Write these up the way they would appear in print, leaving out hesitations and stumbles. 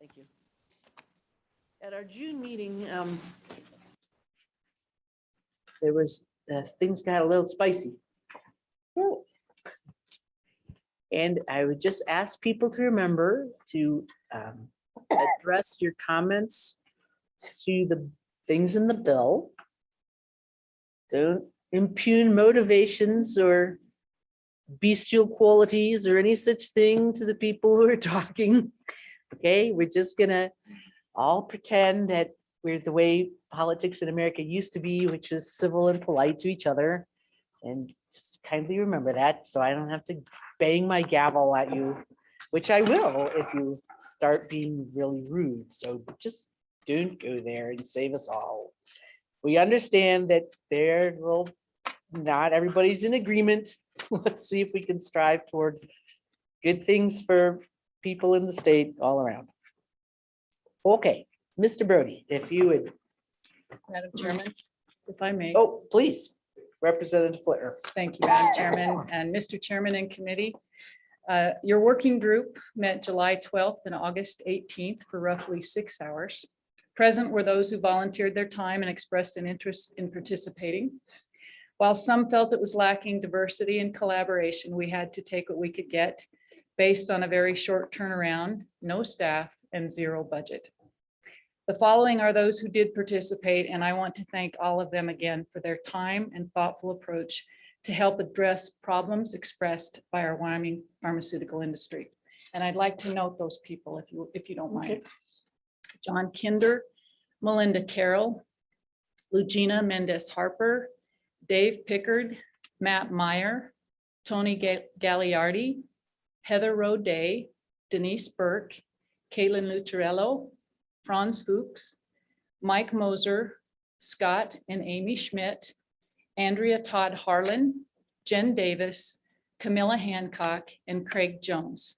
Thank you. At our June meeting, there was, things got a little spicy. And I would just ask people to remember to address your comments to the things in the bill. Don't impugn motivations or bestial qualities or any such thing to the people who are talking. Okay, we're just gonna all pretend that we're the way politics in America used to be, which is civil and polite to each other. And just kindly remember that, so I don't have to bang my gavel at you, which I will if you start being really rude. So just don't go there and save us all. We understand that there will, not everybody's in agreement. Let's see if we can strive toward good things for people in the state all around. Okay, Mr. Brody, if you would, Madam Chairman, if I may. oh, please, Representative Flitter. Thank you, Madam Chairman and Mr. Chairman and committee. Your working group met July 12th and August 18th for roughly 6 hours. Present were those who volunteered their time and expressed an interest in participating. While some felt it was lacking diversity and collaboration, we had to take what we could get based on a very short turnaround, no staff, and zero budget. The following are those who did participate, and I want to thank all of them again for their time and thoughtful approach to help address problems expressed by our Wyoming pharmaceutical industry. And I'd like to note those people if you don't mind. Okay. John Kinder, Melinda Carroll, Lugina Mendez Harper, Dave Pickard, Matt Meyer, Tony Gagliardi, Heather Roday, Denise Burke, Caitlin Lucharello, Franz Fuchs, Mike Moser, Scott and Amy Schmidt, Andrea Todd Harlan, Jen Davis, Camilla Hancock, and Craig Jones.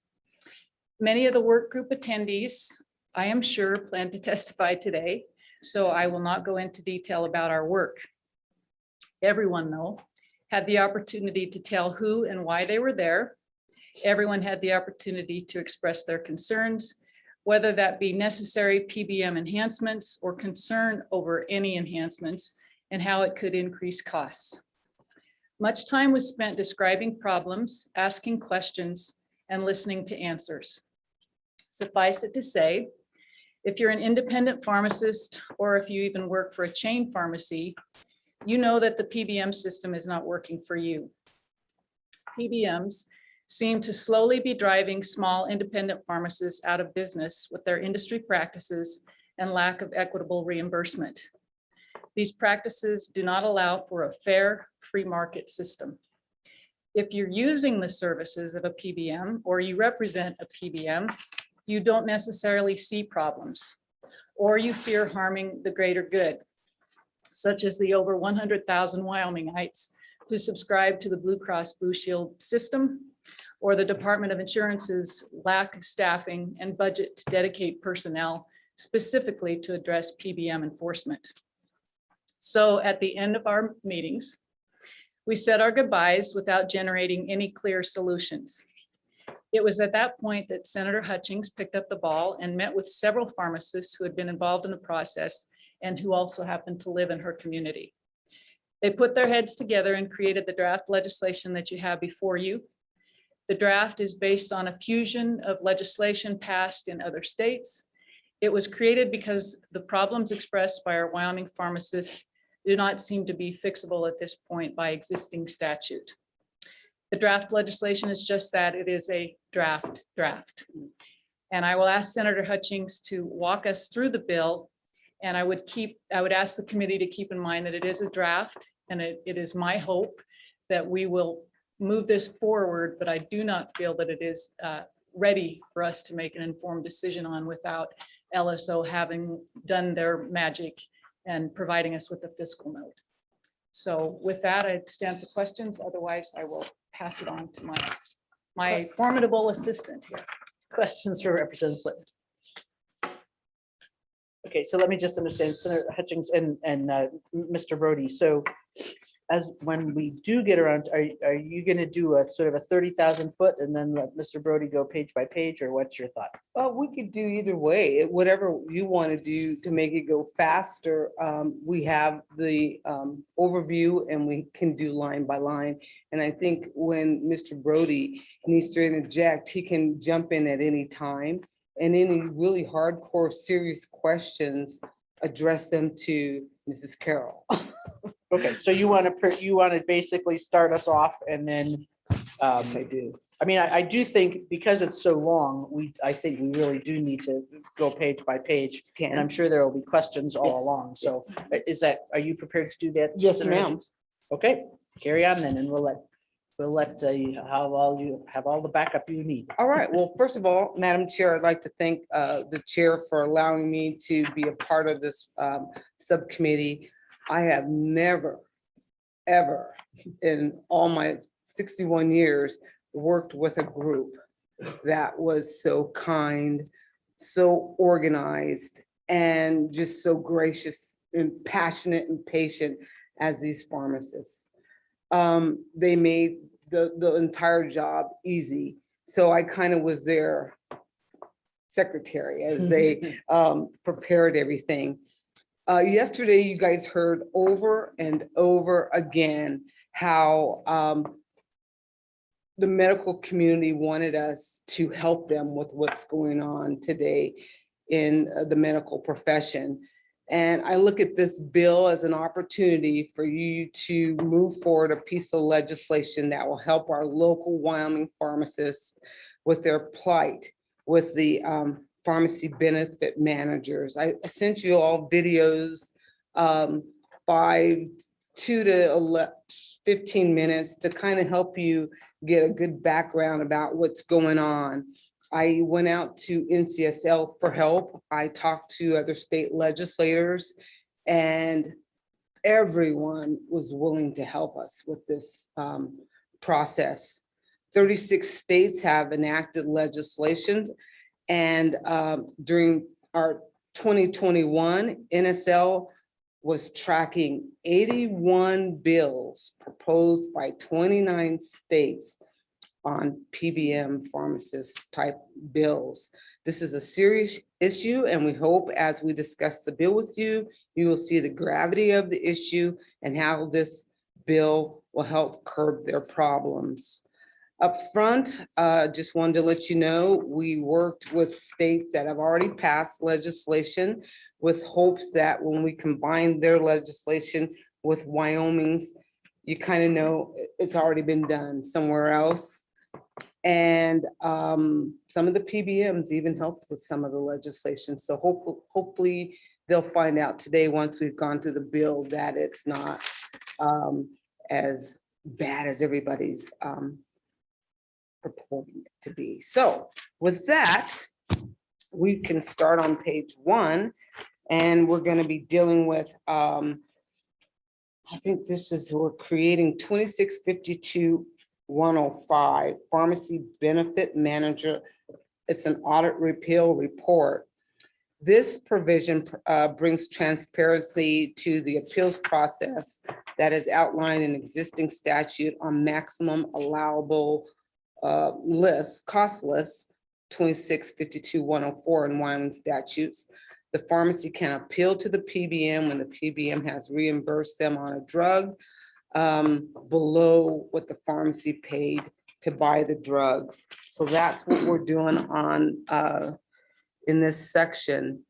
Many of the work group attendees, I am sure, plan to testify today, so I will not go into detail about our work. Everyone, though, had the opportunity to tell who and why they were there. Everyone had the opportunity to express their concerns, whether that be necessary PBM enhancements or concern over any enhancements and how it could increase costs. Much time was spent describing problems, asking questions, and listening to answers. Suffice it to say, if you're an independent pharmacist, or if you even work for a chain pharmacy, you know that the PBM system is not working for you. PBMs seem to slowly be driving small independent pharmacists out of business with their industry practices and lack of equitable reimbursement. These practices do not allow for a fair, free market system. If you're using the services of a PBM or you represent a PBM, you don't necessarily see problems, or you fear harming the greater good, such as the over 100,000 Wyomingites who subscribe to the Blue Cross Blue Shield system, or the Department of Insurance's lack of staffing and budget to dedicate personnel specifically to address PBM enforcement. So at the end of our meetings, we said our goodbyes without generating any clear solutions. It was at that point that Senator Hutchings picked up the ball and met with several pharmacists who had been involved in the process and who also happened to live in her community. They put their heads together and created the draft legislation that you have before you. The draft is based on a fusion of legislation passed in other states. It was created because the problems expressed by our Wyoming pharmacists do not seem to be fixable at this point by existing statute. The draft legislation is just that, it is a draft. And I will ask Senator Hutchings to walk us through the bill. And I would ask the committee to keep in mind that it is a draft, and it is my hope that we will move this forward, but I do not feel that it is ready for us to make an informed decision on without LSO having done their magic and providing us with a fiscal note. So with that, I'd stand for questions. Otherwise, I will pass it on to my formidable assistant here. Questions for Representative Flynn? Okay, so let me just understand, Senator Hutchings and Mr. Brody. So as when we do get around, are you going to do a sort of a 30,000 foot and then let Mr. Brody go page by page, or what's your thought? We could do either way, whatever you want to do to make it go faster. We have the overview and we can do line by line. And I think when Mr. Brody needs to interject, he can jump in at any time. And any really hardcore, serious questions, address them to Mrs. Carroll. Okay, so you want to basically start us off and then, Yes, I do. I mean, I do think because it's so long, I think we really do need to go page by page. And I'm sure there will be questions all Yes, along. So are you prepared to do that? Yes, Senator ma'am. Hutchings? Okay, carry on then, and we'll let you have all the backup you need. All right. Well, first of all, Madam Chair, I'd like to thank the chair for allowing me to be a part of this subcommittee. I have never, ever in all my 61 years worked with a group that was so kind, so organized, and just so gracious and passionate and patient as these pharmacists. They made the entire job easy. So I kind of was their secretary as they prepared everything. Yesterday, you guys heard over and over again how the medical community wanted us to help them with what's going on today in the medical profession. And I look at this bill as an opportunity for you to move forward a piece of legislation that will help our local Wyoming pharmacists with their plight, with the pharmacy benefit managers. I sent you all videos, 2 to 15 minutes to kind of help you get a good background about what's going on. I went out to NCSL for help. I talked to other state legislators, and everyone was willing to help us with this process. 36 states have enacted legislations, and during our 2021, NSL was tracking 81 bills proposed by 29 states on PBM pharmacist type bills. This is a serious issue, and we hope as we discuss the bill with you, you will see the gravity of the issue and how this bill will help curb their problems. Up front, just wanted to let you know, we worked with states that have already passed legislation with hopes that when we combine their legislation with Wyoming's, you kind of know it's already been done somewhere else. And some of the PBMs even helped with some of the legislation. So hopefully they'll find out today, once we've gone through the bill, that it's not as bad as everybody's purporting it to be. So with that, we can start on page 1, and we're going to be dealing with, I think this is, we're creating 2652-105 Pharmacy Benefit Manager. It's an audit repeal report. This provision brings transparency to the appeals process that is outlined in existing statute on maximum allowable cost list 2652-104 in Wyoming statutes. The pharmacy can appeal to the PBM when the PBM has reimbursed them on a drug below what the pharmacy paid to buy the drugs. So that's what we're doing on in this section.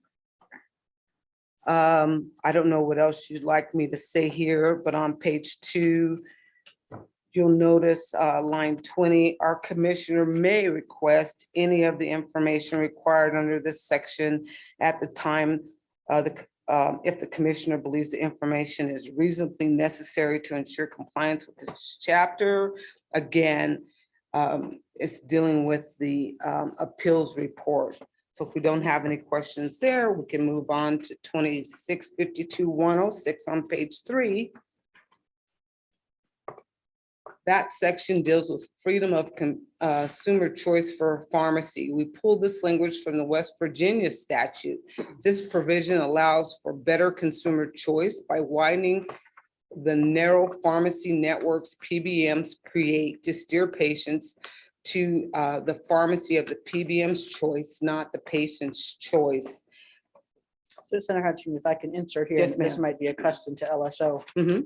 I don't know what else you'd like me to say here, but on page 2, you'll notice line 20, our commissioner may request any of the information required under this section at the time if the commissioner believes the information is reasonably necessary to ensure compliance with this chapter. Again, it's dealing with the appeals report So if we don't have any questions there, we can move on to 2652-106 on page 3. That section deals with freedom of consumer choice for pharmacy. We pulled this language from the West Virginia statute. This provision allows for better consumer choice by widening the narrow pharmacy networks PBMs create to steer patients to the pharmacy of the PBM's choice, not the patient's choice. So Senator Hutchins, if I can insert here, Yes, this ma'am. might be a question to LSO. Mhm.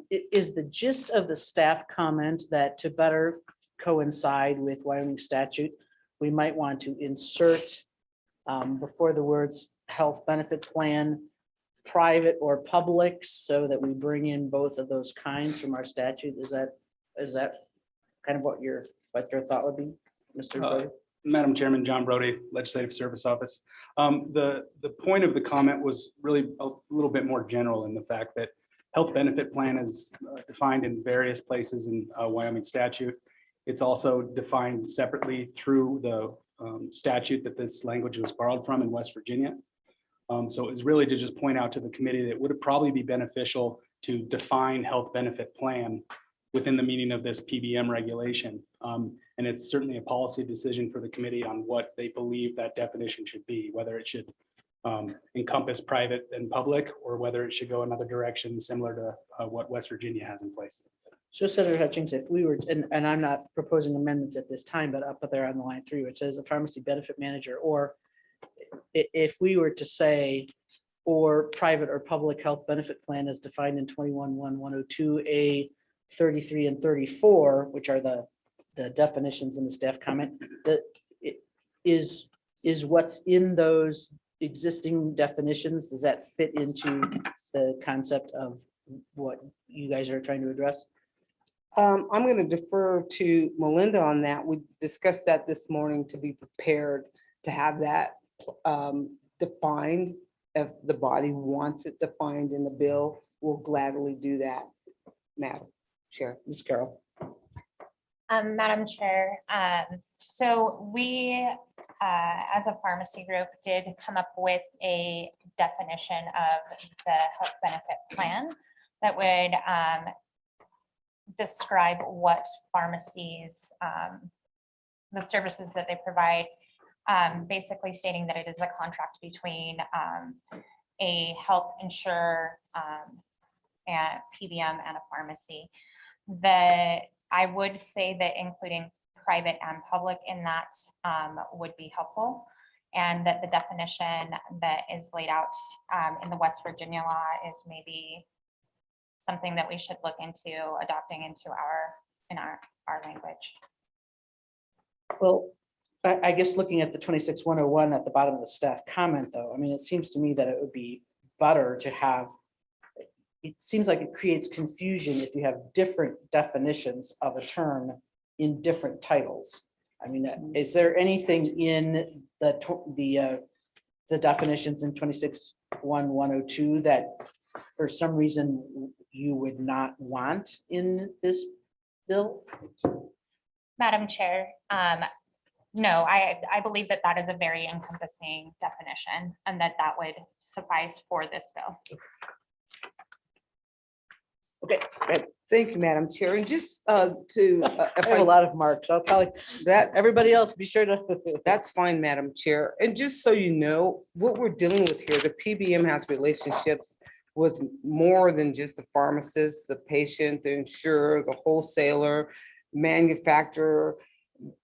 Is the gist of the staff comment that to better coincide with Wyoming statute, we might want to insert before the words health benefit plan, private or public, so that we bring in both of those kinds from our statute? Is that kind of what your thought would be, Mr. Brody? Madam Chairman, John Brody, Legislative Service Office. The point of the comment was really a little bit more general in the fact that health benefit plan is defined in various places in Wyoming statute. It's also defined separately through the statute that this language was borrowed from in West Virginia. So it's really to just point out to the committee that it would probably be beneficial to define health benefit plan within the meaning of this PBM regulation. And it's certainly a policy decision for the committee on what they believe that definition should be, whether it should encompass private and public, or whether it should go another direction similar to what West Virginia has in place. So Senator Hutchings, if we were, and I'm not proposing amendments at this time, but up there on the line 3, it says a pharmacy benefit manager, or if we were to say, or private or public health benefit plan as defined in 21-1-102A 33 and 34, which are the definitions in the staff comment, that it is what's in those existing definitions, does that fit into the concept of what you guys are trying to address? I'm going to defer to Melinda on that. We discussed that this morning to be prepared to have that defined. If the body wants it defined in the bill, we'll gladly do that. Madam Chair, Ms. Carroll. Madam Chair, so we, as a pharmacy group, did come up with a definition of the health benefit plan that would describe what pharmacies, the services that they provide, basically stating that it is a contract between a health insurer and PBM and a pharmacy. I would say that including private and public in that would be helpful, and that the definition that is laid out in the West Virginia law is maybe something that we should look into adopting into our language. Well, I guess looking at the 26-101 at the bottom of the staff comment, though, I mean, it seems to me that it would be better to have, it seems like it creates confusion if you have different definitions of a term in different titles. I mean, is there anything in the definitions in 26-1-102 that for some reason you would not want in this bill? Madam Chair, no, I believe that that is a very encompassing definition, and that would suffice for this bill. Okay, good. Thank you, Madam Chair. And just to, I if have a I, lot of marks. I'll probably, that, everybody else be sure to. that's fine, Madam Chair. And just so you know, what we're dealing with here, the PBM has relationships with more than just the pharmacist, the patient, the insurer, the wholesaler, manufacturer.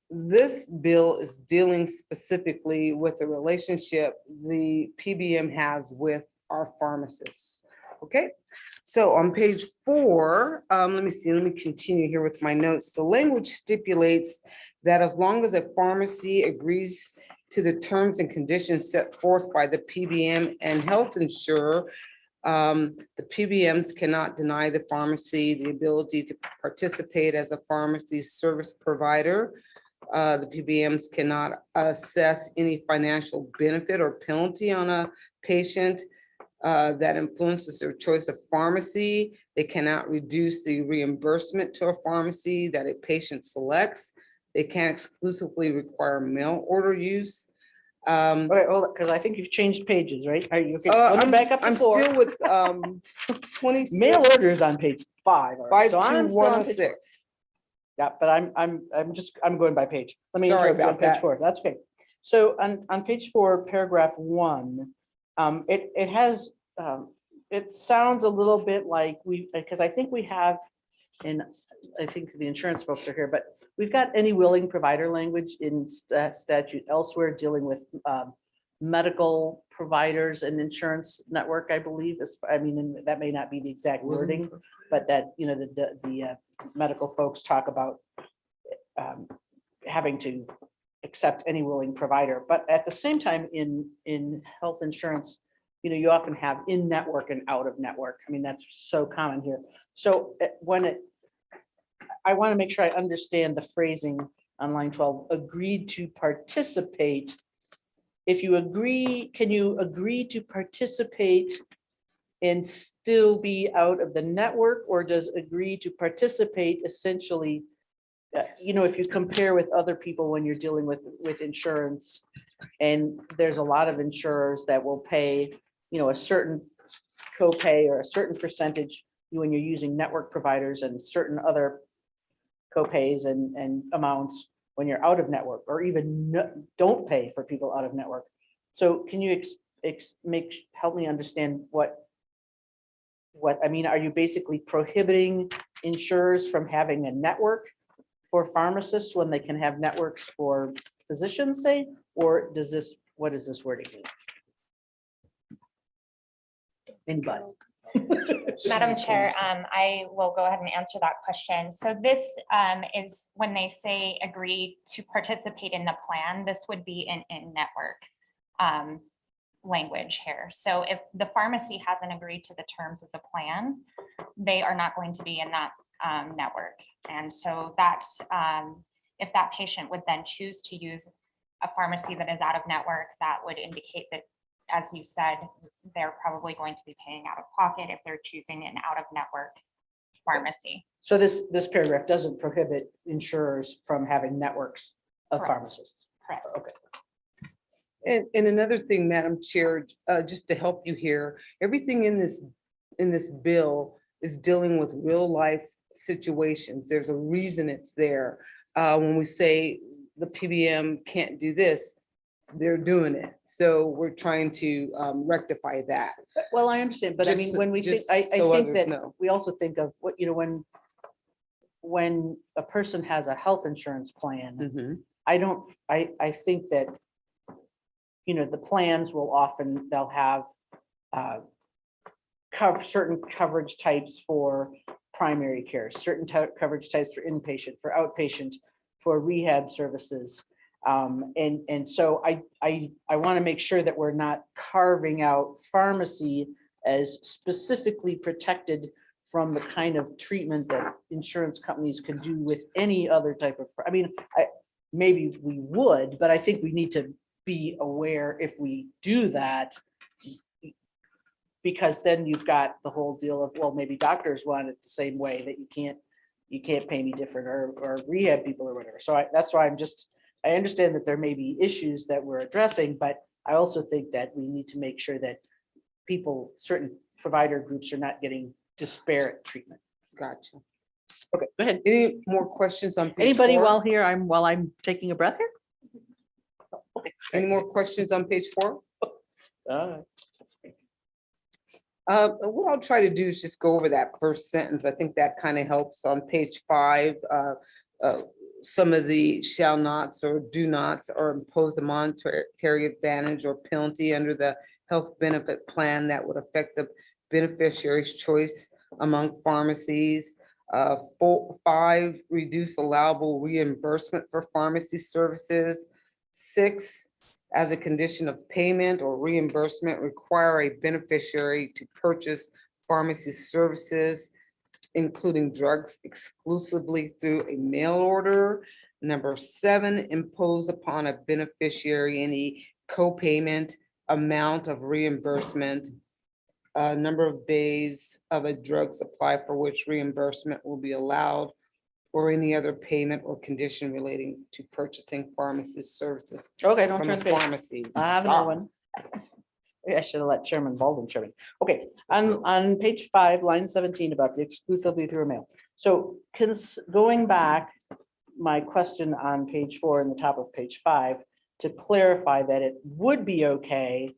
This bill is dealing specifically with the relationship the PBM has with our pharmacists. Okay, so on page 4, let me continue here with my notes. The language stipulates that as long as a pharmacy agrees to the terms and conditions set forth by the PBM and health insurer, the PBMs cannot deny the pharmacy the ability to participate as a pharmacy service provider. The PBMs cannot assess any financial benefit or penalty on a patient that influences their choice of pharmacy. They cannot reduce the reimbursement to a pharmacy that a patient selects. They can't exclusively require mail order use. Okay, hold because I think you've changed pages, right? Are you, okay, let me I'm back up to I'm 4. still with 26. Mail orders on page 5. all right, so I'm still on page 4. 52106. Yeah, but I'm going by page. Let me Sorry interrupt you on about page that. 4. That's okay. So on page 4, paragraph 1, it has, it sounds a little bit like because I think we have, and I think the insurance folks are here, but we've got any willing provider language in statute elsewhere dealing with medical providers and insurance network, I believe is, I mean, and that may not be the exact wording, but that, you know, the medical folks talk about having to accept any willing provider. But at the same time, in health insurance, you know, you often have in-network and out-of-network. I mean, that's so common here. So I want to make sure I understand the phrasing on line 12, agreed to participate. If you agree, can you agree to participate and still be out of the network, or does agree to participate essentially, you know, if you compare with other people when you're dealing with insurance, and there's a lot of insurers that will pay, you know, a certain copay or a certain percentage when you're using network providers, and certain other copays and amounts when you're out of network, or even don't pay for people out of network. So can you help me understand what I mean? Are you basically prohibiting insurers from having a network for pharmacists when they can have networks for physicians, say, or what does this wording mean? Anybody? Madam Chair, I will go ahead and answer that question. So this is when they say agree to participate in the plan, this would be an in-network language here. So if the pharmacy hasn't agreed to the terms of the plan, they are not going to be in that network. And so that's if that patient would then choose to use a pharmacy that is out of network, that would indicate that, as you said, they're probably going to be paying out of pocket if they're choosing an out of network pharmacy. So this paragraph doesn't prohibit insurers from having networks of Correct. pharmacists. Correct. Okay. And another thing, Madam Chair, just to help you here, everything in this bill is dealing with real life situations. There's a reason it's there. When we say the PBM can't do this, they're doing it. So we're trying to rectify that. Well, I understand, but I mean, Just- when we think, just I so think others that know. we also think of what, you know, when a person has a health insurance plan, Mhm. I think that, you know, the plans will often, they'll have certain coverage types for primary care, certain coverage types for inpatient, for outpatient, for rehab services. And so I want to make sure that we're not carving out pharmacy as specifically protected from the kind of treatment that insurance companies can do with any other type of, I mean, maybe we would, but I think we need to be aware if we do that, because then you've got the whole deal of, well, maybe doctors want it the same way, that you can't pay me different, or rehab people or whatever. So that's why I understand that there may be issues that we're addressing, but I also think that we need to make sure that certain provider groups are not getting disparate treatment. Gotcha. Okay, go ahead. Any more questions on page Anybody 4? while I'm taking a breath here? Any more questions on page 4? What I'll try to do is just go over that first sentence. I think that kind of helps on page 5. Some of the shall nots or do nots or impose a monetary advantage or penalty under the health benefit plan that would affect the beneficiary's choice among pharmacies. 5, reduce allowable reimbursement for pharmacy services. 6, as a condition of payment or reimbursement, require a beneficiary to purchase pharmacy services, including drugs, exclusively through a mail order. Number 7, impose upon a beneficiary any co-payment, amount of reimbursement, number of days of a drug supply for which reimbursement will be allowed, or any other payment or condition relating to purchasing pharmacy services Okay, don't from turn a the page. pharmacy. I have another Stop. one. Maybe I should have let Chairman Baldwin chairman. Okay, on page 5, line 17 about the exclusively through mail. So going back, my question on page 4 and the top of page 5, to clarify that it would be okay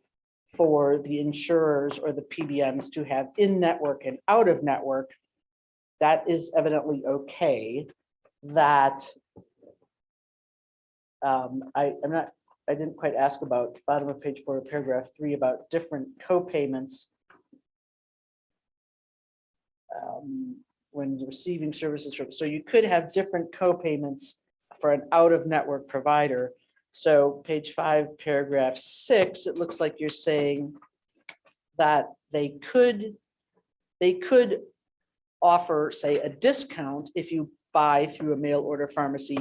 for the insurers or the PBMs to have in-network and out-of-network. That is evidently okay. That I didn't quite ask about bottom of page 4, paragraph 3 about different co-payments when receiving services from, so you could have different co-payments for an out-of-network provider. So page 5, paragraph 6, it looks like you're saying that they could offer, say, a discount if you buy through a mail order pharmacy.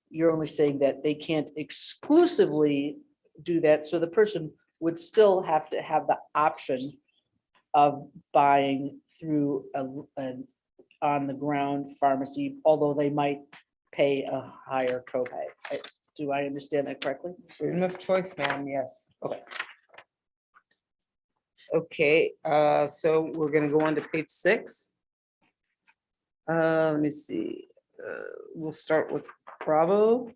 You're only saying that they can't exclusively do that. So the person would still have to have the option of buying through an on-the-ground pharmacy, although they might pay a higher copay. Do I understand that correctly? Freedom of choice, ma'am, yes. Okay. Okay, so we're gonna go on to page 6. Let me see, we'll start with Bravo.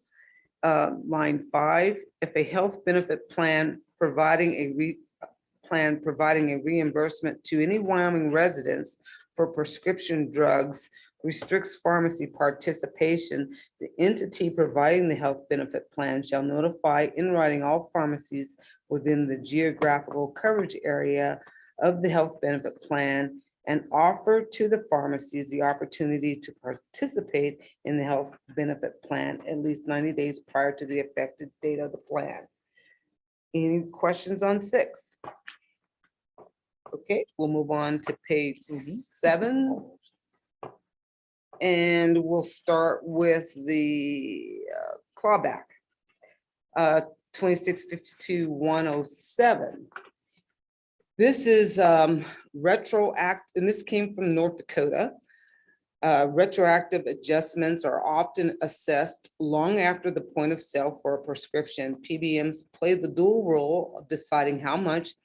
Line 5, if a health benefit plan providing a reimbursement to any Wyoming residents for prescription drugs restricts pharmacy participation, the entity providing the health benefit plan shall notify in writing all pharmacies within the geographical coverage area of the health benefit plan and offer to the pharmacies the opportunity to participate in the health benefit plan at least 90 days prior to the effective date of the plan. Any questions on 6? Okay, we'll move on to page 7. And we'll start with the clawback. 2652-107. This is retroact, and this came from North Dakota. Retroactive adjustments are often assessed long after the point of sale for a prescription. PBMs play the dual role of deciding how much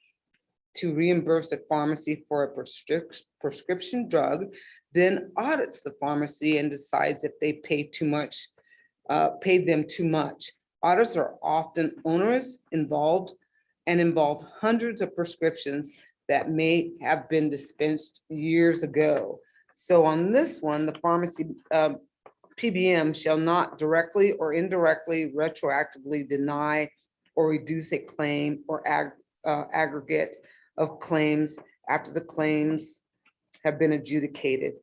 to reimburse a pharmacy for a prescription drug, then audits the pharmacy and decides if they paid them too much. Audits are often onerous, involve hundreds of prescriptions that may have been dispensed years ago. So on this one, the pharmacy PBM shall not directly or indirectly retroactively deny or reduce a claim or aggregate of claims after the claims have been adjudicated.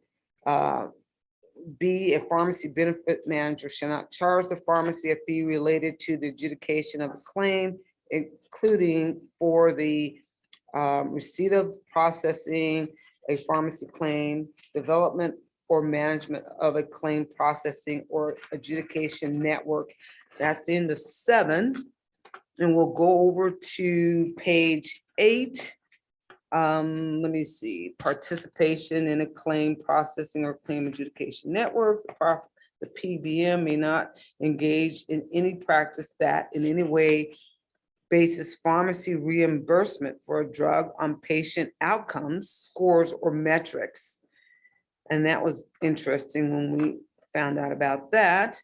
B, a pharmacy benefit manager shall not charge the pharmacy a fee related to the adjudication of a claim, including for the receipt of processing a pharmacy claim, development or management of a claim processing or adjudication network. That's the end of 7. And we'll go over to page 8. Let me see, participation in a claim processing or claim adjudication network. The PBM may not engage in any practice that in any way bases pharmacy reimbursement for a drug on patient outcomes, scores, or metrics. And that was interesting when we found out about that.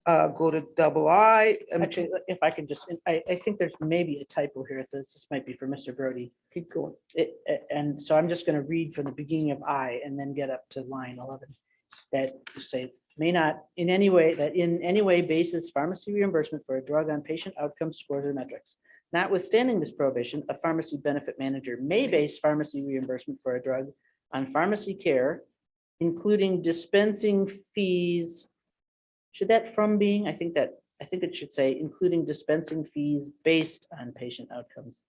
Go to II. Actually, if I can just, I think there's maybe a typo here. This might be for Mr. Brody. Keep going. And so I'm just going to read from the beginning of I and then get up to line 11. That say may not in any way basis pharmacy reimbursement for a drug on patient outcomes, scores, or metrics. Notwithstanding this prohibition, a pharmacy benefit manager may base pharmacy reimbursement for a drug on pharmacy care, including dispensing fees. Should that from being, I think it should say including dispensing fees based on patient outcomes.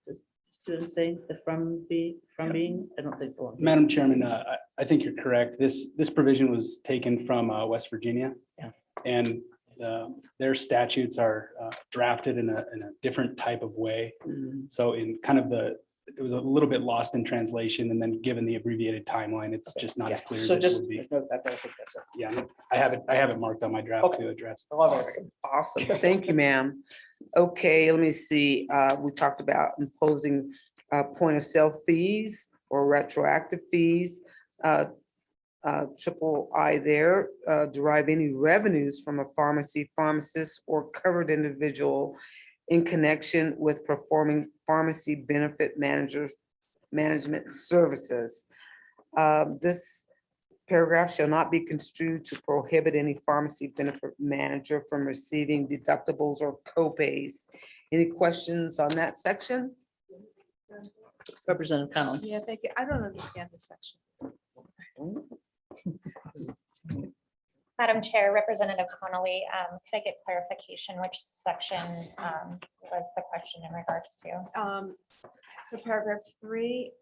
Does students say the from being? I don't think. Madam Chairman, I think you're correct. This provision was taken from West Virginia. Yeah. And their statutes are drafted in a different type of way. Mhm. So in kind of the it was a little bit lost in translation, and then given the abbreviated timeline, it's just not as Yeah, clear so as it just would be. note that, I think that's it. Yeah, I have it marked on my draft Okay. to address. I love it. Awesome, thank you, ma'am. Okay, let me see, we talked about imposing point of sale fees or retroactive fees. Triple I there, derive any revenues from a pharmacy, pharmacist, or covered individual in connection with performing pharmacy benefit management services. This paragraph shall not be construed to prohibit any pharmacy benefit manager from receiving deductibles or copays. Any questions on that section? Representative Connolly. Yeah, thank you. I don't understand this section. Madam Chair, Representative Connolly, could I get clarification which section was the question in regards to? So paragraph 3,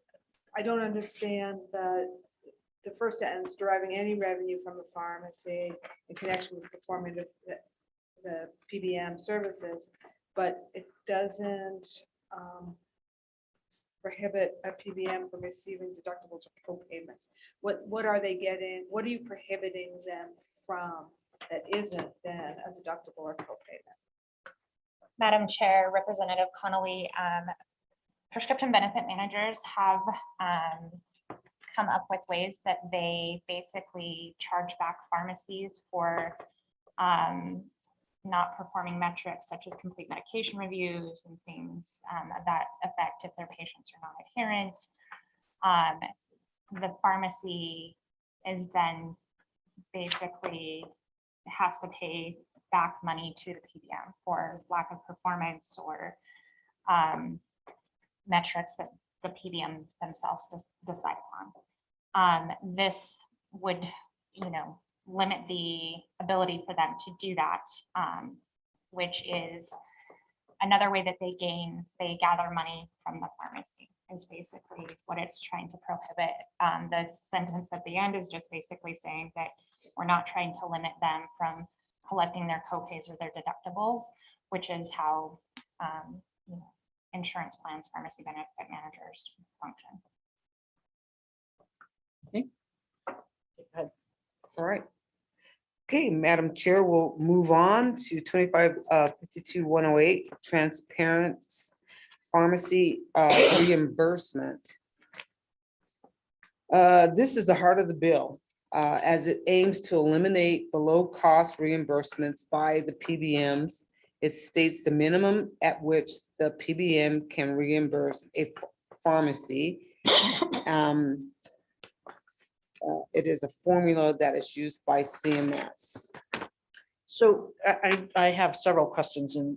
I don't understand the first sentence, deriving any revenue from a pharmacy in connection with performing the PBM services, but it doesn't prohibit a PBM from receiving deductibles or co-payments. What are they getting? What are you prohibiting them from that isn't then a deductible or co-payment? Madam Chair, Representative Connolly, prescription benefit managers have come up with ways that they basically charge back pharmacies for not performing metrics such as complete medication reviews and things of that effect if their patients are not adherent. The pharmacy is then basically has to pay back money to the PBM for lack of performance or metrics that the PBM themselves decide upon. This would, limit the ability for them to do that, which is another way that they gather money from the pharmacy is basically what it's trying to prohibit. The sentence at the end is just basically saying that we're not trying to limit them from collecting their copays or their deductibles, which is how insurance plans, pharmacy benefit managers function. All right. Okay, Madam Chair, we'll move on to 2552-108, transparent pharmacy reimbursement. This is the heart of the bill, as it aims to eliminate below-cost reimbursements by the PBMs. It states the minimum at which the PBM can reimburse a pharmacy. It is a formula that is used by CMS. So I have several questions do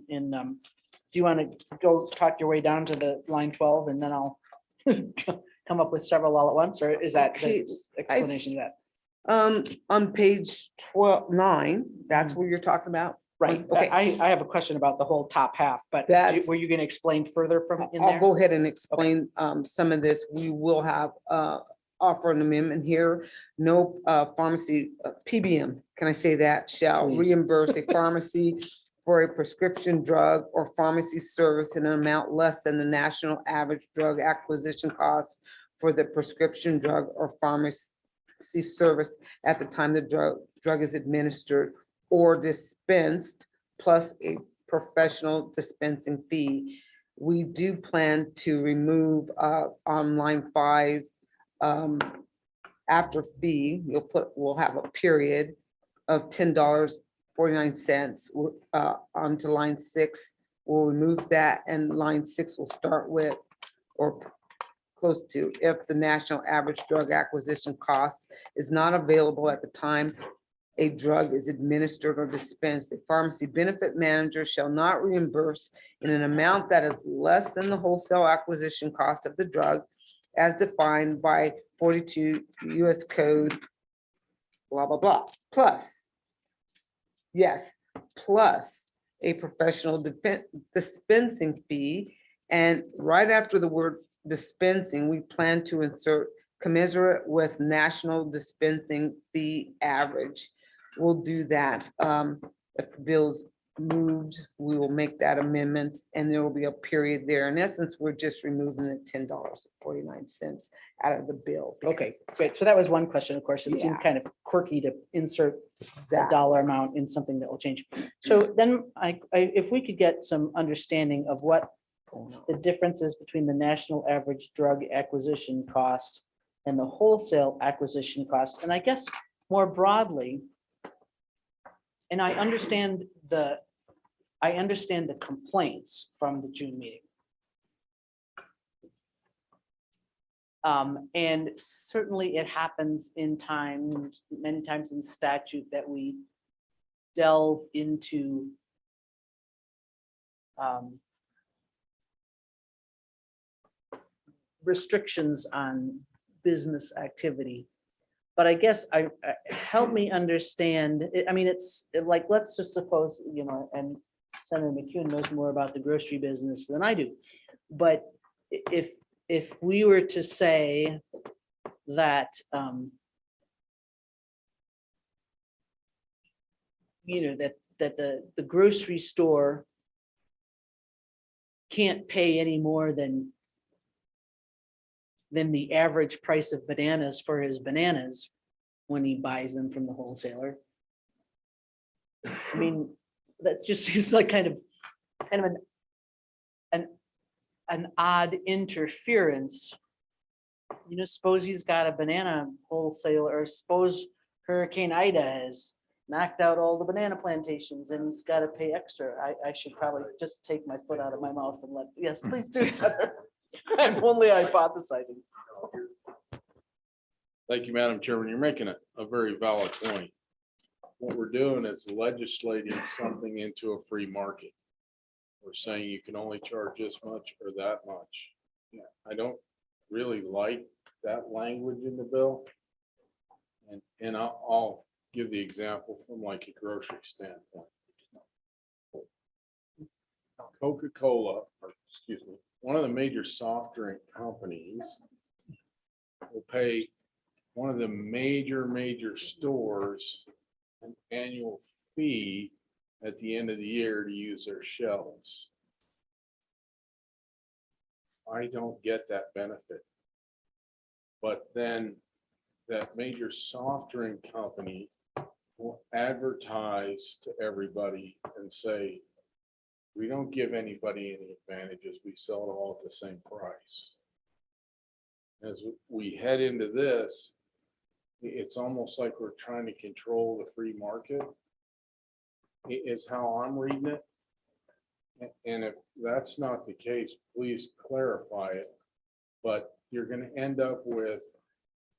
you want to go talk your way down to the line 12 and then I'll come up with several all at once, or is that Okay, the explanation of that? On page 9, that's where you're talking about? Right, Okay. I have a question about the whole top half, but That's- were you going to explain further from in I'll there? go ahead and explain some of this. We will have offer an amendment here. No pharmacy, PBM, can I say that, shall Please. reimburse a pharmacy for a prescription drug or pharmacy service in an amount less than the national average drug acquisition cost for the prescription drug or pharmacy service at the time the drug is administered or dispensed, plus a professional dispensing fee. We do plan to remove on line 5, after fee, we'll have a period of $10.49. Onto line 6, we'll remove that, and line 6 will start with, or close to, if the national average drug acquisition cost is not available at the time a drug is administered or dispensed, a pharmacy benefit manager shall not reimburse in an amount that is less than the wholesale acquisition cost of the drug as defined by 42 US code, blah, blah, blah, plus a professional dispensing fee. And right after the word dispensing, we plan to insert commensurate with national dispensing fee average. We'll do that if the bill's moved, we will make that amendment and there will be a period there. In essence, we're just removing the $10.49 out of the bill. Okay, because it's- great. So that was one question. Of course, it seemed Yeah. kind of quirky to insert a Exactly. dollar amount in something that will change. So then if we could get some understanding of what the differences between the national average drug acquisition cost and the wholesale acquisition cost, and I guess more broadly, and I understand the complaints from the June meeting. And certainly it happens in times, many times in statute that we delve into restrictions on business activity. But I guess help me understand, I mean, it's like, let's just suppose, and Senator McCune knows more about the grocery business than I do. But if we were to say that, that the grocery store can't pay any more than the average price of bananas for his bananas when he buys them from the wholesaler. I mean, that just seems like kind of an odd interference. Suppose he's got a banana wholesaler, or suppose Hurricane Ida has knocked out all the banana plantations and he's got to pay extra. I should probably just take my foot out of my mouth and yes, please do, Senator. I'm only hypothesizing. Thank you, Madam Chairman. You're making a very valid point. What we're doing is legislating something into a free market. We're saying you can only charge this much or that much. Yeah, I don't really like that language in the bill. And I'll give the example from like a grocery standpoint. Coca-Cola, or excuse me, one of the major soft drink companies will pay one of the major stores an annual fee at the end of the year to use their shelves. I don't get that benefit. But then that major soft drink company will advertise to everybody and say, we don't give anybody any advantages. We sell it all at the same price. As we head into this, it's almost like we're trying to control the free market. Is how I'm reading it. And if that's not the case, please clarify it. But you're going to end up with,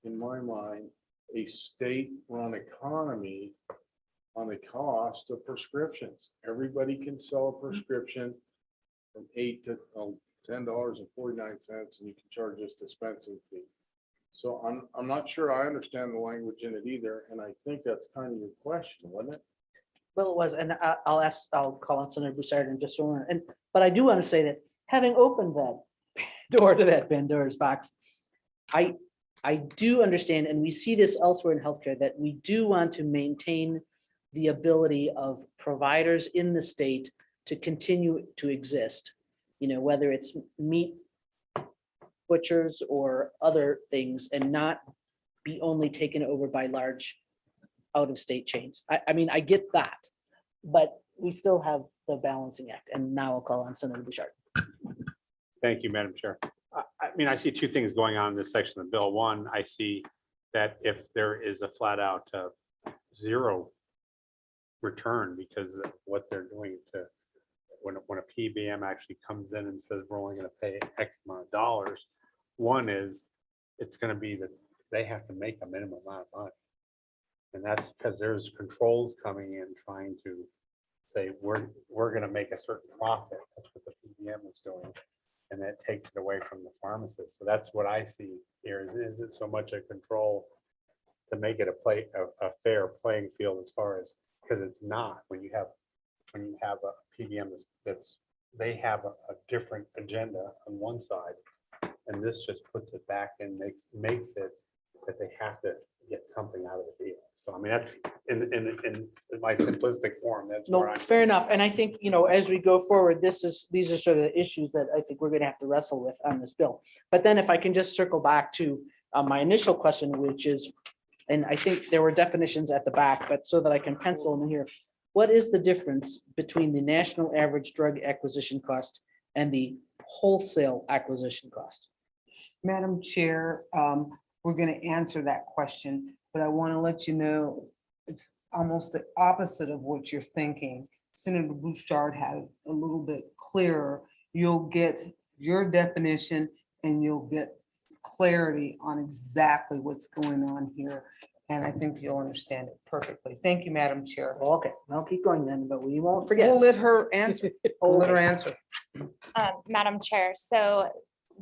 in my mind, a state-run economy on the cost of prescriptions. Everybody can sell a prescription from $8 to $10.49, and you can charge this dispensing fee. So I'm not sure I understand the language in it either, and I think that's kind of your question, wasn't it? Well, it was, and I'll call on Senator Broussard in just a moment. But I do want to say that having opened that door to that Pandora's box, I do understand, and we see this elsewhere in healthcare, that we do want to maintain the ability of providers in the state to continue to exist. Whether it's meat butchers or other things, and not be only taken over by large out-of-state chains. I mean, I get that, but we still have the balancing act. And now I'll call on Senator Bouchard. Thank you, Madam Chair. I mean, I see two things going on in this section of the bill. One, I see that if there is a flat out zero return because of what they're doing to, when a PBM actually comes in and says, we're only going to pay X amount of dollars, one is it's going to be that they have to make a minimum amount of money. And that's because there's controls coming in trying to say, we're going to make a certain profit. That's what the PBM is doing. And that takes it away from the pharmacist. So that's what I see here. Is it so much a control to make it a fair playing field as far as, because it's not when you have a PBM that's they have a different agenda on one side, and this just puts it back and makes it that they have to get something out of the deal. So I mean, that's in my simplistic form, that's No, where I'm. fair enough. And I think, as we go forward, these are sort of the issues that I think we're gonna have to wrestle with on this bill. But then if I can just circle back to my initial question, which is, and I think there were definitions at the back, but so that I can pencil them in here. What is the difference between the national average drug acquisition cost and the wholesale acquisition cost? Madam Chair, we're going to answer that question, but I want to let you know it's almost the opposite of what you're thinking. Senator Bouchard had it a little bit clearer. You'll get your definition and you'll get clarity on exactly what's going on here. And I think you'll understand it perfectly. Thank you, Madam Chair. Okay, I'll keep going then, but we won't forget. We'll let her answer. We'll let her answer. Madam Chair, so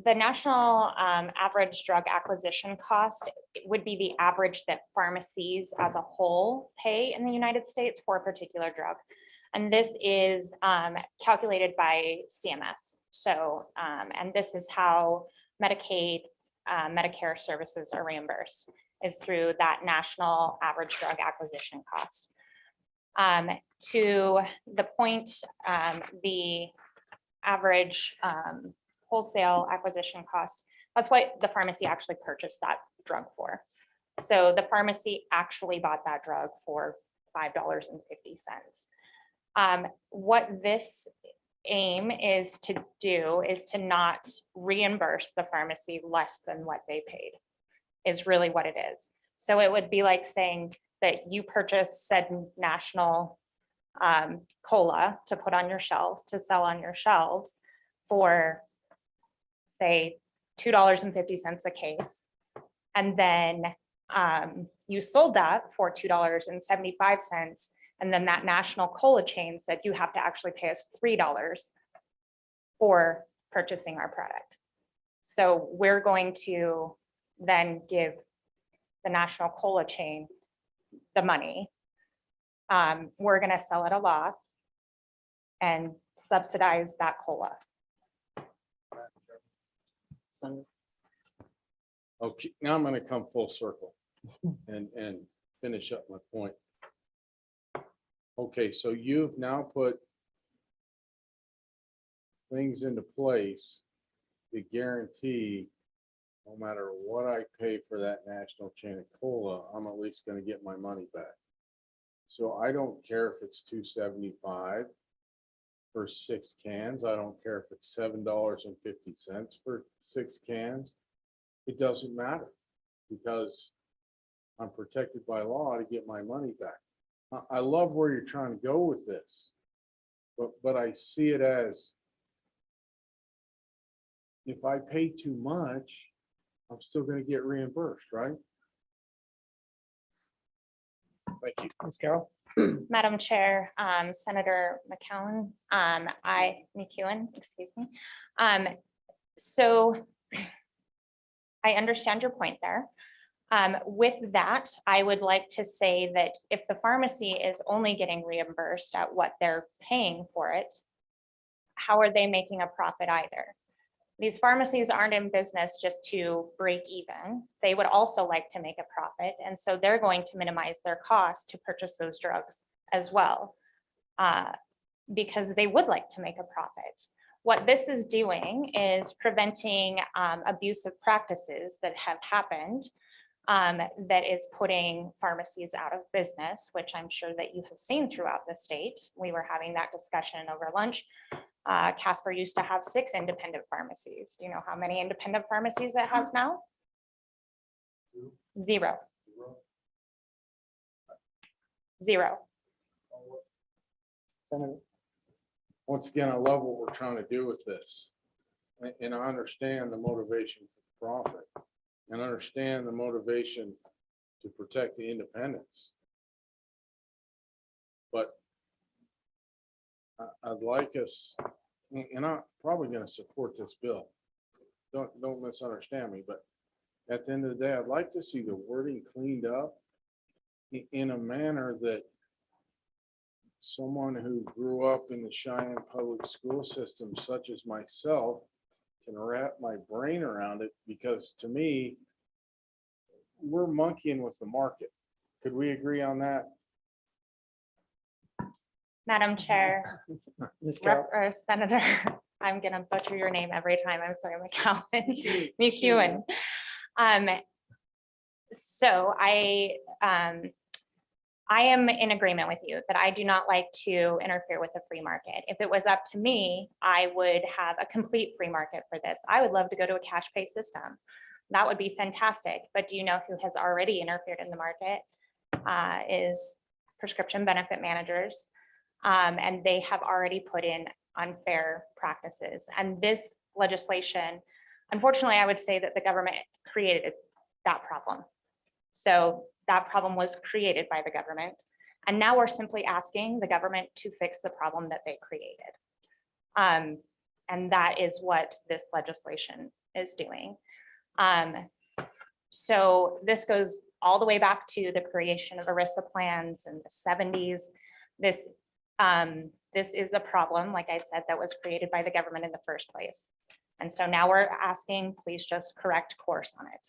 the national average drug acquisition cost would be the average that pharmacies as a whole pay in the United States for a particular drug. And this is calculated by CMS. So, and this is how Medicaid, Medicare services are reimbursed, is through that national average drug acquisition cost. To the point, the average wholesale acquisition cost, that's what the pharmacy actually purchased that drug for. So the pharmacy actually bought that drug for $5.50. What this aim is to do is to not reimburse the pharmacy less than what they paid, is really what it is. So it would be like saying that you purchase said national cola to put on your shelves, to sell on your shelves for, say, $2.50 a case. And then you sold that for $2.75. And then that national cola chain said you have to actually pay us $3 for purchasing our product. So we're going to then give the national cola chain the money. We're going to sell at a loss and subsidize that cola. Okay, now I'm gonna come full circle and finish up my point. Okay, so you've now put things into place to guarantee no matter what I pay for that national chain of cola, I'm at least gonna get my money back. So I don't care if it's $2.75 for 6 cans. I don't care if it's $7.50 for 6 cans. It doesn't matter because I'm protected by law to get my money back. I love where you're trying to go with this, but I see it as if I pay too much, I'm still going to get reimbursed, right? Thank you. Ms. Carroll? Madam Chair, Senator McEwen, excuse me. So I understand your point there. With that, I would like to say that if the pharmacy is only getting reimbursed at what they're paying for it, how are they making a profit either? These pharmacies aren't in business just to break even. They would also like to make a profit. And so they're going to minimize their cost to purchase those drugs as well, because they would like to make a profit. What this is doing is preventing abusive practices that have happened that is putting pharmacies out of business, which I'm sure that you have seen throughout the state. We were having that discussion over lunch. Casper used to have 6 independent pharmacies. Do you know how many independent pharmacies it has now? 0. 0. Once again, I love what we're trying to do with this. And I understand the motivation for profit and understand the motivation to protect the independents. But I'd like us, and I'm probably going to support this bill. Don't misunderstand me, but at the end of the day, I'd like to see the wording cleaned up in a manner that someone who grew up in the Cheyenne public school system, such as myself, can wrap my brain around it, because to me, we're monkeying with the market. Could we agree on that? Madam Chair, Ms. Carroll. Senator, I'm gonna butcher your name every time. I'm sorry, McCowan, McEwen. So I am in agreement with you that I do not like to interfere with the free market. If it was up to me, I would have a complete free market for this. I would love to go to a cash pay system. That would be fantastic. But do you know who has already interfered in the market? Is prescription benefit managers. And they have already put in unfair practices. And this legislation, unfortunately, I would say that the government created that problem. So that problem was created by the government. And now we're simply asking the government to fix the problem that they created. And that is what this legislation is doing. So this goes all the way back to the creation of ERISA plans in the 70s. This is a problem, like I said, that was created by the government in the first place. And so now we're asking, please just correct course on it.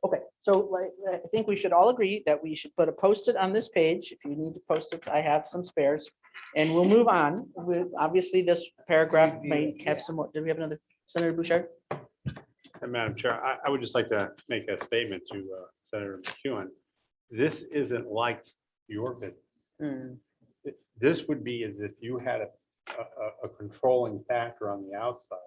Okay, so I think we should all agree that we should put a Post-it on this page. If you need to Post-its, I have some spares. And we'll move on with, obviously, this paragraph may have some more. Do we have another, Senator Bouchard? And Madam Chair, I would just like to make a statement to Senator McEwen. This isn't like your business. This would be as if you had a controlling factor on the outside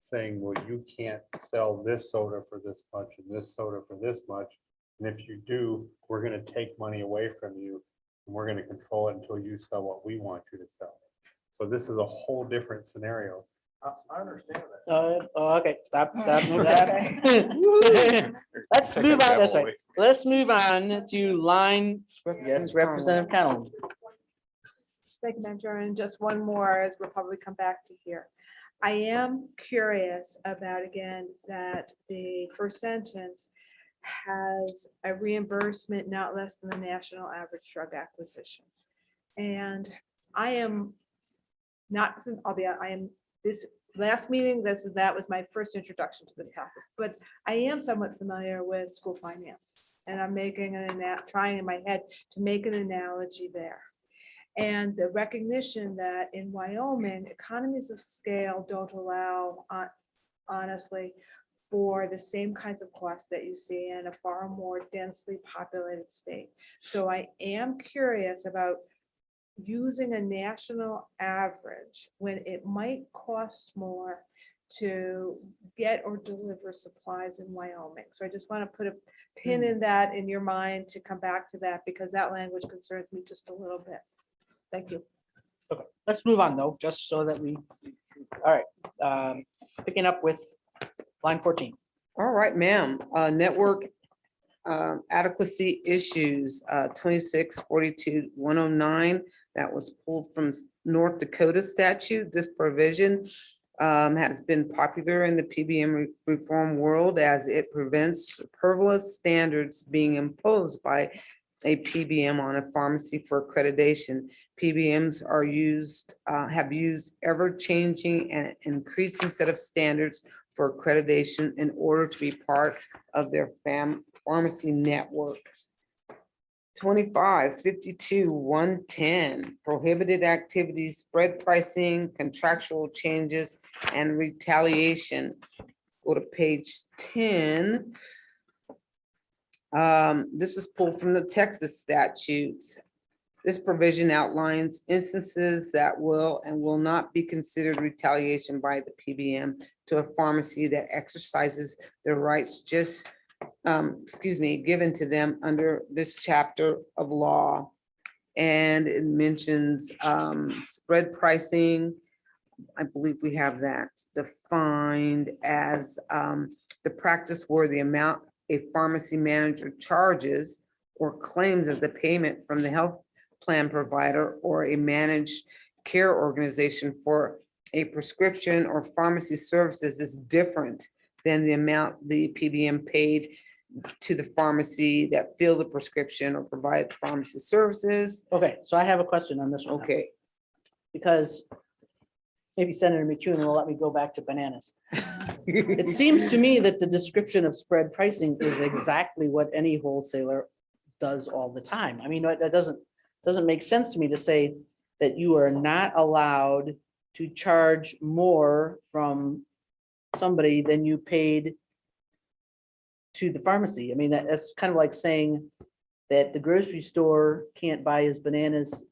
saying, well, you can't sell this soda for this much and this soda for this much. And if you do, we're going to take money away from you and we're going to control it until you sell what we want you to sell. So this is a whole different scenario. I understand that. Okay, stop that. Let's move on, that's right. Let's move on to line, yes, Representative Connell. Thank you, Madam Chair, and just one more as we'll probably come back to here. I am curious about, again, that the first sentence has a reimbursement not less than the national average drug acquisition. And I am not, I am, this last meeting, that was my first introduction to this topic, but I am somewhat familiar with school finance. And I'm making trying in my head to make an analogy there. And the recognition that in Wyoming, economies of scale don't allow, honestly, for the same kinds of costs that you see in a far more densely populated state. So I am curious about using a national average when it might cost more to get or deliver supplies in Wyoming. So I just want to put a pin in that in your mind to come back to that, because that language concerns me just a little bit. Thank you. Okay, let's move on though, just so that we, all right. Picking up with line 14. All right, ma'am. Network adequacy issues, 2642-109. That was pulled from North Dakota statute. This provision has been popular in the PBM reform world as it prevents superfluous standards being imposed by a PBM on a pharmacy for accreditation. PBMs are have used ever-changing and increasing set of standards for accreditation in order to be part of their pharmacy network. 2552-110, prohibited activities, spread pricing, contractual changes, and retaliation. Go to page 10. This is pulled from the Texas statutes. This provision outlines instances that will and will not be considered retaliation by the PBM to a pharmacy that exercises their rights given to them under this chapter of law. And it mentions spread pricing. I believe we have that defined as the practice where the amount a pharmacy manager charges or claims as a payment from the health plan provider or a managed care organization for a prescription or pharmacy services is different than the amount the PBM paid to the pharmacy that filled the prescription or provide pharmacy services. Okay, so I have a question on this one. Okay, Because maybe Senator McEwen will let me go back to bananas. It seems to me that the description of spread pricing is exactly what any wholesaler does all the time. I mean, that doesn't make sense to me to say that you are not allowed to charge more from somebody than you paid to the pharmacy. I mean, that's kind of like saying that the grocery store can't buy his bananas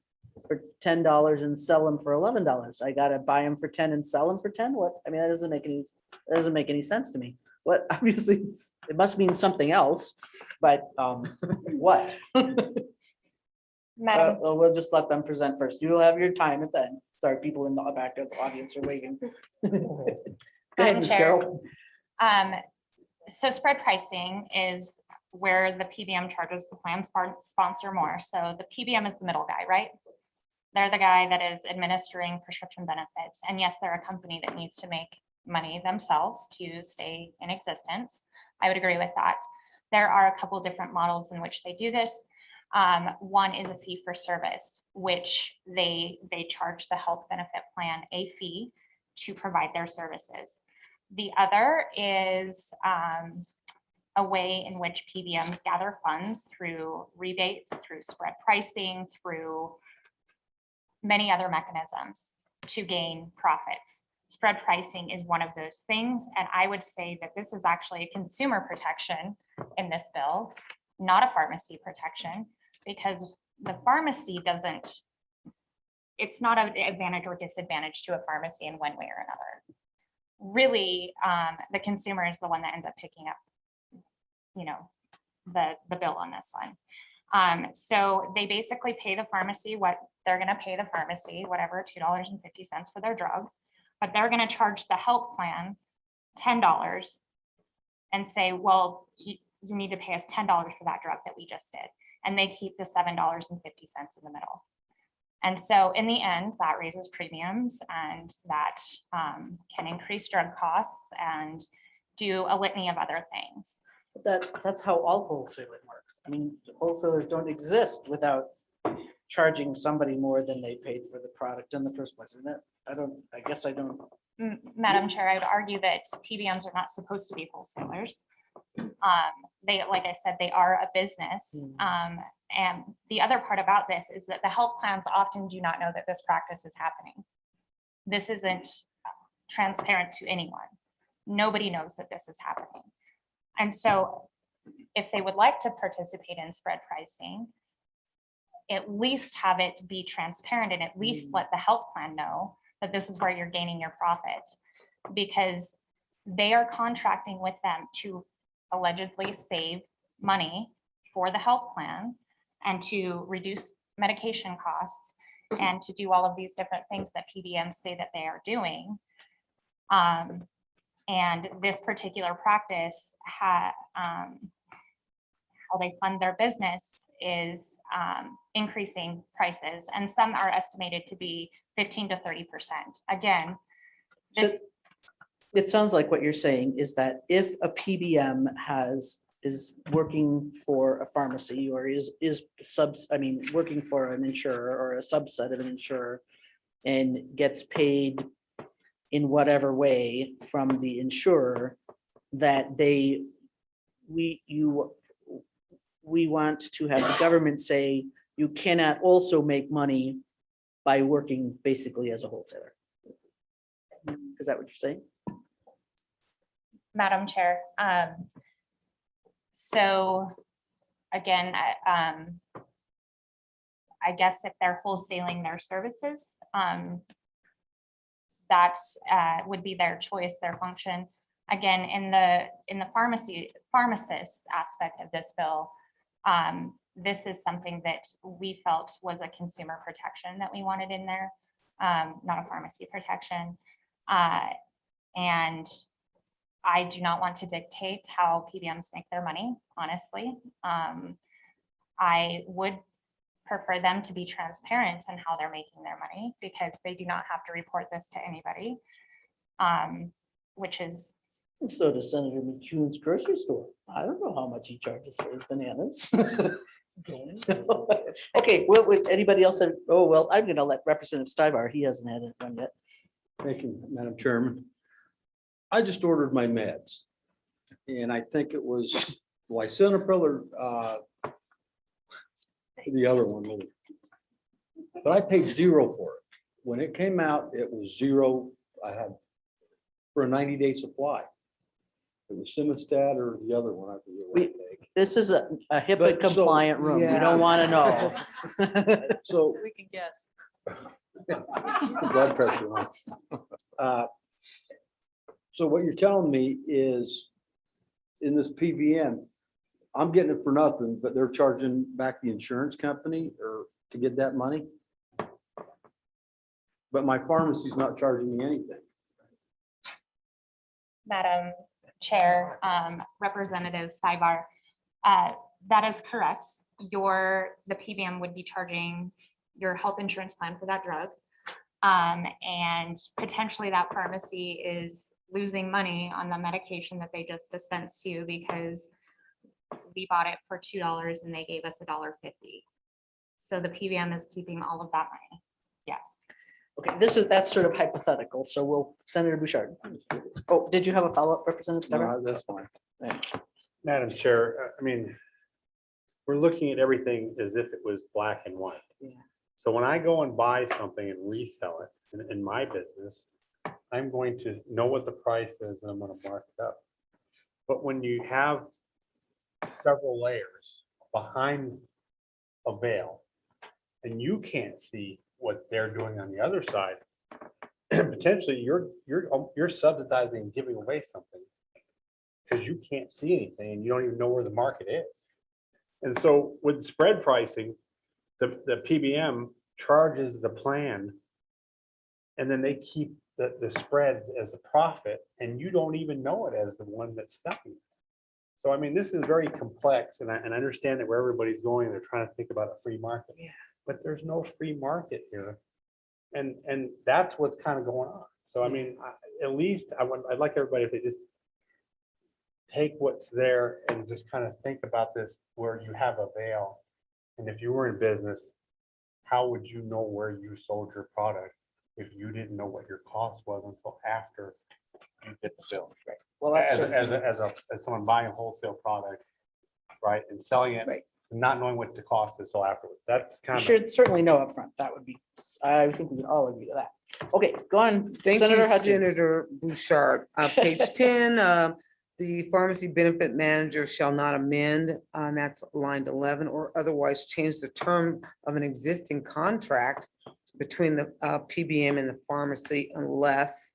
for $10 and sell them for $11. I gotta buy them for 10 and sell them for 10? What? I mean, that doesn't make any sense to me. What, obviously, it must mean something else, but what? Madam, Well, we'll just let them present first. You'll have your time at the end. Sorry, people in the back of the audience are waiting. Go ahead, Madam Ms. Chair. Carroll. So spread pricing is where the PBM charges the plan sponsor more. So the PBM is the middle guy, right? They're the guy that is administering prescription benefits. And yes, they're a company that needs to make money themselves to stay in existence. I would agree with that. There are a couple different models in which they do this. One is a fee for service, which they charge the health benefit plan a fee to provide their services. The other is a way in which PBMs gather funds through rebates, through spread pricing, through many other mechanisms to gain profits. Spread pricing is one of those things. And I would say that this is actually a consumer protection in this bill, not a pharmacy protection, because the pharmacy doesn't, it's not an advantage or disadvantage to a pharmacy in one way or another. Really, the consumer is the one that ends up picking up, the bill on this one. So they basically pay the pharmacy what they're going to pay the pharmacy, whatever, $2.50 for their drug, but they're going to charge the health plan $10 and say, well, you need to pay us $10 for that drug that we just did. And they keep the $7.50 in the middle. And so in the end, that raises premiums and that can increase drug costs and do a litany of other things. That's how all wholesaling works. I mean, wholesalers don't exist without charging somebody more than they paid for the product in the first place. And I guess I don't. Madam Chair, I would argue that PBMs are not supposed to be wholesalers. They, like I said, they are a business. And the other part about this is that the health plans often do not know that this practice is happening. This isn't transparent to anyone. Nobody knows that this is happening. And so if they would like to participate in spread pricing, at least have it be transparent and at least let the health plan know that this is where you're gaining your profit, because they are contracting with them to allegedly save money for the health plan and to reduce medication costs and to do all of these different things that PBMs say that they are doing. And this particular practice, how they fund their business is increasing prices, and some are estimated to be 15 to 30%. Again, this. It sounds like what you're saying is that if a PBM is working for a pharmacy or is working for an insurer or a subset of an insurer and gets paid in whatever way from the insurer, that we want to have the government say you cannot also make money by working basically as a wholesaler. Is that what you're saying? Madam Chair. So again, I guess if they're wholesaling their services, that would be their choice, their function. Again, in the pharmacist aspect of this bill, this is something that we felt was a consumer protection that we wanted in there, not a pharmacy protection. And I do not want to dictate how PBMs make their money, honestly. I would prefer them to be transparent in how they're making their money, because they do not have to report this to anybody, which is. So does Senator McEwen's grocery store. I don't know how much he charges for his bananas. Okay, well, with anybody else? I'm gonna let Representative Stivar, he hasn't had one yet. Thank you, Madam Chairman. I just ordered my meds. And I think it was lisinopril or the other one. maybe. But I paid zero for it. When it came out, it was zero. I had for a 90-day supply. It was Simstat or the other one. I forget what I take. This is a HIPAA But so, compliant room. We yeah. don't want to know. So We can guess. blood pressure. So what you're telling me is in this PBM, I'm getting it for nothing, but they're charging back the insurance company or to get that money? But my pharmacy's not charging me anything. Madam Chair, Representative Stibar, that is correct. The PBM would be charging your health insurance plan for that drug. And potentially that pharmacy is losing money on the medication that they just dispensed to you because we bought it for $2 and they gave us $1.50. So the PBM is keeping all of that money. Yes. Okay, that's sort of hypothetical, so we'll, Senator Bouchard. Oh, did you have a follow-up, Representative Stiver? No, that's fine. Madam Chair, I mean, we're looking at everything as if it was black and white. Yeah. So when I go and buy something and resell it in my business, I'm going to know what the price is and I'm going to mark it up. But when you have several layers behind a veil and you can't see what they're doing on the other side, potentially you're subsidizing and giving away something because you can't see anything and you don't even know where the market is. And so with spread pricing, the PBM charges the plan and then they keep the spread as a profit and you don't even know it as the one that's selling it. So, I mean, this is very complex and I understand that where everybody's going, they're trying to think about a free market. Yeah. But there's no free market here. And that's what's kind of going on. So, I mean, at least I'd like everybody if they just take what's there and just kind of think about this where you have a veil. And if you were in business, how would you know where you sold your product if you didn't know what your cost was until after you get the bill? Right. Well, that's As someone buying a wholesale product, right, and selling it, Right. not knowing what the cost is till afterwards. That's you kind of. should certainly know upfront. That would be, I think we can all agree to that. Okay, go on, Thank Senator you, Hutchins. Senator Bouchard. Page 10, the pharmacy benefit manager shall not amend, that's line 11, or otherwise change the term of an existing contract between the PBM and the pharmacy unless,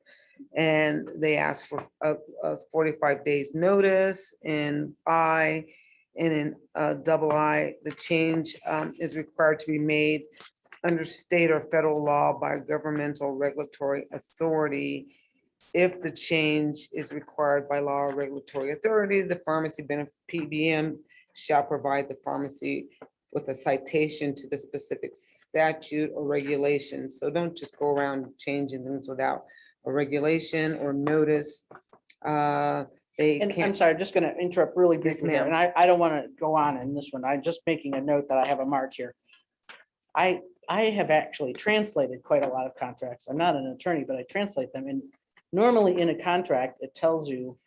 and they ask for a 45 days notice in I, and in double I, the change is required to be made under state or federal law by a governmental regulatory authority. If the change is required by law or regulatory authority, the pharmacy benefit PBM shall provide the pharmacy with a citation to the specific statute or regulation. So don't just go around changing things without a regulation or notice. They And I'm can't, sorry, just gonna interrupt really Yes, briefly there, ma'am. and I don't want to go on in this one. I'm just making a note that I have a mark here. I have actually translated quite a lot of contracts. I'm not an attorney, but I translate them, and normally in a contract, it tells you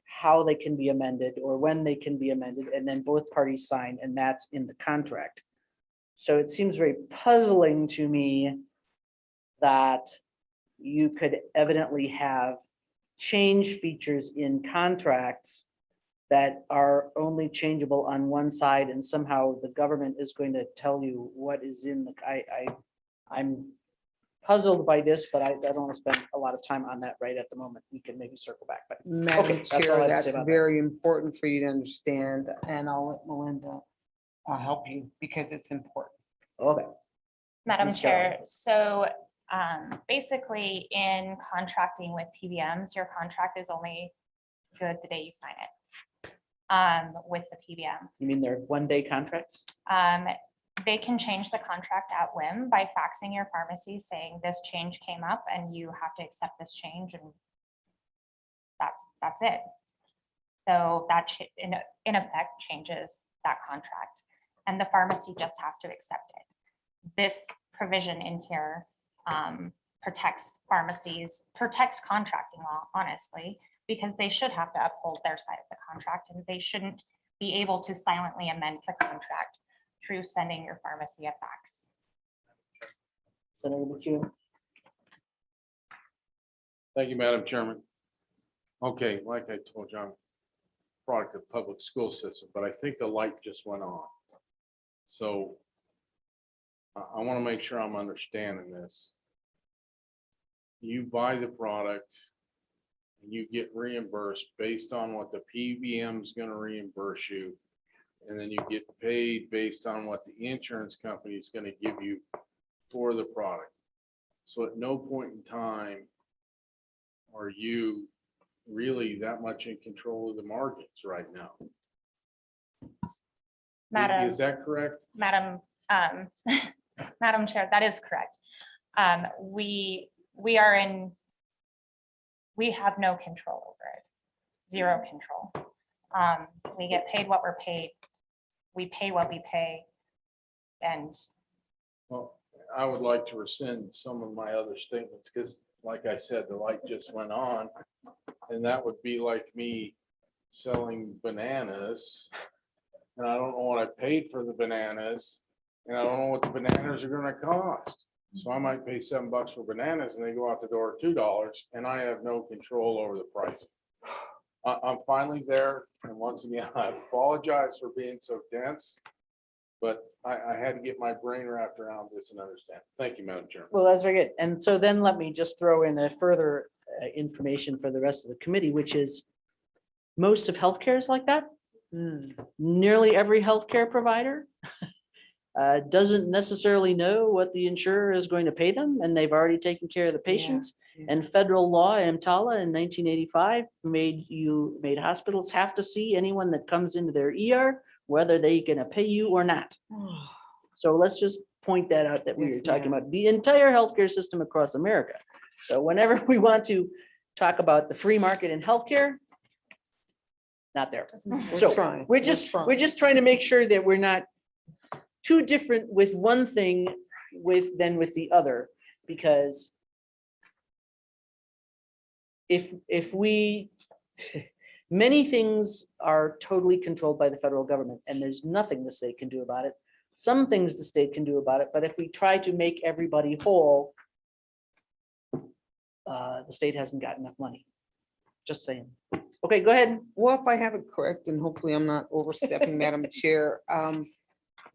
how they can be amended or when they can be amended, and then both parties sign, and that's in the contract. So it seems very puzzling to me that you could evidently have change features in contracts that are only changeable on one side, and somehow the government is going to tell you what is in the, I'm puzzled by this, but I don't want to spend a lot of time on that right at the moment. We can maybe circle back, but Madam Okay, that's all I Chair, have to say that's about that. very important for you to understand, and I'll let Melinda help you because it's important. okay. Madam Ms. Keller. Chair, so basically in contracting with PBMs, your contract is only good the day you sign it with the PBM. You mean they're one-day contracts? They can change the contract at whim by faxing your pharmacy saying this change came up and you have to accept this change, and that's it. So that in effect changes that contract, and the pharmacy just has to accept it. This provision in here protects pharmacies, protects contracting law, honestly, because they should have to uphold their side of the contract and they shouldn't be able to silently amend the contract through sending your pharmacy a fax. Senator McEwen. Thank you, Madam Chairman. Okay, like I told you, I'm product of public school system, but I think the light just went on. So I want to make sure I'm understanding this. You buy the product, and you get reimbursed based on what the PBM is going to reimburse you. And then you get paid based on what the insurance company is going to give you for the product. So at no point in time are you really that much in control of the margins right now? Madam, Is that correct? Madam, Madam Chair, that is correct. We have no control over it, zero control. We get paid what we're paid. We pay what we pay. And Well, I would like to rescind some of my other statements because like I said, the light just went on. And that would be like me selling bananas. And I don't know what I paid for the bananas. And I don't know what the bananas are gonna cost. So I might pay $7 for bananas and they go out the door at $2 and I have no control over the price. I'm finally there. And once again, I apologize for being so dense. But I had to get my brain wrapped around this and understand. Thank you, Madam Chair. Well, that's very good. And so then let me just throw in a further information for the rest of the committee, which is most of healthcare is like that. Nearly every healthcare provider doesn't necessarily know what the insurer is going to pay them, and they've already taken care of the patients. yeah. And federal law, EMTALA in 1985, made hospitals have to see anyone that comes into their ER, whether they're gonna pay you or not. So let's just point that out, that we Yes, were talking ma'am. about the entire healthcare system across America. So whenever we want to talk about the free market in healthcare, not there. So trying. we're just trying to make sure that we're not too different with one thing than with the other, because if we, many things are totally controlled by the federal government and there's nothing the state can do about it. Some things the state can do about it, but if we try to make everybody whole, the state hasn't got enough money. Just saying. Okay, go ahead. Well, if I have it correct, and hopefully I'm not overstepping, Madam Chair,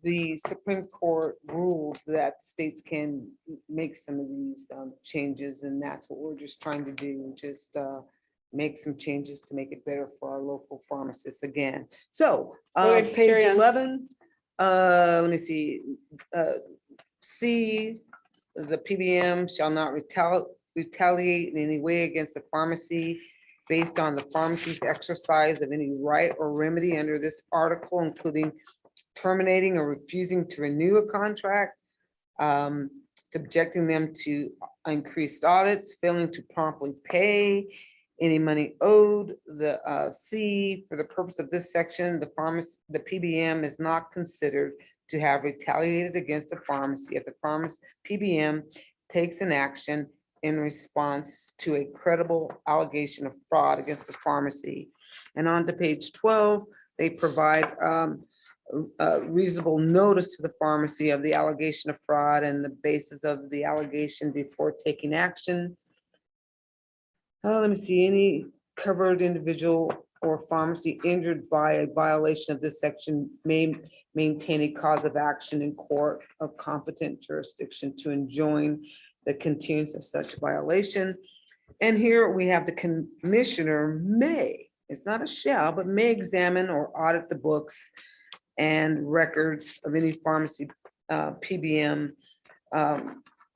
the Supreme Court ruled that states can make some of these changes, and that's what we're just trying to do, just make some changes to make it better for our local pharmacists again. So, Wait, page carry on. 11, let me see. C, the PBM shall not retaliate in any way against the pharmacy based on the pharmacy's exercise of any right or remedy under this article, including terminating or refusing to renew a contract, subjecting them to increased audits, failing to promptly pay any money owed. The C, for the purpose of this section, the PBM is not considered to have retaliated against the pharmacy if the PBM takes an action in response to a credible allegation of fraud against the pharmacy. And on to page 12, they provide reasonable notice to the pharmacy of the allegation of fraud and the basis of the allegation before taking action. Let me see, any covered individual or pharmacy injured by a violation of this section may maintain a cause of action in court of competent jurisdiction to enjoin the continuance of such violation. And here we have the commissioner may, it's not a shall, but may examine or audit the books and records of any pharmacy PBM,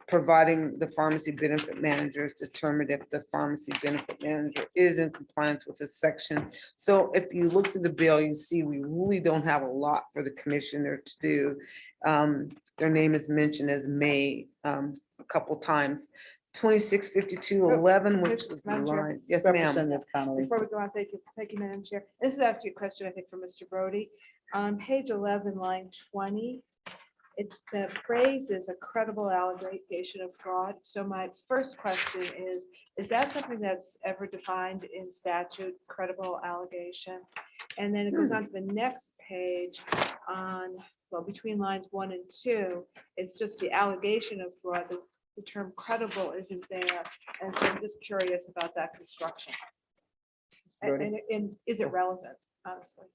providing the pharmacy benefit managers determine if the pharmacy benefit manager is in compliance with this section. So if you look through the bill, you see we really don't have a lot for the commissioner to do. Their name is mentioned as may a couple times. 265211, which is the Madam Chair. line. Yes, ma'am. Representative Connolly. Before we go on, thank you, Madam Chair. This is actually a question, I think, for Mr. Brody. On page 11, line 20, the phrase is a credible allegation of fraud. So my first question is that something that's ever defined in statute, credible allegation? And then it goes on to the next page on well, between lines 1 and 2, it's just the allegation of fraud. The term credible isn't there. And so I'm just curious about that construction. And is it relevant, honestly?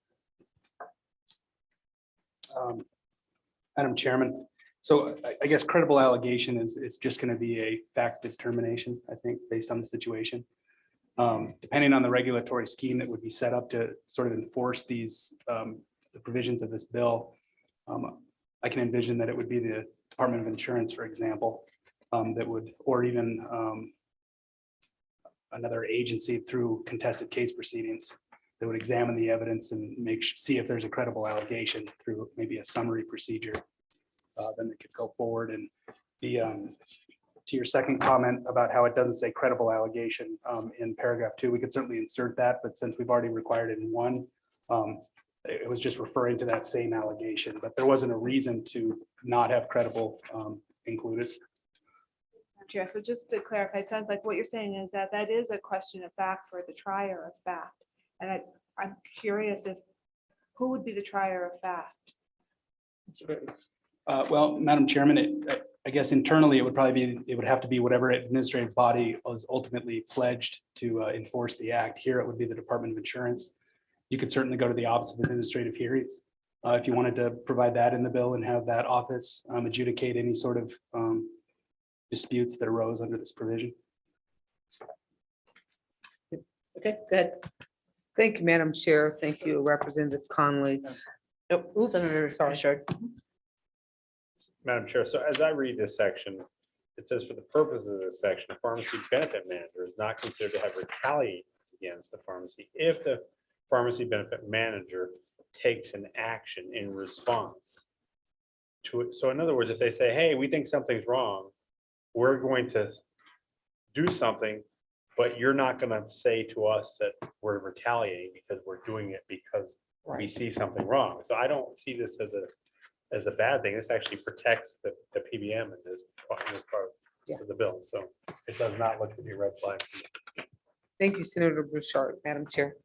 Madam Chairman, so I guess credible allegation is just going to be a fact determination, I think, based on the situation. Depending on the regulatory scheme that would be set up to sort of enforce these, the provisions of this bill, I can envision that it would be the Department of Insurance, for example, that would, or even another agency through contested case proceedings that would examine the evidence and see if there's a credible allegation through maybe a summary procedure. Then it could go forward. And the to your second comment about how it doesn't say credible allegation in paragraph 2, we could certainly insert that, but since we've already required it in 1, it was just referring to that same allegation, but there wasn't a reason to not have credible included. Chair, so just to clarify, it sounds like what you're saying is that that is a question of fact for the trier of fact. And I'm curious if, who would be the trier of fact? Well, Madam Chairman, I guess internally, it would probably be, it would have to be whatever administrative body was ultimately pledged to enforce the act. Here, it would be the Department of Insurance. You could certainly go to the Office of Administrative Hearings if you wanted to provide that in the bill and have that office adjudicate any sort of disputes that arose under this provision. Okay, go ahead. Thank you, Madam Chair. Thank you, Representative Conley. Nope, Oops, Senator sorry. Bouchard. Madam Chair, so as I read this section, it says for the purposes of this section, a pharmacy benefit manager is not considered to have retaliated against the pharmacy if the pharmacy benefit manager takes an action in response to it. So in other words, if they say, hey, we think something's wrong, we're going to do something, but you're not going to say to us that we're retaliating because we're doing it because we see something wrong. So I don't see this as a bad thing. This actually protects the PBM in this part of the bill. So it does not look to be a red flag. Thank you, Senator Bouchard, Madam Chair.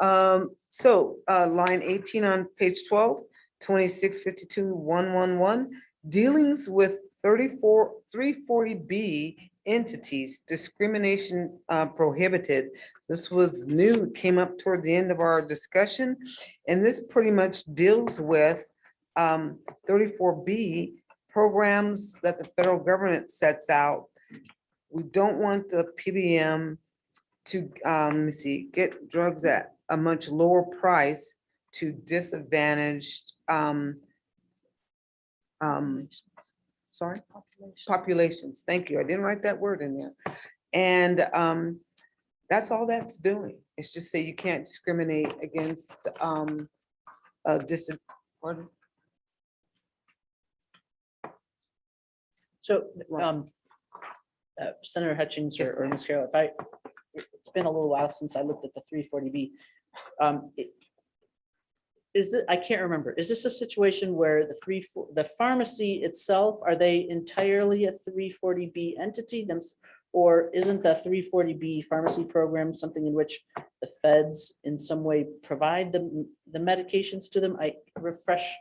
Line 18 on page 12, 2652-111, dealings with 340B entities, discrimination prohibited. This was new, came up toward the end of our discussion, and this pretty much deals with 34B programs that the federal government sets out. We don't want the PBM to, let me see, get drugs at a much lower price to disadvantaged sorry, populations. Thank you. I didn't write that word in there. And that's all that's doing. It's just say you can't discriminate against pardon? So, Senator Hutchings Yes, or Ms. Carroll, it's been a little while since I looked at the 340B. Is it, I can't remember, is this a situation where the pharmacy itself, are they entirely a 340B entity? Or isn't the 340B pharmacy program something in which the feds in some way provide the medications to them? I refresh,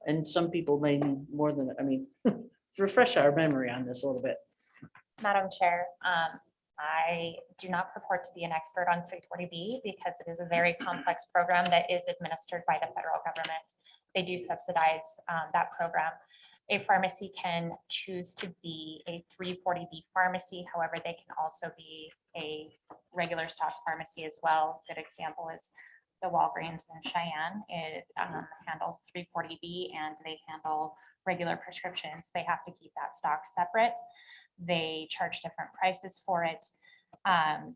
and some people may need more than, I mean, refresh our memory on this a little bit. Madam Chair, I do not purport to be an expert on 340B because it is a very complex program that is administered by the federal government. They do subsidize that program. A pharmacy can choose to be a 340B pharmacy. However, they can also be a regular stock pharmacy as well. Good example is the Walgreens in Cheyenne. It handles 340B and they handle regular prescriptions. They have to keep that stock separate. They charge different prices for it.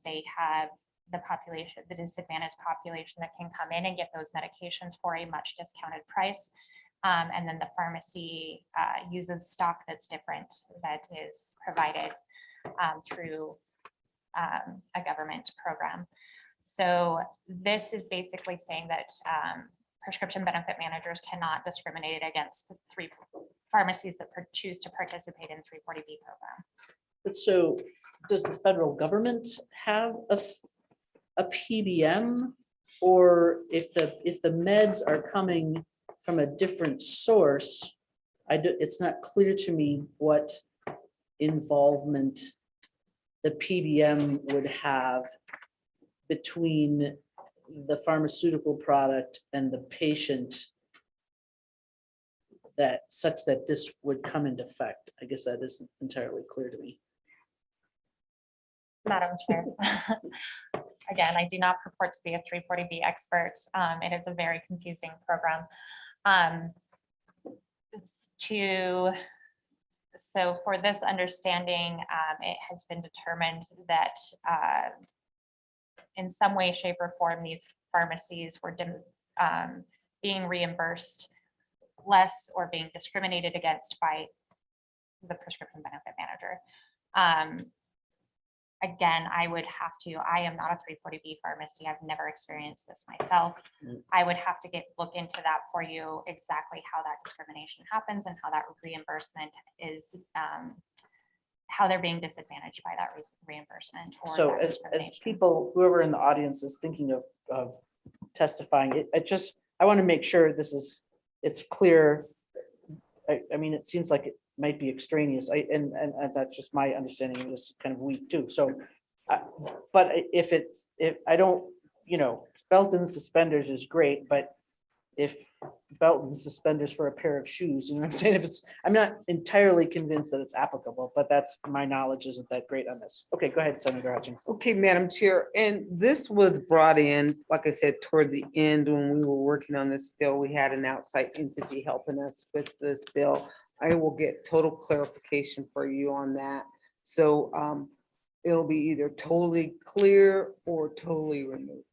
They have the population, the disadvantaged population that can come in and get those medications for a much discounted price. And then the pharmacy uses stock that's different, that is provided through a government program. So this is basically saying that prescription benefit managers cannot discriminate against the three pharmacies that choose to participate in 340B program. But so does the federal government have a PBM? Or if the meds are coming from a different source, it's not clear to me what involvement the PBM would have between the pharmaceutical product and the patient that such that this would come into effect. I guess that isn't entirely clear to me. Madam Chair. Again, I do not purport to be a 340B expert. It is a very confusing program. So for this understanding, it has been determined that in some way, shape, or form, these pharmacies were being reimbursed less or being discriminated against by the prescription benefit manager. Again, I am not a 340B pharmacy. I've never experienced this myself. I would have to look into that for you, exactly how that discrimination happens and how that reimbursement is, how they're being disadvantaged by that reimbursement. Or So that as discrimination. people, whoever in the audience is thinking of testifying, I want to make sure it's clear. I mean, it seems like it might be extraneous. And that's just my understanding of this kind of week too. So, but if I don't, belt and suspenders is great, but if belt and suspenders for a pair of shoes, you know what I'm saying? I'm not entirely convinced that it's applicable, but that's my knowledge isn't that great on this. Okay, go ahead, Senator Hutchins. Okay, Madam Chair, and this was brought in, like I said, toward the end when we were working on this bill, we had an outside entity helping us with this bill. I will get total clarification for you on that. So it'll be either totally clear or totally removed.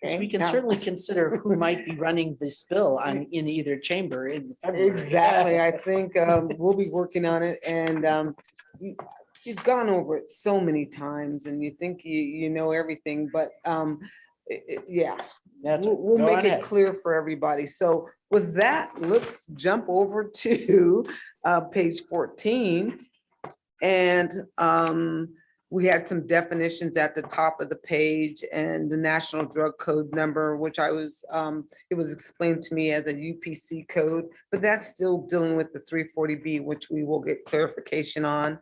We Okay? can Now- certainly consider who might be running this bill in either chamber in February. Exactly, I think we'll be working on it, and you've gone over it so many times and you think you know everything, but yeah. That's We'll go make on it ahead. clear for everybody. So with that, let's jump over to page 14. And we had some definitions at the top of the page and the National Drug Code number, which it was explained to me as a UPC code, but that's still dealing with the 340B, which we will get clarification on.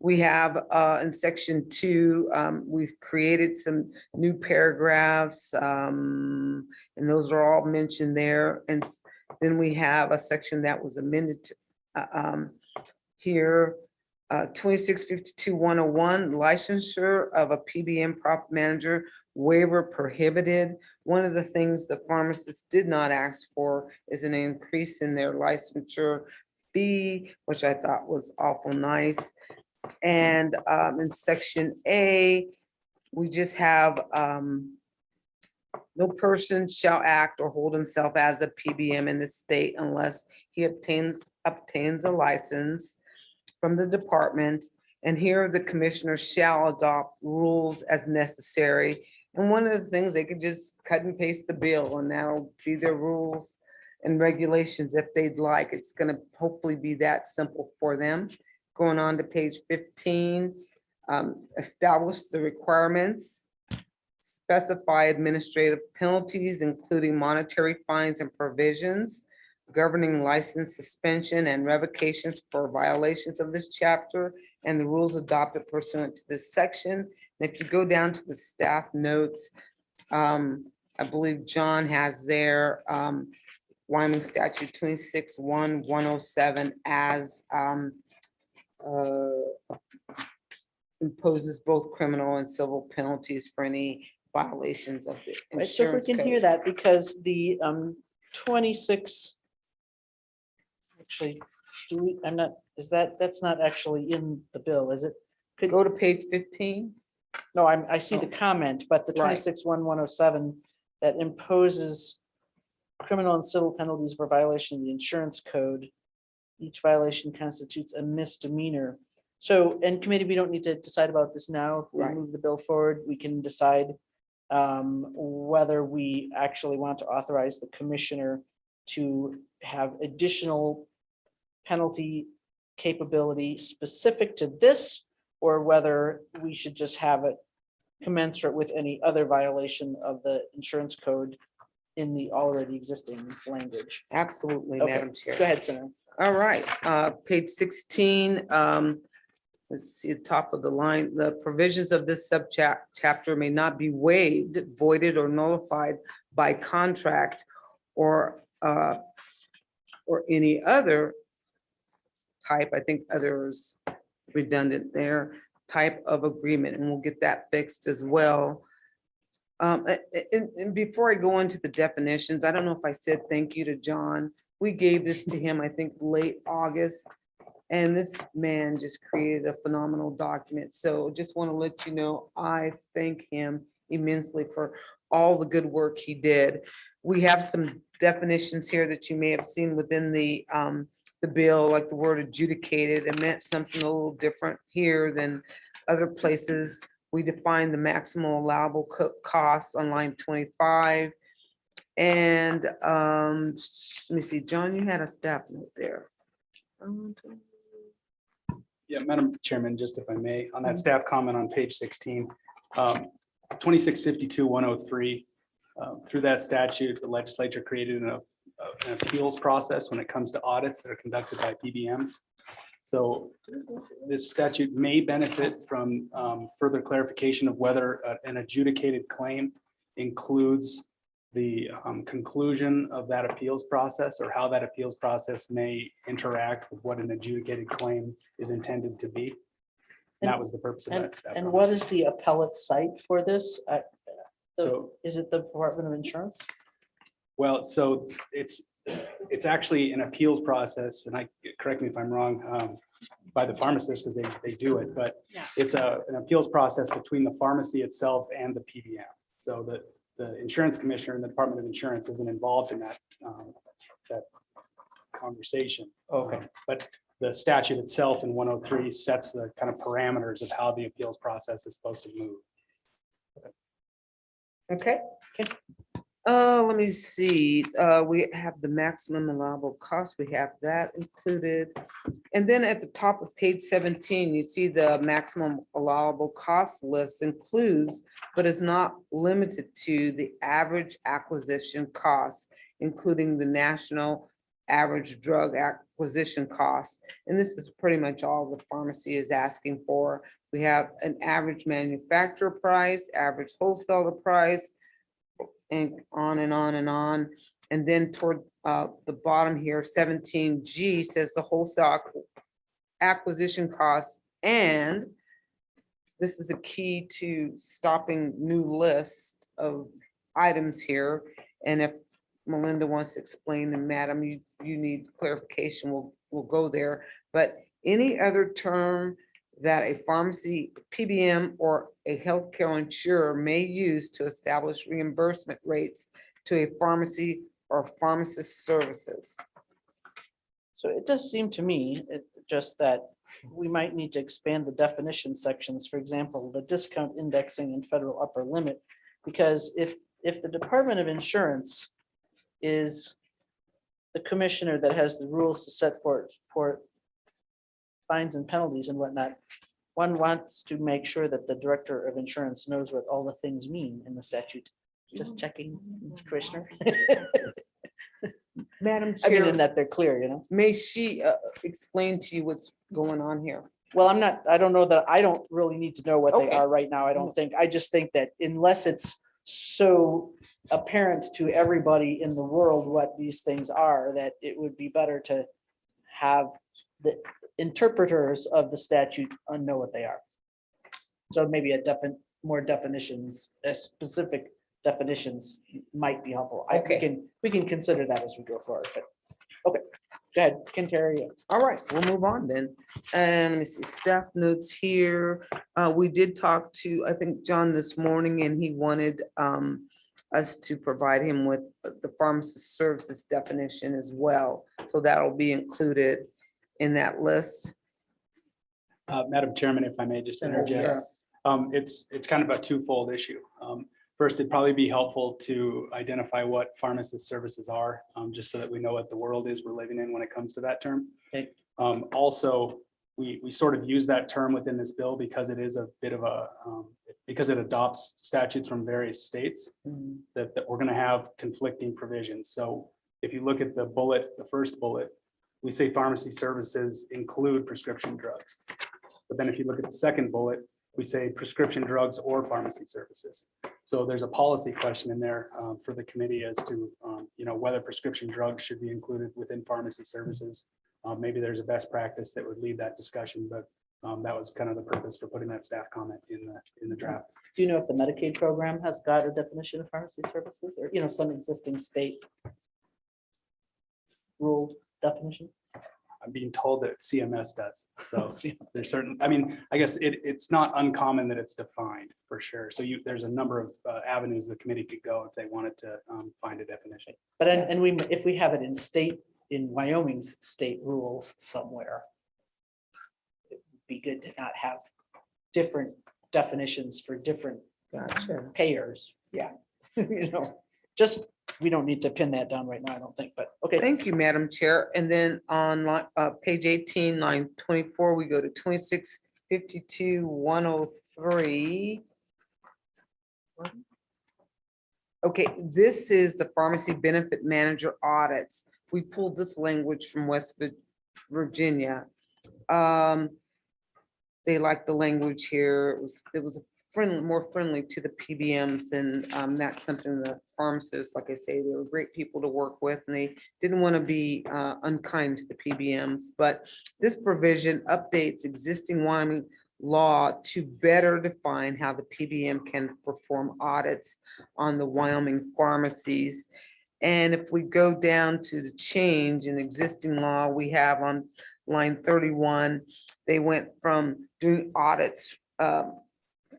We have in section 2, we've created some new paragraphs, and those are all mentioned there. And then we have a section that was amended to here, 2652-101, licensure of a PBM profit manager, waiver prohibited. One of the things the pharmacists did not ask for is an increase in their licensure fee, which I thought was awful nice. And in section A, we just have no person shall act or hold himself as a PBM in the state unless he obtains a license from the department. And here the commissioner shall adopt rules as necessary. And one of the things, they could just cut and paste the bill and that'll be their rules and regulations if they'd like. It's gonna hopefully be that simple for them. Going on to page 15, establish the requirements, specify administrative penalties, including monetary fines and provisions, governing license suspension and revocations for violations of this chapter, and the rules adopted pursuant to this section. And if you go down to the staff notes, I believe John has there, Wyoming statute 26-1-107 as imposes both criminal and civil penalties for any violations of the Right, so if we insurance can hear code. that, because the 26. Actually, that's not actually in the bill, is it? Could Go to page 15. No, I see the comment, but the Right. 26-1-107 that imposes criminal and civil penalties for violation of the insurance code. Each violation constitutes a misdemeanor. So, and committee, we don't need to decide about this now. If we Right. move the bill forward, we can decide whether we actually want to authorize the commissioner to have additional penalty capability specific to this, or whether we should just have it commensurate with any other violation of the insurance code in the already existing language. Absolutely, Okay, Madam Chair. Go ahead, Senator. All right, page 16, let's see, the top of the line, the provisions of this chapter may not be waived, voided, or nullified by contract or any other type, I think others redundant there, type of agreement, and we'll get that fixed as well. And before I go into the definitions, I don't know if I said thank you to John. We gave this to him, I think, late August. And this man just created a phenomenal document. So just want to let you know, I thank him immensely for all the good work he did. We have some definitions here that you may have seen within the bill, like the word adjudicated. It meant something a little different here than other places. We defined the maximum allowable costs on line 25. And let me see, John, you had a staff note there. Yeah, Madam Chairman, just if I may, on that staff comment on page 16, 2652-103, through that statute, the legislature created an appeals process when it comes to audits that are conducted by PBMs. So this statute may benefit from further clarification of whether an adjudicated claim includes the conclusion of that appeals process, or how that appeals process may interact with what an adjudicated claim is intended to be. And that was the purpose of that staff And comment. what is the appellate site for this? So, Is it the Department of Insurance? well, so it's actually an appeals process, and correct me if I'm wrong, by the pharmacist, because they do it, but it's an appeals process between the pharmacy itself and the PBM. So the insurance commissioner and the Department of Insurance isn't involved in that conversation. Okay. But the statute itself in 103 sets the kind of parameters of how the appeals process is supposed to move. Okay. Let me see, we have the maximum allowable cost, we have that included. And then at the top of page 17, you see the maximum allowable cost list includes, but is not limited to, the average acquisition costs, including the national average drug acquisition costs. And this is pretty much all the pharmacy is asking for. We have an average manufacturer price, average wholesaler price, and on and on and on. And then toward the bottom here, 17G says the wholesale acquisition costs. And this is a key to stopping new list of items here. And if Melinda wants to explain, and Madam, you need clarification, we'll go there. But any other term that a pharmacy, PBM, or a healthcare insurer may use to establish reimbursement rates to a pharmacy or pharmacist services. So it does seem to me, just that we might need to expand the definition sections, for example, the discount indexing and federal upper limit. Because if the Department of Insurance is the commissioner that has the rules to set for fines and penalties and whatnot, one wants to make sure that the Director of Insurance knows what all the things mean in the statute. Just checking, Commissioner. Madam I mean, Chair, and that they're clear, you know? may she explain to you what's going on here? Well, I don't know that, I don't really need to know what they Okay. are right now. I don't think, I just think that unless it's so apparent to everybody in the world what these things are, that it would be better to have the interpreters of the statute know what they are. So maybe more definitions, specific definitions might be helpful. Okay. We can consider that as we go forward, but, okay, go ahead, Carrie. All right, we'll move on then. And let me see, staff notes here. We did talk to, I think, John this morning, and he wanted us to provide him with the pharmacist services definition as well. So that'll be included in that list. Madam Chairman, if I may just interject. Yes. It's kind of a twofold issue. First, it'd probably be helpful to identify what pharmacist services are, just so that we know what the world is we're living in when it comes to that term. Okay. Also, we sort of use that term within this bill because it is a bit of a, because it adopts statutes from various states, Mm, that we're gonna have conflicting provisions. So if you look at the bullet, the first bullet, we say pharmacy services include prescription drugs. But then if you look at the second bullet, we say prescription drugs or pharmacy services. So there's a policy question in there for the committee as to, whether prescription drugs should be included within pharmacy services. Maybe there's a best practice that would lead that discussion, but that was kind of the purpose for putting that staff comment in the draft. Do you know if the Medicaid program has got a definition of pharmacy services or, some existing state rule definition? I'm being told that CMS does. So there's certain, I guess it's not uncommon that it's defined for sure. So there's a number of avenues the committee could go if they wanted to find a definition. But if we have it in Wyoming's state rules somewhere, it would be good to not have different definitions for different Gotcha. payers. Yeah. Just, we don't need to pin that down right now, I don't think, but okay. Thank you, Madam Chair. And then on page 18, line 24, we go to 2652, 103. Okay, this is the pharmacy benefit manager audits. We pulled this language from West Virginia. They like the language here. It was more friendly to the PBMs, and that's something the pharmacists, like I say, they were great people to work with, and they didn't want to be unkind to the PBMs. But this provision updates existing Wyoming law to better define how the PBM can perform audits on the Wyoming pharmacies. And if we go down to the change in existing law, we have on line 31, they went from doing audits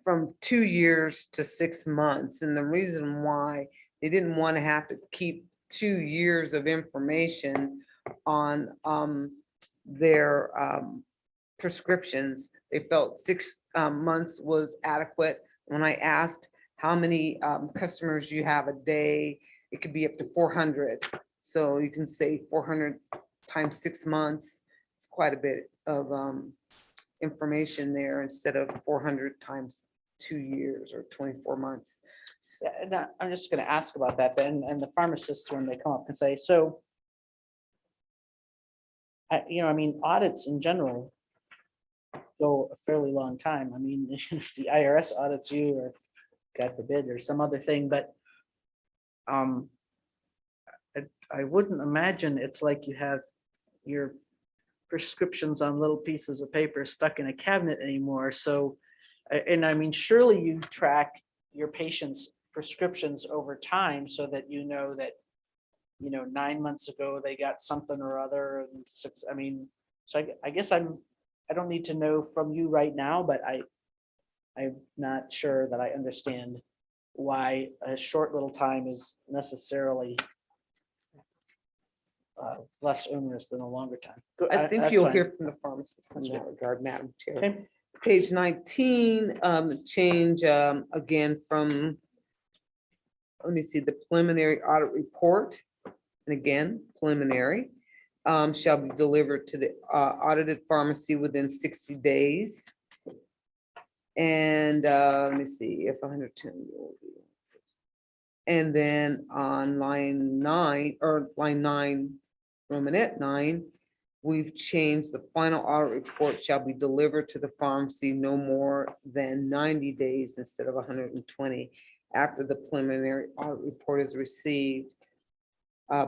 from 2 years to 6 months. And the reason why they didn't want to have to keep 2 years of information on their prescriptions, they felt 6 months was adequate. When I asked how many customers you have a day, it could be up to 400. So you can say 400 times 6 months. It's quite a bit of information there instead of 400 times 2 years or 24 months. Yeah, and I'm just gonna ask about that then, and the pharmacists, when they come up and say, so. Audits in general go a fairly long time. If the IRS audits you, or God forbid, or some other thing, but I wouldn't imagine it's like you have your prescriptions on little pieces of paper stuck in a cabinet anymore. So, surely you track your patients' prescriptions over time so that you know that, 9 months ago, they got something or other, and 6, so I guess I don't need to know from you right now, but I'm not sure that I understand why a short little time is necessarily less onerous than a longer time. I think That's you'll fine. hear from the pharmacists in That's that fine. regard, Madam Chair. Okay. Page 19, change again from, let me see, the preliminary audit report. And again, preliminary shall be delivered to the audited pharmacy within 60 days. And let me see, if 110. And then on line 9, Romanette 9, we've changed the final audit report shall be delivered to the pharmacy no more than 90 days instead of 120 after the preliminary audit report is received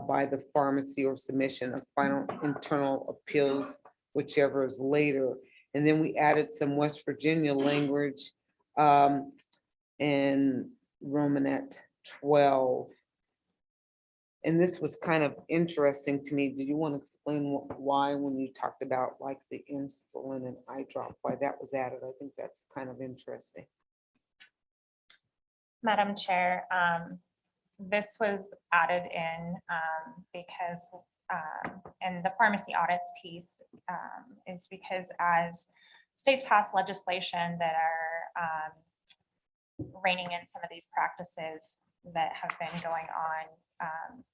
by the pharmacy or submission of final internal appeals, whichever is later. And then we added some West Virginia language in Romanette 12. And this was kind of interesting to me. Did you want to explain why, when you talked about like the insulin and eye drop, why that was added? I think that's kind of interesting. Madam Chair, this was added in because, and the pharmacy audits piece is because as states pass legislation that are reining in some of these practices that have been going on,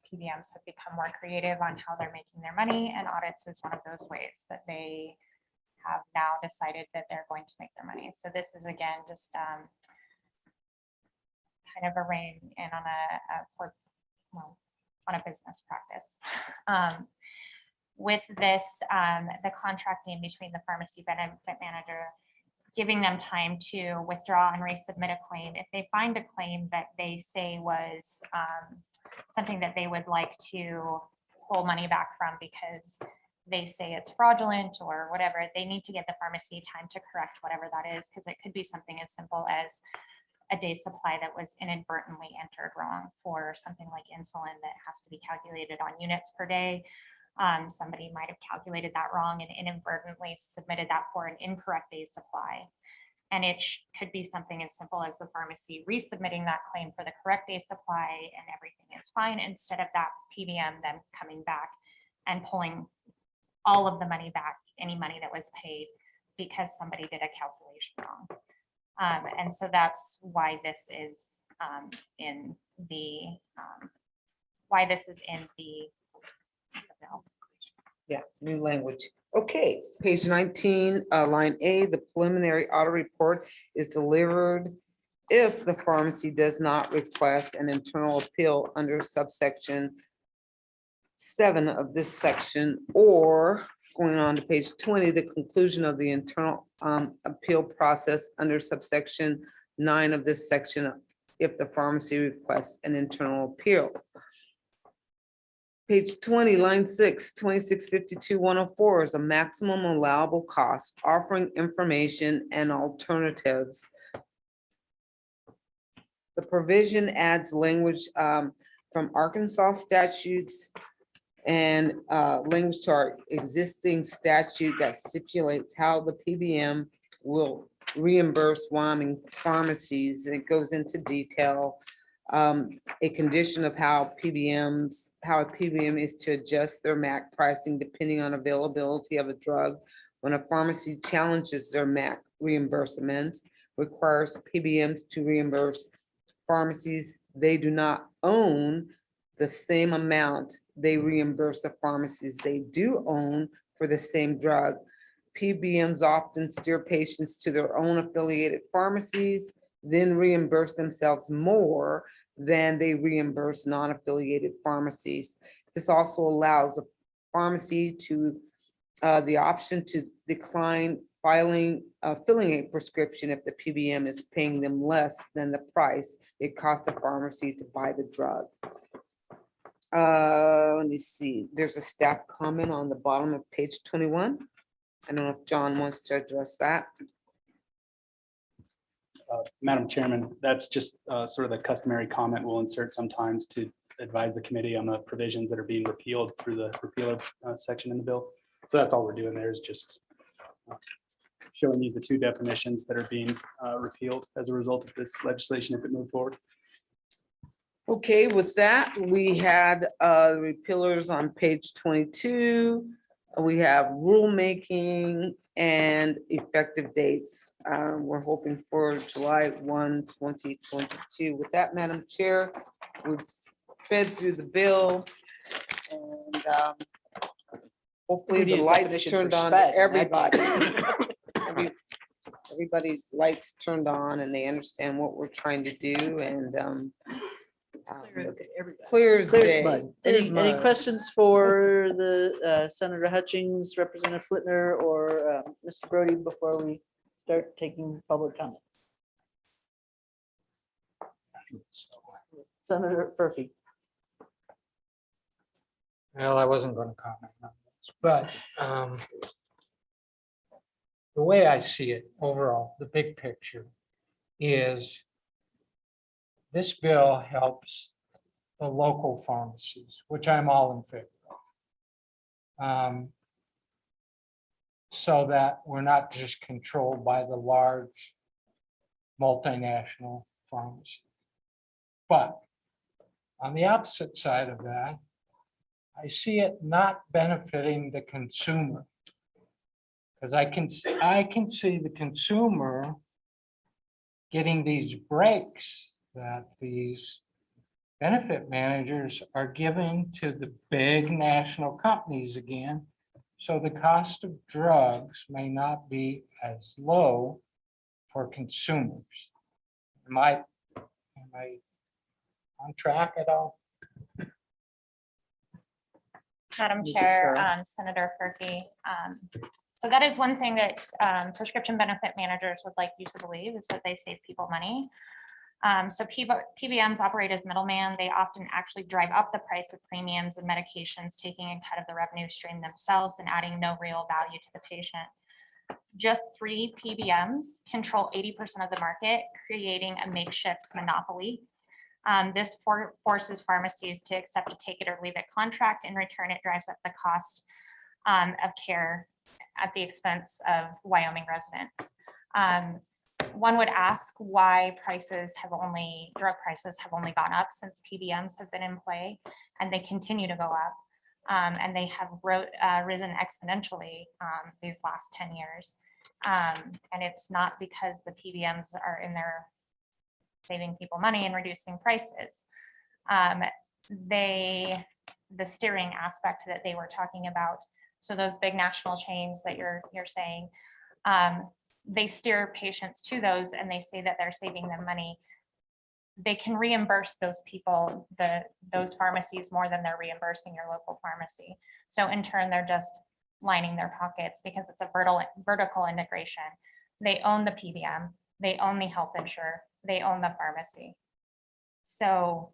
PBMs have become more creative on how they're making their money, and audits is one of those ways that they have now decided that they're going to make their money. So this is again just kind of a rein in on on a business practice. With this, the contracting between the pharmacy benefit manager, giving them time to withdraw and resubmit a claim. If they find a claim that they say was something that they would like to pull money back from because they say it's fraudulent or whatever, they need to get the pharmacy time to correct whatever that is, because it could be something as simple as a day's supply that was inadvertently entered wrong for something like insulin that has to be calculated on units per day. Somebody might have calculated that wrong and inadvertently submitted that for an incorrect day's supply. And it could be something as simple as the pharmacy resubmitting that claim for the correct day's supply and everything is fine, instead of that PBM then coming back and pulling all of the money back, any money that was paid because somebody did a calculation wrong. And so that's why this is in the bill. Yeah, new language. Okay, page 19, line A, the preliminary audit report is delivered if the pharmacy does not request an internal appeal under subsection 7 of this section, or going on to page 20, the conclusion of the internal appeal process under subsection 9 of this section, if the pharmacy requests an internal appeal. Page 20, line 6, 2652-104 is a maximum allowable cost, offering information and alternatives. The provision adds language from Arkansas statutes and language to our existing statute that stipulates how the PBM will reimburse Wyoming pharmacies. It goes into detail. A condition of how a PBM is to adjust their MAC pricing depending on availability of a drug. When a pharmacy challenges their MAC reimbursement, requires PBMs to reimburse pharmacies they do not own the same amount they reimburse the pharmacies they do own for the same drug. PBMs often steer patients to their own affiliated pharmacies, then reimburse themselves more than they reimburse non-affiliated pharmacies. This also allows a pharmacy to the option to decline filling a prescription if the PBM is paying them less than the price it costs the pharmacy to buy the drug. Let me see, there's a staff comment on the bottom of page 21. I don't know if John wants to address that. Madam Chairman, that's just sort of the customary comment we'll insert sometimes to advise the committee on the provisions that are being repealed through the repealer section in the bill. So that's all we're doing there, is just showing you the two definitions that are being repealed as a result of this legislation if it moved forward. Okay, with that, we had repealers on page 22. We have rulemaking and effective dates. We're hoping for July 1, 2022. With that, Madam Chair, we've sped through the bill, and hopefully We need the a lights definition turned for on sped to in that everybody. Everybody's lights turned on and they understand what we're trying to do, and clear as Clear as day. mud. Clear as Any mud. questions for the Senator Hutchings, Representative Flitner, or Mr. Brody before we start taking public comment? Senator Murphy. Well, I wasn't going to comment on this, but the way I see it overall, the big picture is this bill helps the local pharmacies, which I'm all in favor of. So that we're not just controlled by the large multinational pharmacies. But on the opposite side of that, I see it not benefiting the consumer. Because I can see the consumer getting these breaks that these benefit managers are giving to the big national companies again. So the cost of drugs may not be as low for consumers. My Am I on track at all? Madam Ms. Chair, Carroll. Senator Furphy. So that is one thing that prescription benefit managers would like you to believe is that they save people money. So PBMs operate as middleman. They often actually drive up the price of premiums and medications, taking a cut of the revenue stream themselves and adding no real value to the patient. Just 3 PBMs control 80% of the market, creating a makeshift monopoly. This forces pharmacies to accept a take it or leave it contract. In return, it drives up the cost of care at the expense of Wyoming residents. One would ask why drug prices have only gone up since PBMs have been in play, and they continue to go up. And they have risen exponentially these last 10 years. And it's not because the PBMs are in there saving people money and reducing prices. The steering aspect that they were talking about, so those big national chains that you're saying, they steer patients to those and they say that they're saving them money. They can reimburse those people, those pharmacies more than they're reimbursing your local pharmacy. So in turn, they're just lining their pockets because it's a vertical integration. They own the PBM, they own the health insurer, they own the pharmacy. So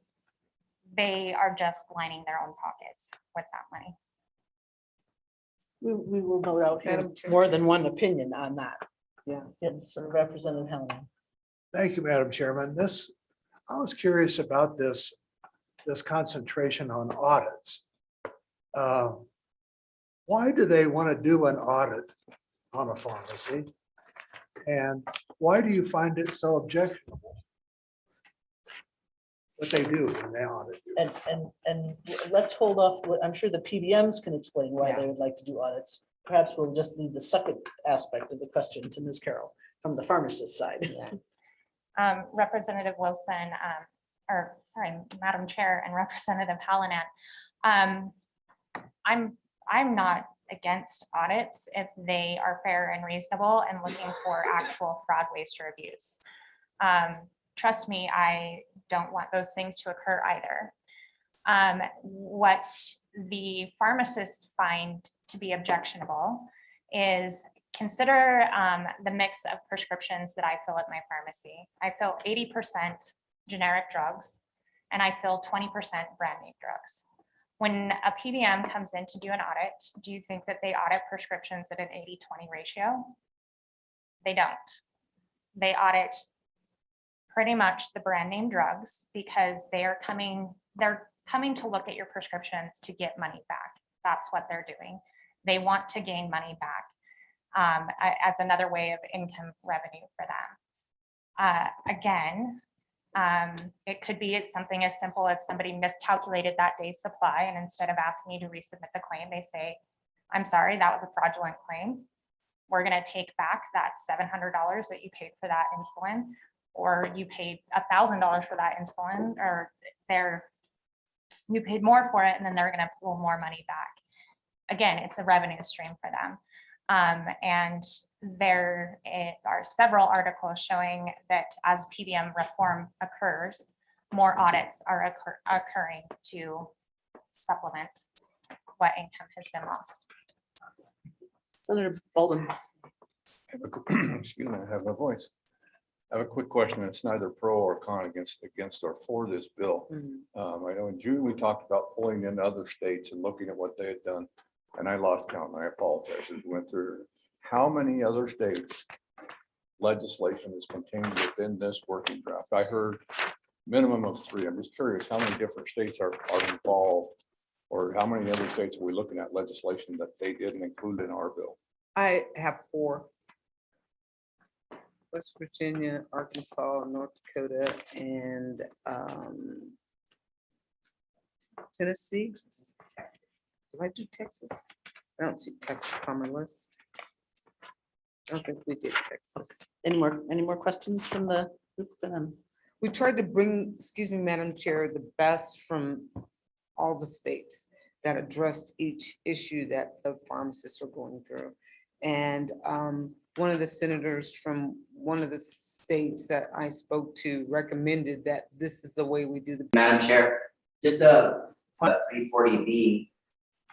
they are just lining their own pockets with that money. We will no doubt hear Madam Chair. more than one opinion on that. Yeah. Yes, Representative Helena. Thank you, Madam Chairman. I was curious about this concentration on audits. Why do they want to do an audit on a pharmacy? And why do you find it so objectionable? What they do when they audit you? And let's hold off. I'm sure the PBMs can explain why they would like to do audits. Perhaps we'll just leave the second aspect of the question to Ms. Carroll from the pharmacist side. Representative Wilson, Madam Chair and Representative Hallinan. I'm not against audits if they are fair and reasonable and looking for actual fraud, waste, or abuse. Trust me, I don't want those things to occur either. What the pharmacists find to be objectionable is consider the mix of prescriptions that I fill at my pharmacy. I fill 80% generic drugs and I fill 20% brand name drugs. When a PBM comes in to do an audit, do you think that they audit prescriptions at an 80-20 ratio? They don't. They audit pretty much the brand name drugs because they're coming to look at your prescriptions to get money back. That's what they're doing. They want to gain money back as another way of income revenue for them. Again, it could be something as simple as somebody miscalculated that day's supply, and instead of asking you to resubmit the claim, they say, I'm sorry, that was a fraudulent claim. We're going to take back that $700 that you paid for that insulin, or you paid $1,000 for that insulin, or you paid more for it, and then they're going to pull more money back. Again, it's a revenue stream for them. And there are several articles showing that as PBM reform occurs, more audits are occurring to supplement what income has been lost. Senator Bolden. Excuse me, I have no voice. I have a quick question. It's neither pro or con against or for this bill. I know in June, we talked about pulling in other states and looking at what they had done. And I lost count, and I apologize, as we went through. How many other states legislation is contained within this working draft? I heard minimum of 3. I'm just curious, how many different states are involved? Or how many other states are we looking at legislation that they didn't include in our bill? I have 4. West Virginia, Arkansas, North Dakota, and Tennessee. Did I do Texas? I don't see Texas on my list. I don't think we did Texas. Any more questions from the group? We tried to bring, excuse me, Madam Chair, the best from all the states that addressed each issue that the pharmacists are going through. And one of the senators from one of the states that I spoke to recommended that this is the way we do the. Madam Chair, just a 340B.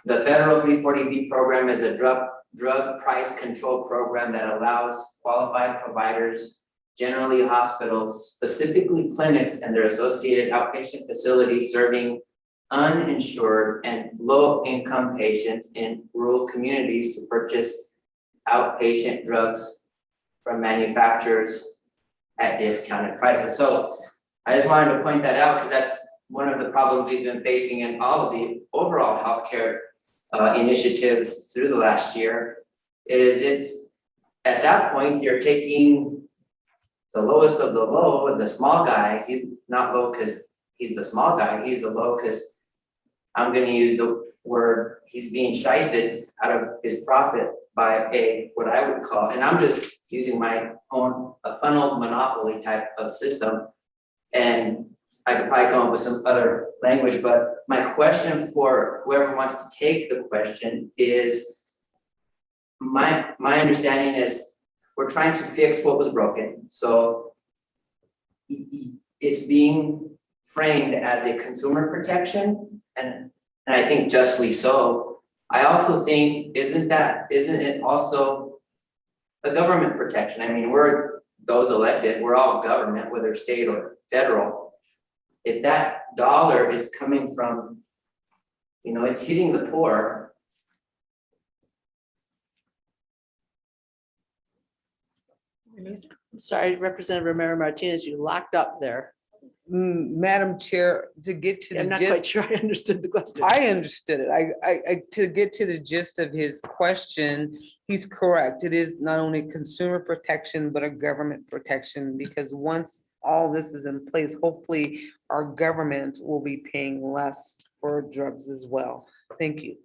The federal 340B program is a drug price control program that allows qualified providers, generally hospitals, specifically clinics and their associated outpatient facilities serving uninsured and low-income patients in rural communities to purchase outpatient drugs from manufacturers at discounted prices. So I just wanted to point that out because that's one of the problems we've been facing in all of the overall healthcare initiatives through the last year. It's at that point, you're taking the lowest of the low, the small guy. He's not low because he's the small guy. He's the low because I'm going to use the word he's being shysted out of his profit by what I would call, and I'm just using my own, a funnel monopoly type of system. And I could probably come up with some other language, but my question for whoever wants to take the question is, my understanding is we're trying to fix what was broken. So it's being framed as a consumer protection, and I think justly so. I also think, isn't it also a government protection? I mean, we're those elected, we're all government, whether state or federal. If that dollar is coming from, it's hitting the poor. I'm sorry, Representative Romero Martinez, you locked up there. Madam Chair, to get to the I'm not quite gist, sure I understood the question. I understood it. To get to the gist of his question, he's correct. It is not only consumer protection, but a government protection, because once all this is in place, hopefully our government will be paying less for drugs as well. Thank you.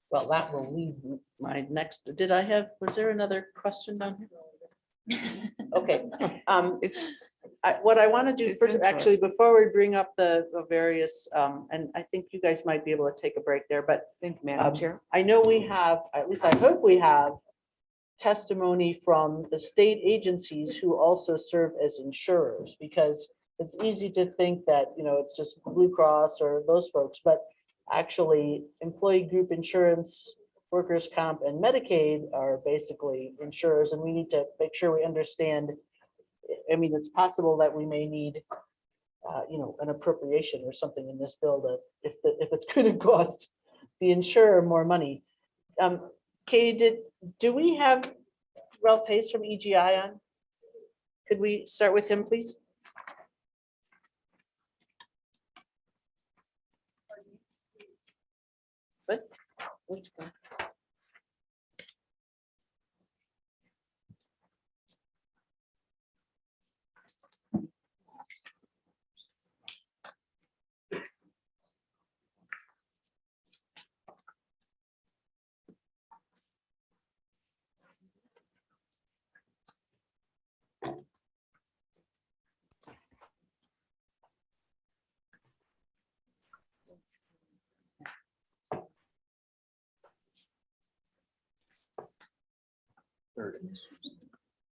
Well, that will lead my next, was there another question down here? Okay, what I want to do It's first, actually, interesting. before we bring up the various, and I think you guys might be able to take a break there, but Thank you, Madam Chair. I know we have, at least I hope we have testimony from the state agencies who also serve as insurers, because it's easy to think that, it's just Blue Cross or those folks, but actually employee group insurance, workers' comp and Medicaid are basically insurers, and we need to make sure we understand. I mean, it's possible that we may need, an appropriation or something in this bill that if it's going to cost the insurer more money. Katie, do we have Ralph Hayes from EGI on? Could we start with him, please? What?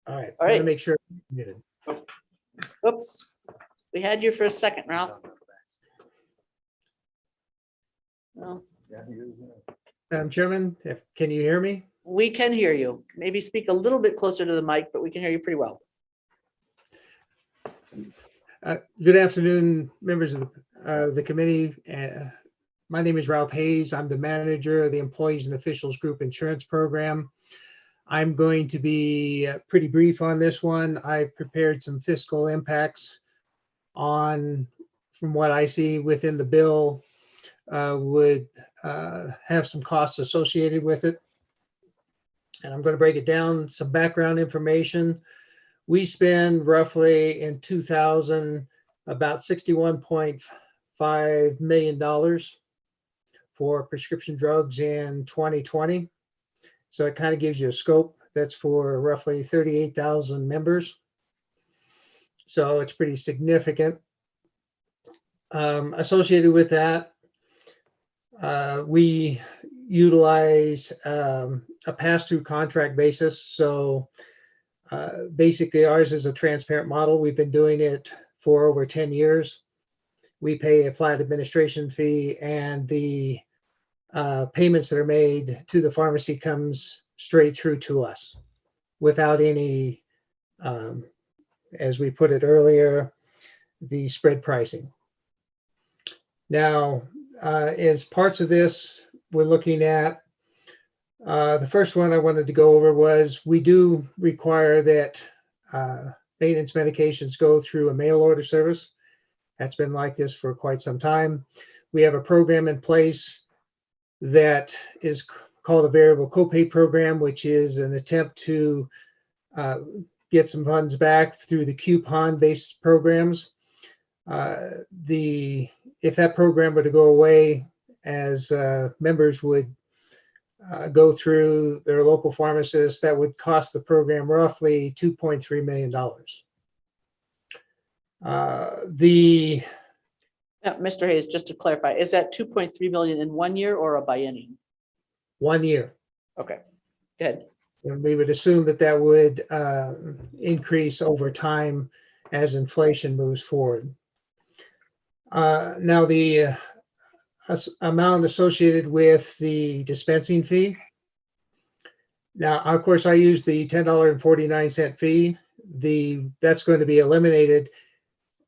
All right. All right. wanna Make sure. I'm muted. Oops, we had you for a second, Ralph. Well, Madam Chairman, can you hear me? we can hear you. Maybe speak a little bit closer to the mic, but we can hear you pretty well. Good afternoon, members of the committee. My name is Ralph Hayes. I'm the manager of the Employees and Officials Group Insurance Program. I'm going to be pretty brief on this one. I've prepared some fiscal impacts from what I see within the bill, would have some costs associated with it. And I'm going to break it down, some background information. We spend roughly in 2000 about $61.5 million for prescription drugs in 2020. So it kind of gives you a scope. That's for roughly 38,000 members. So it's pretty significant. Associated with that, we utilize a pass-through contract basis. So basically ours is a transparent model. We've been doing it for over 10 years. We pay a flat administration fee, and the payments that are made to the pharmacy comes straight through to us without any, as we put it earlier, the spread pricing. Now, as parts of this, we're looking at, the first one I wanted to go over was we do require that maintenance medications go through a mail order service. That's been like this for quite some time. We have a program in place that is called a variable copay program, which is an attempt to get some funds back through the coupon-based programs. If that program were to go away, as members would go through their local pharmacist, that would cost the program roughly $2.3 million. Mr. Hayes, just to clarify, is that 2.3 million in 1 year or a biennium? 1 year. Okay, good. And we would assume that that would increase over time as inflation moves forward. Now, the amount associated with the dispensing fee. Now, of course, I use the $10.49 fee. That's going to be eliminated.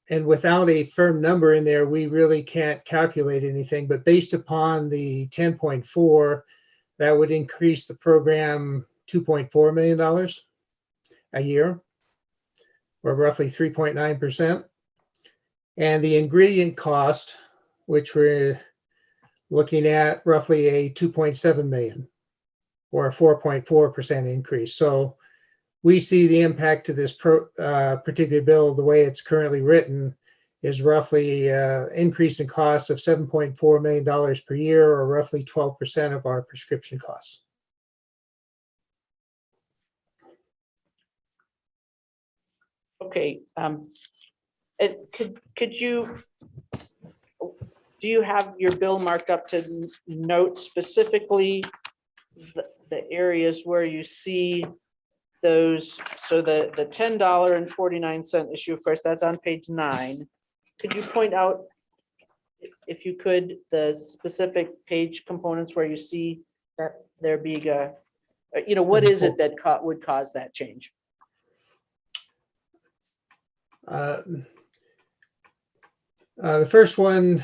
And without a firm number in there, we really can't calculate anything. But based upon the 10.4, that would increase the program $2.4 million a year, or roughly 3.9%. And the ingredient cost, which we're looking at roughly a 2.7 million, or a 4.4% increase. So we see the impact to this particular bill, the way it's currently written, is roughly increase in costs of $7.4 million per year, or roughly 12% of our prescription costs. Okay, could you, do you have your bill marked up to note specifically the areas where you see those? So the $10.49 issue, of course, that's on page 9. Could you point out, if you could, the specific page components where you see that there being a, what is it that would cause that change? The first one,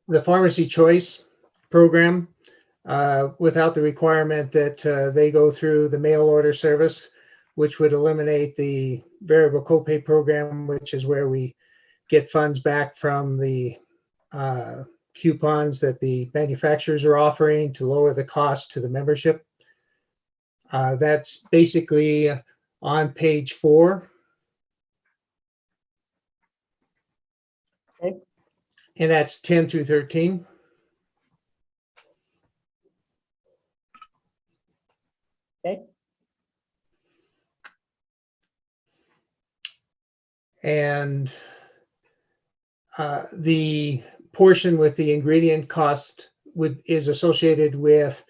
the pharmacy choice program, without the requirement that they go through the mail order service, which would eliminate the variable copay program, which is where we get funds back from the coupons that the manufacturers are offering to lower the cost to the membership. That's basically on page 4. Okay. And that's 10 through 13. Okay. And the portion with the ingredient cost is associated with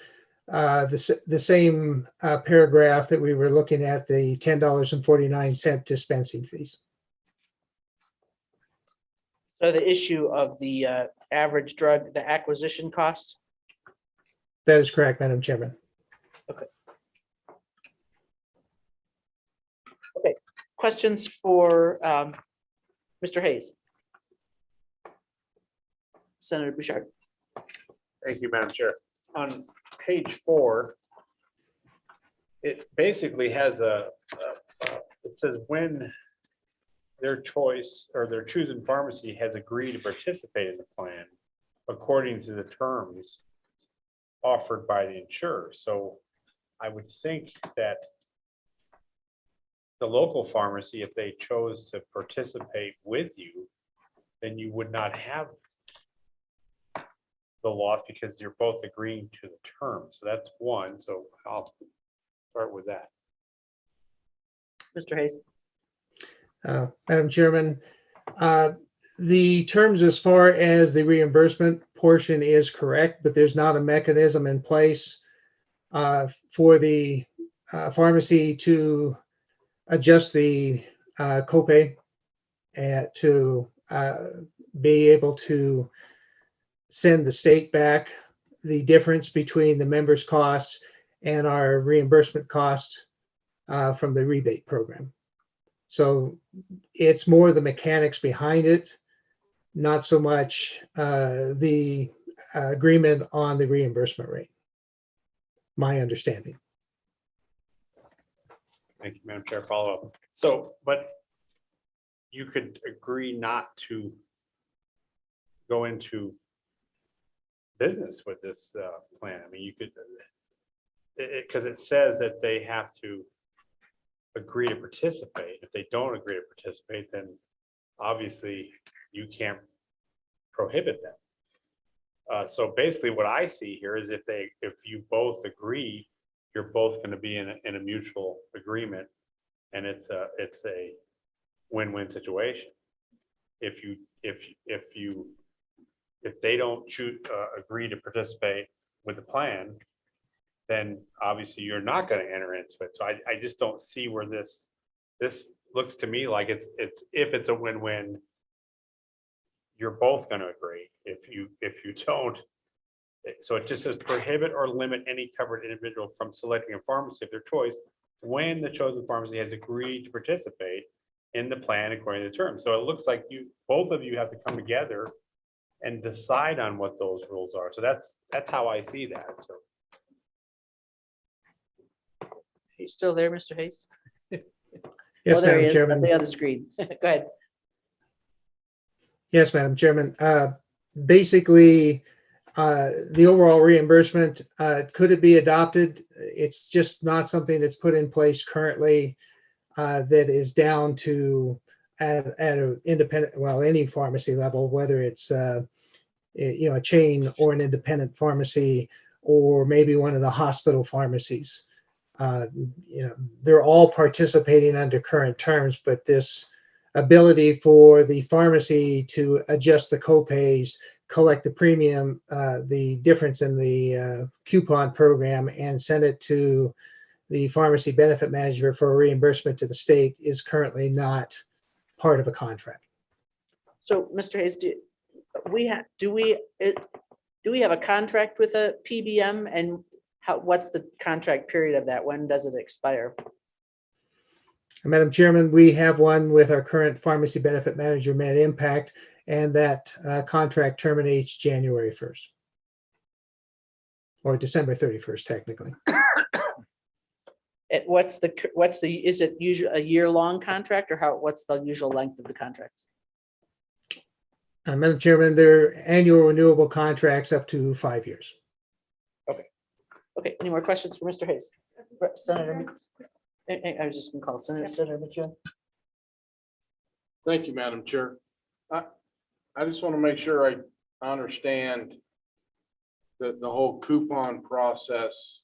the same paragraph that we were looking at, the $10.49 dispensing fees. So the issue of the average drug, the acquisition cost? That is correct, Madam Chairman. Okay, questions for Mr. Hayes? Senator Bouchard. Thank you, Madam Chair. On page 4, it basically has it says when their choice or their choosing pharmacy has agreed to participate in the plan according to the terms offered by the insurer. So I would think that the local pharmacy, if they chose to participate with you, then you would not have the loss because you're both agreeing to the terms. So that's one. So I'll start with that. Mr. Hayes. Madam Chairman, the terms as far as the reimbursement portion is correct, but there's not a mechanism in place for the pharmacy to adjust the copay and to be able to send the state back the difference between the members' costs and our reimbursement costs from the rebate program. So it's more the mechanics behind it, not so much the agreement on the reimbursement rate. My understanding. Thank you, Madam Chair. Follow up. So, but you could agree not to go into business with this plan. I mean, you could, because it says that they have to agree to participate. If they don't agree to participate, then obviously you can't prohibit them. So basically what I see here is if you both agree, you're both going to be in a mutual agreement, and it's a win-win situation. If they don't agree to participate with the plan, then obviously you're not going to enter into it. So I just don't see where this looks to me like if it's a win-win, you're both going to agree. If you don't, so it just says prohibit or limit any covered individual from selecting a pharmacy of their choice when the chosen pharmacy has agreed to participate in the plan according to the terms. So it looks like both of you have to come together and decide on what those rules are. So that's how I see that. So Are you still there, Mr. Hayes? Yes, Oh, there he Madam is, on Chairman. the other screen. Go ahead. Yes, Madam Chairman. Basically, the overall reimbursement, could it be adopted? It's just not something that's put in place currently that is down to at an independent, well, any pharmacy level, whether it's a chain or an independent pharmacy, or maybe one of the hospital pharmacies. They're all participating under current terms, but this ability for the pharmacy to adjust the copays, collect the premium, the difference in the coupon program, and send it to the pharmacy benefit manager for reimbursement to the state is currently not part of a contract. So, Mr. Hayes, do we have a contract with a PBM, and what's the contract period of that? When does it expire? Madam Chairman, we have one with our current pharmacy benefit manager, MedImpact, and that contract terminates January 1st. Or December 31st, technically. Is it usually a year-long contract, or what's the usual length of the contracts? Madam Chairman, they're annual renewable contracts up to 5 years. Okay, any more questions for Mr. Hayes? Senator, I was just gonna call Senator Mitchell. Thank you, Madam Chair. I just want to make sure I understand the whole coupon process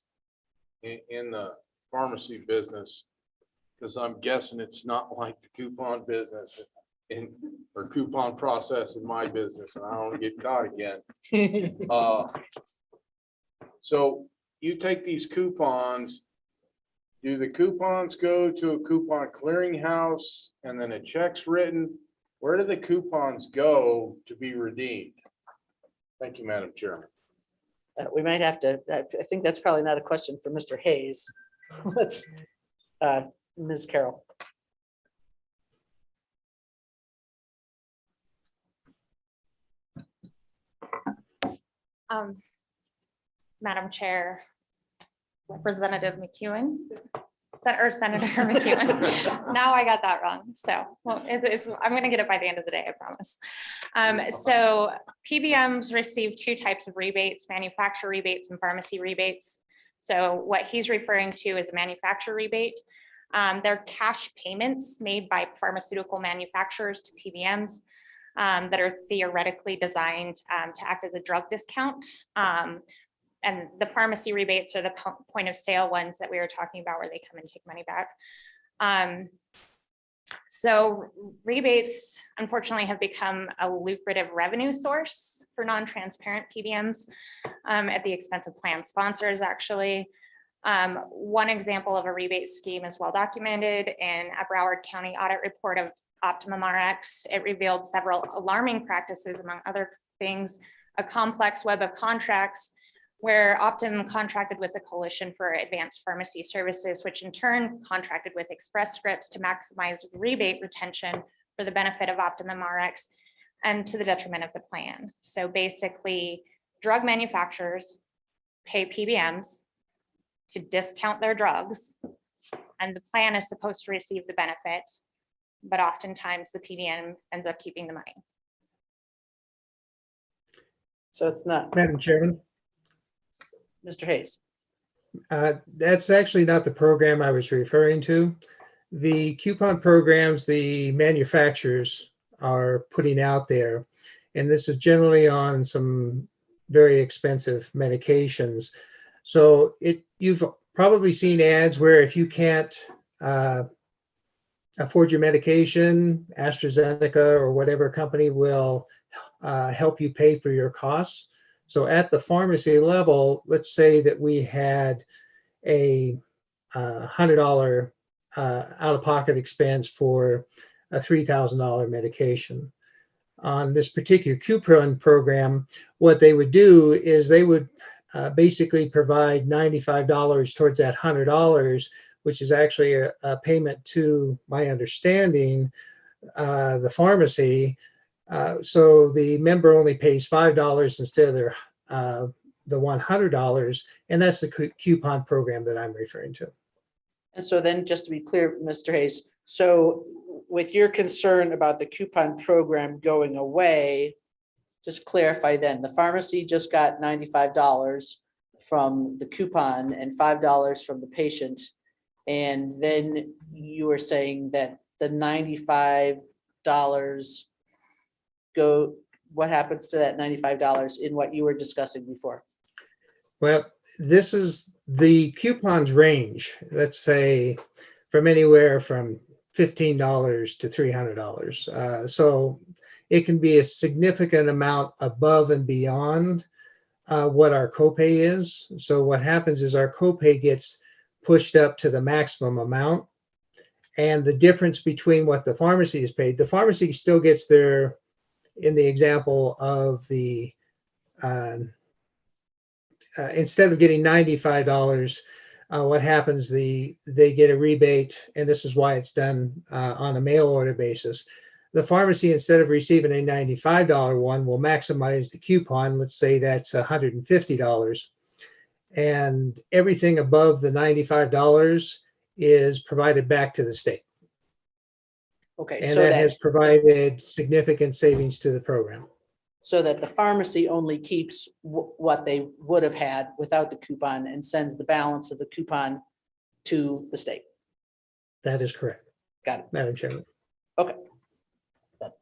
in the pharmacy business, because I'm guessing it's not like the coupon business or coupon process in my business, and I don't want to get caught again. So you take these coupons, do the coupons go to a coupon clearinghouse and then a check's written? Where do the coupons go to be redeemed? Thank you, Madam Chairman. We might have to, I think that's probably not a question for Mr. Hayes. Let's, Ms. Carroll. Madam Chair, Representative McEwen, or Senator McEwen. Now I got that wrong. So, well, I'm going to get it by the end of the day, I promise. So PBMs receive two types of rebates: manufacturer rebates and pharmacy rebates. So what he's referring to is a manufacturer rebate. They're cash payments made by pharmaceutical manufacturers to PBMs that are theoretically designed to act as a drug discount. And the pharmacy rebates are the point of sale ones that we were talking about, where they come and take money back. So rebates unfortunately have become a lucrative revenue source for non-transparent PBMs at the expense of plan sponsors, actually. One example of a rebate scheme is well documented in a Broward County audit report of Optimum RX. It revealed several alarming practices, among other things, a complex web of contracts where Optum contracted with the Coalition for Advanced Pharmacy Services, which in turn contracted with Express Scripts to maximize rebate retention for the benefit of Optimum RX and to the detriment of the plan. So basically, drug manufacturers pay PBMs to discount their drugs, and the plan is supposed to receive the benefit, but oftentimes the PBM ends up keeping the money. So it's not, Madam Chairman, Mr. Hayes. that's actually not the program I was referring to. The coupon programs the manufacturers are putting out there, and this is generally on some very expensive medications. So you've probably seen ads where if you can't afford your medication, AstraZeneca or whatever company will help you pay for your costs. So at the pharmacy level, let's say that we had a $100 out-of-pocket expense for a $3,000 medication. On this particular coupon program, what they would do is they would basically provide $95 towards that $100, which is actually a payment to, my understanding, the pharmacy. So the member only pays $5 instead of the $100, and that's the coupon program that I'm referring to. And so then, just to be clear, Mr. Hayes, so with your concern about the coupon program going away, just clarify then, the pharmacy just got $95 from the coupon and $5 from the patient. And then you were saying that the $95 what happens to that $95 in what you were discussing before? Well, this is the coupons range, let's say from anywhere from $15 to $300. So it can be a significant amount above and beyond what our copay is. So what happens is our copay gets pushed up to the maximum amount. And the difference between what the pharmacy is paid, the pharmacy still gets their, in the example of the, instead of getting $95, what happens, they get a rebate, and this is why it's done on a mail order basis. The pharmacy, instead of receiving a $95 one, will maximize the coupon. Let's say that's $150. And everything above the $95 is provided back to the state. Okay, And so that has that, provided significant savings to the program. so that the pharmacy only keeps what they would have had without the coupon and sends the balance of the coupon to the state. That is correct, Got it. Madam Chairman. Okay.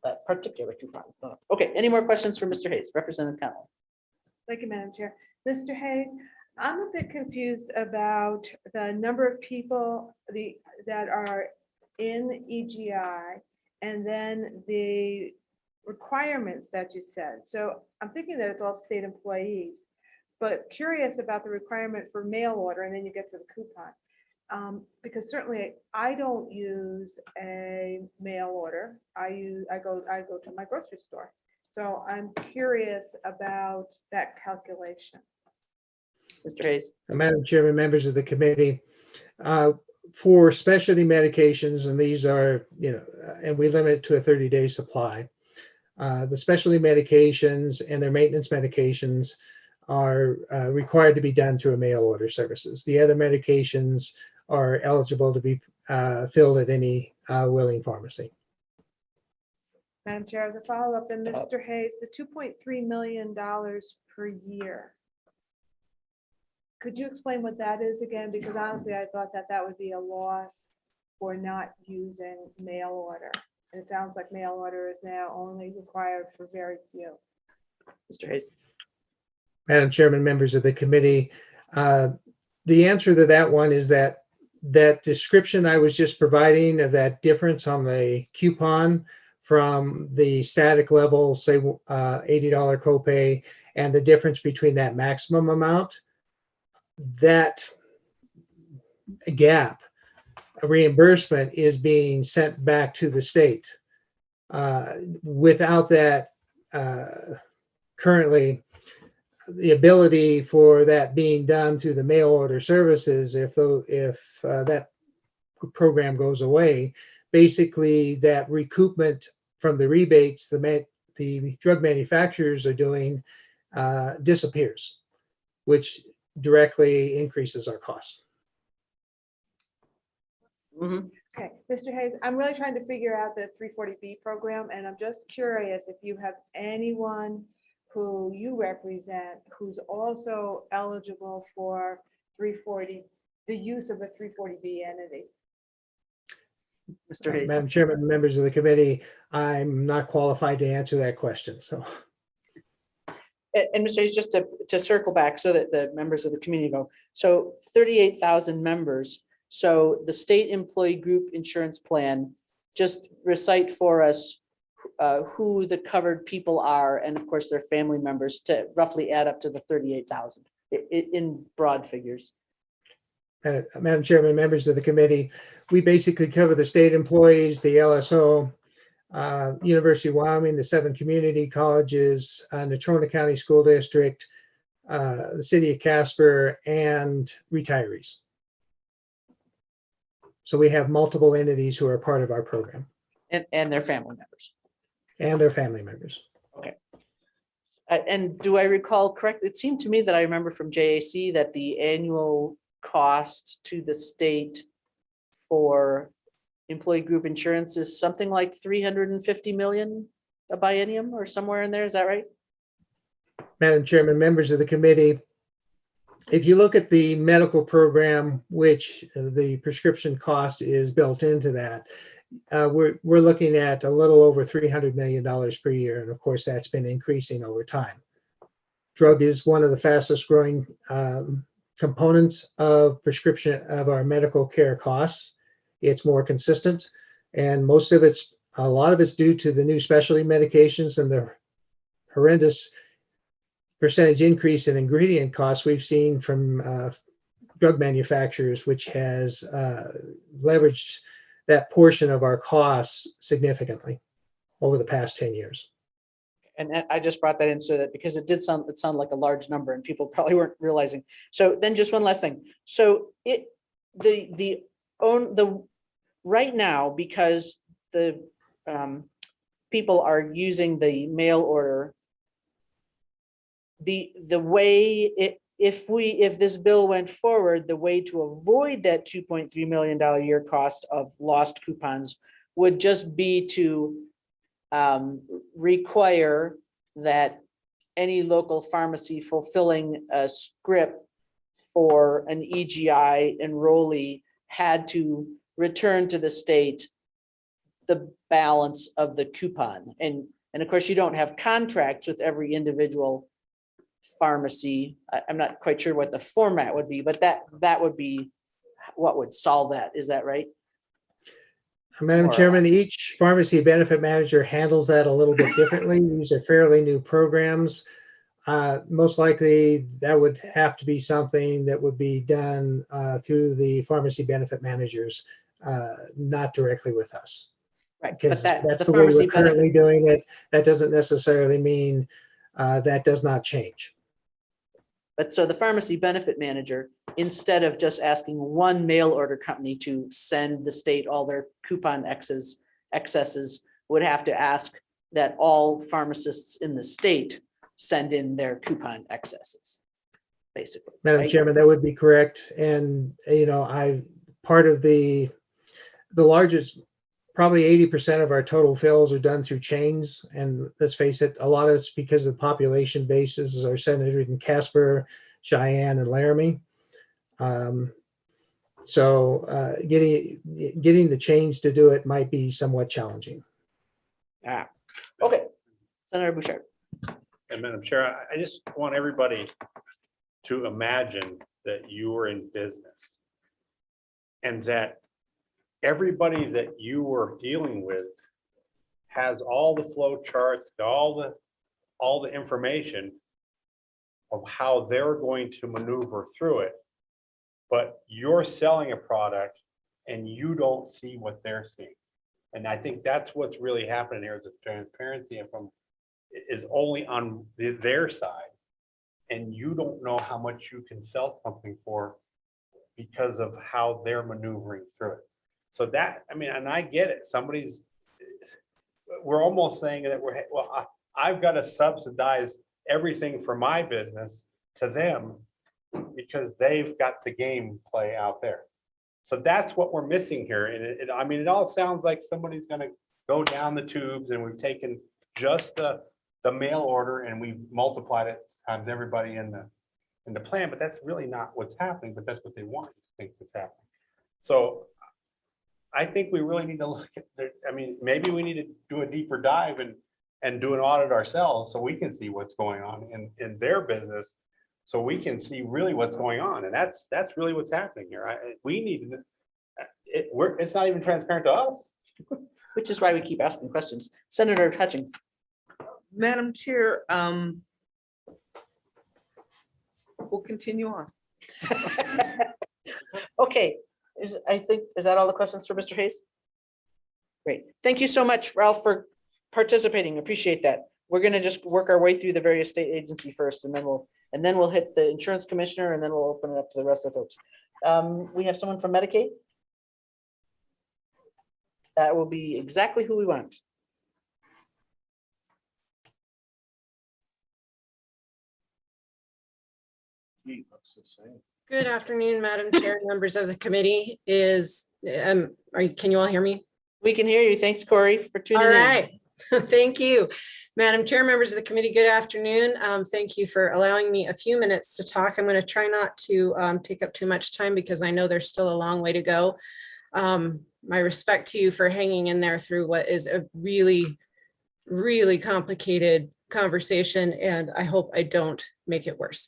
That particular coupon is not. Okay, any more questions for Mr. Hayes, Representative Connell? Thank you, Madam Chair. Mr. Hayes, I'm a bit confused about the number of people that are in EGI and then the requirements that you said. So I'm thinking that it's all state employees, but curious about the requirement for mail order, and then you get to the coupon. Because certainly I don't use a mail order. I go to my grocery store. So I'm curious about that calculation. Mr. Hayes? Madam Chairman, members of the committee, for specialty medications, and these are, and we limit it to a 30-day supply. The specialty medications and their maintenance medications are required to be done through a mail order services. The other medications are eligible to be filled at any willing pharmacy. Madam Chair, as a follow-up, and Mr. Hayes, the $2.3 million per year. Could you explain what that is again? Because honestly, I thought that would be a loss for not using mail order. And it sounds like mail order is now only required for very few. Mr. Hayes? Madam Chairman, members of the committee, the answer to that one is that that description I was just providing of that difference on the coupon from the static level, say $80 copay, and the difference between that maximum amount, that gap reimbursement is being sent back to the state. Without that, currently, the ability for that being done through the mail order services, if that program goes away, basically that recoupment from the rebates the drug manufacturers are doing disappears, which directly increases our costs. Mhm. Okay, Mr. Hayes, I'm really trying to figure out the 340B program, and I'm just curious if you have anyone who you represent who's also eligible for 340, the use of a 340B entity. Mr. Hayes. Madam Chairman, members of the committee, I'm not qualified to answer that question, so. And Mr. Hayes, just to circle back so that the members of the community know, so 38,000 members. So the state employee group insurance plan, just recite for us who the covered people are, and of course their family members, to roughly add up to the 38,000 in broad figures. Madam Chairman, members of the committee, we basically cover the state employees, the LSO, University of Wyoming, the 7 community colleges, Natrona County School District, the city of Casper, and retirees. So we have multiple entities who are part of our program. And their family members. And their family members. And do I recall correct? It seemed to me that I remember from JAC that the annual cost to the state for employee group insurance is something like 350 million a biennium or somewhere in there. Is that right? Madam Chairman, members of the committee, if you look at the medical program, which the prescription cost is built into that, we're looking at a little over $300 million per year. And of course, that's been increasing over time. Drug is one of the fastest growing components of prescription of our medical care costs. It's more consistent, and a lot of it's due to the new specialty medications and the horrendous percentage increase in ingredient costs we've seen from drug manufacturers, which has leveraged that portion of our costs significantly over the past 10 years. And I just brought that in so that because it sounded like a large number and people probably weren't realizing. So then just one last thing. So right now, because the people are using the mail order, the way if this bill went forward, the way to avoid that $2.3 million a year cost of lost coupons would just be to require that any local pharmacy fulfilling a script for an EGI enrollee had to return to the state the balance of the coupon. And of course, you don't have contracts with every individual pharmacy. I'm not quite sure what the format would be, but that would be what would solve that. Is that right? Madam More or Chairman, less. each pharmacy benefit manager handles that a little bit differently. These are fairly new programs. Most likely that would have to be something that would be done through the pharmacy benefit managers, not directly with us. Right, Because but that's the the way pharmacy we're currently benefit, doing it. That doesn't necessarily mean that does not change. but so the pharmacy benefit manager, instead of just asking one mail order company to send the state all their coupon excesses, would have to ask that all pharmacists in the state send in their coupon excesses, basically. Madam right? Chairman, that would be correct. And, part of the largest, probably 80% of our total fills are done through chains. And let's face it, a lot of it's because the population bases are centered in Casper, Cheyenne, and Laramie. So getting the chains to do it might be somewhat challenging. Okay, Senator Bouchard. And Madam Chair, I just want everybody to imagine that you are in business And that everybody that you were dealing with has all the flow charts, all the information of how they're going to maneuver through it. But you're selling a product and you don't see what they're seeing. And I think that's what's really happening here is the transparency is only on their side. And you don't know how much you can sell something for because of how they're maneuvering through it. So that, I mean, and I get it, we're almost saying that I've got to subsidize everything for my business to them because they've got the game play out there. So that's what we're missing here. And I mean, it all sounds like somebody's gonna go down the tubes and we've taken just the mail order and we've multiplied it times everybody in the plan, but that's really not what's happening, but that's what they want to think is happening. So I think we really need to look at, I mean, maybe we need to do a deeper dive and do an audit ourselves so we can see what's going on in their business. So we can see really what's going on. And that's really what's happening here. We need, it's not even transparent to us. Which is why we keep asking questions. Senator Hutchings. Madam Chair, we'll continue on. Okay, is that all the questions for Mr. Hayes? Great. Thank you so much, Ralph, for participating. Appreciate that. We're gonna just work our way through the various state agency first, and then we'll hit the insurance commissioner, and then we'll open it up to the rest of the folks. We have someone from Medicaid. That will be exactly who we want. Good afternoon, Madam Chair, members of the committee. Can you all hear me? We can hear you. Thanks, Corey, for tuning All in. right. Thank you. Madam Chair, members of the committee, good afternoon. Thank you for allowing me a few minutes to talk. I'm going to try not to take up too much time because I know there's still a long way to go. My respect to you for hanging in there through what is a really, really complicated conversation, and I hope I don't make it worse.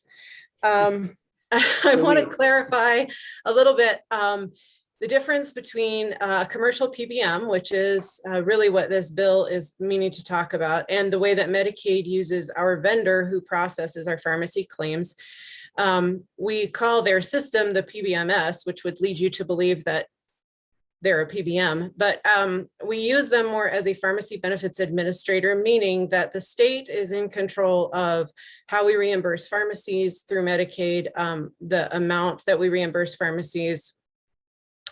I want to clarify a little bit the difference between commercial PBM, which is really what this bill is meaning to talk about, and the way that Medicaid uses our vendor who processes our pharmacy claims. We call their system the PBMS, which would lead you to believe that they're a PBM, but we use them more as a pharmacy benefits administrator, meaning that the state is in control of how we reimburse pharmacies through Medicaid, the amount that we reimburse pharmacies.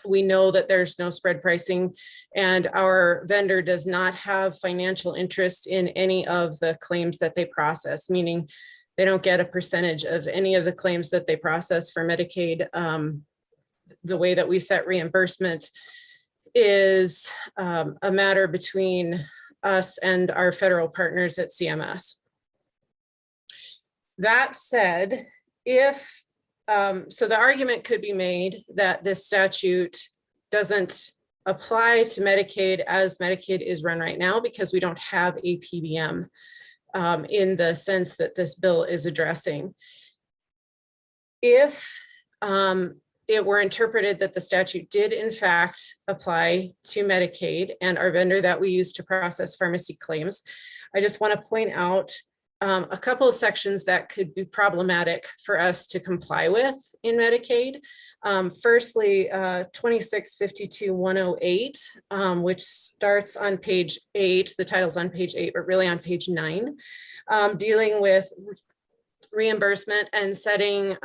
We know that there's no spread pricing, and our vendor does not have financial interest in any of the claims that they process, meaning they don't get a percentage of any of the claims that they process for Medicaid. The way that we set reimbursement is a matter between us and our federal partners at CMS. That said, so the argument could be made that this statute doesn't apply to Medicaid as Medicaid is run right now because we don't have a PBM in the sense that this bill is addressing. If it were interpreted that the statute did in fact apply to Medicaid and our vendor that we use to process pharmacy claims, I just want to point out a couple of sections that could be problematic for us to comply with in Medicaid. Firstly, 2652-108, which starts on page 8, the title's on page 8, but really on page 9, dealing with reimbursement and setting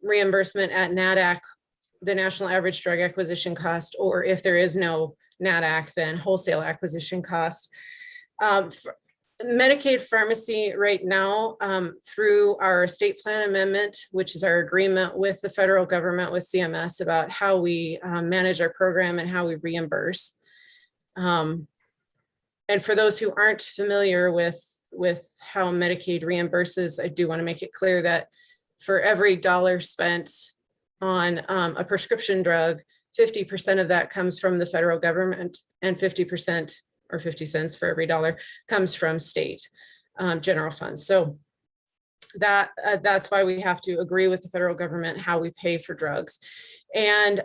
reimbursement at NADAC, the National Average Drug Acquisition Cost, or if there is no NADAC, then wholesale acquisition cost. Medicaid pharmacy right now, through our estate plan amendment, which is our agreement with the federal government, with CMS, about how we manage our program and how we reimburse. And for those who aren't familiar with how Medicaid reimburses, I do want to make it clear that for every dollar spent on a prescription drug, 50% of that comes from the federal government, and 50% or 50 cents for every dollar comes from state general funds. So That's why we have to agree with the federal government how we pay for drugs. And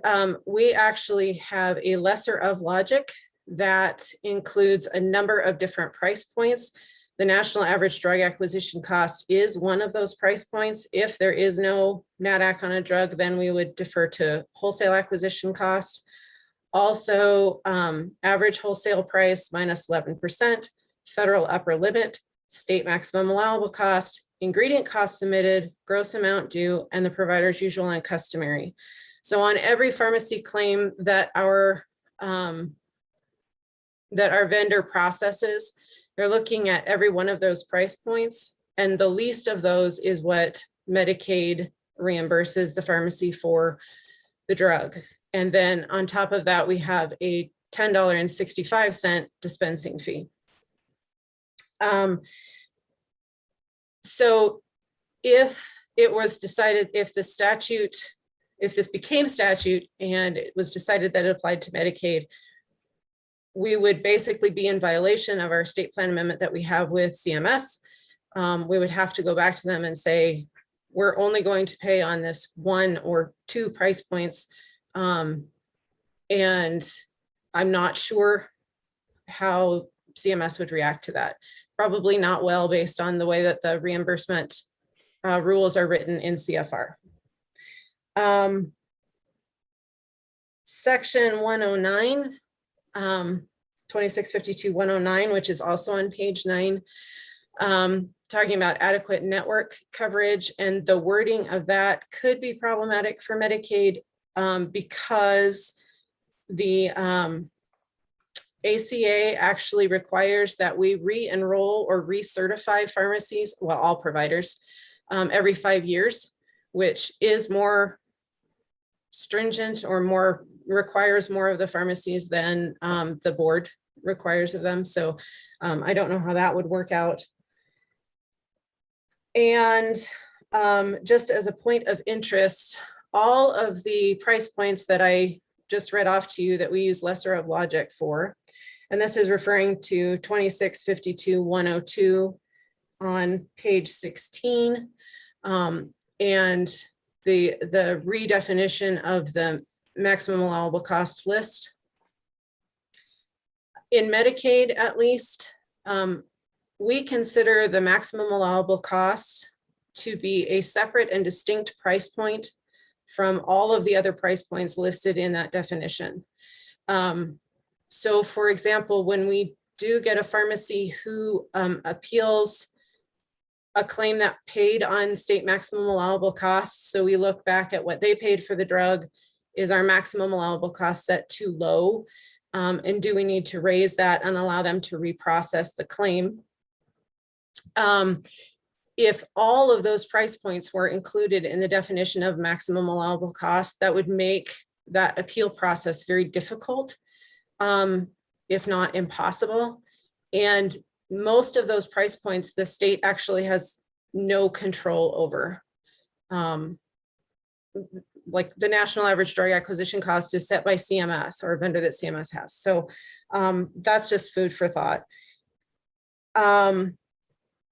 we actually have a lesser of logic that includes a number of different price points. The national average drug acquisition cost is one of those price points. If there is no NADAC on a drug, then we would defer to wholesale acquisition cost. Also, average wholesale price minus 11%, federal upper limit, state maximum allowable cost, ingredient cost submitted, gross amount due, and the provider's usual and customary. So on every pharmacy claim that our vendor processes, they're looking at every one of those price points, and the least of those is what Medicaid reimburses the pharmacy for the drug. And then on top of that, we have a $10.65 dispensing fee. So if it was decided, if this became statute and it was decided that it applied to Medicaid, we would basically be in violation of our state plan amendment that we have with CMS. We would have to go back to them and say, we're only going to pay on this 1 or 2 price points. And I'm not sure how CMS would react to that. Probably not well, based on the way that the reimbursement rules are written in CFR. Section 109, 2652-109, which is also on page 9, talking about adequate network coverage, and the wording of that could be problematic for Medicaid because the ACA actually requires that we re-enroll or recertify pharmacies, well, all providers, every 5 years, which is more stringent or more requires more of the pharmacies than the board requires of them. So I don't know how that would work out. And just as a point of interest, all of the price points that I just read off to you that we use lesser of logic for, and this is referring to 2652-102 on page 16, and the redefinition of the maximum allowable cost list. In Medicaid, at least, we consider the maximum allowable cost to be a separate and distinct price point from all of the other price points listed in that definition. So for example, when we do get a pharmacy who appeals a claim that paid on state maximum allowable costs, so we look back at what they paid for the drug, is our maximum allowable cost set too low? And do we need to raise that and allow them to reprocess the claim? If all of those price points were included in the definition of maximum allowable cost, that would make that appeal process very difficult, if not impossible. And most of those price points, the state actually has no control over. Like the national average drug acquisition cost is set by CMS, or a vendor that CMS has. So that's just food for thought.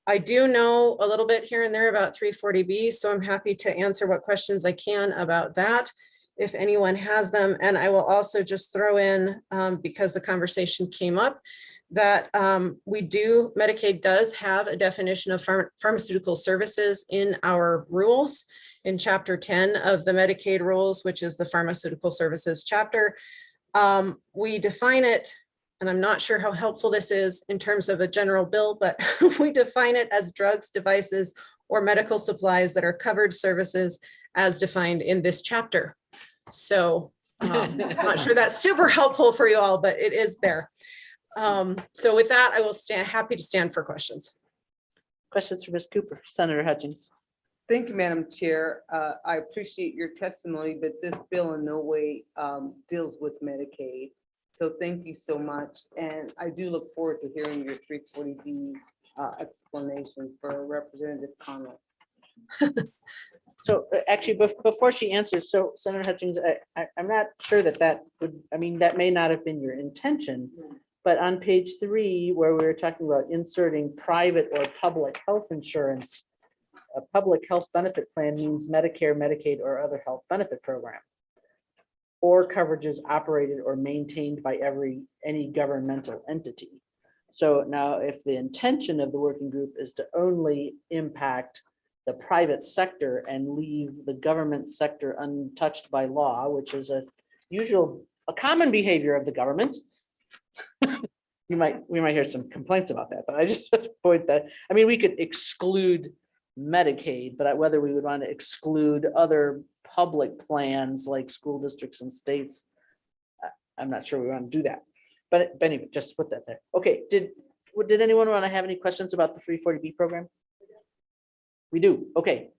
I do know a little bit here and there about 340B, so I'm happy to answer what questions I can about that if anyone has them. And I will also just throw in, because the conversation came up, that Medicaid does have a definition of pharmaceutical services in our rules in Chapter 10 of the Medicaid rules, which is the pharmaceutical services chapter. We define it, and I'm not sure how helpful this is in terms of a general bill, but we define it as drugs, devices, or medical supplies that are covered services as defined in this chapter. So I'm not sure that's super helpful for you all, but it is there. So with that, I will happy to stand for questions. Questions for Ms. Cooper, Senator Hutchins. Thank you, Madam Chair. I appreciate your testimony, but this bill in no way deals with Medicaid. So thank you so much. And I do look forward to hearing your 340B explanation for Representative Conlon. So actually, before she answers, so Senator Hutchins, I'm not sure that would, I mean, that may not have been your intention, but on page 3, where we were talking about inserting private or public health insurance, a public health benefit plan means Medicare, Medicaid, or other health benefit program, or coverages operated or maintained by any governmental entity. So now, if the intention of the working group is to only impact the private sector and leave the government sector untouched by law, which is a common behavior of the government. We might hear some complaints about that, but I just point that, I mean, we could exclude Medicaid, but whether we would want to exclude other public plans like school districts and states, I'm not sure we want to do that. But anyway, just put that there. Okay, did anyone want to have any questions about the 340B program? We do, okay.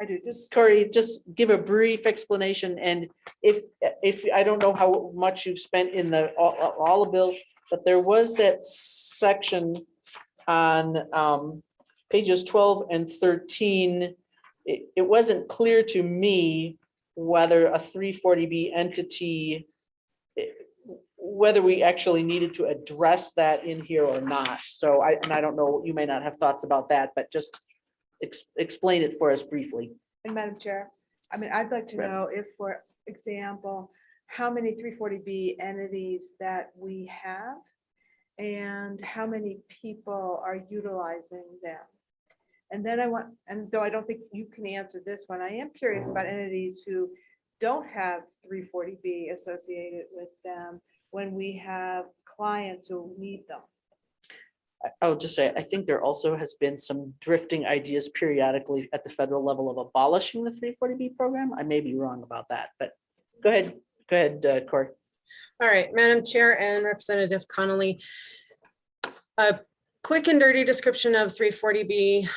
I do, just. Corey, just give a brief explanation, and if I don't know how much you've spent in the all the bill, but there was that section on pages 12 and 13. It wasn't clear to me whether a 340B entity, whether we actually needed to address that in here or not. So I don't know, you may not have thoughts about that, but just explain it for us briefly. And Madam Chair, I mean, I'd like to Right. know if, for example, how many 340B entities that we have and how many people are utilizing them. And then and though I don't think you can answer this one, I am curious about entities who don't have 340B associated with them when we have clients who need them. I'll just say, I think there also has been some drifting ideas periodically at the federal level of abolishing the 340B program. I may be wrong about that, but go ahead, Corey. All right, Madam Chair and Representative Connolly. A quick and dirty description of 340B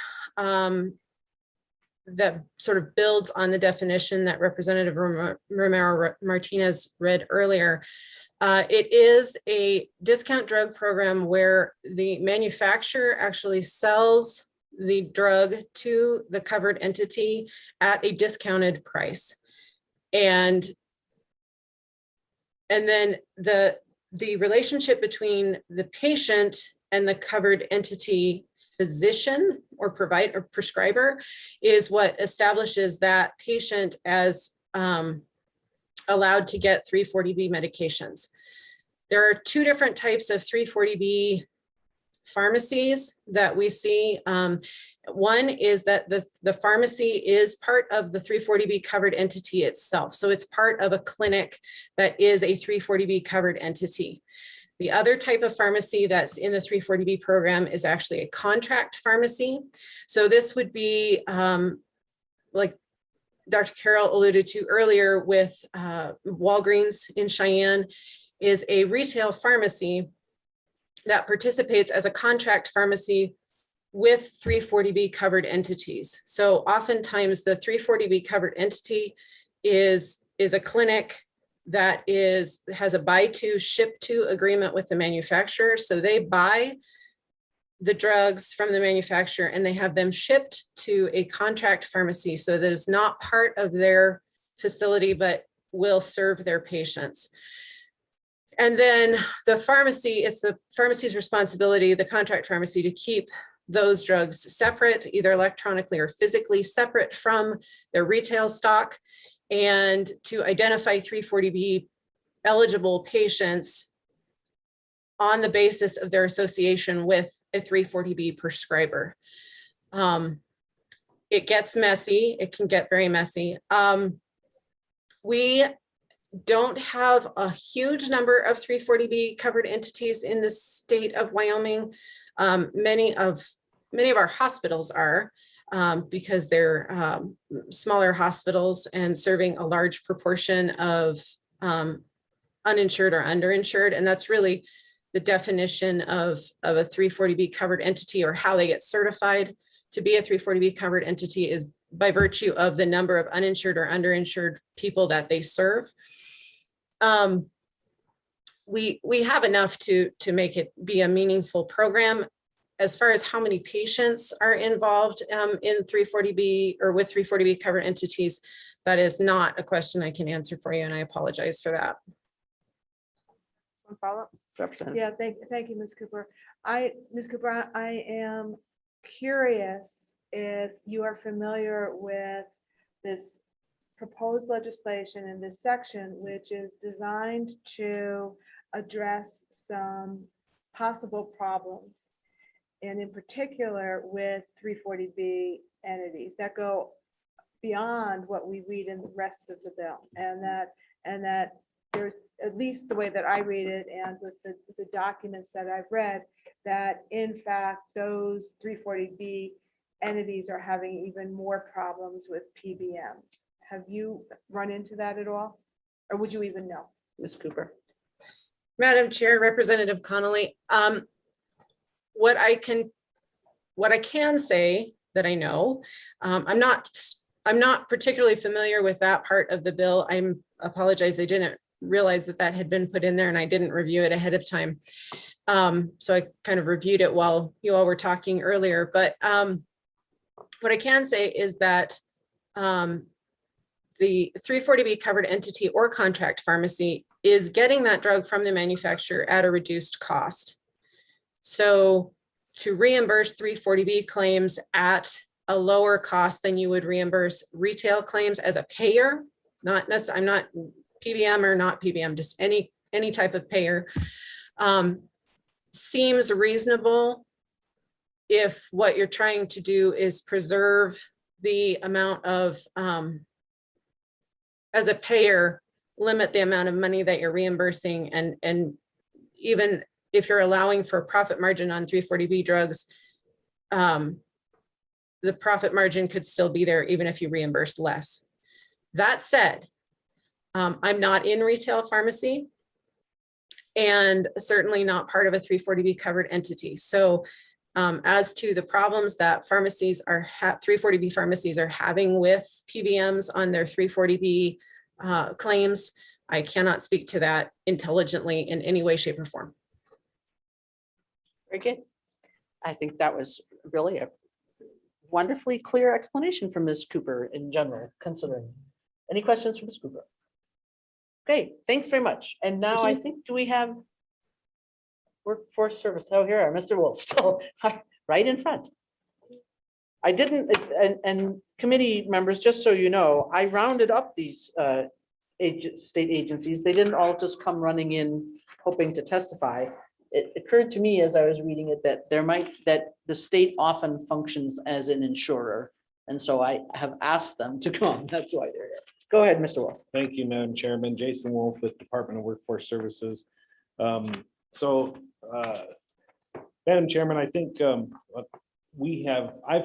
that sort of builds on the definition that Representative Romero Martinez read earlier. It is a discount drug program where the manufacturer actually sells the drug to the covered entity at a discounted price. And then the relationship between the patient and the covered entity physician or prescriber is what establishes that patient as allowed to get 340B medications. There are two different types of 340B pharmacies that we see. One is that the pharmacy is part of the 340B covered entity itself. So it's part of a clinic that is a 340B covered entity. The other type of pharmacy that's in the 340B program is actually a contract pharmacy. So this would be like Dr. Carroll alluded to earlier with Walgreens in Cheyenne, is a retail pharmacy that participates as a contract pharmacy with 340B covered entities. So oftentimes the 340B covered entity is a clinic that has a buy to ship to agreement with the manufacturer. So they buy the drugs from the manufacturer and they have them shipped to a contract pharmacy. So that is not part of their facility, but will serve their patients. And then the pharmacy, it's the pharmacy's responsibility, the contract pharmacy, to keep those drugs separate, either electronically or physically separate from their retail stock, and to identify 340B eligible patients on the basis of their association with a 340B prescriber. It gets messy. It can get very messy. We don't have a huge number of 340B covered entities in the state of Wyoming. Many of our hospitals are, because they're smaller hospitals and serving a large proportion of uninsured or underinsured. And that's really the definition of a 340B covered entity, or how they get certified to be a 340B covered entity is by virtue of the number of uninsured or underinsured people that they serve. We have enough to make it be a meaningful program. As far as how many patients are involved in 340B or with 340B covered entities, that is not a question I can answer for you, and I apologize for that. One follow-up? Representative. Yeah, thank you, Ms. Cooper. Ms. Cooper, I am curious if you are familiar with this proposed legislation in this section, which is designed to address some possible problems. And in particular with 340B entities that go beyond what we read in the rest of the bill. And that there's, at least the way that I read it and with the documents that I've read, that in fact, those 340B entities are having even more problems with PBMs. Have you run into that at all? Or would you even know? Ms. Cooper. Madam Chair, Representative Connolly, what I can say that I know, I'm not particularly familiar with that part of the bill. I apologize, I didn't realize that that had been put in there and I didn't review it ahead of time. So I kind of reviewed it while you all were talking earlier, but what I can say is that the 340B covered entity or contract pharmacy is getting that drug from the manufacturer at a reduced cost. So to reimburse 340B claims at a lower cost than you would reimburse retail claims as a payer, not necessarily, I'm not PBM or not PBM, just any type of payer, seems reasonable if what you're trying to do is preserve the amount of, as a payer, limit the amount of money that you're reimbursing. And even if you're allowing for a profit margin on 340B drugs, the profit margin could still be there even if you reimburse less. That said, I'm not in retail pharmacy and certainly not part of a 340B covered entity. So as to the problems that pharmacies are 340B pharmacies are having with PBMs on their 340B claims, I cannot speak to that intelligently in any way, shape, or form. Very good. I think that was really a wonderfully clear explanation from Ms. Cooper in general, considering. Any questions from Ms. Cooper? Okay, thanks very much. And now I think, do we have workforce service? Oh, here are Mr. Wolf, still right in front. I didn't, and committee members, just so you know, I rounded up these state agencies. They didn't all just come running in hoping to testify. It occurred to me as I was reading it that that the state often functions as an insurer. And so I have asked them to come. That's why they're here. Go ahead, Mr. Wolf. Thank you, Madam Chairman. Jason Wolf with Department of Workforce Services. Madam Chairman, I think I've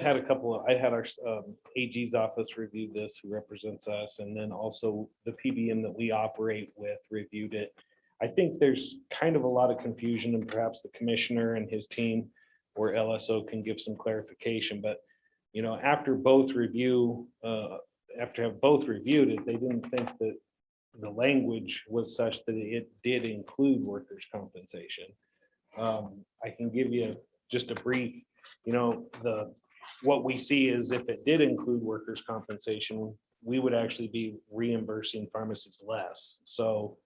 had I had our AG's office review this, who represents us, and then also the PBM that we operate with reviewed it. I think there's kind of a lot of confusion, and perhaps the commissioner and his team or LSO can give some clarification, but you know, after both reviewed it, they didn't think that the language was such that it did include workers' compensation. I can give you just a brief, you know, what we see is if it did include workers' compensation, we would actually be reimbursing pharmacies less. So,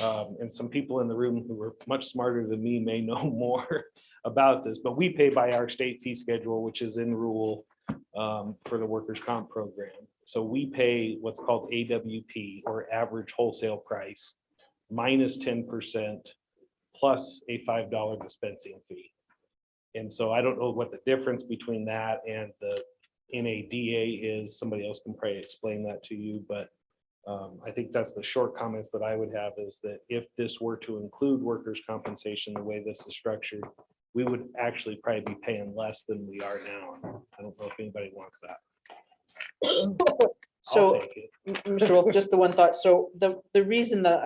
and some people in the room who are much smarter than me may know more about this, but we pay by our state fee schedule, which is in rule for the workers' comp program. So we pay what's called AWP, or average wholesale price, minus 10% plus a $5 dispensing fee. And so I don't know what the difference between that and the NADA is. Somebody else can probably explain that to you, but I think that's the short comments that I would have, is that if this were to include workers' compensation, the way this is structured, we would actually probably be paying less than we are now. I don't know if anybody wants that. So, I'll take it. Mr. Wolf, just the one thought. So the reason that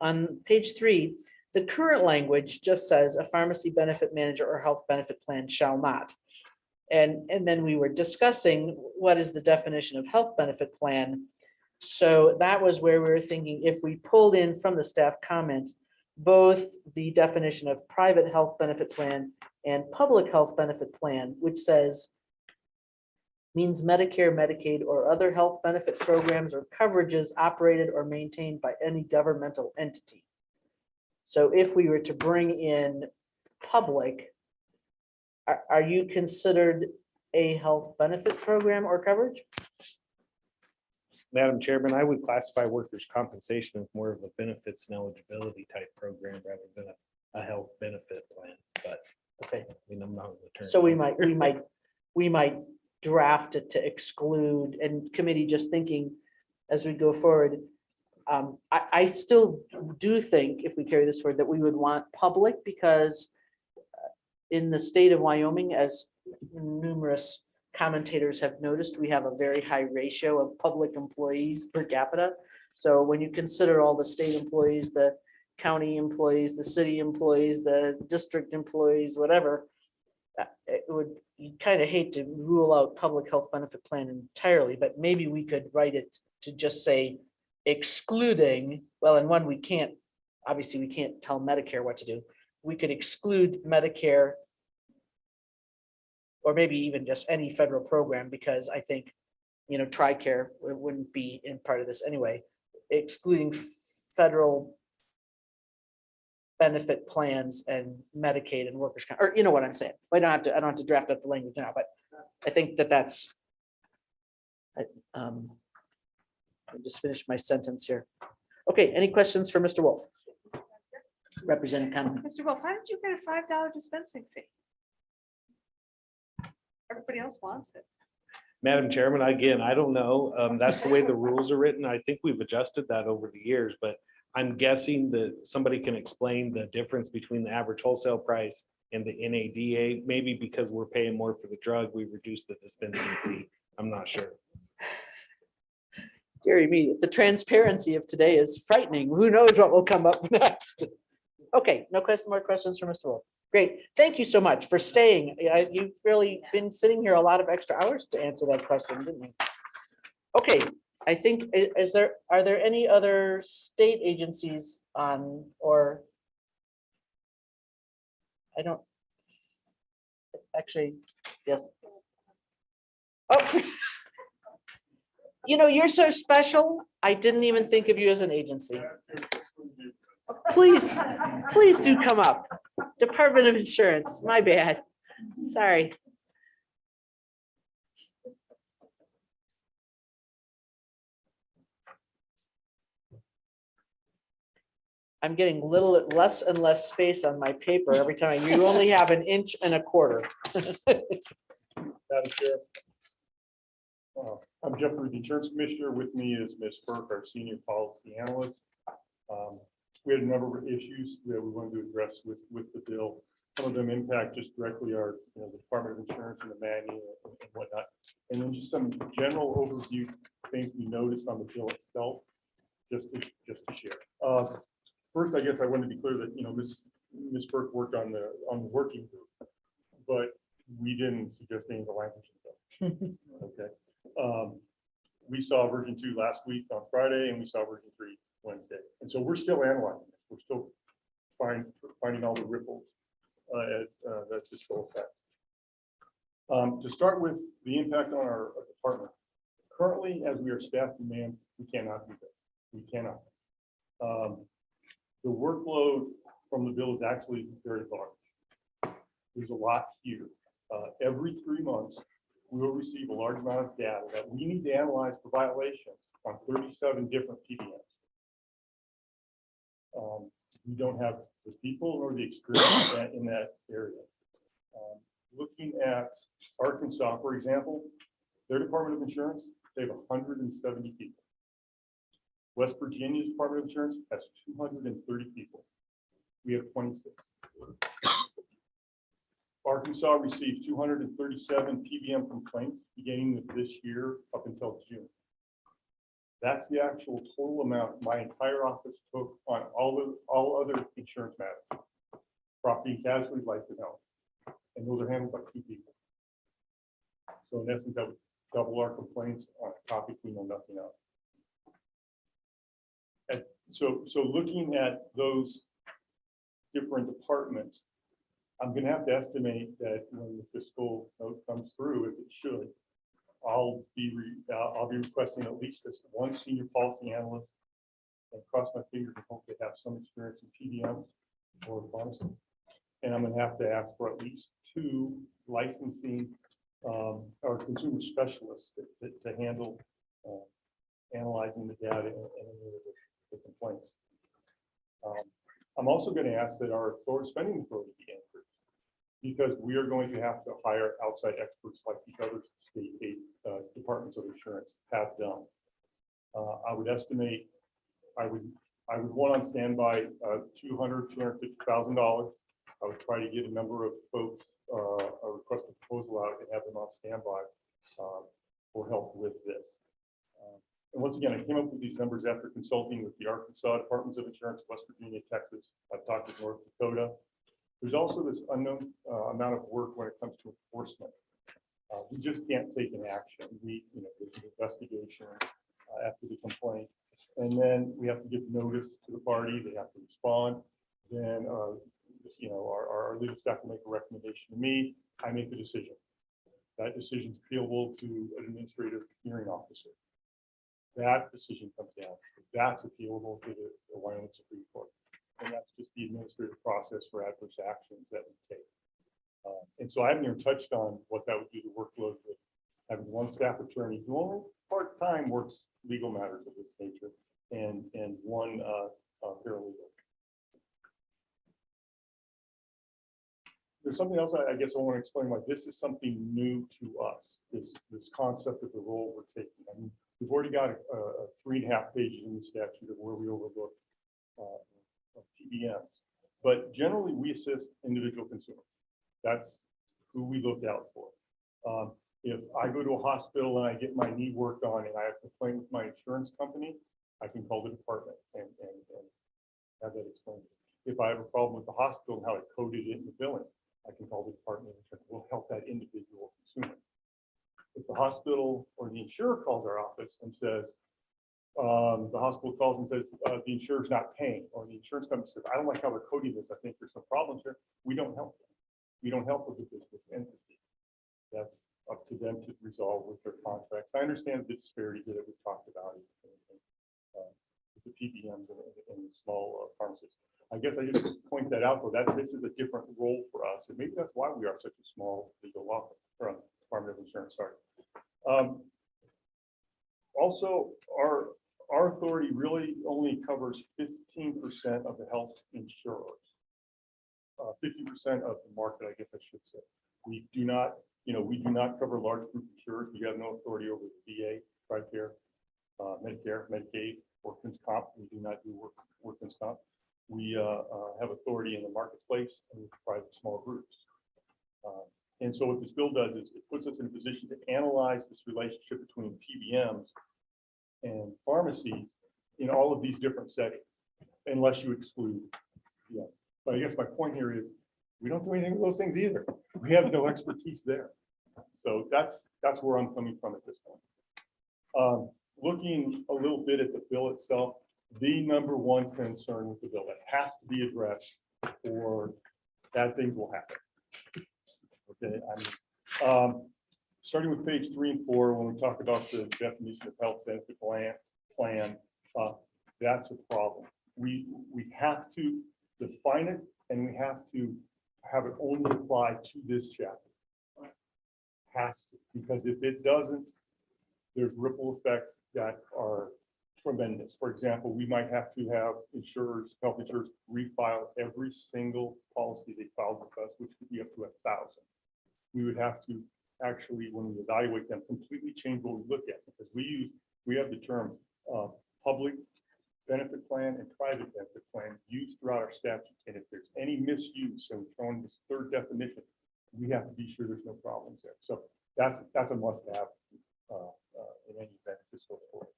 on page 3, the current language just says a pharmacy benefit manager or health benefit plan shall not. And then we were discussing what is the definition of health benefit plan. So that was where we were thinking, if we pulled in from the staff comment, both the definition of private health benefit plan and public health benefit plan, which says means Medicare, Medicaid, or other health benefit programs or coverages operated or maintained by any governmental entity. So if we were to bring in public, are you considered a health benefit program or coverage? Madam Chairman, I would classify workers' compensation as more of a benefits and eligibility type program rather than a health benefit plan, but Okay, I mean, I'm not an attorney. so we might draft it to exclude, and committee just thinking as we go forward. I still do think if we carry this forward, that we would want public, because in the state of Wyoming, as numerous commentators have noticed, we have a very high ratio of public employees per capita. So when you consider all the state employees, the county employees, the city employees, the district employees, whatever, it would, you kind of hate to rule out public health benefit plan entirely, but maybe we could write it to just say excluding, well, and one, we can't, obviously, we can't tell Medicare what to do. We could exclude Medicare, or maybe even just any federal program, because I think, you know, TRICARE wouldn't be in part of this anyway, excluding federal benefit plans and Medicaid and workers' comp, or you know what I'm saying. I don't have to draft up the language now, but I think that's. I just finished my sentence here. Okay, any questions for Mr. Wolf? Representing Conlon. Mr. Wolf, how did you get a $5 dispensing fee? Everybody else wants it. Madam Chairman, again, I don't know. That's the way the rules are written. I think we've adjusted that over the years, but I'm guessing that somebody can explain the difference between the average wholesale price and the NADA. Maybe because we're paying more for the drug, we reduced the dispensing fee. I'm not sure. Deary me, the transparency of today is frightening. Who knows what will come up next? Okay, no more questions for Mr. Wolf. Great, thank you so much for staying. You've really been sitting here a lot of extra hours to answer that question, didn't you? Okay, I think, are there any other state agencies on, or? I don't. Actually, yes. Oh. You know, you're so special. I didn't even think of you as an agency. Please do come up. Department of Insurance, my bad. Sorry. I'm getting less and less space on my paper every time. You only have 1.25 inches. Madam Chair. I'm Jeffrey, the Insurance Commissioner. With me is Ms. Burke, our Senior Policy Analyst. We had a number of issues that we wanted to address with the bill. Some of them impact just directly our, the Department of Insurance and the manual and whatnot. And then just some general overview things we noticed on the bill itself, just to share. First, I guess I wanted to be clear that, Ms. Burke worked on the working group, but we didn't suggest any of the language in the bill. Okay. We saw version 2 last week on Friday, and we saw version 3 Wednesday. And so we're still analyzing this. We're still finding all the ripples that this will affect. To start with the impact on our department. Currently, as we are staff demand, we cannot do that. We cannot. The workload from the bill is actually very large. There's a lot here. Every 3 months, we will receive a large amount of data that we need to analyze for violations on 37 different PBMs. We don't have the people or the experience in that area. Looking at Arkansas, for example, their Department of Insurance, they have 170 people. West Virginia's Department of Insurance has 230 people. We have 26. Arkansas received 237 PBM complaints beginning with this year up until June. That's the actual total amount my entire office took on all other insurance matters, property and casualty, life and health, and those are handled by 2 people. So in essence, that would double our complaints on a topic we know nothing of. And so looking at those different departments, I'm going to have to estimate that when the fiscal note comes through, if it should, I'll be requesting at least this one senior policy analyst, and cross my fingers and hope they have some experience in PBMs or pharmacy. And I'm going to have to ask for at least 2 licensing our consumer specialists to handle analyzing the data and any of the complaints. I'm also going to ask that our spending authority be increased, because we are going to have to hire outside experts like the other state departments of insurance have done. I would estimate, I would want on standby $250,000. I would try to get a number of folks, a request a proposal out and have them on standby for help with this. And once again, I came up with these numbers after consulting with the Arkansas Departments of Insurance, West Virginia, Texas. I've talked with North Dakota. There's also this unknown amount of work when it comes to enforcement. We just can't take an action. There's an investigation after the complaint, and then we have to give notice to the party. They have to respond. Then, our legal staff will make a recommendation to me. I make the decision. That decision is appealable to an administrative hearing officer. That decision comes down. That's appealable to the Wyoming Supreme Court. And that's just the administrative process for adverse actions that we take. And so I haven't even touched on what that would do to workload with having one staff attorney who only part-time works legal matters of this nature and one paralegal. There's something else I guess I want to explain why this is something new to us, this concept of the role we're taking. I mean, we've already got 3.5 pages in the statute of where we overlook PBMs, but generally we assist individual consumers. That's who we look out for. If I go to a hospital and I get my knee worked on and I have a complaint with my insurance company, I can call the department and have that explained. If I have a problem with the hospital and how it coded it in the billing, I can call the department and we'll help that individual consumer. If the hospital or the insurer calls our office and says, the hospital calls and says the insurer's not paying, or the insurance company says, I don't like how they're coding this, I think there's some problems here, we don't help them. We don't help with the business entity. That's up to them to resolve with their contracts. I understand the disparity that we've talked about with the PBMs and the small pharmacists. I guess I just point that out, though, that this is a different role for us, and maybe that's why we are such a small legal law firm, Department of Insurance. Sorry. Also, our authority really only covers 15% of the health insurers. 50% of the market, I guess I should say. We do not cover large group insurers. We have no authority over the VA, TRICARE, Medicare, Medicaid, workman's comp. We do not do workman's comp. We have authority in the marketplace and with private small groups. And so what this bill does is it puts us in a position to analyze this relationship between PBMs and pharmacy in all of these different settings, unless you exclude. Yeah. But I guess my point here is we don't do anything with those things either. We have no expertise there. So that's where I'm coming from at this point. Looking a little bit at the bill itself, the number one concern with the bill that has to be addressed, or bad things will happen. Okay, starting with page 3 and 4, when we talk about the definition of health benefit plan, that's a problem. We have to define it, and we have to have it only apply to this chapter. Has to, because if it doesn't, there's ripple effects that are tremendous. For example, we might have to have health insurers refile every single policy they filed with us, which could be up to 1,000. We would have to actually, when we evaluate them, completely change what we look at, because we have the term public benefit plan and private benefit plan used throughout our statute. And if there's any misuse, so we're throwing this third definition, we have to be sure there's no problems there. So that's a must-have in any event to go forward.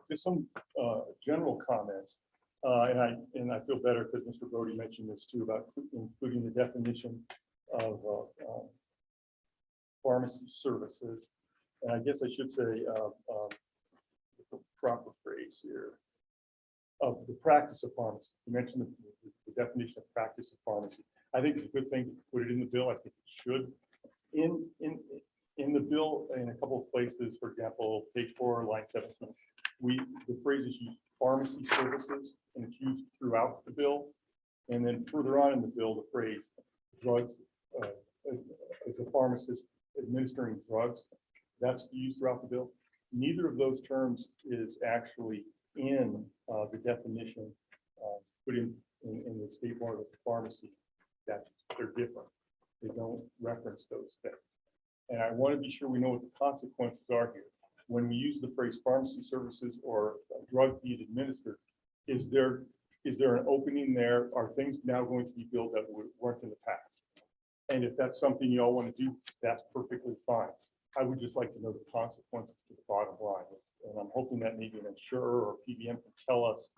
Just some general comments, and I feel better because Mr. Brody mentioned this too about including the definition of pharmacy services. And I guess I should say the proper phrase here of the practice of pharmacy. You mentioned the definition of practice of pharmacy. I think it's a good thing to put it in the bill. I think it should. In the bill, in a couple of places, for example, page 4, line 17, the phrase is used pharmacy services, and it's used throughout the bill. And then further on in the bill, the phrase drugs as a pharmacist administering drugs, that's used throughout the bill. Neither of those terms is actually in the definition put in the state board of pharmacy. That they're different. They don't reference those things. And I want to be sure we know what the consequences are here. When we use the phrase pharmacy services or drug being administered, is there an opening there? Are things now going to be billed that weren't in the past? And if that's something you all want to do, that's perfectly fine. I would just like to know the consequences to the bottom line. And I'm hoping that maybe an insurer or PBM can tell us,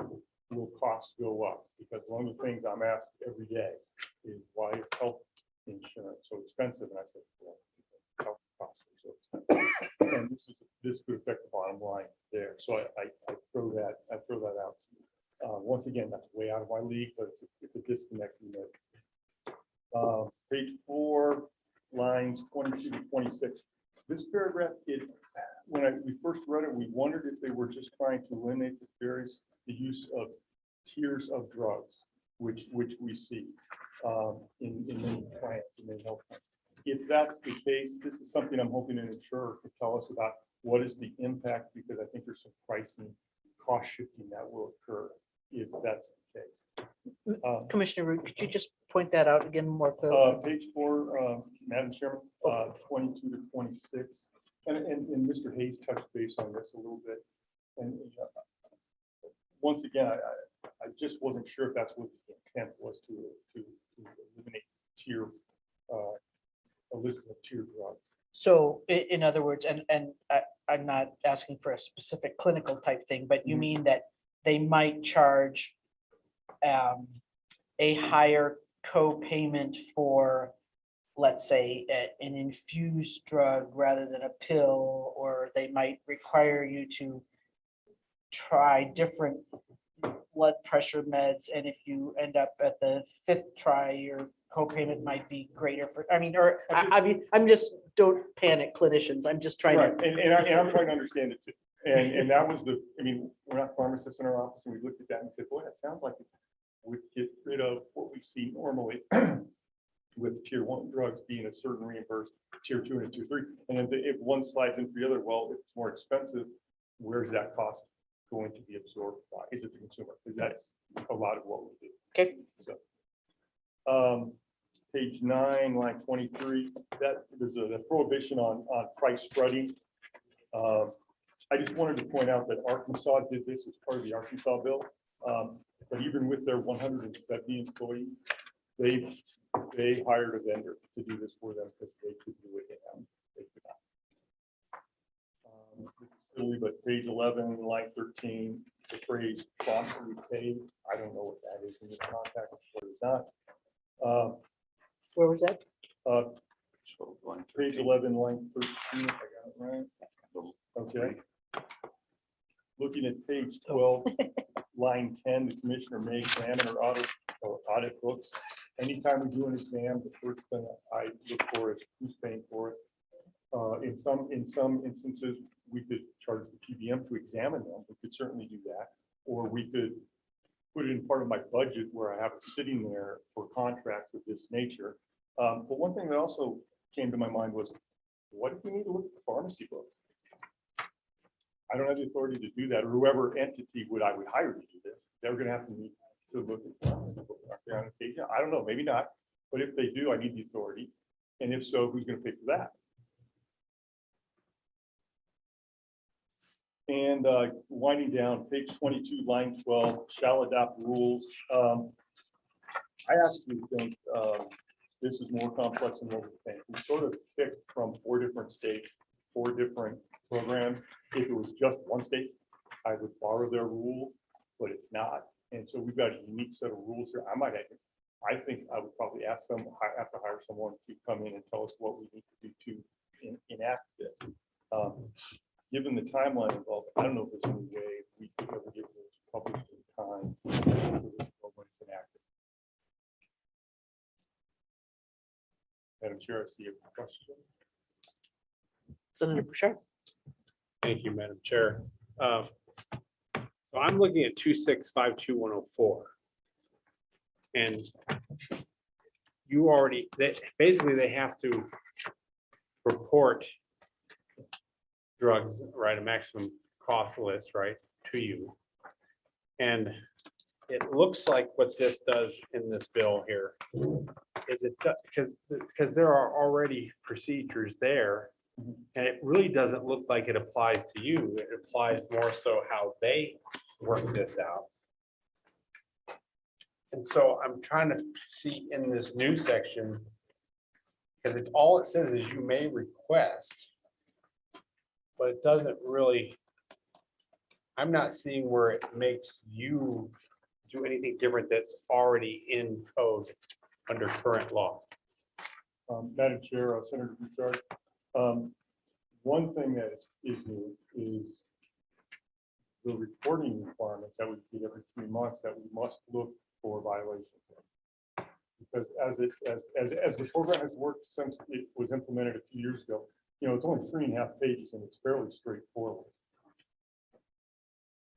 will costs go up? Because one of the things I'm asked every day is, why is health insurance so expensive? And I said, well, health costs are so expensive. And this could affect the bottom line there. So I throw that out. Once again, that's way out of my league, but it's a disconnect. Page 4, lines 22 to 26. This paragraph, when we first read it, we wondered if they were just trying to eliminate the use of tiers of drugs, which we see in many plans and many health plans. If that's the case, this is something I'm hoping an insurer could tell us about. What is the impact? Because I think there's some pricing cost shifting that will occur if that's the case. Commissioner Root, could you just point that out again more clearly? Page 4, Madam Chairman, 22 to 26. And Mr. Hayes touched base on this a little bit. And once again, I just wasn't sure if that's what the intent was to eliminate a list of tier drugs. So in other words, and I'm not asking for a specific clinical type thing, but you mean that they might charge a higher co-payment for, let's say, an infused drug rather than a pill, or they might require you to try different blood pressure meds, and if you end up at the 5th try, your co-payment might be greater for, I mean, I'm just, don't panic clinicians, I'm just trying Right, to. and I'm trying to understand it too. And that was we're not pharmacists in our office, and we looked at that and said, boy, that sounds like it would get rid of what we see normally with tier 1 drugs being a certain reimbursed, tier 2 and tier 3. And then if one slides into the other, well, if it's more expensive, where's that cost going to be absorbed by? Is it the consumer? Because that's a lot of what we do. Okay. So, page 9, line 23, that there's a prohibition on price spreading. I just wanted to point out that Arkansas did this as part of the Arkansas bill. But even with their 170 employees, they hired a vendor to do this for them because they could do it in-house. They could not. This is silly, but page 11, line 13, the phrase promptly paid. I don't know what that is in this context, what it's not. Where was that? Page 11, line 13, if I got it right. Okay. Looking at page 12, line 10, the commissioner may examine or audit books. Anytime we do an exam, the first thing I look for is who's paying for it. In some instances, we could charge the PBM to examine them. We could certainly do that. Or we could put it in part of my budget where I have it sitting there for contracts of this nature. But one thing that also came to my mind was, what if we need to look at the pharmacy books? I don't have the authority to do that, or whoever entity I would hire to do this. They're going to have to need to look at pharmacy books on occasion. I don't know, maybe not. But if they do, I need the authority. And if so, who's going to pay for that? And winding down, page 22, line 12, shall adopt rules. I actually think this is more complex than what we think. We sort of picked from 4 different states, 4 different programs. If it was just one state, I would borrow their rules, but it's not. And so we've got a unique set of rules here. I think I would probably have to hire someone to come in and tell us what we need to do to enact this. Given the timeline involved, I don't know if there's any way we could ever get this published in time when it's enacted. Madam Chair, I see a question. Senator Bouchard. Thank you, Madam Chair. So I'm looking at 2652104. And you already, basically they have to report drugs, right, a maximum cost list, right, to you. And it looks like what this does in this bill here is because there are already procedures there. And it really doesn't look like it applies to you. It applies more so how they work this out. And so I'm trying to see in this new section, because it's all it says is you may request. But it doesn't really, I'm not seeing where it makes you do anything different that's already in code under current law. Madam Chair, Senator Bouchard, one thing that is new is the reporting requirements that we get every 3 months that we must look for violations. Because as the program has worked since it was implemented a few years ago, it's only 3.5 pages and it's fairly straightforward.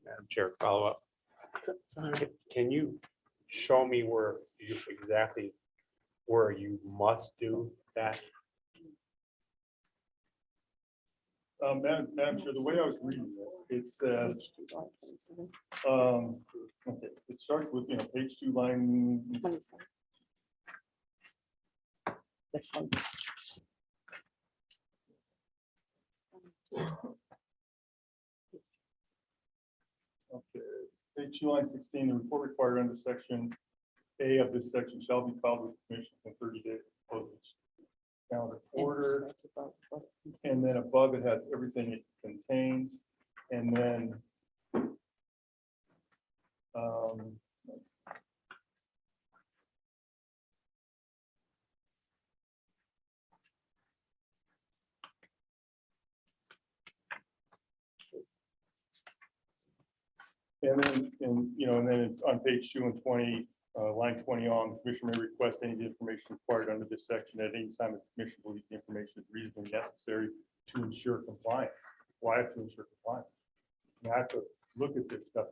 Madam Chair, follow up. Can you show me where you exactly where you must do that? Madam Chair, the way I was reading this, it says, okay, it starts with, page 2, line. That's fine. Okay, page 2, line 16, the report required under section A of this section shall be filed with the commission in 30 days. Calendar order, and then above it has everything it contains, and then and then on page 2 and 20, line 20 on, the commission may request any of the information required under this section at any time the commission believes the information is reasonably necessary to ensure compliance. Why have to ensure compliance? I have to look at this stuff.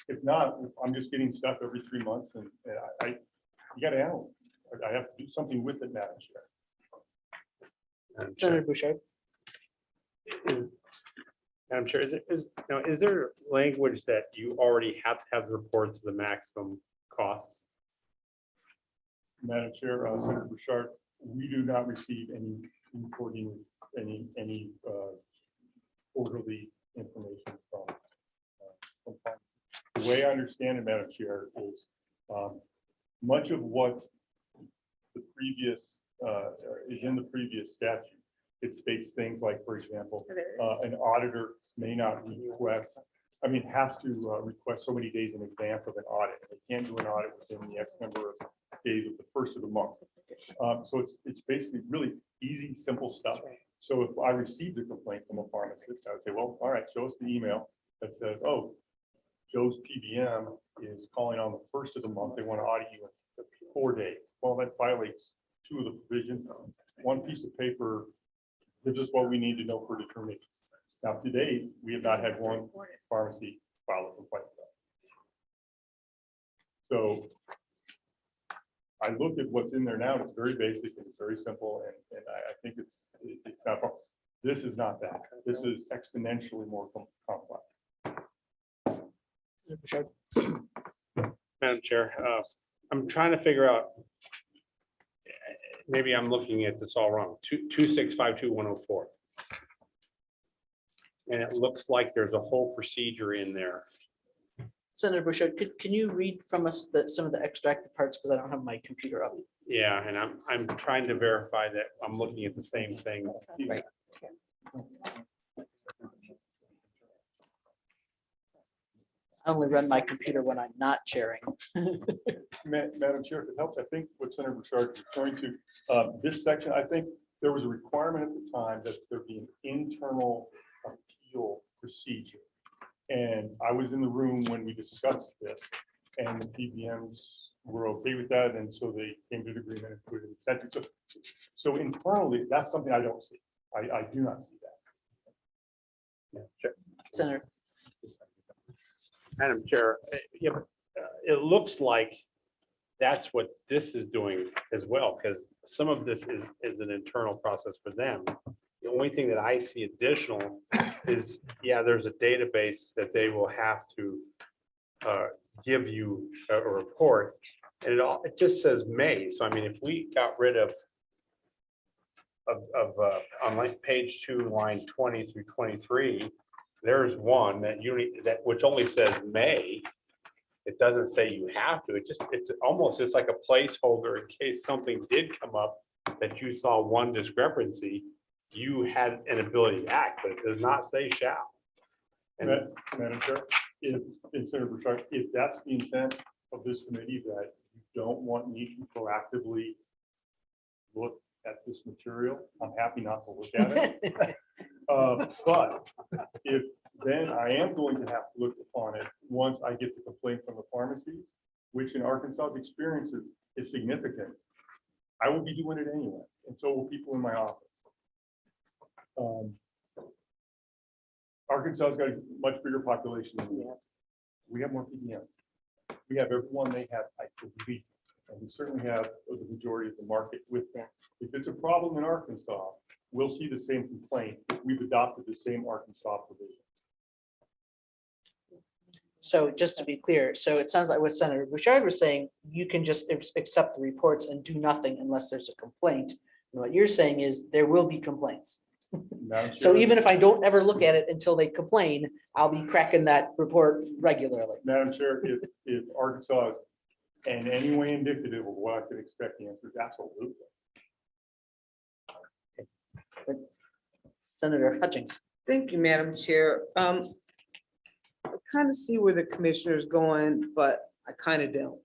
If not, I'm just getting stuff every 3 months, and you got to analyze. I have to do something with it, Madam Chair. Senator Bouchard. Madam Chair, is there language that you already have to have reports of the maximum costs? Madam Chair, Senator Bouchard, we do not receive any reporting, any quarterly information from finance. The way I understand it, Madam Chair, is much of what the previous is in the previous statute. It states things like, for example, an auditor may not request, has to request so many days in advance of an audit. They can't do an audit within the X number of days of the first of the month. So it's basically really easy, simple stuff. So if I received a complaint from a pharmacist, I would say, well, all right, show us the email that says, oh, Joe's PBM is calling on the first of the month. They want to audit you in 4 days. Well, that violates 2 of the provisions. One piece of paper gives us what we need to know for determination. Now, to date, we have not had one pharmacy file a complaint. So I looked at what's in there now, and it's very basic and it's very simple, and I think it's not, this is not that. This is exponentially more complex. Madam Chair, I'm trying to figure out, maybe I'm looking at this all wrong, 2652104. And it looks like there's a whole procedure in there. Senator Bouchard, can you read from us some of the extracted parts, because I don't have my computer up. Yeah, and I'm trying to verify that I'm looking at the same thing. Right. I only run my computer when I'm not chairing. Madam Chair, if it helps, I think what Senator Bouchard is referring to, this section, I think there was a requirement at the time that there be an internal appeal procedure. And I was in the room when we discussed this, and the PBMs were okay with that, and so they came to an agreement and put it in the statute. So internally, that's something I don't see. I do not see that. Yeah, sure. Senator. Madam Chair, yeah, but it looks like that's what this is doing as well, because some of this is an internal process for them. the only thing that I see additional is, yeah, there's a database that they will have to give you a report. And it just says May. So I mean, if we got rid of on like page 2, line 20 through 23, there's one that which only says May. It doesn't say you have to. It's like a placeholder in case something did come up that you saw one discrepancy, you had an ability to act, but it does not say shall. And Madam Chair, if, Senator Bouchard, if that's the intent of this committee, that you don't want me to proactively look at this material, I'm happy not to look at it. But if then I am going to have to look upon it once I get the complaint from the pharmacies, which in Arkansas's experiences is significant. I will be doing it anyway, and so will people in my office. Arkansas's got a much bigger population than we have. We have more PBMs. We have everyone they have, I believe, and we certainly have the majority of the market with them. If it's a problem in Arkansas, we'll see the same complaint. We've adopted the same Arkansas provision. So just to be clear, so it sounds like what Senator Bouchard was saying, you can just accept the reports and do nothing unless there's a complaint. And what you're saying is there will be complaints. So even if I don't ever look at it until they complain, I'll be cracking that report regularly. Madam Chair, if Arkansas is in any way indicative of what I could expect, the answer is absolutely. Senator Hutchings. Thank you, Madam Chair. I kind of see where the commissioner's going, but I kind of don't.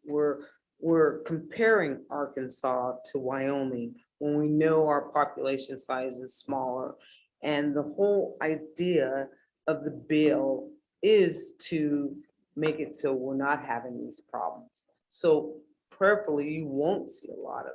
We're comparing Arkansas to Wyoming when we know our population size is smaller. And the whole idea of the bill is to make it so we're not having these problems. So prayerfully, you won't see a lot of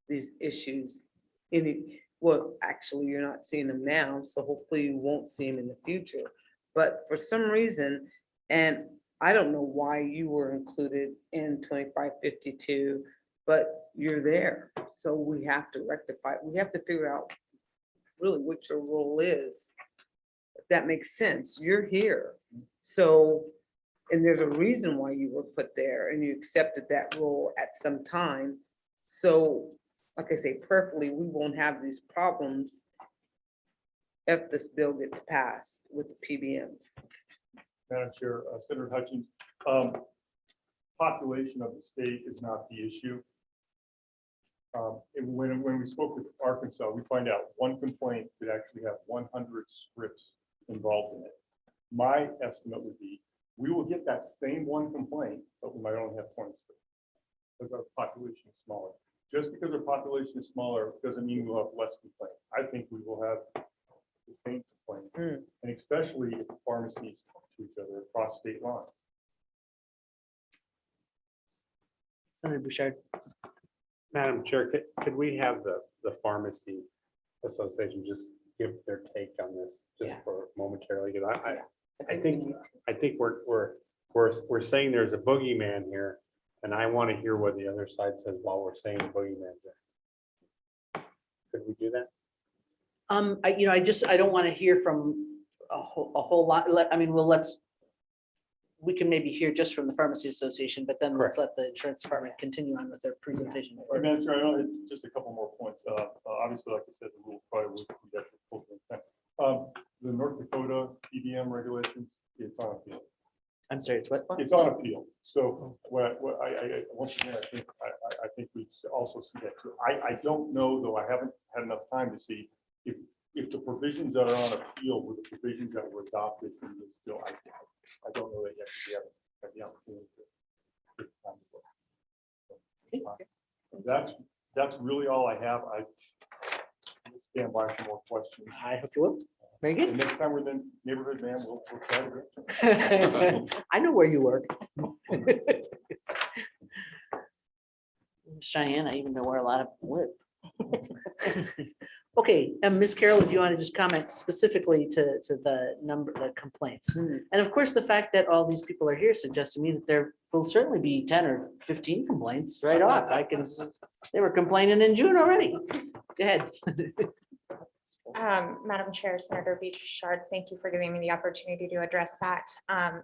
these issues in it. Well, actually, you're not seeing them now, so hopefully you won't see them in the future. But for some reason, and I don't know why you were included in 2552, but you're there. So we have to rectify, we have to figure out really what your role is. If that makes sense, you're here. So, and there's a reason why you were put there and you accepted that role at some time. So, like I say, prayerfully, we won't have these problems if this bill gets passed with the PBMs. Madam Chair, Senator Hutchins, population of the state is not the issue. And when we spoke with Arkansas, we find out one complaint could actually have 100 scripts involved in it. My estimate would be, we will get that same one complaint, but we might only have 20 scripts because our population is smaller. Just because our population is smaller doesn't mean we'll have less complaints. I think we will have the same complaint, and especially if the pharmacies talk to each other across state lines. Senator Bouchard. Madam Chair, could we have the pharmacy association just give their take on this just for momentarily? Because I think we're saying there's a boogeyman here, and I want to hear what the other side says while we're saying the boogeyman's there. Could we do that? I don't want to hear from a whole lot. We can maybe hear just from the pharmacy association, but then let's let the insurance department continue on with their presentation. Madam Chair, I know just a couple more points. Obviously, like I said, the rules probably would be that for full consent. The North Dakota PBM regulations, it's on appeal. I'm sorry, it's what? It's on appeal. So what once again, I think we also see that too. I don't know, though, I haven't had enough time to see if the provisions that are on appeal were the provisions that were adopted in this bill. I don't know that yet. We haven't had the opportunity to. That's really all I have. I stand by for more questions. I hope you will. Very good. The next time we're in neighborhood, man, we'll try again. I know where you work. Cheyenne, I even know where a lot of them live. Okay, Ms. Carroll, if you want to just comment specifically to the complaints. And of course, the fact that all these people are here suggests to me that there will certainly be 10 or 15 complaints right off. They were complaining in June already. Go ahead. Madam Chair, Senator Bouchard, thank you for giving me the opportunity to address that.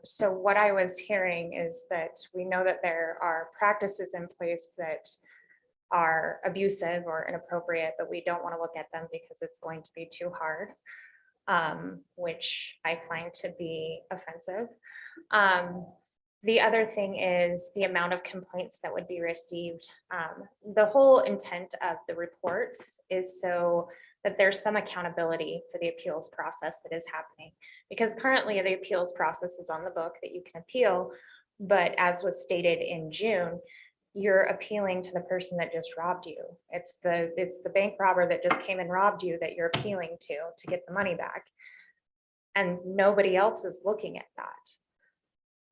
So what I was hearing is that we know that there are practices in place that are abusive or inappropriate, but we don't want to look at them because it's going to be too hard, which I find to be offensive. The other thing is the amount of complaints that would be received. The whole intent of the reports is so that there's some accountability for the appeals process that is happening. Because currently the appeals process is on the book that you can appeal, but as was stated in June, you're appealing to the person that just robbed you. It's the bank robber that just came and robbed you that you're appealing to get the money back. And nobody else is looking at that.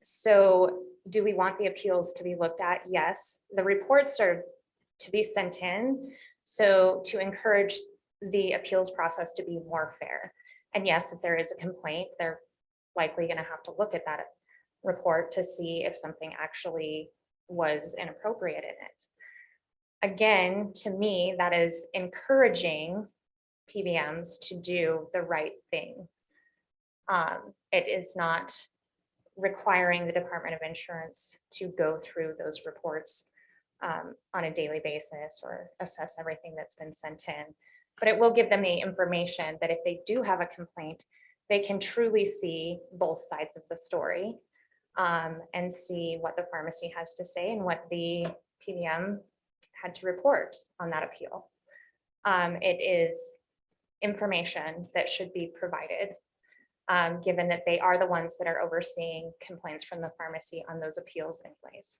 So do we want the appeals to be looked at? Yes. The reports are to be sent in. So to encourage the appeals process to be more fair. And yes, if there is a complaint, they're likely going to have to look at that report to see if something actually was inappropriate in it. Again, to me, that is encouraging PBMs to do the right thing. It is not requiring the Department of Insurance to go through those reports on a daily basis or assess everything that's been sent in. But it will give them the information that if they do have a complaint, they can truly see both sides of the story and see what the pharmacy has to say and what the PBM had to report on that appeal. It is information that should be provided, given that they are the ones that are overseeing complaints from the pharmacy on those appeals anyways.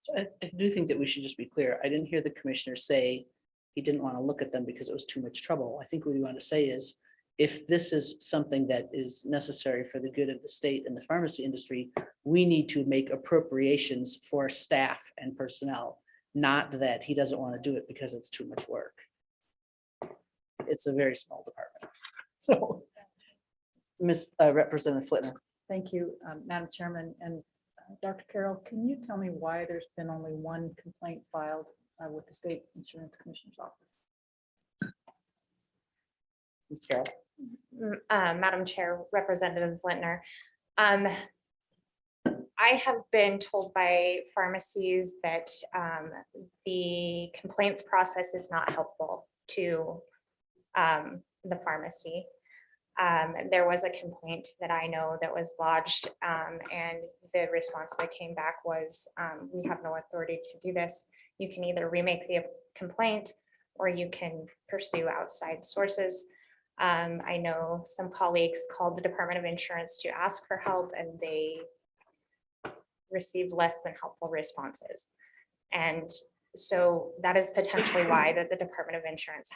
So I do think that we should just be clear. I didn't hear the commissioner say he didn't want to look at them because it was too much trouble. I think what we want to say is, if this is something that is necessary for the good of the state and the pharmacy industry, we need to make appropriations for staff and personnel, not that he doesn't want to do it because it's too much work. It's a very small department. So, Ms. Representative Flitner. Thank you, Madam Chairman. And Dr. Carroll, can you tell me why there's been only one complaint filed with the State Insurance Commissioner's Office? Ms. Carroll. Madam Chair, Representative Lintner. I have been told by pharmacies that the complaints process is not helpful to the pharmacy. There was a complaint that I know that was lodged, and the response that came back was, we have no authority to do this. You can either remake the complaint or you can pursue outside sources. I know some colleagues called the Department of Insurance to ask for help, and they received less than helpful responses. And so that is potentially why that the Department of Insurance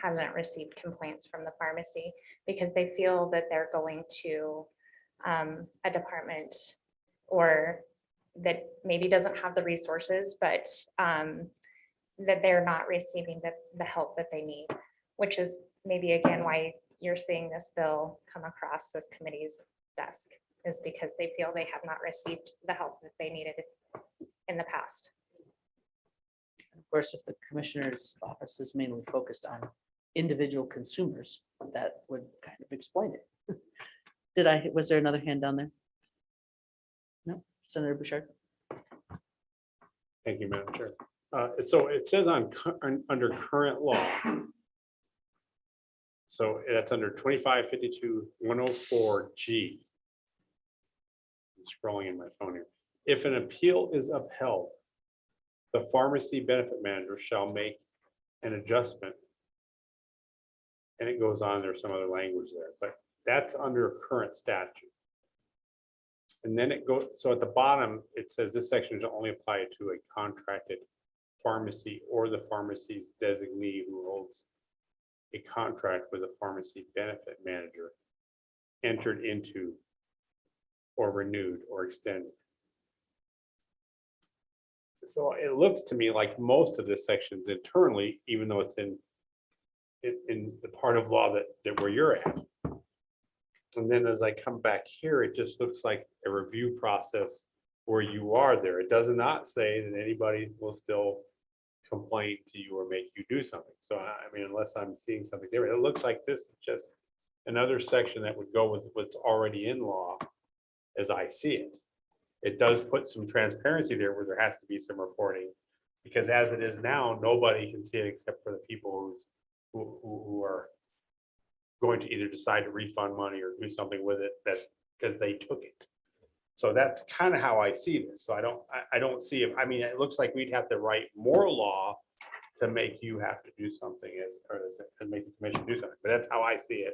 hasn't received complaints from the pharmacy, because they feel that they're going to a department or that maybe doesn't have the resources, but that they're not receiving the help that they need, which is maybe again why you're seeing this bill come across this committee's desk, is because they feel they have not received the help that they needed in the past. Of course, if the commissioner's office is mainly focused on individual consumers, that would kind of explain it. Was there another hand down there? No, Senator Bouchard. Thank you, Madam Chair. So it says under current law. So that's under 2552-104G. I'm scrolling in my phone here. If an appeal is upheld, the pharmacy benefit manager shall make an adjustment. And it goes on, there's some other language there, but that's under current statute. And then it goes, so at the bottom, it says this section should only apply to a contracted pharmacy or the pharmacy's designee who holds a contract with a pharmacy benefit manager entered into or renewed or extended. So it looks to me like most of this section is internally, even though it's in the part of law that where you're at. And then as I come back here, it just looks like a review process where you are there. It does not say that anybody will still complain to you or make you do something. So I mean, unless I'm seeing something different, it looks like this is just another section that would go with what's already in law as I see it. It does put some transparency there where there has to be some reporting. Because as it is now, nobody can see it except for the people who are going to either decide to refund money or do something with it because they took it. So that's kind of how I see this. So I don't see it. I mean, it looks like we'd have to write more law to make you have to do something or to make the commission do something. But that's how I see it.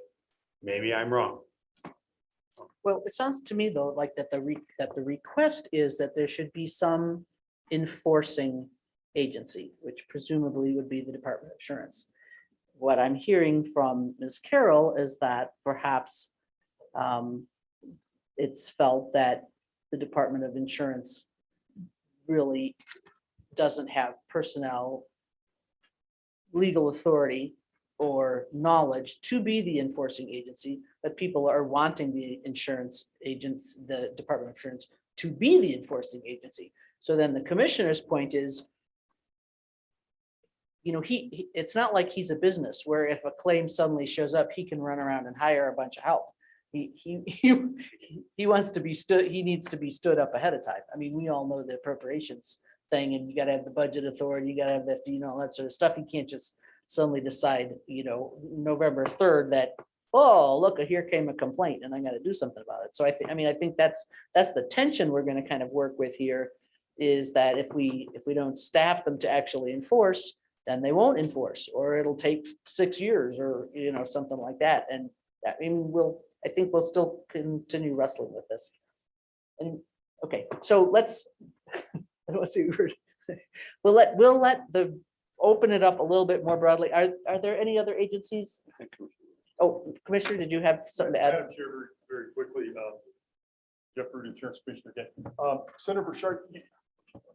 Maybe I'm wrong. Well, it sounds to me though, like that the request is that there should be some enforcing agency, which presumably would be the Department of Insurance. What I'm hearing from Ms. Carroll is that perhaps it's felt that the Department of Insurance really doesn't have personnel, legal authority, or knowledge to be the enforcing agency, but people are wanting the insurance agents, the Department of Insurance, to be the enforcing agency. So then the commissioner's point is, you know, it's not like he's a business where if a claim suddenly shows up, he can run around and hire a bunch of help. He wants to be he needs to be stood up ahead of time. I mean, we all know the appropriations thing, and you gotta have the budget authority, you gotta have the, you know, all that sort of stuff. You can't just suddenly decide, you know, November 3rd that, oh, look, here came a complaint and I gotta do something about it. So I think that's the tension we're gonna kind of work with here, is that if we don't staff them to actually enforce, then they won't enforce, or it'll take 6 years, or, you know, something like that. And I mean, I think we'll still continue wrestling with this. And, okay, so let's, I don't want to say we're, we'll let open it up a little bit more broadly. Are there any other agencies? Oh, Commissioner, did you have something to add? Madam Chair, very quickly, Jeff Root, Insurance Commissioner again. Senator Burchard,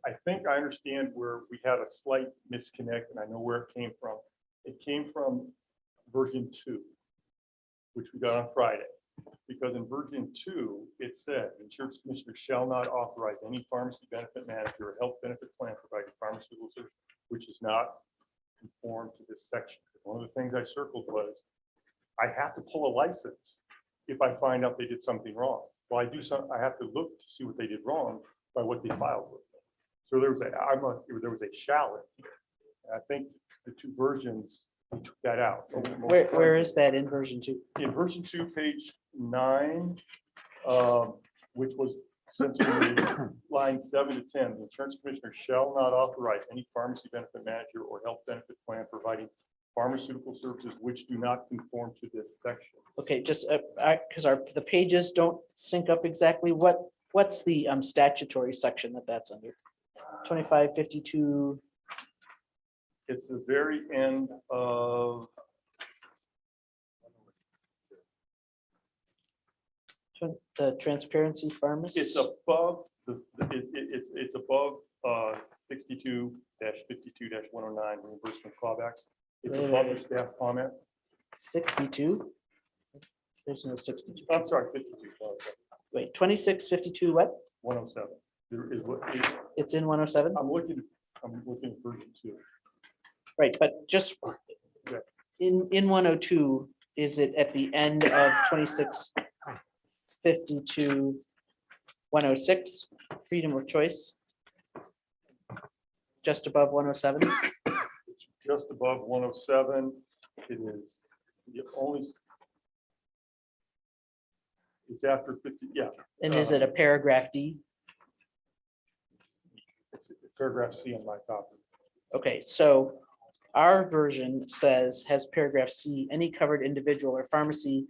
I think I understand where we had a slight misconnect, and I know where it came from. It came from version 2, which we got on Friday. Because in version 2, it said, insurance commissioner shall not authorize any pharmacy benefit manager or health benefit plan providing pharmaceutical service which is not conformed to this section. One of the things I circled was, I have to pull a license if I find out they did something wrong. Well, I have to look to see what they did wrong by what they filed with. So there was a shall. I think the 2 versions, we took that out. Where is that in version 2? In version 2, page 9, which was essentially line 7 to 10, the insurance commissioner shall not authorize any pharmacy benefit manager or health benefit plan providing pharmaceutical services which do not conform to this section. Okay, just because the pages don't sync up exactly. What's the statutory section that's under? 2552. It's the very end of the transparency pharmacy. It's above it's above 62-52-109 reimbursement clawbacks. It's above the staff comment. 62. There's no 62. I'm sorry, 52. Wait, 2652 what? 107. There is what It's in 107. I'm looking at version 2. Right, but just in 102, is it at the end of 2652 106, freedom of choice? Just above 107? It's just above 107. It is the only. It's after 50, yeah. And is it a paragraph D? It's paragraph C on my copy. Okay, so our version says, has paragraph C, any covered individual or pharmacy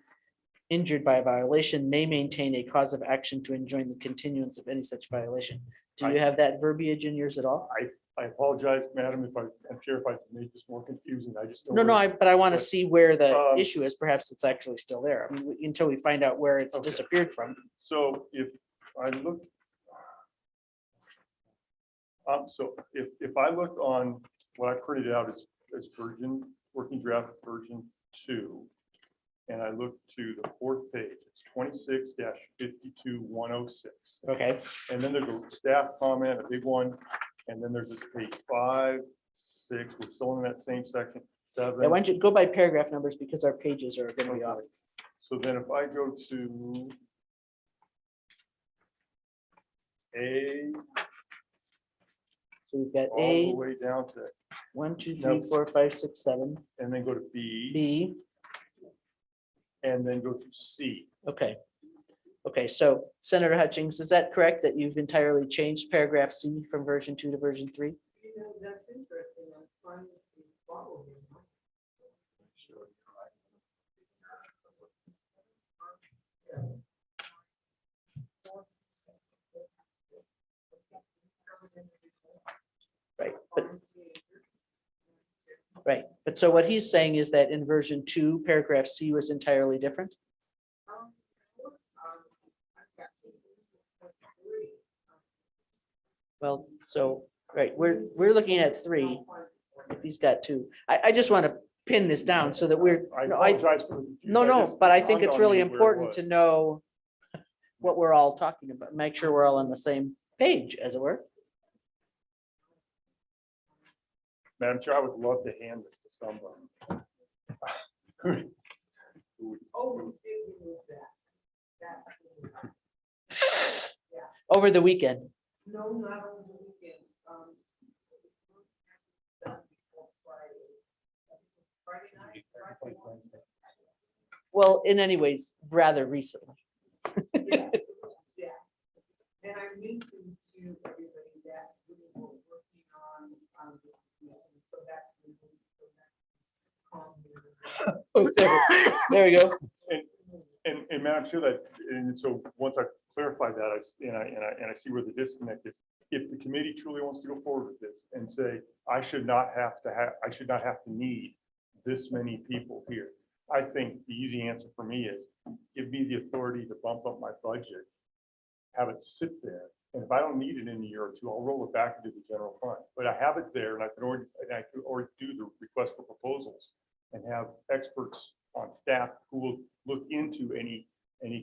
injured by a violation may maintain a cause of action to enjoin the continuance of any such violation. Do you have that verbiage in yours at all? I apologize, madam, I'm sure if I made this more confusing. I just don't. No, but I want to see where the issue is. Perhaps it's actually still there. I mean, until we find out where it's disappeared from. So if I look. So if I look on what I printed out as version, working draft version 2, and I look to the 4th page, it's 26-52-106. Okay. And then there's a staff comment, a big one, and then there's a page 5, 6, we're still in that same section, 7. I want you to go by paragraph numbers because our pages are gonna be off. So then if I go to A, So we've got all the A, way down to, 1, 2, No. 3, 4, 5, 6, 7, and then go to B, B, and then go to C. okay. Okay, so Senator Hutchings, is that correct that you've entirely changed paragraph C from version 2 to version 3? Right, but so what he's saying is that in version 2, paragraph C was entirely different? Well, so, right, we're looking at 3. If he's got 2. I just want to pin this down so that we're, I no, apologize for the confusion. no, just- but I it think dawned it's on really me where it important was. to know what we're all talking about, make sure we're all on the same page, as it were. Madam Chair, I would love to hand this to somebody. Over the weekend. No, not over the weekend. Well, in any ways, rather recently. And I mentioned to everybody that we were working on, so that's. There we go. And Madam Chair, that, and so once I clarify that, I see where the disconnect is. If the committee truly wants to go forward with this and say, I should not have to need this many people here. I think the easy answer for me is give me the authority to bump up my budget, have it sit there. And if I don't need it in a year or two, I'll roll it back into the general fund. But I have it there and I can already do the request for proposals and have experts on staff who will look into any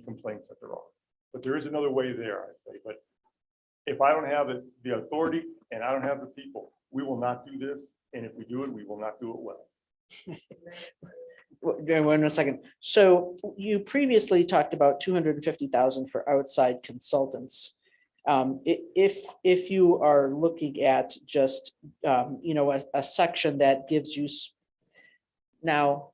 complaints that there are. But there is another way there, I say. But if I don't have the authority and I don't have the people, we will not do this. And if we do it, we will not do it well. Wait a second. So you previously talked about 250,000 for outside consultants. If you are looking at just, a section that gives you now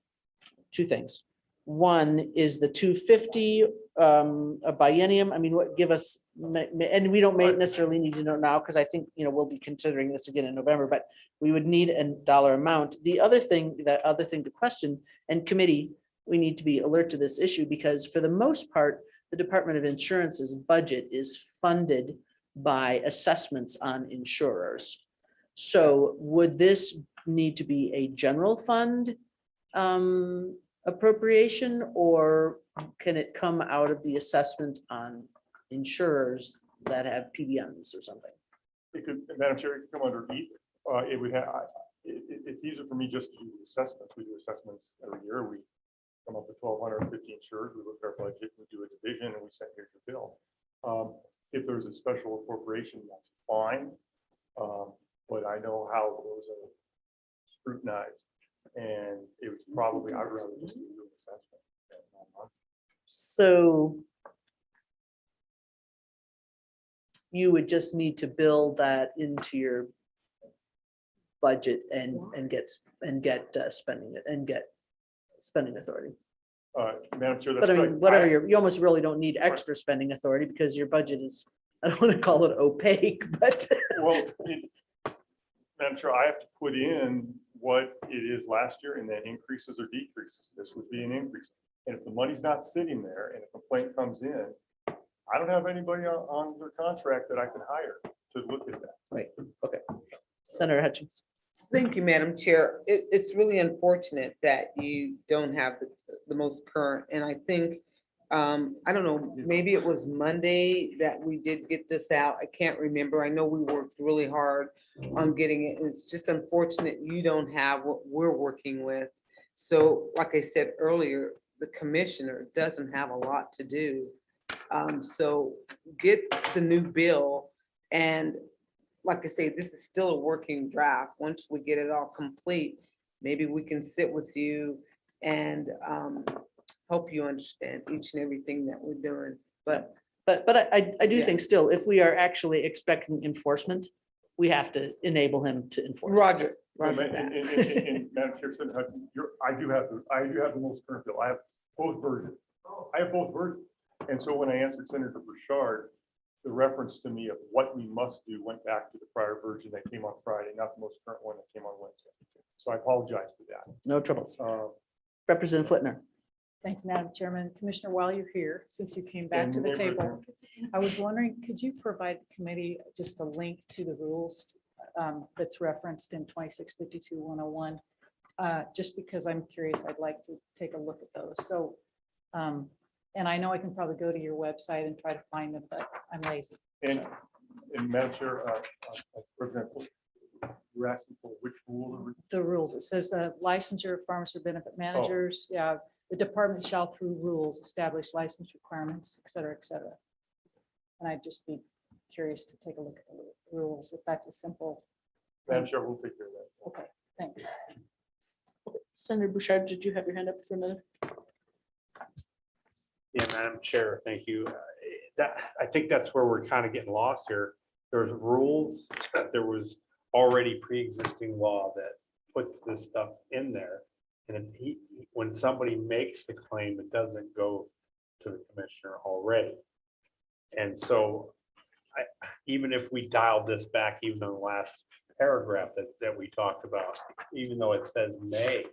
2 things. One is the 250 a biennium. I mean, give us, and we don't necessarily need to know now because I think, we'll be considering this again in November, but we would need a dollar amount. The other thing to question, and committee, we need to be alert to this issue because for the most part, the Department of Insurance's budget is funded by assessments on insurers. So would this need to be a general fund appropriation, or can it come out of the assessment on insurers that have PBMs or something? It could, Madam Chair, it could come under either. It would have, it's easier for me just to do assessments. We do assessments every year. We come up with 1,250 insurers. We look at our budget, we do a division, and we say, here's your bill. If there's a special appropriation, that's fine. But I know how those are scrutinized. And it was probably, I'd rather just do an assessment. So you would just need to build that into your budget and get spending it and get spending authority. Madam Chair, But that's I right. mean, whatever, you almost really don't need extra spending authority because your budget is, I don't want to call it opaque, but. Well, Madam Chair, I have to put in what it is last year and then increases or decreases. This would be an increase. And if the money's not sitting there and a complaint comes in, I don't have anybody on their contract that I can hire to look at that. Right, okay. Senator Hutchins. Thank you, Madam Chair. It's really unfortunate that you don't have the most current, and I think, I don't know, maybe it was Monday that we did get this out. I can't remember. I know we worked really hard on getting it, and it's just unfortunate you don't have what we're working with. So like I said earlier, the commissioner doesn't have a lot to do. So get the new bill and like I say, this is still a working draft. Once we get it all complete, maybe we can sit with you and help you understand each and everything that we're doing. But But I do Yeah. think still, if we are actually expecting enforcement, we have to enable him to enforce. Roger, And roger that. Madam Chair, I do have the most current bill. I have both versions. I have both versions. And so when I answered Senator Bouchard, the reference to me of what we must do went back to the prior version that came on Friday, not the most current one that came on Wednesday. So I apologize for that. No troubles. Uh, Representative Flitner. Thank you, Madam Chairman. Commissioner, while you're here, since you came back to the And neighbor- table, I was wondering, could you provide the committee just a link to the rules that's referenced in 2652-101? Just because I'm curious, I'd like to take a look at those. So, and I know I can probably go to your website and try to find them, but I'm lazy. And Madam Chair, President, you're asking for which rule? The rules, it says licensure of pharmacy benefit managers, yeah, the department shall through rules establish license requirements, et cetera, et cetera. And I'd just be curious to take a look at the rules, if that's a simple, Madam Chair, we'll take care of that. okay, thanks. Senator Bouchard, did you have your hand up for a minute? Yeah, Madam Chair, thank you. I think that's where we're kind of getting lost here. There's rules, there was already pre-existing law that puts this stuff in there. And then when somebody makes the claim, it doesn't go to the commissioner already. And so even if we dialed this back, even in the last paragraph that we talked about, even though it says may,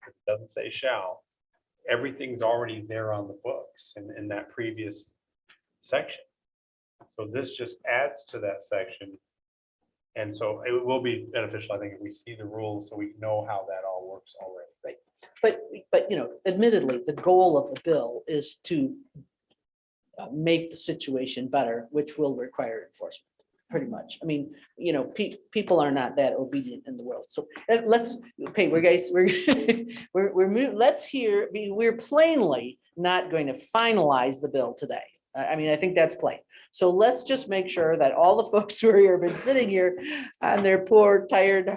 it doesn't say shall, everything's already there on the books in that previous section. So this just adds to that section. And so it will be beneficial, I think, if we see the rules so we know how that all works already. Right. But, you know, admittedly, the goal of the bill is to make the situation better, which will require enforcement, pretty much. I mean, you know, people are not that obedient in the world. So let's, okay, let's hear, we're plainly not going to finalize the bill today. I mean, I think that's plain. So let's just make sure that all the folks who are here have been sitting here on their poor, tired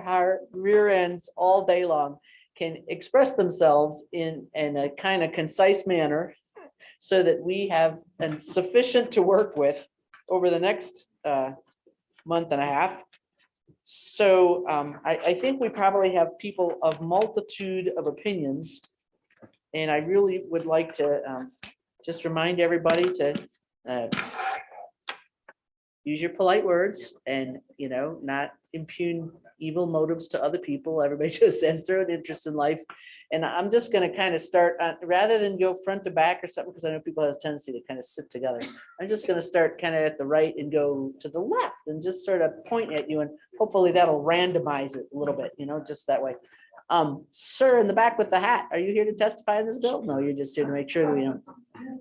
rear ends all day long can express themselves in a kind of concise manner so that we have sufficient to work with over the next month and a half. So I think we probably have people of multitude of opinions. And I really would like to just remind everybody to use your polite words and, you know, not impugn evil motives to other people. Everybody just has their own interest in life. And I'm just going to kind of start rather than go front to back or something, because I know people have a tendency to kind of sit together. I'm just going to start kind of at the right and go to the left and just sort of point at you, and hopefully that'll randomize it a little bit, you know, just that way. Sir in the back with the hat, are you here to testify in this bill? No, you're just here to make sure that we don't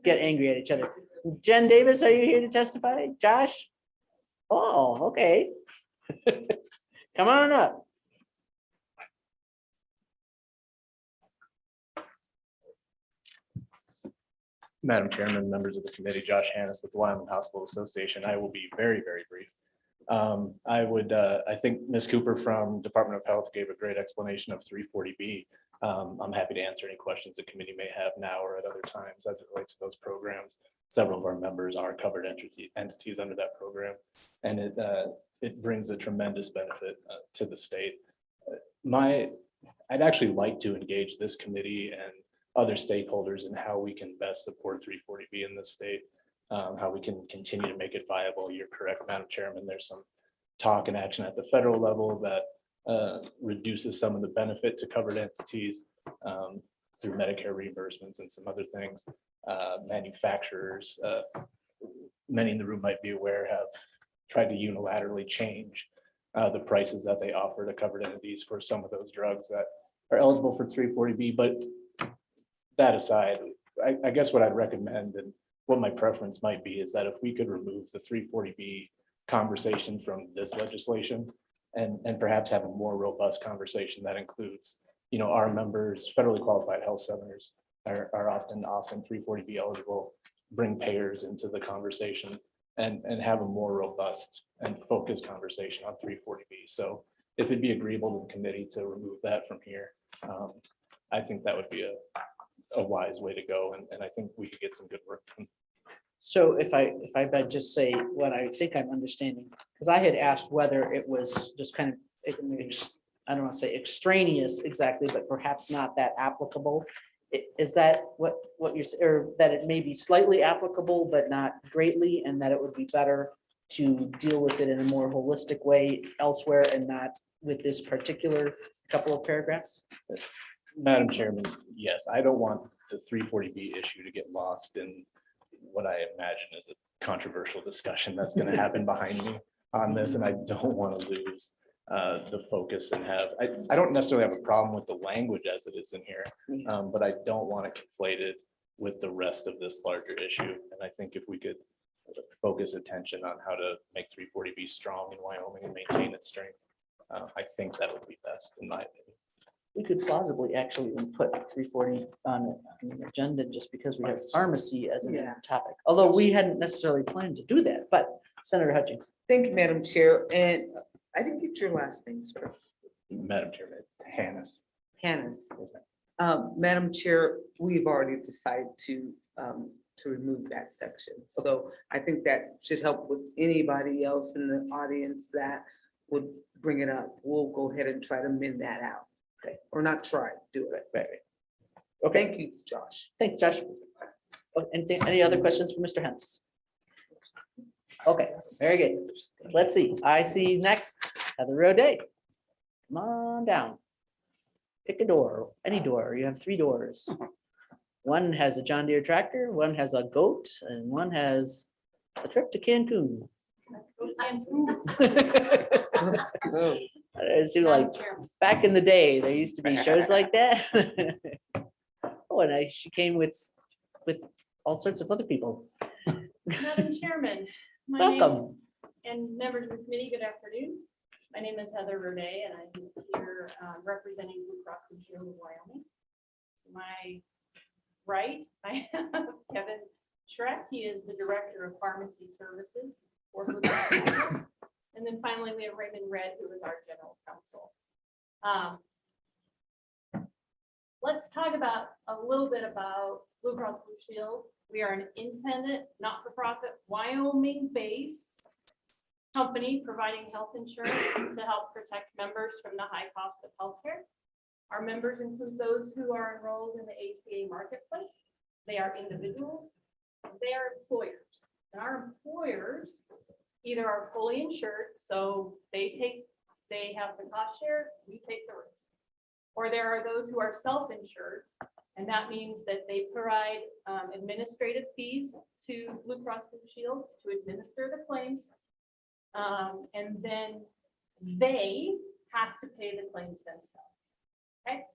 get angry at each other. Jen Davis, are you here to testify? Josh? Oh, okay. Come on up. Madam Chairman, members of the committee, Josh Hannes with the Wyoming Hospital Association. I will be very, very brief. I think Ms. Cooper from Department of Health gave a great explanation of 340B. I'm happy to answer any questions the committee may have now or at other times as it relates to those programs. Several of our members are covered entities under that program, and it brings a tremendous benefit to the state. I'd actually like to engage this committee and other stakeholders in how we can best support 340B in this state, how we can continue to make it viable. You're correct, Madam Chairman. There's some talk and action at the federal level that reduces some of the benefit to covered entities through Medicare reimbursements and some other things. Manufacturers, many in the room might be aware, have tried to unilaterally change the prices that they offer to covered entities for some of those drugs that are eligible for 340B. But that aside, I guess what I'd recommend and what my preference might be is that if we could remove the 340B conversation from this legislation and perhaps have a more robust conversation that includes, you know, our members, federally qualified health centers are often 340B eligible, bring payers into the conversation and have a more robust and focused conversation on 340B. So if it'd be agreeable to the committee to remove that from here, I think that would be a wise way to go. And I think we could get some good work done. So if I might just say what I think I'm understanding, because I had asked whether it was just kind of, I don't want to say extraneous exactly, but perhaps not that applicable. Is that what you're, or that it may be slightly applicable, but not greatly, and that it would be better to deal with it in a more holistic way elsewhere and not with this particular couple of paragraphs? Madam Chairman, yes, I don't want the 340B issue to get lost in what I imagine is a controversial discussion that's going to happen behind me on this, and I don't want to lose the focus and have, I don't necessarily have a problem with the language as it is in here, but I don't want it conflated with the rest of this larger issue. And I think if we could focus attention on how to make 340B strong in Wyoming and maintain its strength, I think that would be best in my opinion. We could plausibly actually put 340 on the agenda just because we have pharmacy as a topic, although we hadn't necessarily planned to do that, but Senator Hutchings. Thank you, Madam Chair. And I didn't get your last name, sir. Madam Chairman, Hannes. Hannes. Madam Chair, we've already decided to remove that section. So I think that should help with anybody else in the audience that would bring it up. We'll go ahead and try to amend that out. Okay, or not try, do it. Right. Okay. Thank you, Josh. Thanks, Josh. Any other questions for Mr. Hens? Okay, very good. Let's see. I see next, Heather Roday. Come on down. Pick a door, any door. You have 3 doors. One has a John Deere tractor, one has a goat, and one has a trip to Cancun. I see, like, back in the day, there used to be shows like that. Oh, and she came with all sorts of other people. Madam Chairman, my name Welcome. and members of the committee, good afternoon. My name is Heather Roday, and I'm here representing Blue Cross Blue Shield of Wyoming. My right, I have Kevin Schreck. He is the Director of Pharmacy Services for Blue Cross Blue Shield. And then finally, we have Raymond Red, who is our General Counsel. Let's talk about a little bit about Blue Cross Blue Shield. We are an independent, not-for-profit, Wyoming-based company providing health insurance to help protect members from the high cost of healthcare. Our members include those who are enrolled in the ACA marketplace. They are individuals. They are employers. And our employers either are fully insured, so they have the cost share, we take the risk. Or there are those who are self-insured, and that means that they provide administrative fees to Blue Cross Blue Shield to administer the claims. And then they have to pay the claims themselves. Okay.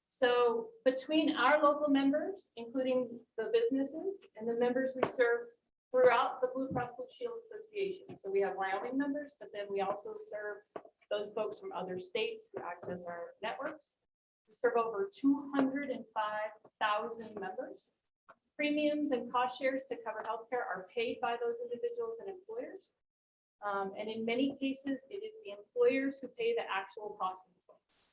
So between our local members, including the businesses and the members we serve throughout the Blue Cross Blue Shield Association. So we have Wyoming members, but then we also serve those folks from other states who access our networks. We serve over 205,000 members. Premiums and cost shares to cover healthcare are paid by those individuals and employers. And in many cases, it is the employers who pay the actual cost of the claims.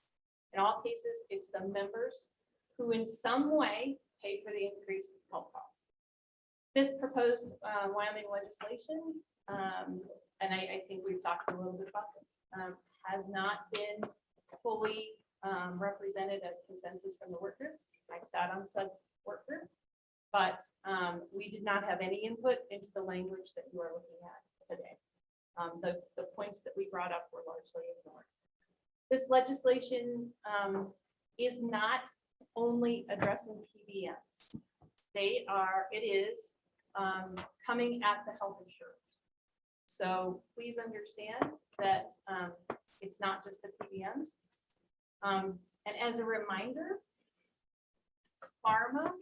In all cases, it's the members who in some way pay for the increased health costs. This proposed Wyoming legislation, and I think we've talked a little bit about this, has not been fully represented as consensus from the work group. I sat on said work group, but we did not have any input into the language that you are looking at today. The points that we brought up were largely ignored. This legislation is not only addressing PBMs. It is coming at the health insurers. So please understand that it's not just the PBMs. And as a reminder, pharma,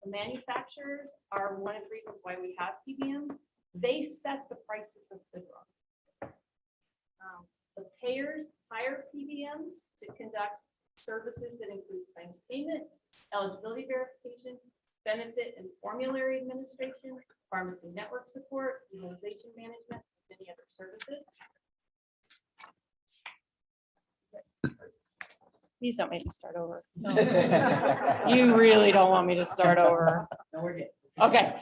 the manufacturers are one of the reasons why we have PBMs. They set the prices of the drug. The payers hire PBMs to conduct services that include claims payment, eligibility verification, benefit and formulary administration, pharmacy network support, utilization management, and many other services. Please don't make me start over. You really don't want me to start over. No, we're good. Okay.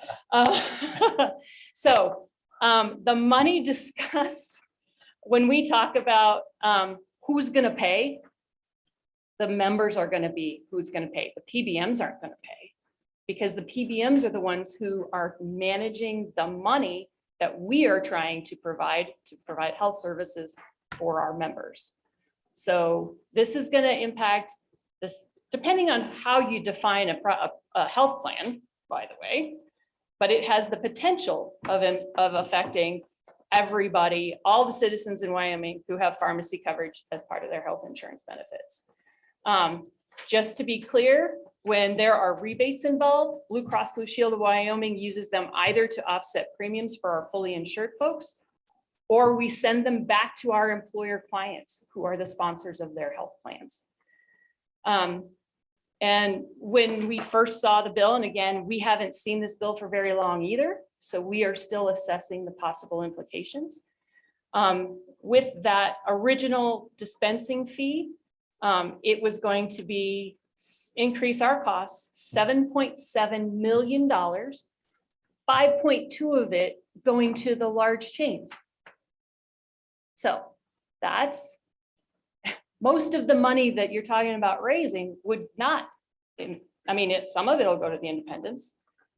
So the money discussed, when we talk about who's going to pay, the members are going to be who's going to pay. The PBMs aren't going to pay because the PBMs are the ones who are managing the money that we are trying to provide health services for our members. So this is going to impact this, depending on how you define a health plan, by the way, but it has the potential of affecting everybody, all the citizens in Wyoming who have pharmacy coverage as part of their health insurance benefits. Just to be clear, when there are rebates involved, Blue Cross Blue Shield of Wyoming uses them either to offset premiums for our fully insured folks, or we send them back to our employer clients who are the sponsors of their health plans. And when we first saw the bill, and again, we haven't seen this bill for very long either, so we are still assessing the possible implications. With that original dispensing fee, it was going to be increase our costs $7.7 million, 5.2 of it going to the large chains. So that's most of the money that you're talking about raising would not, I mean, some of it will go to the independents,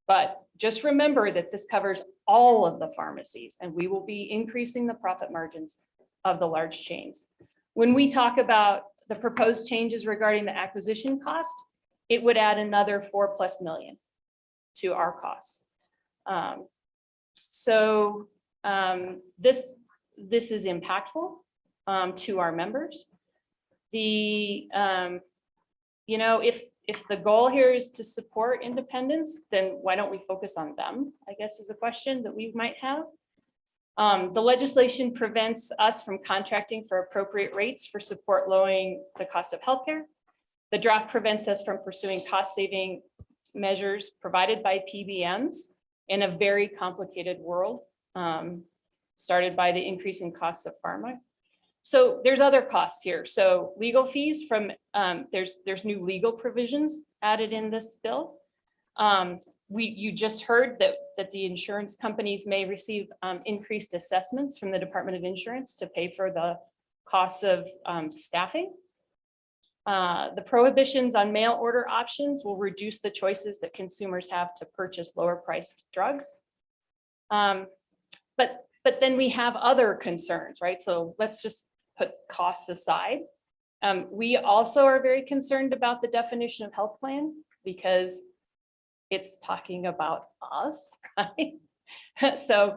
but just remember that this covers all of the pharmacies and we will be increasing the profit margins of the large chains. When we talk about the proposed changes regarding the acquisition cost, it would add another $4+ million to our costs. This is impactful to our members. If the goal here is to support independence, then why don't we focus on them, I guess is a question that we might have. The legislation prevents us from contracting for appropriate rates for support lowering the cost of healthcare. The draft prevents us from pursuing cost-saving measures provided by PBMs in a very complicated world, started by the increase in costs of pharma. So there's other costs here. So legal fees from, there's new legal provisions added in this bill. You just heard that the insurance companies may receive increased assessments from the Department of Insurance to pay for the costs of staffing. The prohibitions on mail order options will reduce the choices that consumers have to purchase lower priced drugs. But then we have other concerns, right? So let's just put costs aside. We also are very concerned about the definition of health plan because it's talking about us, right? So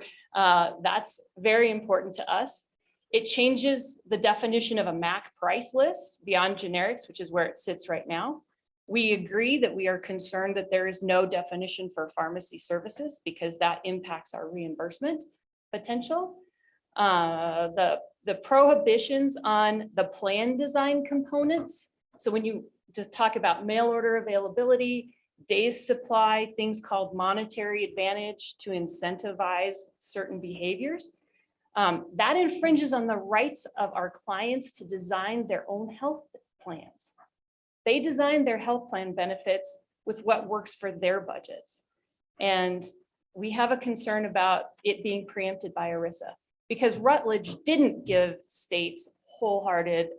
that's very important to us. It changes the definition of a MAC price list beyond generics, which is where it sits right now. We agree that we are concerned that there is no definition for pharmacy services because that impacts our reimbursement potential. The prohibitions on the plan design components. So when you talk about mail order availability, days supply, things called monetary advantage to incentivize certain behaviors, that infringes on the rights of our clients to design their own health plans. They design their health plan benefits with what works for their budgets. And we have a concern about it being preempted by ERISA because Rutledge didn't give states wholehearted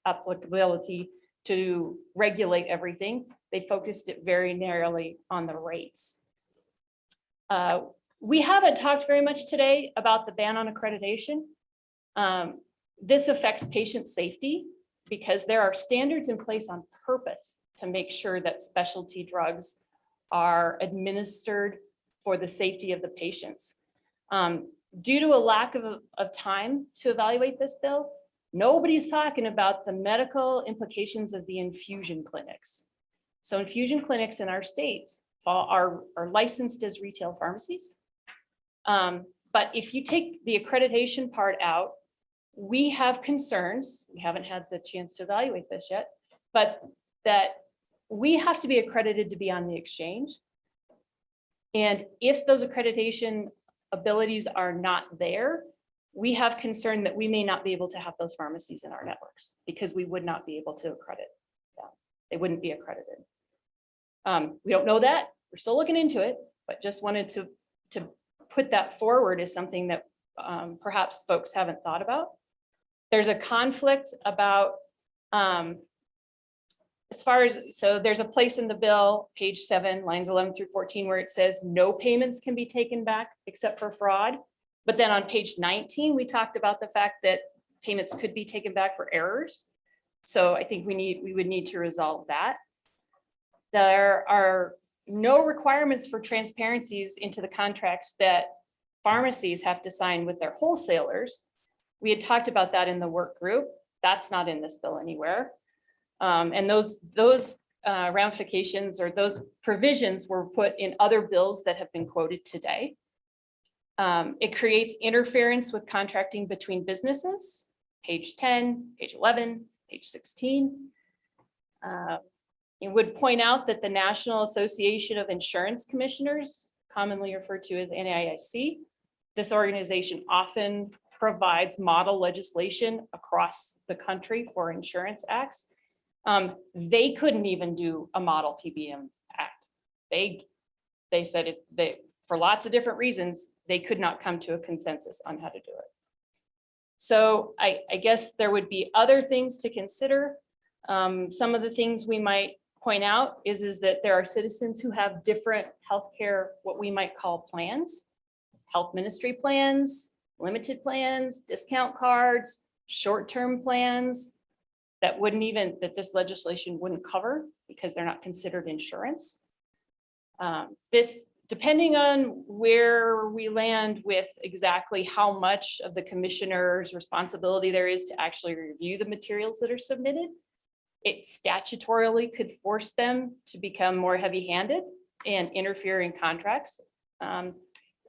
applicability to regulate everything. They focused it very narrowly on the rates. We haven't talked very much today about the ban on accreditation. This affects patient safety because there are standards in place on purpose to make sure that specialty drugs are administered for the safety of the patients. Due to a lack of time to evaluate this bill, nobody's talking about the medical implications of the infusion clinics. So infusion clinics in our states are licensed as retail pharmacies. But if you take the accreditation part out, we have concerns. We haven't had the chance to evaluate this yet, but that we have to be accredited to be on the exchange. And if those accreditation abilities are not there, we have concern that we may not be able to have those pharmacies in our networks because we would not be able to accredit them. They wouldn't be accredited. We don't know that. We're still looking into it, but just wanted to put that forward as something that perhaps folks haven't thought about. There's a conflict about as far as, so there's a place in the bill, page 7, lines 11 through 14, where it says no payments can be taken back except for fraud. But then on page 19, we talked about the fact that payments could be taken back for errors. So I think we would need to resolve that. There are no requirements for transparencies into the contracts that pharmacies have to sign with their wholesalers. We had talked about that in the work group. That's not in this bill anywhere. And those ramifications or those provisions were put in other bills that have been quoted today. It creates interference with contracting between businesses, page 10, page 11, page 16. It would point out that the National Association of Insurance Commissioners, commonly referred to as NAIC, this organization often provides model legislation across the country for insurance acts. They couldn't even do a model PBM act. They said for lots of different reasons, they could not come to a consensus on how to do it. So I guess there would be other things to consider. Some of the things we might point out is that there are citizens who have different healthcare, what we might call plans, health ministry plans, limited plans, discount cards, short-term plans that that this legislation wouldn't cover because they're not considered insurance. Depending on where we land with exactly how much of the commissioner's responsibility there is to actually review the materials that are submitted, it statutorily could force them to become more heavy-handed and interfere in contracts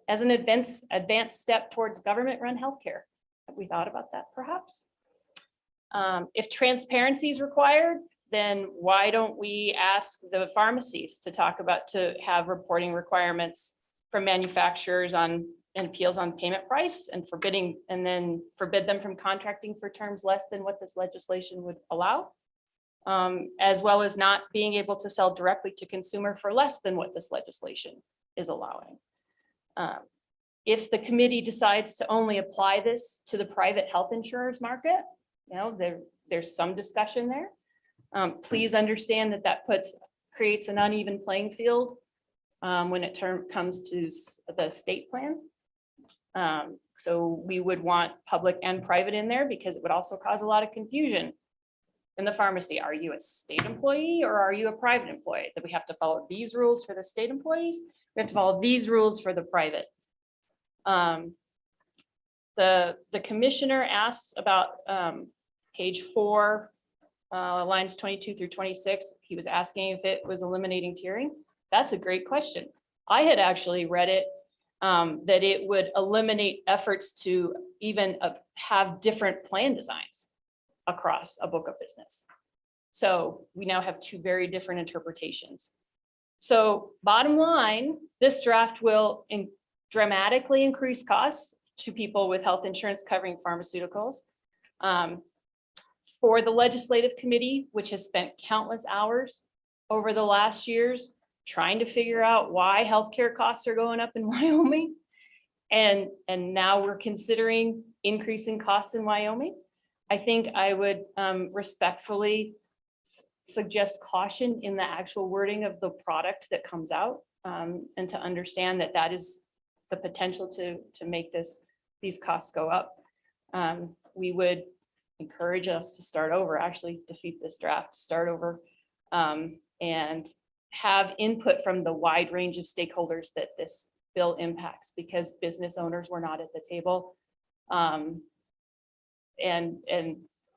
as an advanced step towards government-run healthcare. Have we thought about that perhaps? If transparency is required, then why don't we ask the pharmacies to have reporting requirements from manufacturers on and appeals on payment price and then forbid them from contracting for terms less than what this legislation would allow, as well as not being able to sell directly to consumer for less than what this legislation is allowing. If the committee decides to only apply this to the private health insurers market, there's some discussion there. Please understand that creates an uneven playing field when it comes to the state plan. So we would want public and private in there because it would also cause a lot of confusion in the pharmacy. Are you a state employee or are you a private employee? That we have to follow these rules for the state employees. We have to follow these rules for the private. The commissioner asked about page 4, lines 22 through 26. He was asking if it was eliminating tiering. That's a great question. I had actually read it that it would eliminate efforts to even have different plan designs across a book of business. So we now have 2 very different interpretations. So bottom line, this draft will dramatically increase costs to people with health insurance covering pharmaceuticals. For the legislative committee, which has spent countless hours over the last years trying to figure out why healthcare costs are going up in Wyoming, and now we're considering increasing costs in Wyoming, I think I would respectfully suggest caution in the actual wording of the product that comes out, and to understand that is the potential to make these costs go up. We would encourage us to start over, actually defeat this draft, start over, and have input from the wide range of stakeholders that this bill impacts, because business owners were not at the table. And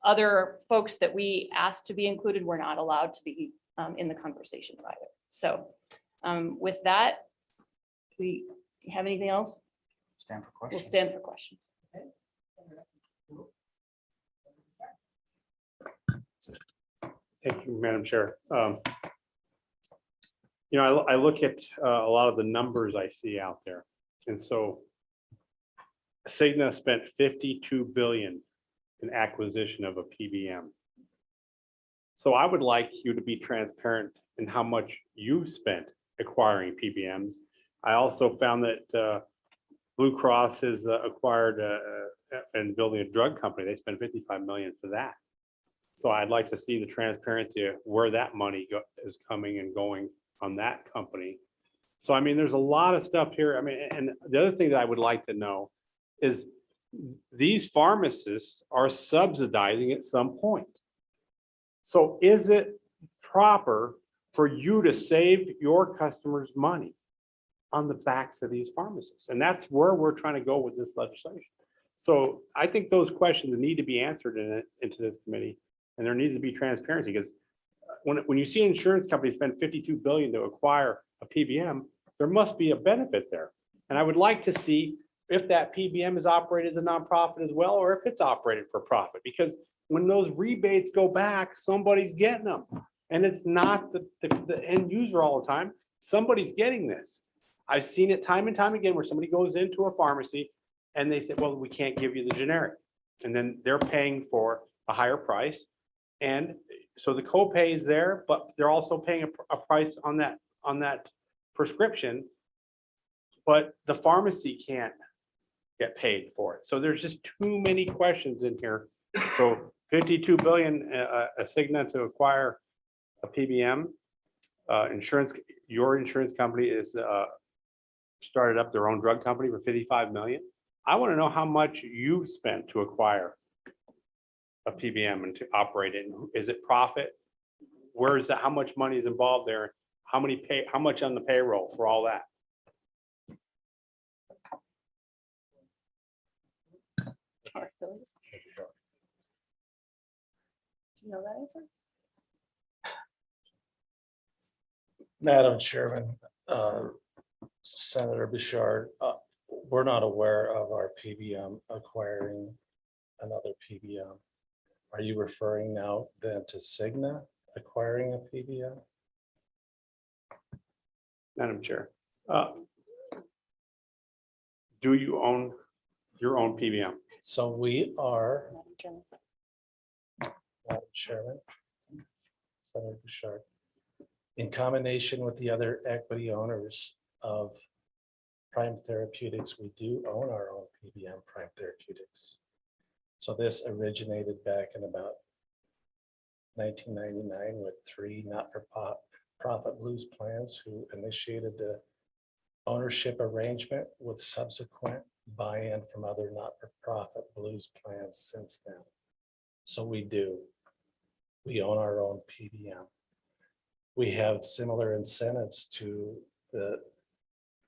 other folks that we asked to be included were not allowed to be in the conversations either. So with that, we have anything else? Stand for questions. We'll stand for questions. Thank you, Madam Chair. you know, I look at a lot of the numbers I see out there. And so Cigna spent 52 billion in acquisition of a PBM. So I would like you to be transparent in how much you've spent acquiring PBMs. I also found that Blue Cross has acquired and building a drug company. They spent 55 million for that. So I'd like to see the transparency of where that money is coming and going on that company. So, I mean, there's a lot of stuff here. I mean, and the other thing that I would like to know is these pharmacists are subsidizing at some point. So is it proper for you to save your customers money on the backs of these pharmacists? And that's where we're trying to go with this legislation. So I think those questions need to be answered into this committee, and there needs to be transparency, because when you see insurance companies spend 52 billion to acquire a PBM, there must be a benefit there. And I would like to see if that PBM is operated as a nonprofit as well, or if it's operated for profit, because when those rebates go back, somebody's getting them. And it's not the end user all the time. Somebody's getting this. I've seen it time and time again where somebody goes into a pharmacy and they say, well, we can't give you the generic. And then they're paying for a higher price. And so the copay is there, but they're also paying a price on that prescription. But the pharmacy can't get paid for it. So there's just too many questions in here. So 52 billion, a Cigna to acquire a PBM, insurance, your insurance company is started up their own drug company for 55 million. I want to know how much you've spent to acquire a PBM and to operate it. Is it profit? Where is that? How much money is involved there? How much on the payroll for all that? Sorry, Phyllis. Do you know that answer? Madam Chairman, Senator Bouchard, we're not aware of our PBM acquiring another PBM. Are you referring now then to Cigna acquiring a PBM? Madam Chair, do you own your own PBM? So we are, Madam Chairman, Senator Bouchard, in combination with the other equity owners of Prime Therapeutics, we do own our own PBM, Prime Therapeutics. So this originated back in about 1999 with 3 not-for-profit Blues plans who initiated the ownership arrangement with subsequent buy-in from other not-for-profit Blues plans since then. So we own our own PBM. We have similar incentives to the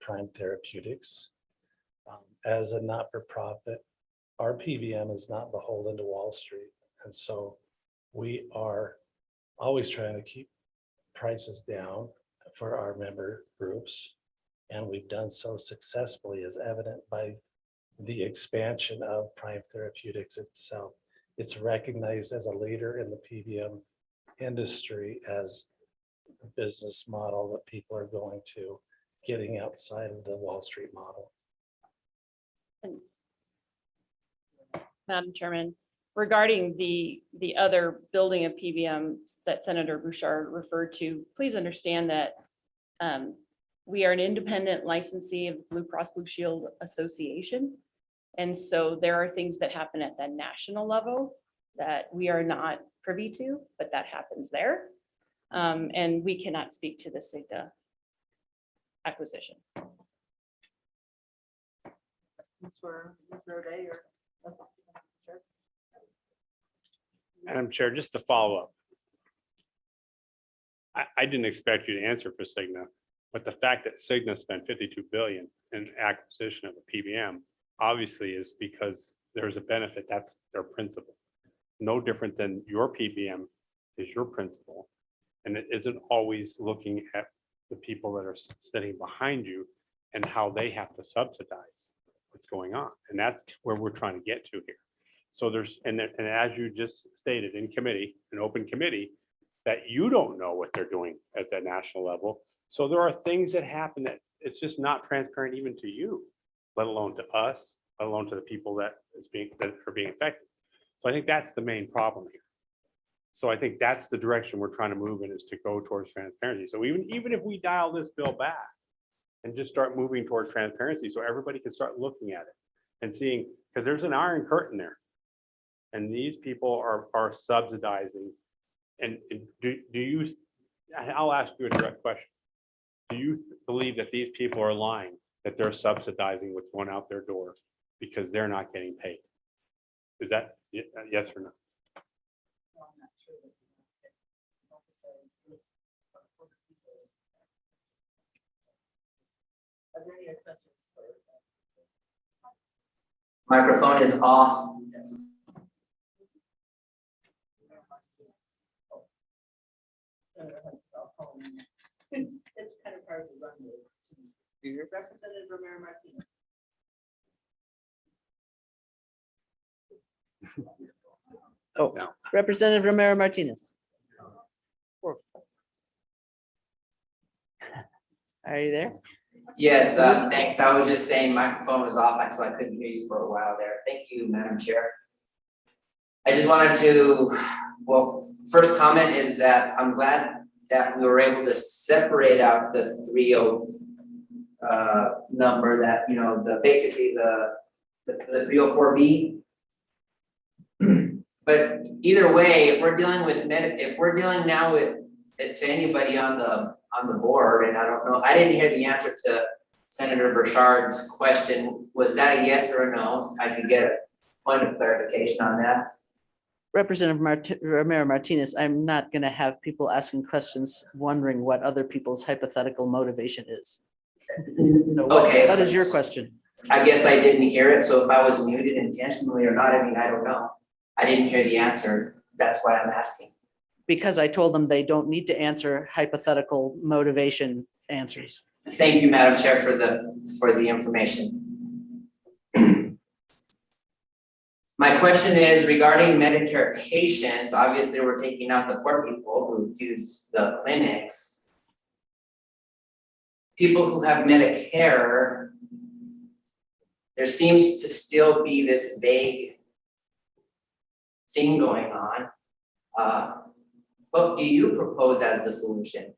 Prime Therapeutics. As a not-for-profit, our PBM is not beholden to Wall Street. And so we are always trying to keep prices down for our member groups. And we've done so successfully, as evident by the expansion of Prime Therapeutics itself. It's recognized as a leader in the PBM industry as a business model that people are going to, getting outside of the Wall Street model. Madam Chairman, regarding the other building of PBM that Senator Bouchard referred to, please understand that we are an independent licensee of the Blue Cross Blue Shield Association. And so there are things that happen at the national level that we are not privy to, but that happens there. And we cannot speak to the Cigna acquisition. Madam Chair, just to follow up. I didn't expect you to answer for Cigna, but the fact that Cigna spent 52 billion in acquisition of a PBM obviously is because there's a benefit. That's their principle. No different than your PBM is your principle. And it isn't always looking at the people that are sitting behind you and how they have to subsidize what's going on. And that's where we're trying to get to here. So there's, and as you just stated in committee, an open committee, that you don't know what they're doing at the national level. So there are things that happen that it's just not transparent even to you, let alone to us, let alone to the people that are being affected. So I think that's the main problem here. So I think that's the direction we're trying to move in, is to go towards transparency. So even if we dial this bill back and just start moving towards transparency, so everybody can start looking at it and seeing, because there's an iron curtain there. And these people are subsidizing. And do you, I'll ask you a direct question. Do you believe that these people are lying, that they're subsidizing what's going out their door because they're not getting paid? Is that yes or no? Microphone is off. It's kind of hard to run with. Representative Romero Martinez. Oh, No. Representative Romero Martinez. Are you there? Yes, thanks. I was just saying microphone was off, so I couldn't hear you for a while there. Thank you, Madam Chair. I just wanted to, well, first comment is that I'm glad that we were able to separate out the 30 number that, you know, basically the 304B. But either way, if we're dealing now with to anybody on the board, and I don't know, I didn't hear the answer to Senator Burchard's question. Was that a yes or a no? I could get a point of clarification on that. Representative Romero Martinez, I'm not going to have people asking questions wondering what other people's hypothetical motivation is. So what is your question? I guess I didn't hear it, so if I was muted intentionally or not, I mean, I don't know. I didn't hear the answer. That's why I'm asking. Because I told them they don't need to answer hypothetical motivation answers. Thank you, Madam Chair, for the information. My question is regarding Medicare patients. Obviously, we're taking out the poor people who use the clinics. People who have Medicare, there seems to still be this vague thing going on. What do you propose as the solution?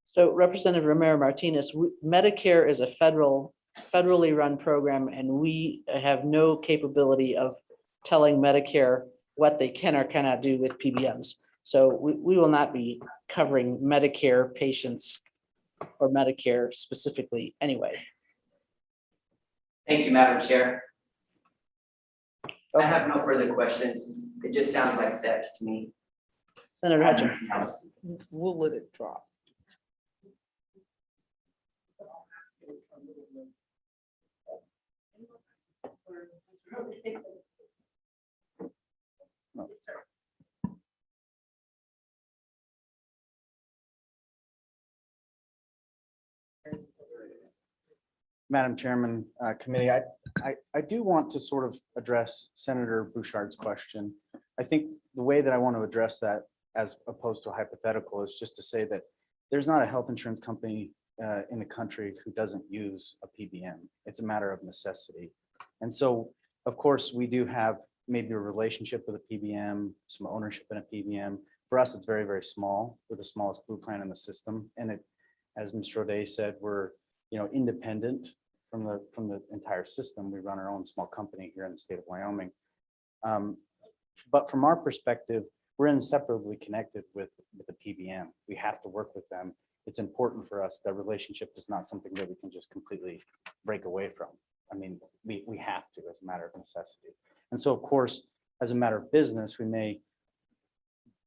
So Representative Romero Martinez, Medicare is a federally run program, and we have no capability of telling Medicare what they can or cannot do with PBMs. So we will not be covering Medicare patients or Medicare specifically anyway. Thank you, Madam Chair. I have no further questions. It just sounds like that to me. Senator Hutchins. We'll let it drop. Madam Chairman, committee, I do want to sort of address Senator Bouchard's question. I think the way that I want to address that, as opposed to a hypothetical, is just to say that there's not a health insurance company in the country who doesn't use a PBM. It's a matter of necessity. And so, of course, we do have maybe a relationship with a PBM, some ownership in a PBM. For us, it's very, very small. We're the smallest blue plan in the system. And it, as Mr. O'Day said, we're independent from the entire system. We run our own small company here in the state of Wyoming. But from our perspective, we're inseparably connected with the PBM. We have to work with them. It's important for us. That relationship is not something that we can just completely break away from. I mean, we have to as a matter of necessity. And so, of course, as a matter of business, we may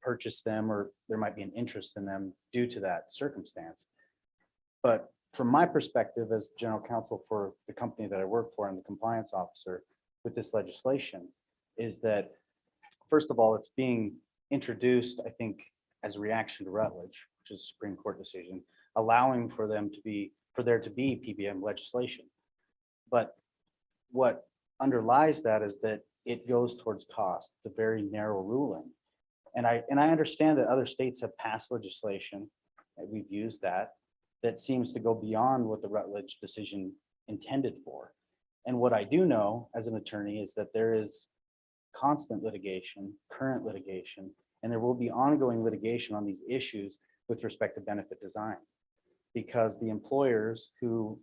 purchase them, or there might be an interest in them due to that circumstance. But from my perspective as general counsel for the company that I work for and the compliance officer with this legislation, is that, first of all, it's being introduced, I think, as a reaction to Rutledge, which is a Supreme Court decision, allowing for there to be PBM legislation. But what underlies that is that it goes towards cost. It's a very narrow ruling. And I understand that other states have passed legislation, and we've used that. that seems to go beyond what the Rutledge decision intended for. And what I do know as an attorney is that there is constant litigation, current litigation, and there will be ongoing litigation on these issues with respect to benefit design. Because the employers who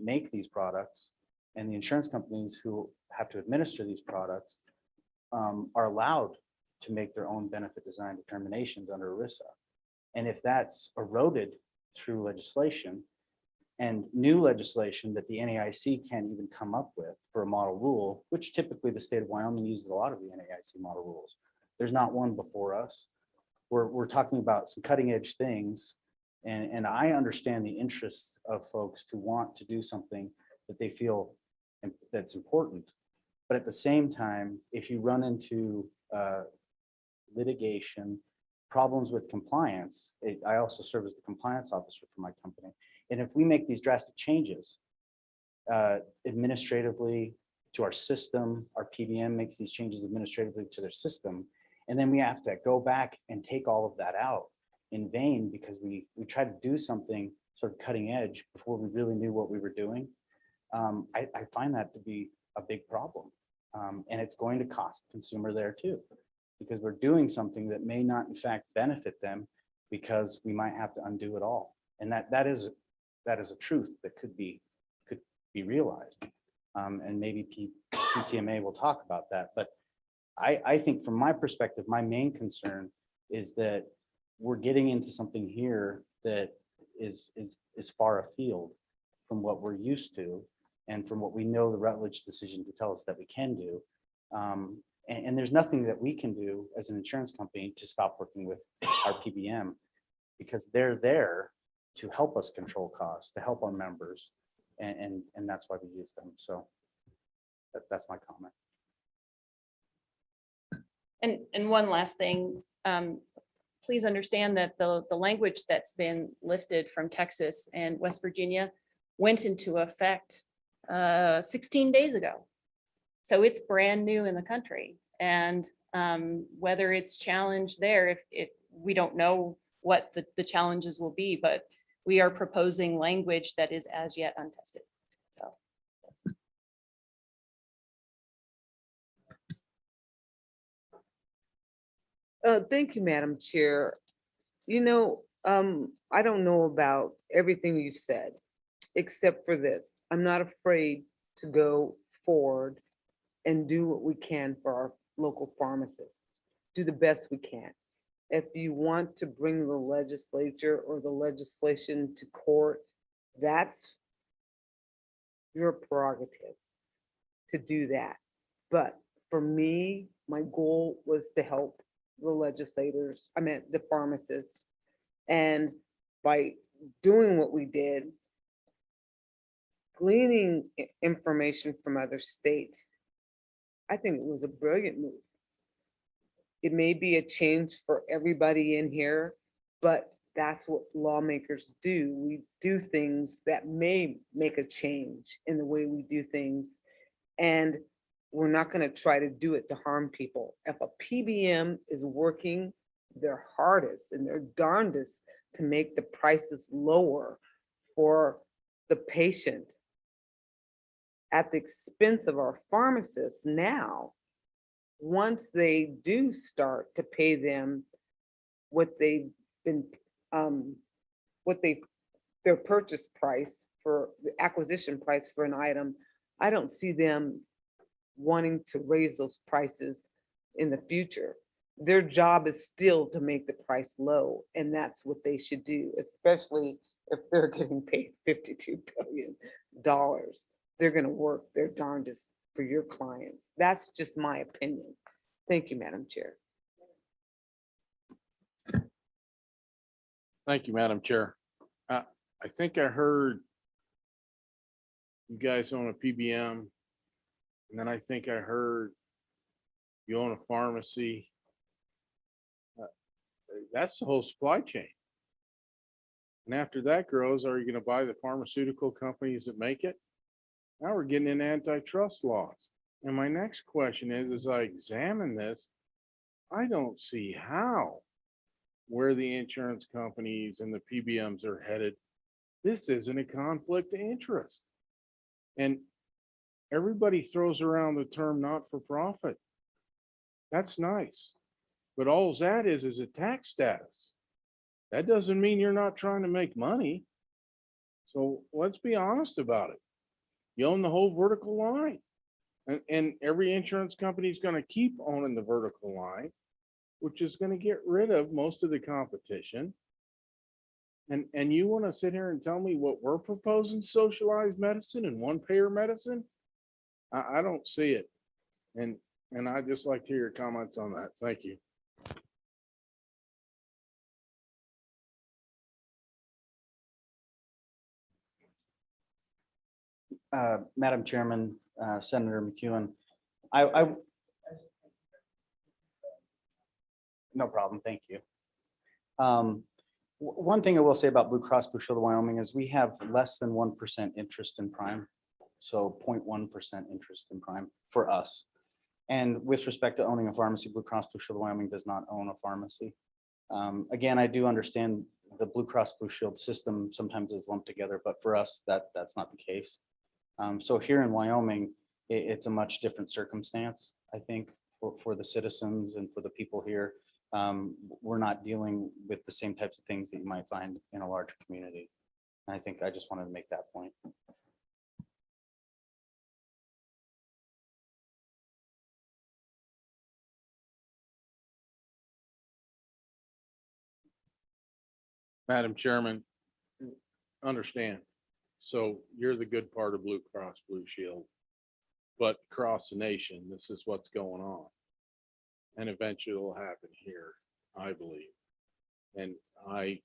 make these products and the insurance companies who have to administer these products are allowed to make their own benefit design determinations under ERISA. And if that's eroded through legislation and new legislation that the NAIC can't even come up with for a model rule, which typically the state of Wyoming uses a lot of the NAIC model rules. There's not one before us. We're talking about some cutting edge things. And I understand the interests of folks to want to do something that they feel that's important. But at the same time, if you run into litigation, problems with compliance, I also serve as the compliance officer for my company. And if we make these drastic changes administratively to our system, our PBM makes these changes administratively to their system, and then we have to go back and take all of that out in vain because we tried to do something sort of cutting edge before we really knew what we were doing. I find that to be a big problem. And it's going to cost the consumer there too, because we're doing something that may not in fact benefit them because we might have to undo it all. And that is a truth that could be realized. And maybe PCMA will talk about that. But I think from my perspective, my main concern is that we're getting into something here that is far afield from what we're used to and from what we know the Rutledge decision to tell us that we can do. And there's nothing that we can do as an insurance company to stop working with our PBM because they're there to help us control costs, to help our members. And that's why we use them. So that's my comment. And one last thing, please understand that the language that's been lifted from Texas and West Virginia went into effect 16 days ago. So it's brand new in the country. And whether it's challenged there, we don't know what the challenges will be, but we are proposing language that is as yet untested. So. Thank you, Madam Chair. You know, I don't know about everything you've said, except for this. I'm not afraid to go forward and do what we can for our local pharmacists, do the best we can. If you want to bring the legislature or the legislation to court, that's your prerogative to do that. But for me, my goal was to help the legislators, I meant the pharmacists. And by doing what we did, gleaning information from other states, I think it was a brilliant move. It may be a change for everybody in here, but that's what lawmakers do. We do things that may make a change in the way we do things. And we're not going to try to do it to harm people. If a PBM is working their hardest and their darndest to make the prices lower for the patient at the expense of our pharmacists now, once they do start to pay them what they've been, their purchase price for the acquisition price for an item, I don't see them wanting to raise those prices in the future. Their job is still to make the price low, and that's what they should do, especially if they're getting paid $52 billion. They're going to work their darndest for your clients. That's just my opinion. Thank you, Madam Chair. Thank you, Madam Chair. I think I heard you guys own a PBM, and then I think I heard you own a pharmacy. That's the whole supply chain. And after that grows, are you going to buy the pharmaceutical companies that make it? Now we're getting into antitrust laws. And my next question is, as I examine this, I don't see how where the insurance companies and the PBMs are headed this isn't a conflict of interest. And everybody throws around the term not-for-profit. That's nice. But all that is a tax status. That doesn't mean you're not trying to make money. So let's be honest about it. You own the whole vertical line. And every insurance company is going to keep owning the vertical line, which is going to get rid of most of the competition. And you want to sit here and tell me what we're proposing, socialized medicine and one payer medicine? I don't see it. And I'd just like to hear your comments on that. Thank you. Madam Chairman, Senator McEwen, no problem, thank you. One thing I will say about Blue Cross Blue Shield of Wyoming is we have less than 1% interest in Prime. So 0.1% interest in Prime for us. And with respect to owning a pharmacy, Blue Cross Blue Shield of Wyoming does not own a pharmacy. Again, I do understand the Blue Cross Blue Shield system sometimes is lumped together, but for us, that's not the case. So here in Wyoming, it's a much different circumstance, I think, for the citizens and for the people here. We're not dealing with the same types of things that you might find in a larger community. And I think I just wanted to make that point. Madam Chairman, understand. So you're the good part of Blue Cross Blue Shield. But across the nation, this is what's going on. And eventually it'll happen here, I believe. And I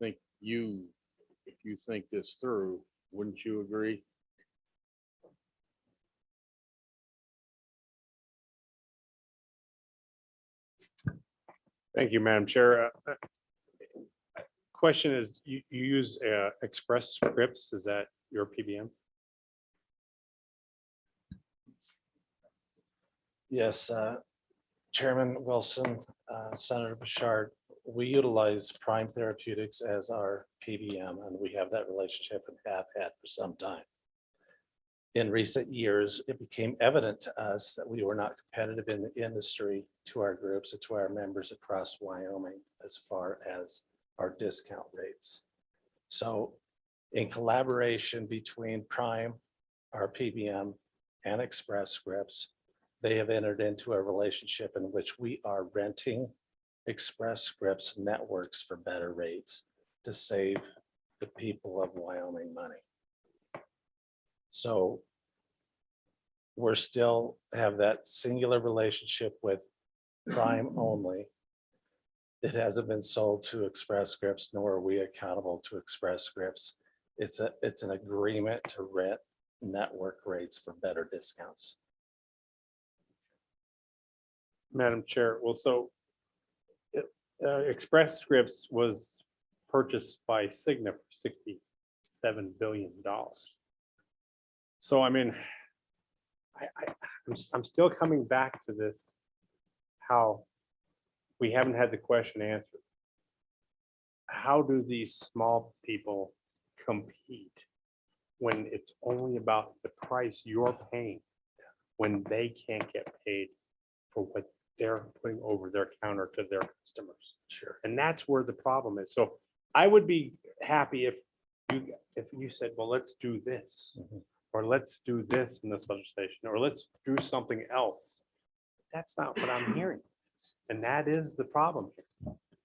think if you think this through, wouldn't you agree? Thank you, Madam Chair. Question is, you use Express Scripts, is that your PBM? Yes, Chairman Wilson, Senator Bouchard, we utilize Prime Therapeutics as our PBM, and we have that relationship and have had for some time. In recent years, it became evident to us that we were not competitive in the industry to our groups and to our members across Wyoming as far as our discount rates. So in collaboration between Prime, our PBM, and Express Scripts, they have entered into a relationship in which we are renting Express Scripts networks for better rates to save the people of Wyoming money. So we're still have that singular relationship with Prime only. It hasn't been sold to Express Scripts, nor are we accountable to Express Scripts. It's an agreement to rent network rates for better discounts. Madam Chair, well, so Express Scripts was purchased by Cigna for $67 billion. So, I mean, I'm still coming back to this, how we haven't had the question answered. How do these small people compete when it's only about the price you're paying, when they can't get paid for what they're putting over their counter to their customers? Sure. And that's where the problem is. So I would be happy if you said, well, let's do this, or let's do this in this legislation, or let's do something else. That's not what I'm hearing. And that is the problem here.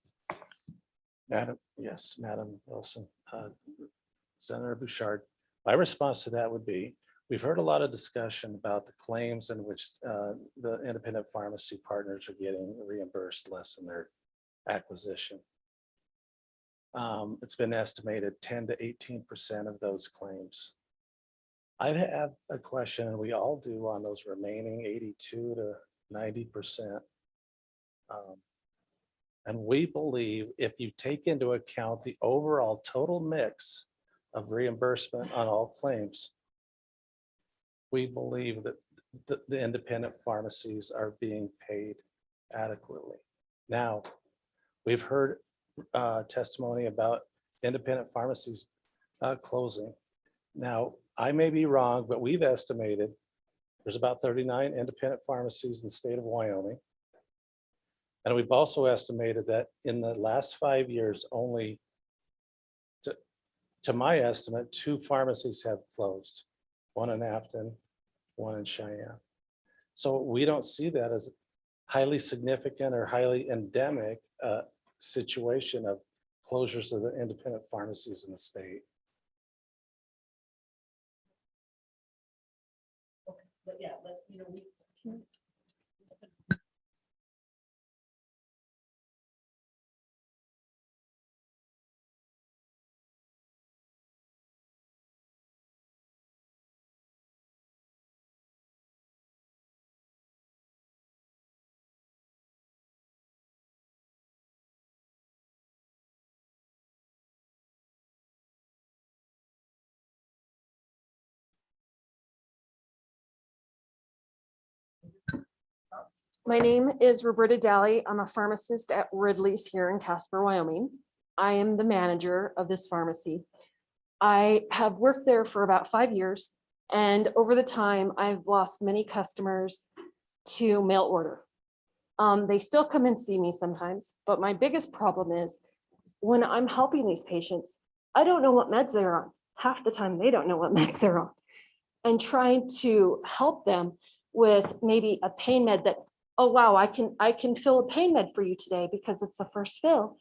Madam Wilson, Senator Bouchard, my response to that would be, we've heard a lot of discussion about the claims in which the independent pharmacy partners are getting reimbursed less in their acquisition. It's been estimated 10 to 18% of those claims. I have a question, and we all do, on those remaining 82 to 90%. And we believe if you take into account the overall total mix of reimbursement on all claims, we believe that the independent pharmacies are being paid adequately. Now, we've heard testimony about independent pharmacies closing. Now, I may be wrong, but we've estimated there's about 39 independent pharmacies in the state of Wyoming. And we've also estimated that in the last 5 years, only, to my estimate, 2 pharmacies have closed, one in Afton, one in Cheyenne. So we don't see that as highly significant or highly endemic situation of closures of the independent pharmacies in the state. But yeah, we. My name is Roberta Daly. I'm a pharmacist at Ridley's here in Casper, Wyoming. I am the manager of this pharmacy. I have worked there for about 5 years, and over the time, I've lost many customers to mail order. They still come and see me sometimes, but my biggest problem is when I'm helping these patients, I don't know what meds they're on. Half the time, they don't know what meds they're on. And trying to help them with maybe a pain med that, oh, wow, I can fill a pain med for you today because it's the first fill.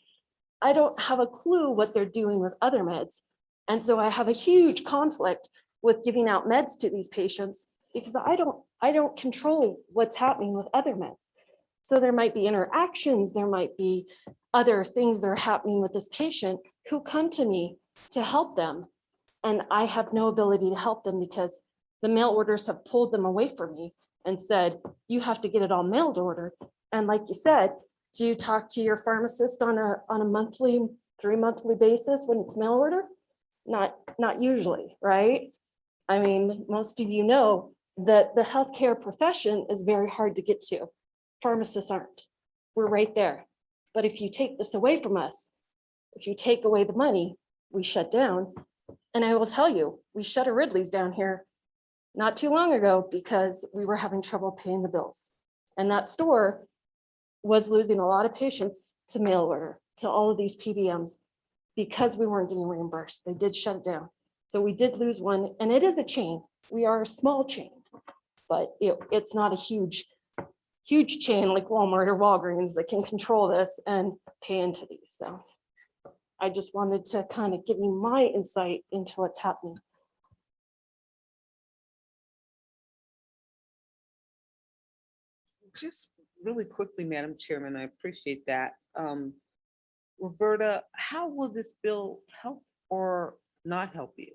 I don't have a clue what they're doing with other meds. And so I have a huge conflict with giving out meds to these patients because I don't control what's happening with other meds. So there might be interactions, there might be other things that are happening with this patient who come to me to help them. And I have no ability to help them because the mail orders have pulled them away from me and said, you have to get it all mailed order. And like you said, do you talk to your pharmacist on a monthly, 3-monthly basis when it's mail order? Not usually, right? I mean, most of you know that the healthcare profession is very hard to get to. Pharmacists aren't. We're right there. But if you take this away from us, if you take away the money, we shut down. And I will tell you, we shut a Ridley's down here not too long ago because we were having trouble paying the bills. And that store was losing a lot of patients to mail order, to all of these PBMs, because we weren't getting reimbursed. They did shut it down. So we did lose one, and it is a chain. We are a small chain, but it's not a huge chain like Walmart or Walgreens that can control this and pay into these. So I just wanted to kind of give you my insight into what's happening. Just really quickly, Madam Chairman, I appreciate that. Roberta, how will this bill help or not help you?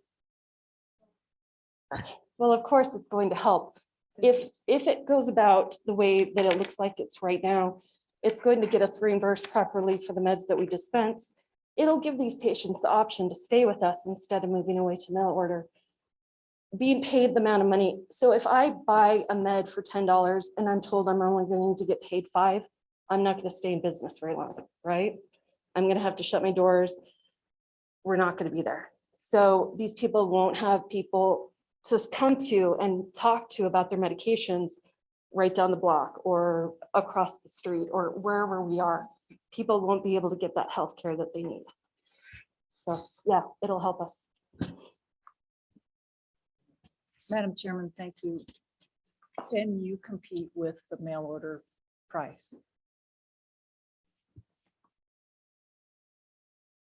Well, of course, it's going to help. If it goes about the way that it looks like it's right now, it's going to get us reimbursed properly for the meds that we dispense. It'll give these patients the option to stay with us instead of moving away to mail order. Being paid the amount of money. So if I buy a med for $10 and I'm told I'm only going to get paid $5, I'm not going to stay in business very long, right? I'm going to have to shut my doors. We're not going to be there. So these people won't have people to come to and talk to about their medications right down the block or across the street or wherever we are. People won't be able to get that health care that they need. So yeah, it'll help us. Madam Chairman, thank you. Can you compete with the mail order price?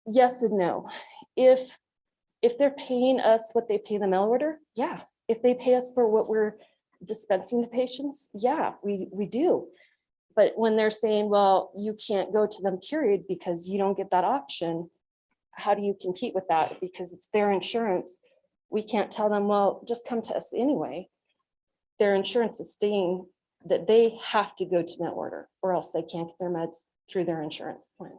Yes and no. If they're paying us what they pay the mail order, yeah. If they pay us for what we're dispensing to patients, yeah, we do. But when they're saying, well, you can't go to them, period, because you don't get that option, how do you compete with that? Because it's their insurance. We can't tell them, well, just come to us anyway. Their insurance is stating that they have to go to mail order or else they can't get their meds through their insurance plan.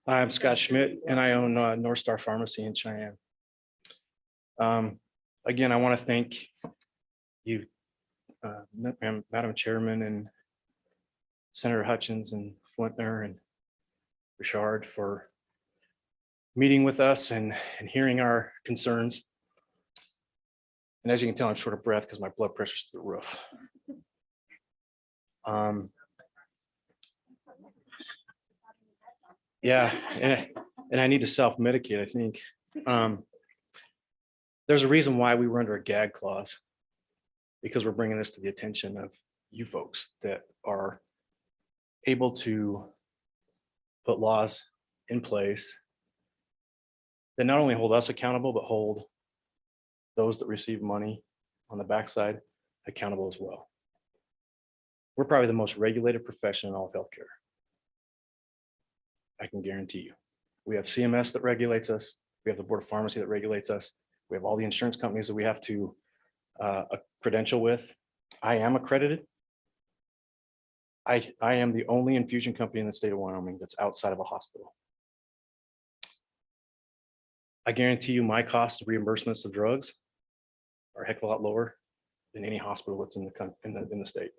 I'm Scott Schmidt and I own North Star Pharmacy in Cheyenne. Again, I want to thank you, Madam Chairman and Senator Hutchins and Flintner and Richard for meeting with us and hearing our concerns. And as you can tell, I'm short of breath because my blood pressure's through the roof. Yeah, and I need to self-medicate, I think. There's a reason why we were under a gag clause, because we're bringing this to the attention of you folks that are able to put laws in place that not only hold us accountable, but hold those that receive money on the backside accountable as well. We're probably the most regulated profession in all of healthcare. I can guarantee you. We have CMS that regulates us. We have the Board of Pharmacy that regulates us. We have all the insurance companies that we have to credential with. I am accredited. I am the only infusion company in the state of Wyoming that's outside of a hospital. I guarantee you my cost of reimbursements of drugs are a heck of a lot lower than any hospital that's in the state.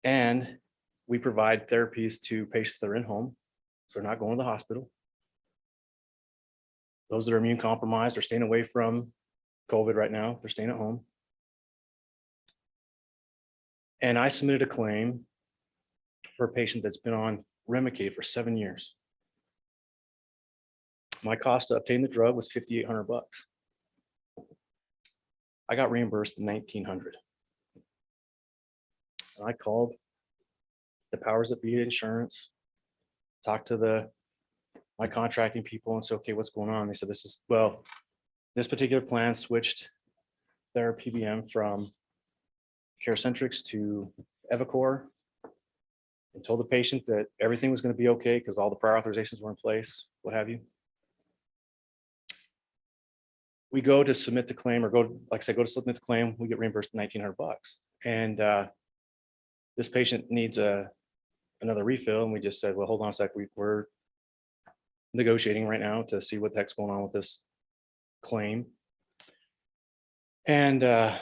And we provide therapies to patients that are in home, so they're not going to the hospital. Those that are immune compromised are staying away from COVID right now. They're staying at home. And I submitted a claim for a patient that's been on Remicade for 7 years. My cost to obtain the drug was $5,800. I got reimbursed $1,900. And I called the powers that be at insurance, talked to my contracting people and said, okay, what's going on? They said, this particular plan switched their PBM from CareCentrix to EviCore and told the patient that everything was going to be okay because all the prior authorizations were in place, what have you. We go to submit the claim or go to submit the claim, we get reimbursed $1,900. And this patient needs another refill. And we just said, well, hold on a sec. We're negotiating right now to see what the heck's going on with this claim. And I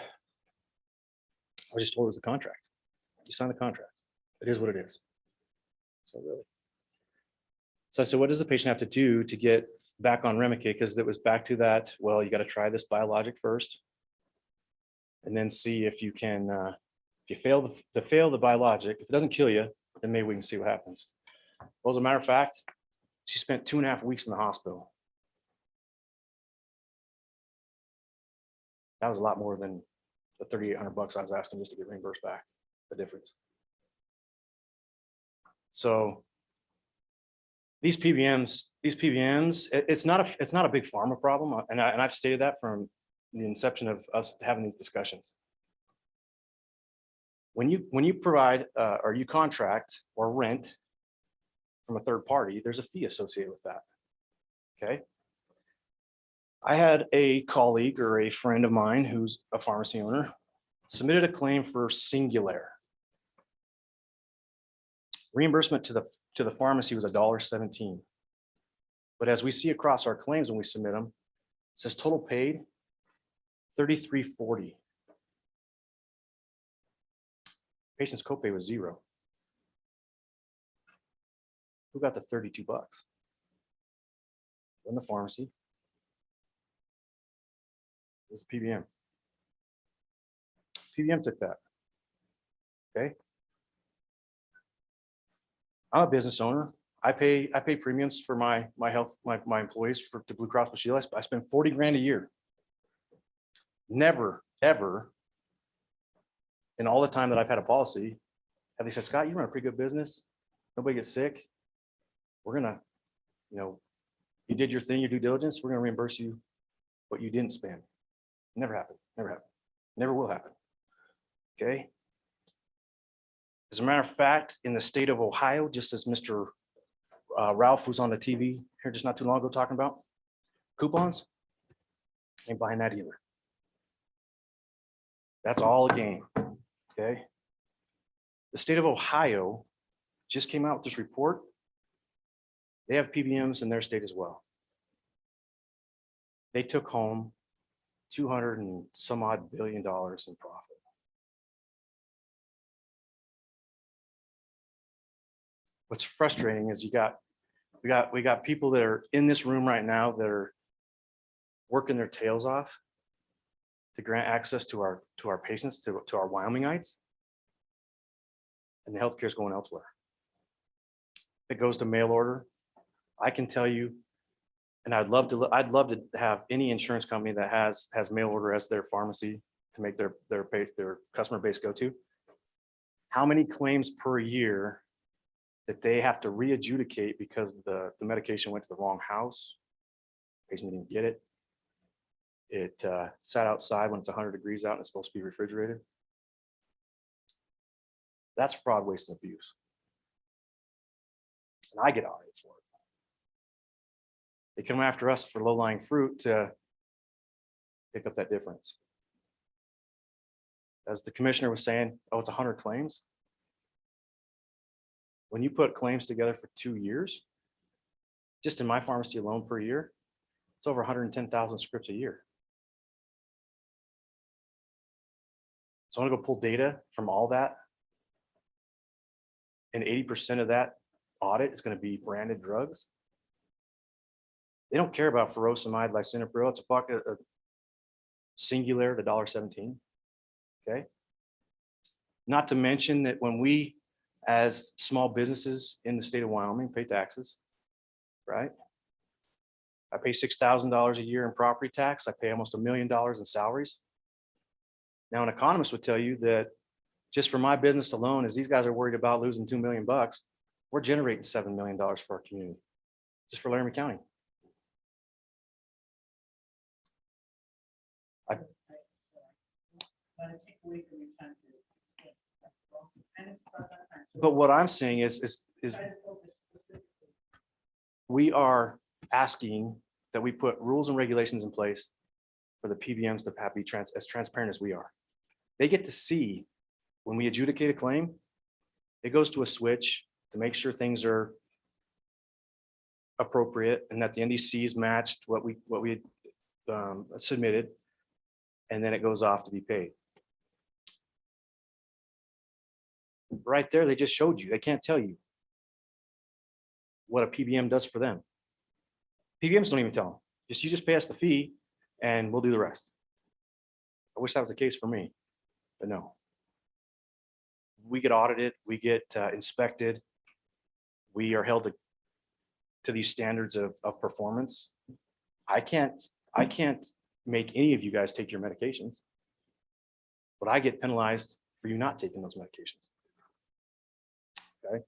was just told it was a contract. You sign the contract. It is what it is. So really. So I said, what does the patient have to do to get back on Remicade? Because it was back to that, well, you got to try this biologic first and then see if you can, if you fail the biologic, if it doesn't kill you, then maybe we can see what happens. Well, as a matter of fact, she spent 2.5 weeks in the hospital. That was a lot more than the $3,800 I was asking just to get reimbursed back, the difference. So these PBMs, it's not a big pharma problem. And I've stated that from the inception of us having these discussions. When you provide or you contract or rent from a third party, there's a fee associated with that. Okay. I had a colleague or a friend of mine who's a pharmacy owner submitted a claim for Singular. Reimbursement to the pharmacy was $1.17. But as we see across our claims when we submit them, it says total paid $33.40. Patient's copay was $0. Who got the $32? In the pharmacy. It was the PBM. PBM took that. Okay. I'm a business owner. I pay premiums for my health, my employees to Blue Cross Blue Shield. I spend 40 grand a year. Never, ever, in all the time that I've had a policy, have they said, Scott, you run a pretty good business. Nobody gets sick. We're gonna, you did your thing, your due diligence. We're gonna reimburse you what you didn't spend. Never happened. Never happened. Never will happen. Okay. As a matter of fact, in the state of Ohio, just as Mr. Ralph was on the TV here just not too long ago talking about coupons, ain't buying that either. That's all a game. Okay. The state of Ohio just came out with this report. They have PBMs in their state as well. They took home 200 and some odd billion dollars in profit. What's frustrating is we got people that are in this room right now that are working their tails off to grant access to our patients, to our Wyomingites. And the healthcare is going elsewhere. It goes to mail order. I can tell you, and I'd love to have any insurance company that has mail order as their pharmacy to make their customer base go to. How many claims per year that they have to re-adjudicate because the medication went to the wrong house, patient didn't get it. It sat outside when it's 100 degrees out and it's supposed to be refrigerated. That's fraud, waste, and abuse. And I get audited for it. They come after us for low-lying fruit to pick up that difference. As the commissioner was saying, oh, it's 100 claims. When you put claims together for 2 years, just in my pharmacy alone per year, it's over 110,000 scripts a year. So I'm gonna go pull data from all that. And 80% of that audit is gonna be branded drugs. They don't care about furosemide, lisinopril. It's a bucket of Singular, the $1.17. Okay. Not to mention that when we, as small businesses in the state of Wyoming, pay taxes, right? I pay $6,000 a year in property tax. I pay almost $1 million in salaries. Now, an economist would tell you that just for my business alone, as these guys are worried about losing $2 million, we're generating $7 million for our community, just for Laramie County. But what I'm saying is we are asking that we put rules and regulations in place for the PBMs to be as transparent as we are. They get to see when we adjudicate a claim, it goes to a switch to make sure things are appropriate and that the NDCs matched what we submitted, and then it goes off to be paid. Right there, they just showed you. They can't tell you what a PBM does for them. PBMs don't even tell them. You just pay us the fee and we'll do the rest. I wish that was the case for me, but no. We get audited, we get inspected. We are held to these standards of performance. I can't make any of you guys take your medications, but I get penalized for you not taking those medications. Okay.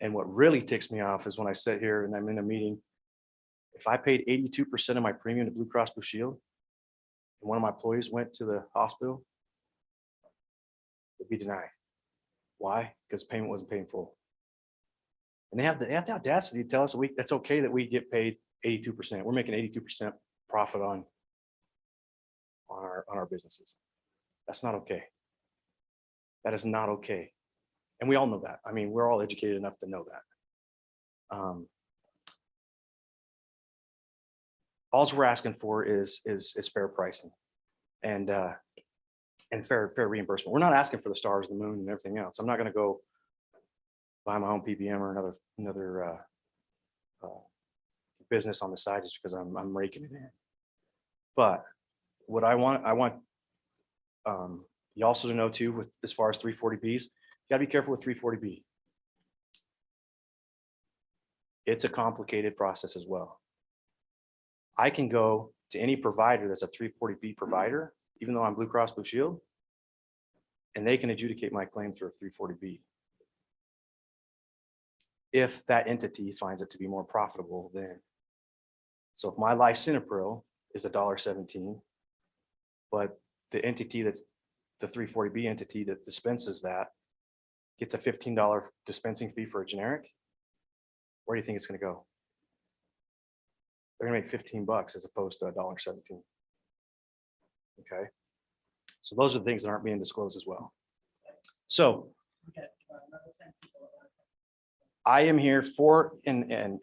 And what really ticks me off is when I sit here and I'm in a meeting, if I paid 82% of my premium to Blue Cross Blue Shield, and one of my employees went to the hospital, it'd be denied. Why? Because payment wasn't paid in full. And they have the audacity to tell us that's okay that we get paid 82%. We're making 82% profit on our businesses. That's not okay. That is not okay. And we all know that. I mean, we're all educated enough to know that. All we're asking for is fair pricing and fair reimbursement. We're not asking for the stars, the moon, and everything else. I'm not going to go buy my own PBM or another business on the side just because I'm raking it in. But what I want you also to know too, with as far as 340Bs, you gotta be careful with 340B. It's a complicated process as well. I can go to any provider that's a 340B provider, even though I'm Blue Cross Blue Shield, and they can adjudicate my claim through a 340B. If that entity finds it to be more profitable than. So if my lisinopril is $1.17, but the entity that's the 340B entity that dispenses that gets a $15 dispensing fee for a generic, where do you think it's going to go? They're going to make $15 as opposed to $1.17. Okay. So those are the things that aren't being disclosed as well. So I am here for, and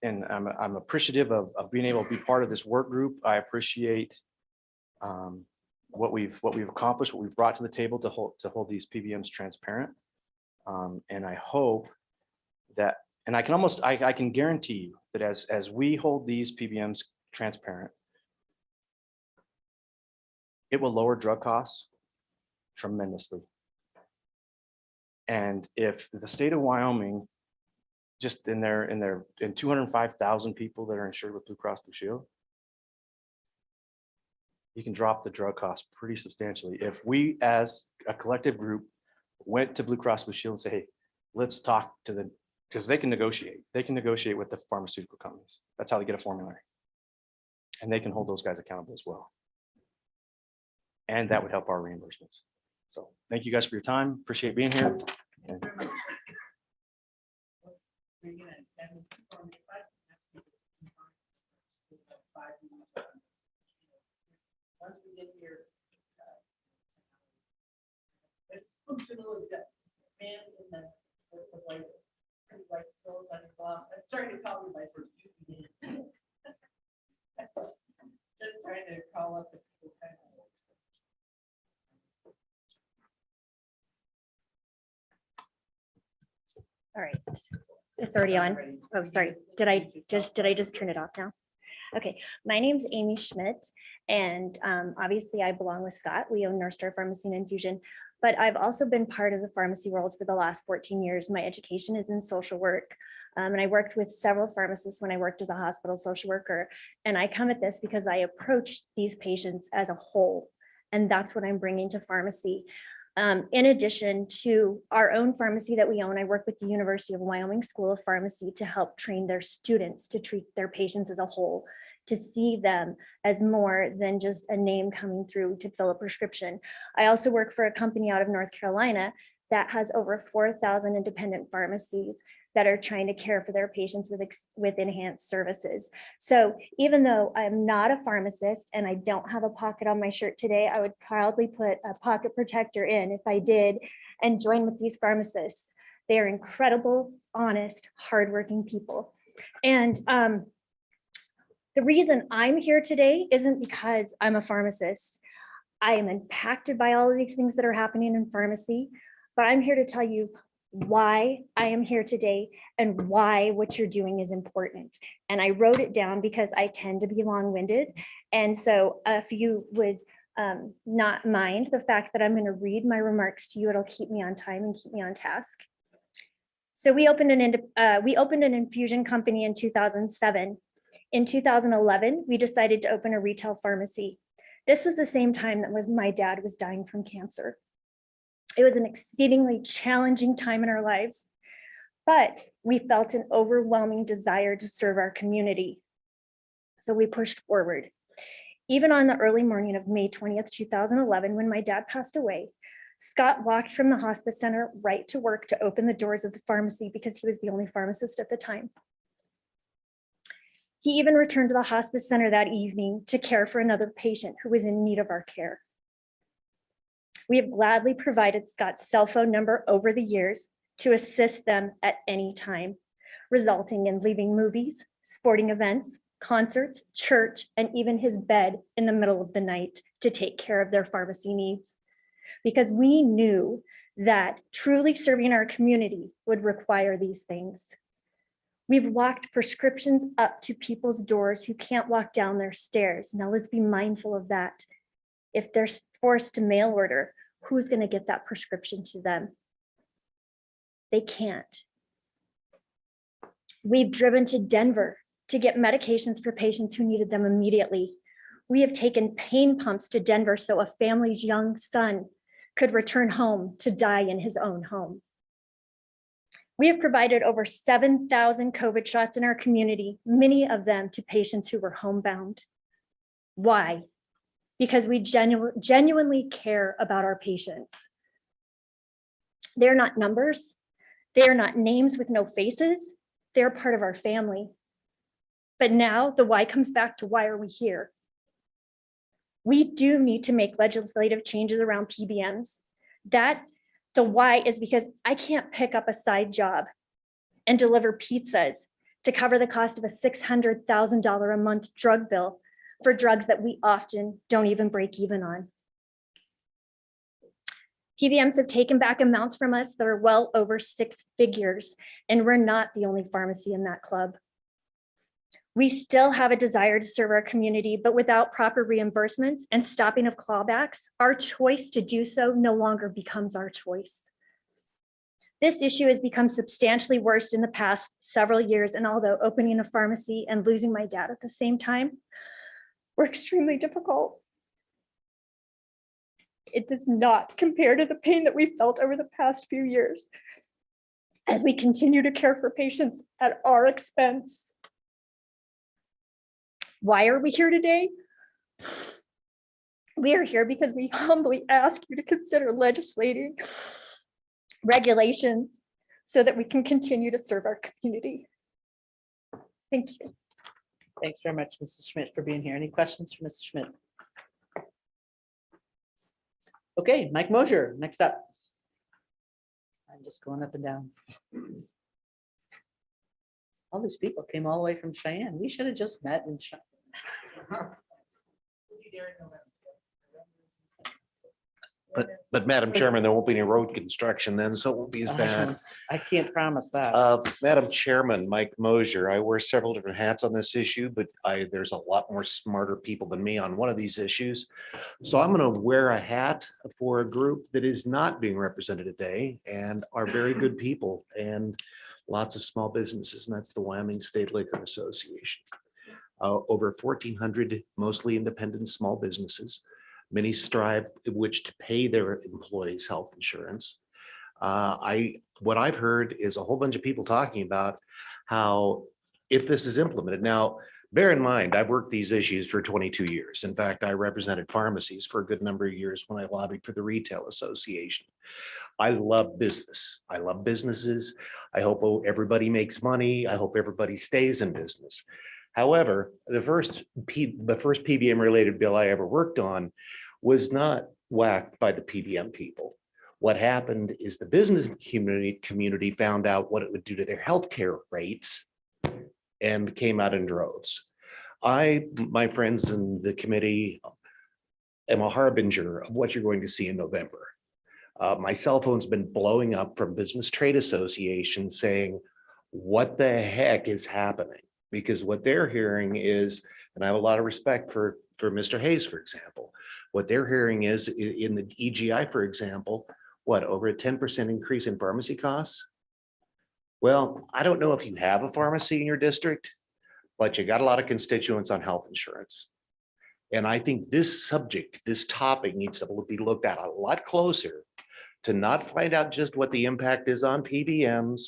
I'm appreciative of being able to be part of this work group. I appreciate what we've accomplished, what we've brought to the table to hold these PBMs transparent. And I hope that, and I can guarantee you that as we hold these PBMs transparent, it will lower drug costs tremendously. And if the state of Wyoming, just in 205,000 people that are insured with Blue Cross Blue Shield, you can drop the drug costs pretty substantially. If we as a collective group went to Blue Cross Blue Shield and say, hey, let's talk to the, because they can negotiate. They can negotiate with the pharmaceutical companies. That's how they get a formulary. And they can hold those guys accountable as well. And that would help our reimbursements. So thank you guys for your time. Appreciate being here. And once we get here, it's functional as that man in the white, pretty white clothes on your gloss. I'm sorry to call you by sort of you. Just trying to call up the people kind of. All right, it's already on. Oh, sorry. Did I just turn it off now? Okay, my name's Amy Schmidt, and obviously I belong with Scott. We own North Star Pharmacy and Infusion, but I've also been part of the pharmacy world for the last 14 years. My education is in social work, and I worked with several pharmacists when I worked as a hospital social worker. And I come at this because I approach these patients as a whole, and that's what I'm bringing to pharmacy. In addition to our own pharmacy that we own, I work with the University of Wyoming School of Pharmacy to help train their students to treat their patients as a whole, to see them as more than just a name coming through to fill a prescription. I also work for a company out of North Carolina that has over 4,000 independent pharmacies that are trying to care for their patients with enhanced services. So even though I'm not a pharmacist and I don't have a pocket on my shirt today, I would proudly put a pocket protector in if I did and join with these pharmacists. They are incredible, honest, hardworking people. And the reason I'm here today isn't because I'm a pharmacist. I am impacted by all of these things that are happening in pharmacy, but I'm here to tell you why I am here today and why what you're doing is important. And I wrote it down because I tend to be long-winded. And so if you would not mind the fact that I'm going to read my remarks to you, it'll keep me on time and keep me on task. So we opened an infusion company in 2007. In 2011, we decided to open a retail pharmacy. This was the same time that my dad was dying from cancer. It was an exceedingly challenging time in our lives, but we felt an overwhelming desire to serve our community. So we pushed forward. Even on the early morning of May 20th, 2011, when my dad passed away, Scott walked from the hospice center right to work to open the doors of the pharmacy because he was the only pharmacist at the time. He even returned to the hospice center that evening to care for another patient who was in need of our care. We have gladly provided Scott's cell phone number over the years to assist them at any time, resulting in leaving movies, sporting events, concerts, church, and even his bed in the middle of the night to take care of their pharmacy needs. Because we knew that truly serving our community would require these things. We've walked prescriptions up to people's doors who can't walk down their stairs. Now let's be mindful of that. If they're forced to mail order, who's going to get that prescription to them? They can't. We've driven to Denver to get medications for patients who needed them immediately. We have taken pain pumps to Denver so a family's young son could return home to die in his own home. We have provided over 7,000 COVID shots in our community, many of them to patients who were homebound. Why? Because we genuinely care about our patients. They're not numbers. They are not names with no faces. They're part of our family. But now the why comes back to why are we here? We do need to make legislative changes around PBMs. The The why is because I can't pick up a side job and deliver pizzas to cover the cost of a $600,000 a month drug bill for drugs that we often don't even break even on. PBMs have taken back amounts from us that are well over 6 figures, and we're not the only pharmacy in that club. We still have a desire to serve our community, but without proper reimbursements and stopping of clawbacks, our choice to do so no longer becomes our choice. This issue has become substantially worse in the past several years, and although opening a pharmacy and losing my dad at the same time were extremely difficult, it does not compare to the pain that we felt over the past few years as we continue to care for patients at our expense. Why are we here today? We are here because we humbly ask you to consider legislating regulations so that we can continue to serve our community. Thank you. Thanks very much, Mrs. Schmidt, for being here. Any questions for Mrs. Schmidt? Okay, Mike Mosier, next up. I'm just going up and down. All these people came all the way from Cheyenne. We should have just met in Cheyenne. But Madam Chairman, there won't be any road construction then, so it won't be as bad. I can't promise that. Madam Chairman, Mike Mosier, I wear several different hats on this issue, but there's a lot more smarter people than me on one of these issues. So I'm going to wear a hat for a group that is not being represented today and are very good people and lots of small businesses, and that's the Wyoming State Liquor Association. Over 1,400 mostly independent small businesses. Many strive which to pay their employees health insurance. What I've heard is a whole bunch of people talking about how if this is implemented. Now, bear in mind, I've worked these issues for 22 years. In fact, I represented pharmacies for a good number of years when I lobbied for the Retail Association. I love business. I love businesses. I hope everybody makes money. I hope everybody stays in business. However, the first PBM related bill I ever worked on was not whacked by the PBM people. What happened is the business community found out what it would do to their healthcare rates and came out in droves. My friends in the committee, am a harbinger of what you're going to see in November. My cell phone's been blowing up from business trade associations saying, what the heck is happening? Because what they're hearing is, and I have a lot of respect for Mr. Hayes, for example, what they're hearing is in the EGI, for example, what, over a 10% increase in pharmacy costs? Well, I don't know if you have a pharmacy in your district, but you got a lot of constituents on health insurance. And I think this subject, this topic needs to be looked at a lot closer to not find out just what the impact is on PBMs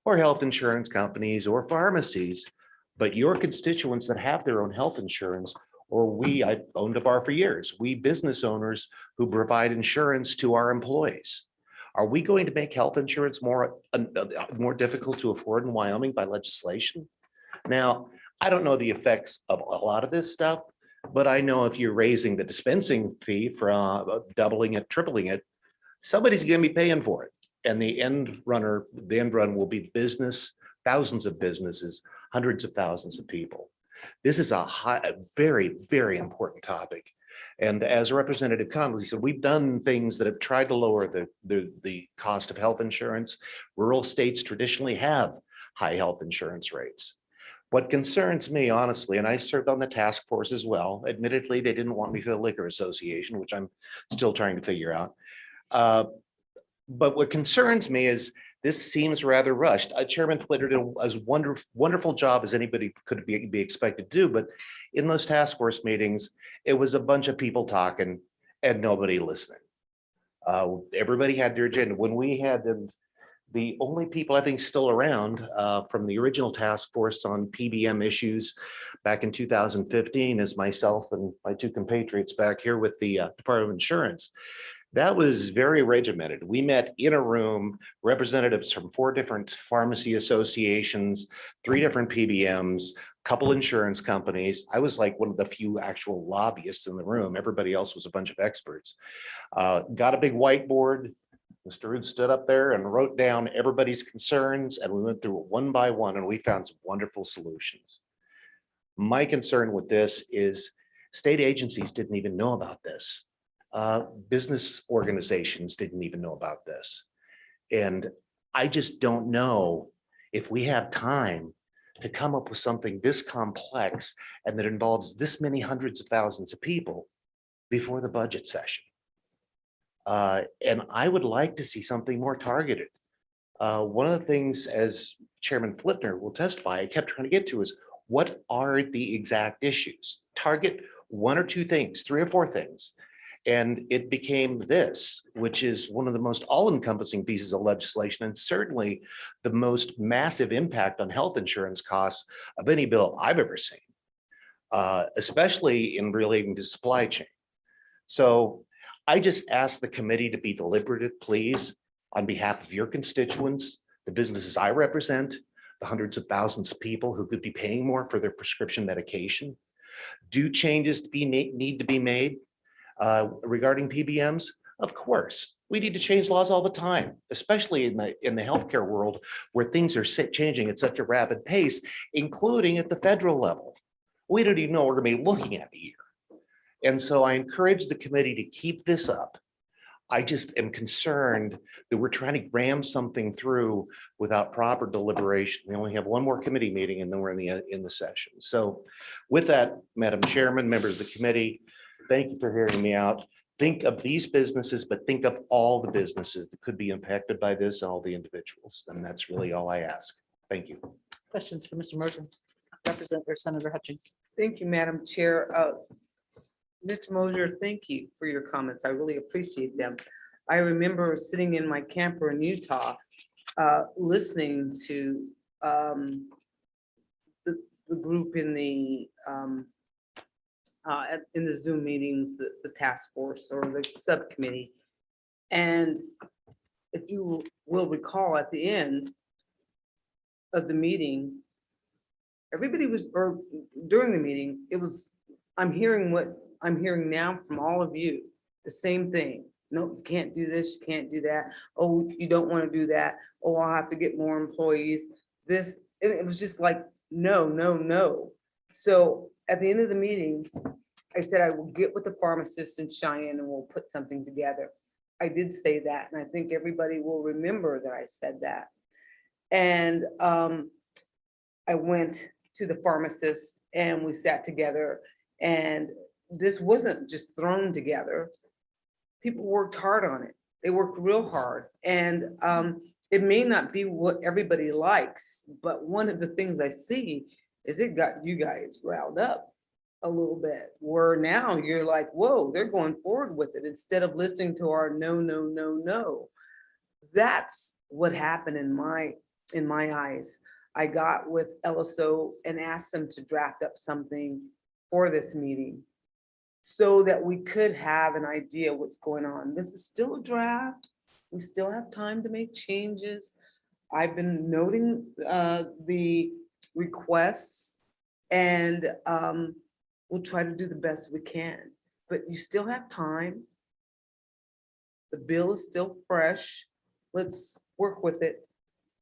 or health insurance companies or pharmacies, but your constituents that have their own health insurance, or I owned a bar for years, we business owners who provide insurance to our employees. Are we going to make health insurance more difficult to afford in Wyoming by legislation? Now, I don't know the effects of a lot of this stuff, but I know if you're raising the dispensing fee from doubling it, tripling it, somebody's going to be paying for it. And the end run will be business, thousands of businesses, hundreds of thousands of people. This is a very, very important topic. And as Representative Connolly said, we've done things that have tried to lower the cost of health insurance. Rural states traditionally have high health insurance rates. What concerns me, honestly, and I served on the task force as well, admittedly, they didn't want me for the Liquor Association, which I'm still trying to figure out. But what concerns me is this seems rather rushed. Chairman Flitter did as wonderful job as anybody could be expected to do, but in those task force meetings, it was a bunch of people talking and nobody listening. Everybody had their agenda. When we had the only people I think still around from the original task force on PBM issues back in 2015 is myself and my two compatriots back here with the Department of Insurance. That was very regimented. We met in a room, representatives from 4 different pharmacy associations, 3 different PBMs, a couple insurance companies. I was like one of the few actual lobbyists in the room. Everybody else was a bunch of experts. Got a big whiteboard, Mr. Rude stood up there and wrote down everybody's concerns, and we went through it one by one, and we found some wonderful solutions. My concern with this is state agencies didn't even know about this. Business organizations didn't even know about this. And I just don't know if we have time to come up with something this complex and that involves this many hundreds of thousands of people before the budget session. And I would like to see something more targeted. One of the things, as Chairman Flipner will testify, I kept trying to get to is, what are the exact issues? Target one or two things, three or four things. And it became this, which is one of the most all-encompassing pieces of legislation, and certainly the most massive impact on health insurance costs of any bill I've ever seen, especially in relating to supply chain. So I just ask the committee to be deliberative, please, on behalf of your constituents, the businesses I represent, the hundreds of thousands of people who could be paying more for their prescription medication. Do changes need to be made regarding PBMs? Of course, we need to change laws all the time, especially in the healthcare world where things are changing at such a rapid pace, including at the federal level. We don't even know what we're going to be looking at here. And so I encourage the committee to keep this up. I just am concerned that we're trying to ram something through without proper deliberation. We only have one more committee meeting and then we're in the session. So with that, Madam Chairman, members of the committee, thank you for hearing me out. Think of these businesses, but think of all the businesses that could be impacted by this and all the individuals. And that's really all I ask. Thank you. Questions for Mr. Moser? Representative Senator Hutchings. Thank you, Madam Chair. Mr. Mosier, thank you for your comments. I really appreciate them. I remember sitting in my camper in Utah, listening to the group in the Zoom meetings, the task force or the subcommittee. And if you will recall, at the end of the meeting, everybody was, or during the meeting, it was, I'm hearing what I'm hearing now from all of you, the same thing. No, you can't do this, you can't do that. Oh, you don't want to do that. Oh, I'll have to get more employees. This, and it was just like, no, no, no. So at the end of the meeting, I said, I will get with the pharmacist in Cheyenne and we'll put something together. I did say that, and I think everybody will remember that I said that. And I went to the pharmacist and we sat together, and this wasn't just thrown together. People worked hard on it. They worked real hard. And it may not be what everybody likes, but one of the things I see is it got you guys riled up a little bit, where now you're like, whoa, they're going forward with it instead of listening to our no, no, no, no. That's what happened in my eyes. I got with LSO and asked them to draft up something for this meeting so that we could have an idea what's going on. This is still a draft. We still have time to make changes. I've been noting the requests, and we'll try to do the best we can, but you still have time. The bill is still fresh. Let's work with it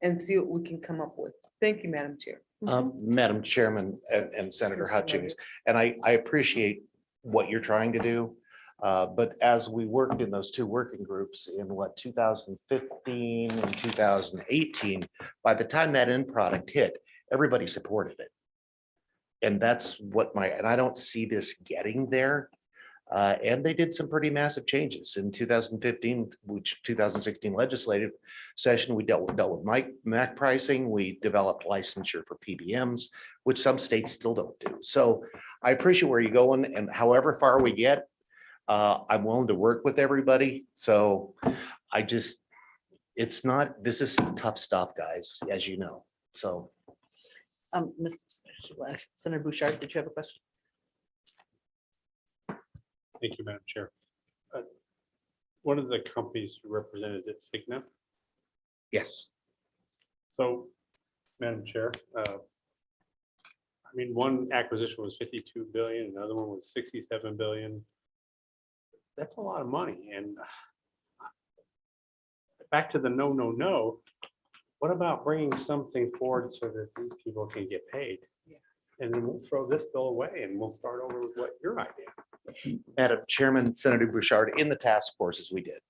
and see what we can come up with. Thank you, Madam Chair. Madam Chairman and Senator Hutchings, and I appreciate what you're trying to do. But as we worked in those two working groups in 2015 and 2018, by the time that end product hit, everybody supported it. And that's what and I don't see this getting there. And they did some pretty massive changes in 2015, which 2016 legislative session, we dealt with MAC pricing. We developed licensure for PBMs, which some states still don't do. So I appreciate where you're going, and however far we get, I'm willing to work with everybody. So this is some tough stuff, guys, as you know, so. Senator Bouchard, did you have a question? Thank you, Madam Chair. One of the companies represented is Cigna. Yes. So, Madam Chair, I mean, one acquisition was 52 billion, another one was 67 billion. That's a lot of money, and back to the no. What about bringing something forward so that these people can get paid? And then we'll throw this bill away and we'll start over with what your idea. Madam Chairman, Senator Bouchard, in the task forces, we did.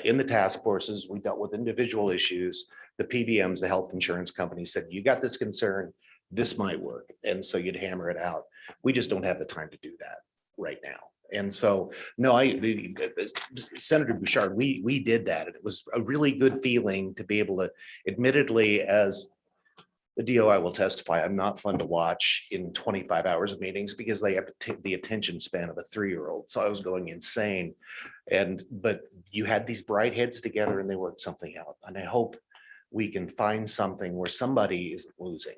In the task forces, we dealt with individual issues. The PBMs, the health insurance companies said, you got this concern, this might work. And so you'd hammer it out. We just don't have the time to do that right now. And so, no, Senator Bouchard, we did that. And it was a really good feeling to be able to, admittedly, as the DOI will testify, I'm not fun to watch in 25 hours of meetings because they have the attention span of a 3-year-old. So I was going insane. But you had these bright heads together and they worked something out. And I hope we can find something where somebody is losing.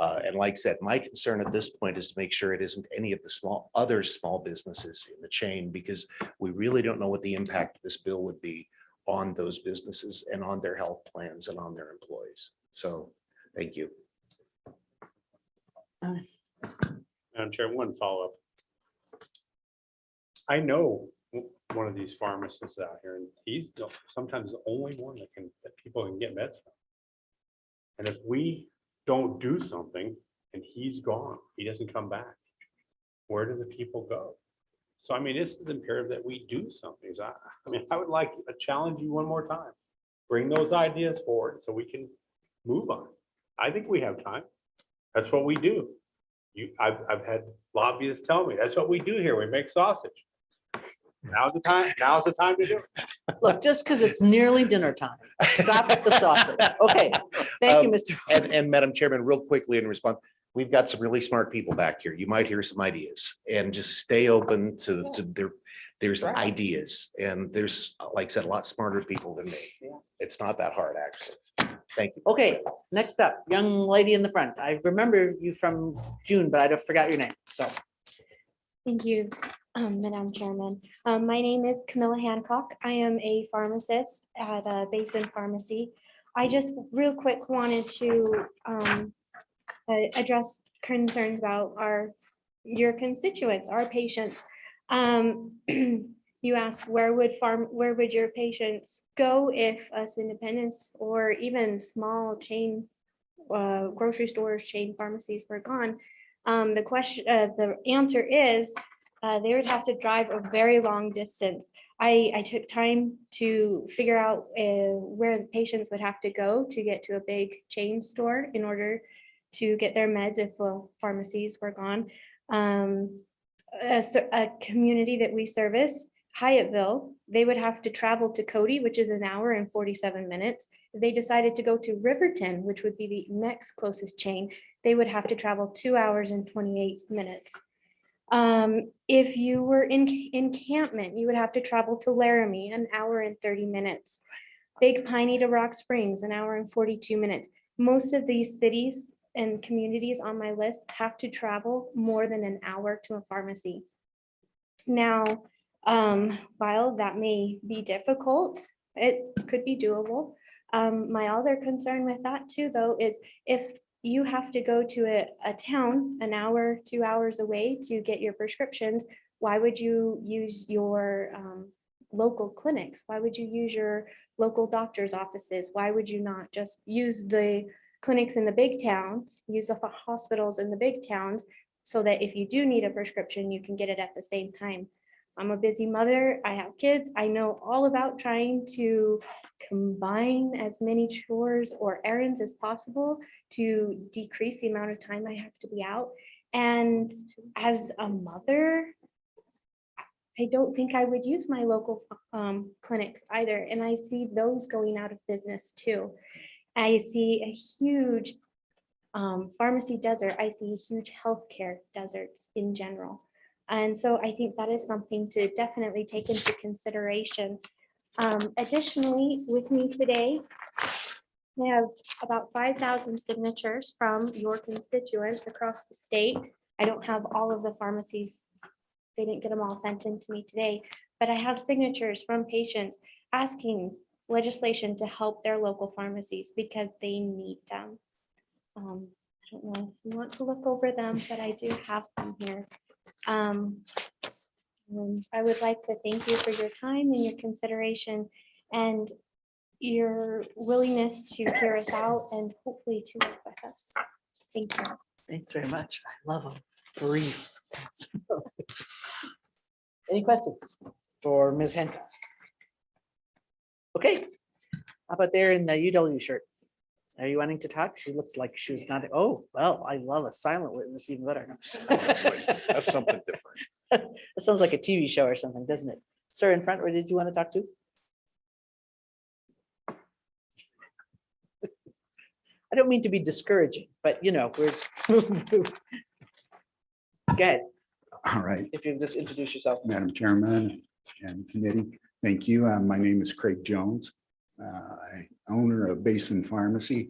And like I said, my concern at this point is to make sure it isn't any of the other small businesses in the chain, because we really don't know what the impact of this bill would be on those businesses and on their health plans and on their employees. So thank you. Madam Chair, one follow-up. I know one of these pharmacists out here, and he's sometimes the only one that people can get meds from. And if we don't do something and he's gone, he doesn't come back, where do the people go? So I mean, this is imperative that we do something. So I mean, I would like to challenge you one more time. Bring those ideas forward so we can move on. I think we have time. That's what we do. I've had lobbyists tell me that's what we do here. We make sausage. Now's the time to do it. Look, just because it's nearly dinner time, stop at the sausage. Okay, thank you, Mr. And Madam Chairman, real quickly in response, we've got some really smart people back here. You might hear some ideas and just stay open to there's ideas. And there's, like I said, a lot smarter people than me. It's not that hard, actually. Thank you. Okay, next up, young lady in the front. I remember you from June, but I forgot your name, so. Thank you, Madam Chairman. My name is Camilla Hancock. I am a pharmacist at Basin Pharmacy. I just real quick wanted to address concerns about your constituents, our patients. You asked where would your patients go if us independents or even small chain grocery stores, chain pharmacies were gone? The answer is they would have to drive a very long distance. I took time to figure out where the patients would have to go to get to a big chain store in order to get their meds if pharmacies were gone. A community that we service, Hyattville, they would have to travel to Cody, which is an hour and 47 minutes. If they decided to go to Riverton, which would be the next closest chain, they would have to travel 2 hours and 28 minutes. If you were in Encampment, you would have to travel to Laramie, an hour and 30 minutes. Big Piney to Rock Springs, an hour and 42 minutes. Most of these cities and communities on my list have to travel more than an hour to a pharmacy. Now, while that may be difficult, it could be doable. My other concern with that too, though, is if you have to go to a town an hour, 2 hours away to get your prescriptions, why would you use your local clinics? Why would you use your local doctor's offices? Why would you not just use the clinics in the big towns, use the hospitals in the big towns, so that if you do need a prescription, you can get it at the same time? I'm a busy mother. I have kids. I know all about trying to combine as many chores or errands as possible to decrease the amount of time I have to be out. And as a mother, I don't think I would use my local clinics either. And I see those going out of business too. I see a huge pharmacy desert. I see huge healthcare deserts in general. And so I think that is something to definitely take into consideration. Additionally, with me today, we have about 5,000 signatures from your constituents across the state. I don't have all of the pharmacies. They didn't get them all sent in to me today, but I have signatures from patients asking legislation to help their local pharmacies because they need them. I don't know if you want to look over them, but I do have them here. And I would like to thank you for your time and your consideration. And your willingness to hear us out and hopefully to work with us. Thank you. Thanks very much. I love them. Brief. Any questions for Ms. Hancock? Okay. How about there in the UW shirt? Are you wanting to talk? She looks like she was not. Oh, well, I love a silent witness even better. That's something different. It sounds like a TV show or something, doesn't it? Sir, in front, or did you want to talk to? I don't mean to be discouraging, but you know, we're. Go ahead, All right, if you just introduce yourself. Madam Chairman and committee, thank you. My name is Craig Jones. I owner of Basin Pharmacy.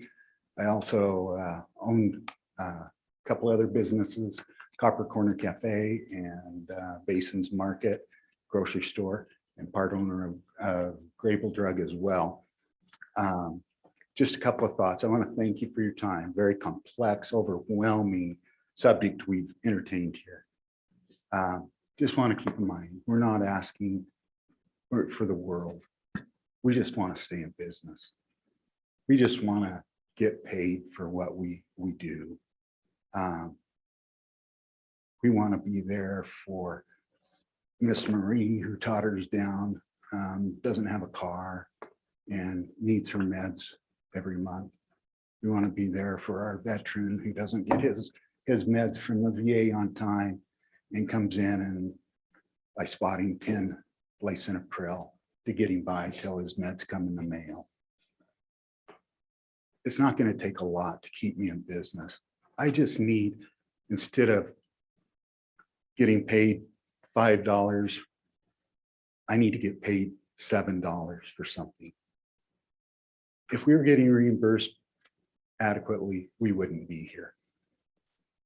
I also own a couple other businesses, Copper Corner Cafe and Basin's Market grocery store, and part owner of Grable Drug as well. Just a couple of thoughts. I want to thank you for your time. Very complex, overwhelming subject we've entertained here. Just want to keep in mind, we're not asking for the world. We just want to stay in business. We just want to get paid for what we do. We want to be there for Miss Marie, who totters down, doesn't have a car and needs her meds every month. We want to be there for our veteran who doesn't get his meds from the VA on time and comes in and by spotting 10 lisinopril to get him by till his meds come in the mail. It's not going to take a lot to keep me in business. I just need, instead of getting paid $5, I need to get paid $7 for something. If we were getting reimbursed adequately, we wouldn't be here.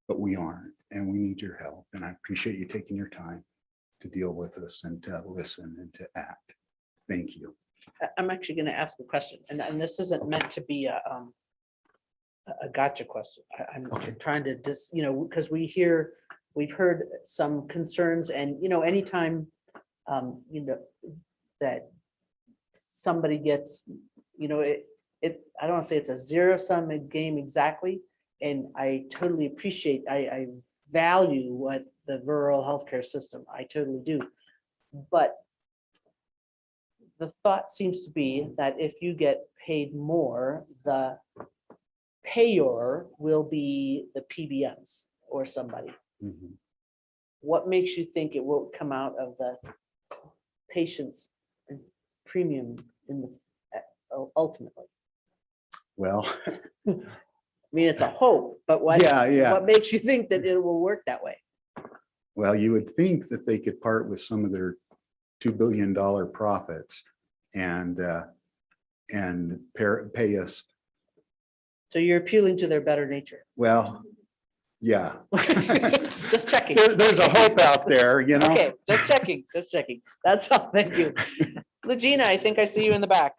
But we aren't, and we need your help. And I appreciate you taking your time to deal with us and to listen and to act. Thank you. I'm actually going to ask a question, and this isn't meant to be a gotcha question. I'm trying to just, because we've heard some concerns, and, anytime, that somebody gets, I don't want to say it's a zero-sum game exactly, and I totally appreciate, I value what the rural healthcare system, I totally do. But the thought seems to be that if you get paid more, the payer will be the PBMs or somebody. Mhm. What makes you think it won't come out of the patient's premium in the ultimately? Well, I mean, it's a hope, but what makes you think that it will work that way? well, you would think that they could part with some of their $2 billion profits and pay us. So you're appealing to their better nature. Well, yeah. Just checking. There's a hope out there, Okay, just checking, just checking. That's all. Thank you. Legina, I think I see you in the back.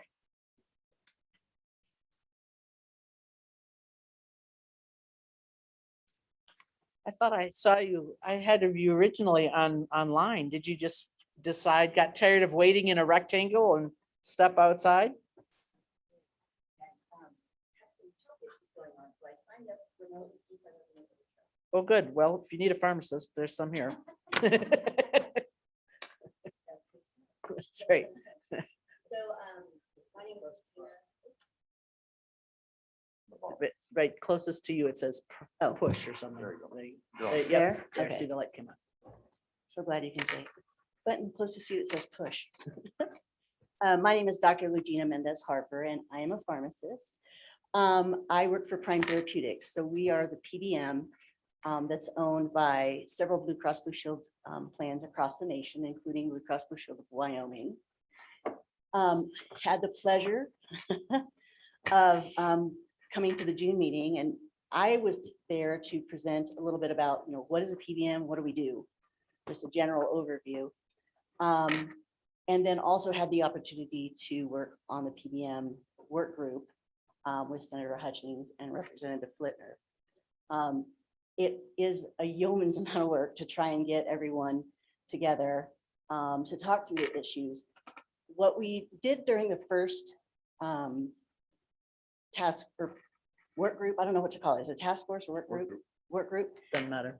I thought I saw you. I had you originally online. Did you just decide, got tired of waiting in a rectangle and step outside? Oh, good. Well, if you need a pharmacist, there's some here. That's right. It's right closest to you. It says push or something. Yep, There? there, see Okay. the light came on. So glad you can say. Button closest to you, it says push. My name is Dr. Lugina Mendez Harper, and I am a pharmacist. I work for Prime Therapeutics. So we are the PBM that's owned by several Blue Cross Blue Shield plans across the nation, including Blue Cross Blue Shield of Wyoming. Had the pleasure of coming to the June meeting, and I was there to present a little bit about, what is a PBM, what do we do? Just a general overview. And then also had the opportunity to work on the PBM work group with Senator Hutchings and Representative Flitner. It is a yeoman's amount of work to try and get everyone together to talk through the issues. What we did during the first task or work group, I don't know what to call it. Is it task force or work group? Work group. Doesn't matter.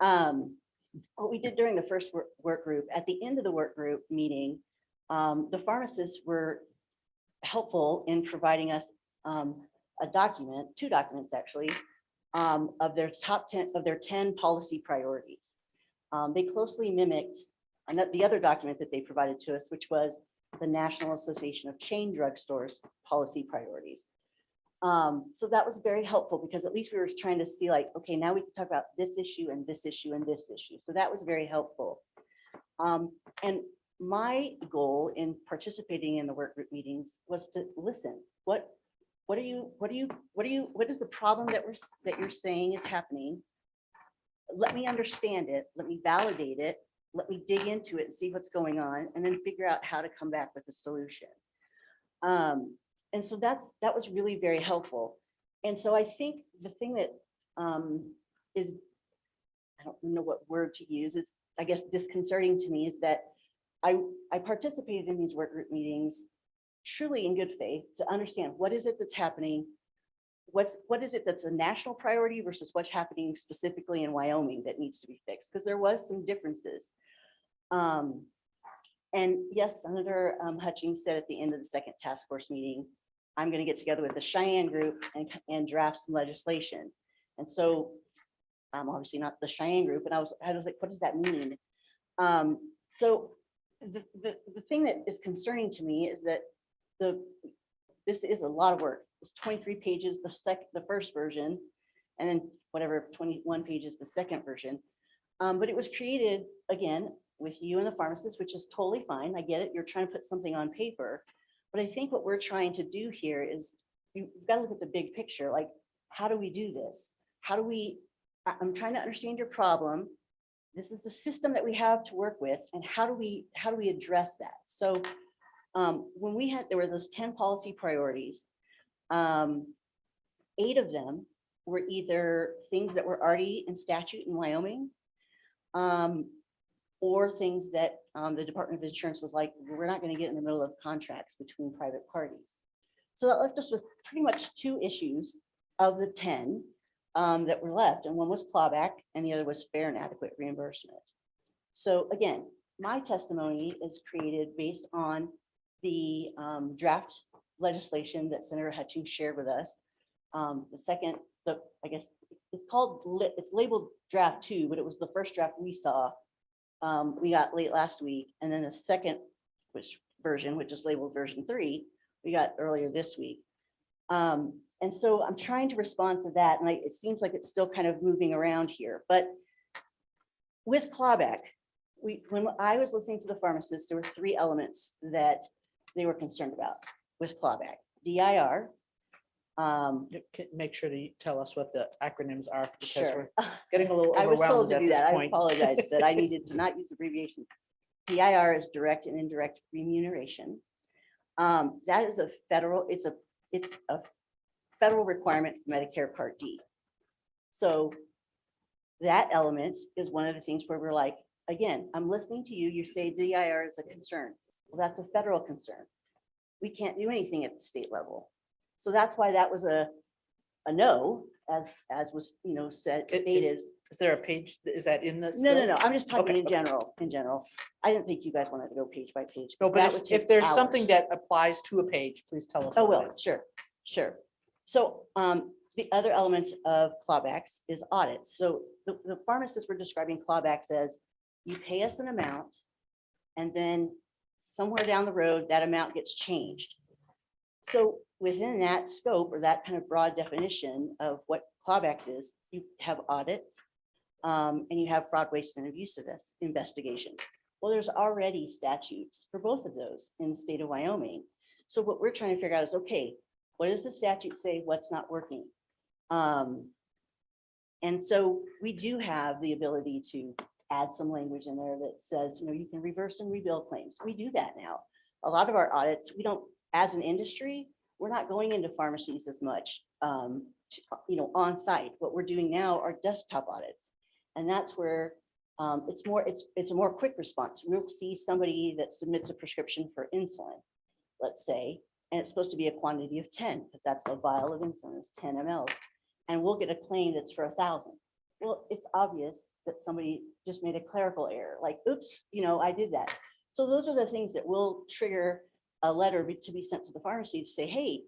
What we did during the first work group, at the end of the work group meeting, the pharmacists were helpful in providing us a document, 2 documents actually, of their top 10, of their 10 policy priorities. They closely mimicked the other document that they provided to us, which was the National Association of Chain Drugstores policy priorities. So that was very helpful because at least we were trying to see like, okay, now we can talk about this issue and this issue and this issue. So that was very helpful. And my goal in participating in the work group meetings was to listen. What is the problem that you're saying is happening? Let me understand it. Let me validate it. Let me dig into it and see what's going on and then figure out how to come back with a solution. And so that was really very helpful. And so I think the thing that is, I don't know what word to use, is I guess disconcerting to me is that I participated in these work group meetings truly in good faith to understand what is it that's happening, what is it that's a national priority versus what's happening specifically in Wyoming that needs to be fixed, because there was some differences. And yes, Senator Hutchings said at the end of the second task force meeting, I'm going to get together with the Cheyenne group and draft some legislation. And so I'm obviously not the Cheyenne group, and I was like, what does that mean? So the thing that is concerning to me is that this is a lot of work. It's 23 pages, the first version, and then whatever, 21 pages, the second version. But it was created, again, with you and the pharmacist, which is totally fine. I get it. You're trying to put something on paper. But I think what we're trying to do here is you've got to look at the big picture. Like, how do we do this? I'm trying to understand your problem. This is the system that we have to work with. And how do we address that? So when there were those 10 policy priorities, 8 of them were either things that were already in statute in Wyoming, or things that the Department of Insurance was like, we're not going to get in the middle of contracts between private parties. So that left us with pretty much 2 issues of the 10 that were left. And one was clawback and the other was fair and adequate reimbursement. So again, my testimony is created based on the draft legislation that Senator Hutchings shared with us. I guess it's labeled draft 2, but it was the first draft we saw. We got late last week, and then the second version, which is labeled version 3, we got earlier this week. And so I'm trying to respond to that, and it seems like it's still kind of moving around here. But with clawback, when I was listening to the pharmacists, there were 3 elements that they were concerned about with clawback. DIR. Make sure to tell us what the acronyms are, because Sure. we're getting a little I was told overwhelmed to at do this that. I point. apologize that I needed to not use abbreviations. DIR is direct and indirect remuneration. That is a federal, it's a federal requirement for Medicare Part D. So that element is one of the things where we're like, again, I'm listening to you. You say DIR is a concern. Well, that's a federal concern. We can't do anything at the state level. So that's why that was a no, as was, stated. Is there a page, is that in this? No. bill? I'm just talking Okay, in general. I didn't think you guys wanted to go page by page. No, 'cause but that would if take there's something hours. that applies to a page, please tell us. Oh, what it well, is. sure. So the other element of clawbacks is audits. So the pharmacists were describing clawbacks as you pay us an amount and then somewhere down the road, that amount gets changed. So within that scope or that kind of broad definition of what clawbacks is, you have audits and you have fraud, waste, and abuse investigations. Well, there's already statutes for both of those in the state of Wyoming. So what we're trying to figure out is, okay, what does the statute say? What's not working? And so we do have the ability to add some language in there that says, you can reverse and rebuild claims. We do that now. A lot of our audits, we don't, as an industry, we're not going into pharmacies as much, on site. What we're doing now are desktop audits. And that's where it's a more quick response. We'll see somebody that submits a prescription for insulin, let's say, And it's supposed to be a quantity of 10, because that's a vial of insulin is 10 mL. And we'll get a claim that's for 1,000. Well, it's obvious that somebody just made a clerical error, like, oops, I did that. So those are the things that will trigger a letter to be sent to the pharmacy to say, hey,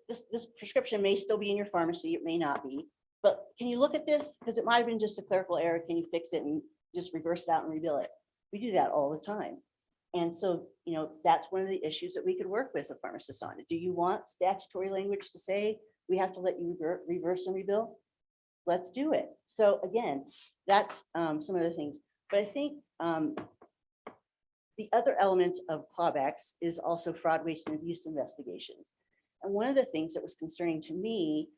this prescription may still be in your pharmacy, it may not be, but can you look at this? Because it might have been just a clerical error. Can you fix it and just reverse it out and rebill it? We do that all the time. And so, that's one of the issues that we could work with a pharmacist on. Do you want statutory language to say we have to let you reverse and rebill? Let's do it. So again, that's some of the things. But I think the other element of clawbacks is also fraud, waste, and abuse investigations. And one of the things that was concerning to me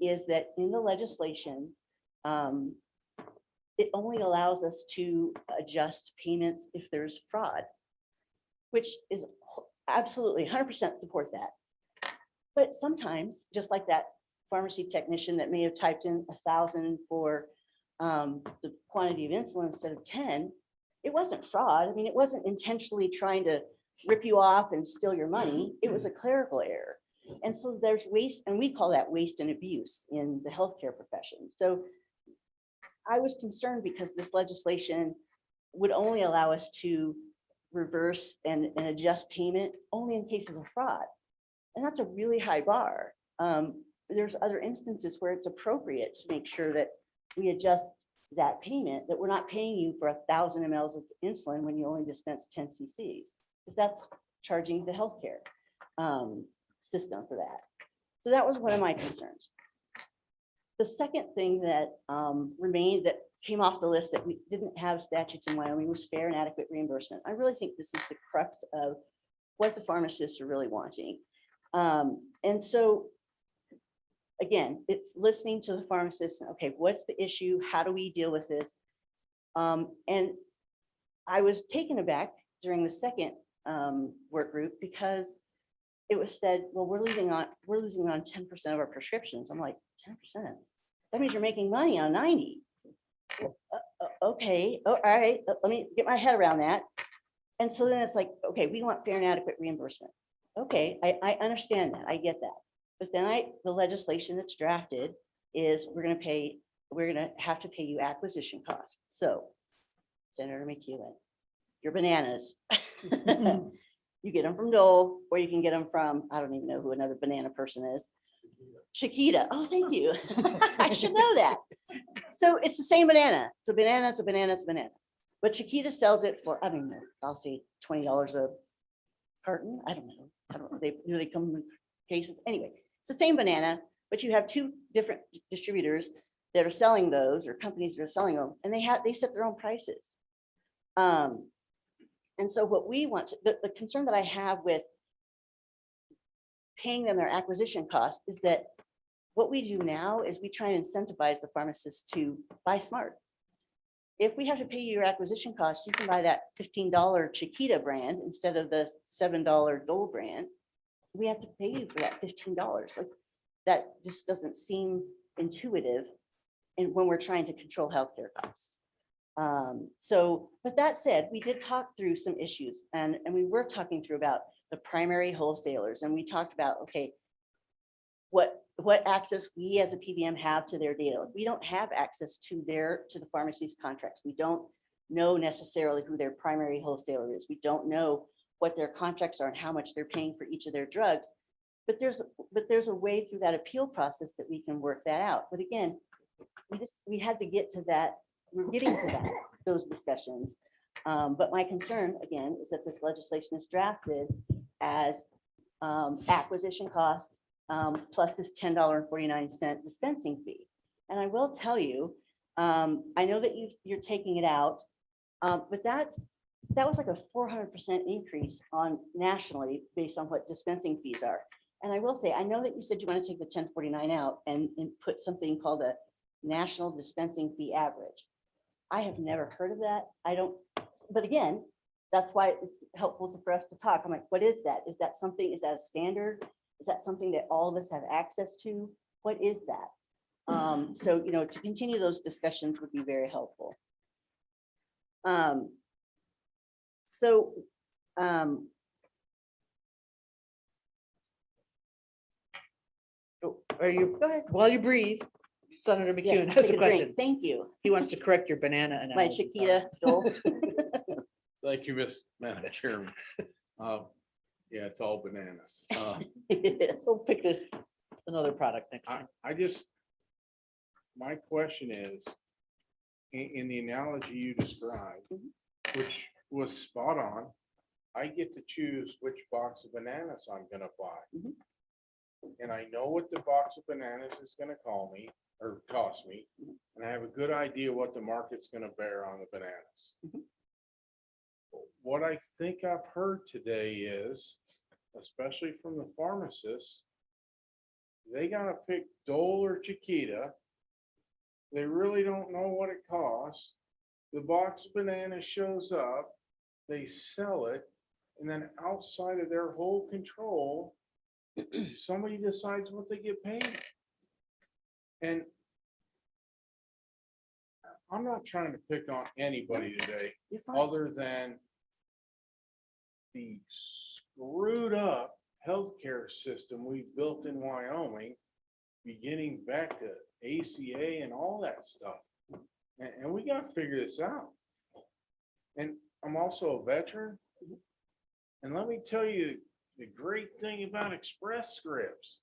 is that in the legislation, it only allows us to adjust payments if there's fraud, which is absolutely 100% support that. But sometimes, just like that pharmacy technician that may have typed in 1,000 for the quantity of insulin instead of 10, it wasn't fraud. I mean, it wasn't intentionally trying to rip you off and steal your money. It was a clerical error. And so there's waste, and we call that waste and abuse in the healthcare profession. So I was concerned because this legislation would only allow us to reverse and adjust payment only in cases of fraud. And that's a really high bar. There's other instances where it's appropriate to make sure that we adjust that payment, that we're not paying you for 1,000 mL of insulin when you only dispense 10 cc's, because that's charging the healthcare system for that. So that was one of my concerns. The second thing that remained, that came off the list that we didn't have statutes in Wyoming, was fair and adequate reimbursement. I really think this is the crux of what the pharmacists are really wanting. And so again, it's listening to the pharmacist. Okay, what's the issue? How do we deal with this? And I was taken aback during the second work group because it was said, well, we're losing on 10% of our prescriptions. I'm like, 10%? That means you're making money on 90. Okay, all right, let me get my head around that. And so then it's like, okay, we want fair and adequate reimbursement. Okay, I understand that, I get that. But then the legislation that's drafted is we're gonna have to pay you acquisition costs. So Senator McEwen, your bananas. You get them from Dole, or you can get them from, I don't even know who another banana person is. Chiquita. Oh, thank you. I should know that. So it's the same banana. It's a banana, it's a banana, it's a banana. But Chiquita sells it for, I don't know, I'll say $20 a carton. I don't know. They come in cases. Anyway, it's the same banana, but you have two different distributors that are selling those, or companies that are selling them, and they set their own prices. And so what we want, the concern that I have with paying them their acquisition cost is that what we do now is we try and incentivize the pharmacists to buy smart. If we have to pay you your acquisition cost, you can buy that $15 Chiquita brand instead of the $7 Dole brand. We have to pay you for that $15. Like, that just doesn't seem intuitive and when we're trying to control healthcare costs. But that said, we did talk through some issues, and we were talking through about the primary wholesalers, and we talked about, okay, what access we as a PBM have to their data. We don't have access to the pharmacy's contracts. We don't know necessarily who their primary wholesaler is. We don't know what their contracts are and how much they're paying for each of their drugs. But there's a way through that appeal process that we can work that out. But again, we had to get to that. We're getting to those discussions. But my concern, again, is that this legislation is drafted as acquisition cost plus this $10.49 dispensing fee. And I will tell you, I know that you're taking it out, but that was like a 400% increase on nationally based on what dispensing fees are. And I will say, I know that you said you want to take the 1049 out and put something called a national dispensing fee average. I have never heard of that. But again, that's why it's helpful for us to talk. I'm like, what is that? Is that a standard? Is that something that all of us have access to? What is that? So, to continue those discussions would be very helpful. Or you, Go ahead. while you breathe, Senator Yeah, McCune has take a drink. question. Thank you. He wants to correct your banana My analogy. Chiquita Dole. Thank you, Madam Chairman. Yeah, it's all bananas. We'll pick this, another product next time. I just, my question is, in the analogy you described, which was spot on, I get to choose which box of bananas I'm gonna buy. And I know what the box of bananas is gonna call me or cost me, and I have a good idea what the market's gonna bear on the bananas. What I think I've heard today is, especially from the pharmacists, they gotta pick Dole or Chiquita. They really don't know what it costs. The box of bananas shows up, they sell it, and then outside of their whole control, somebody decides what they get paid. And I'm not trying to pick on anybody today, other than the screwed up healthcare system we built in Wyoming, beginning back to ACA and all that stuff. And we gotta figure this out. And I'm also a veteran. And let me tell you, the great thing about Express Scripts,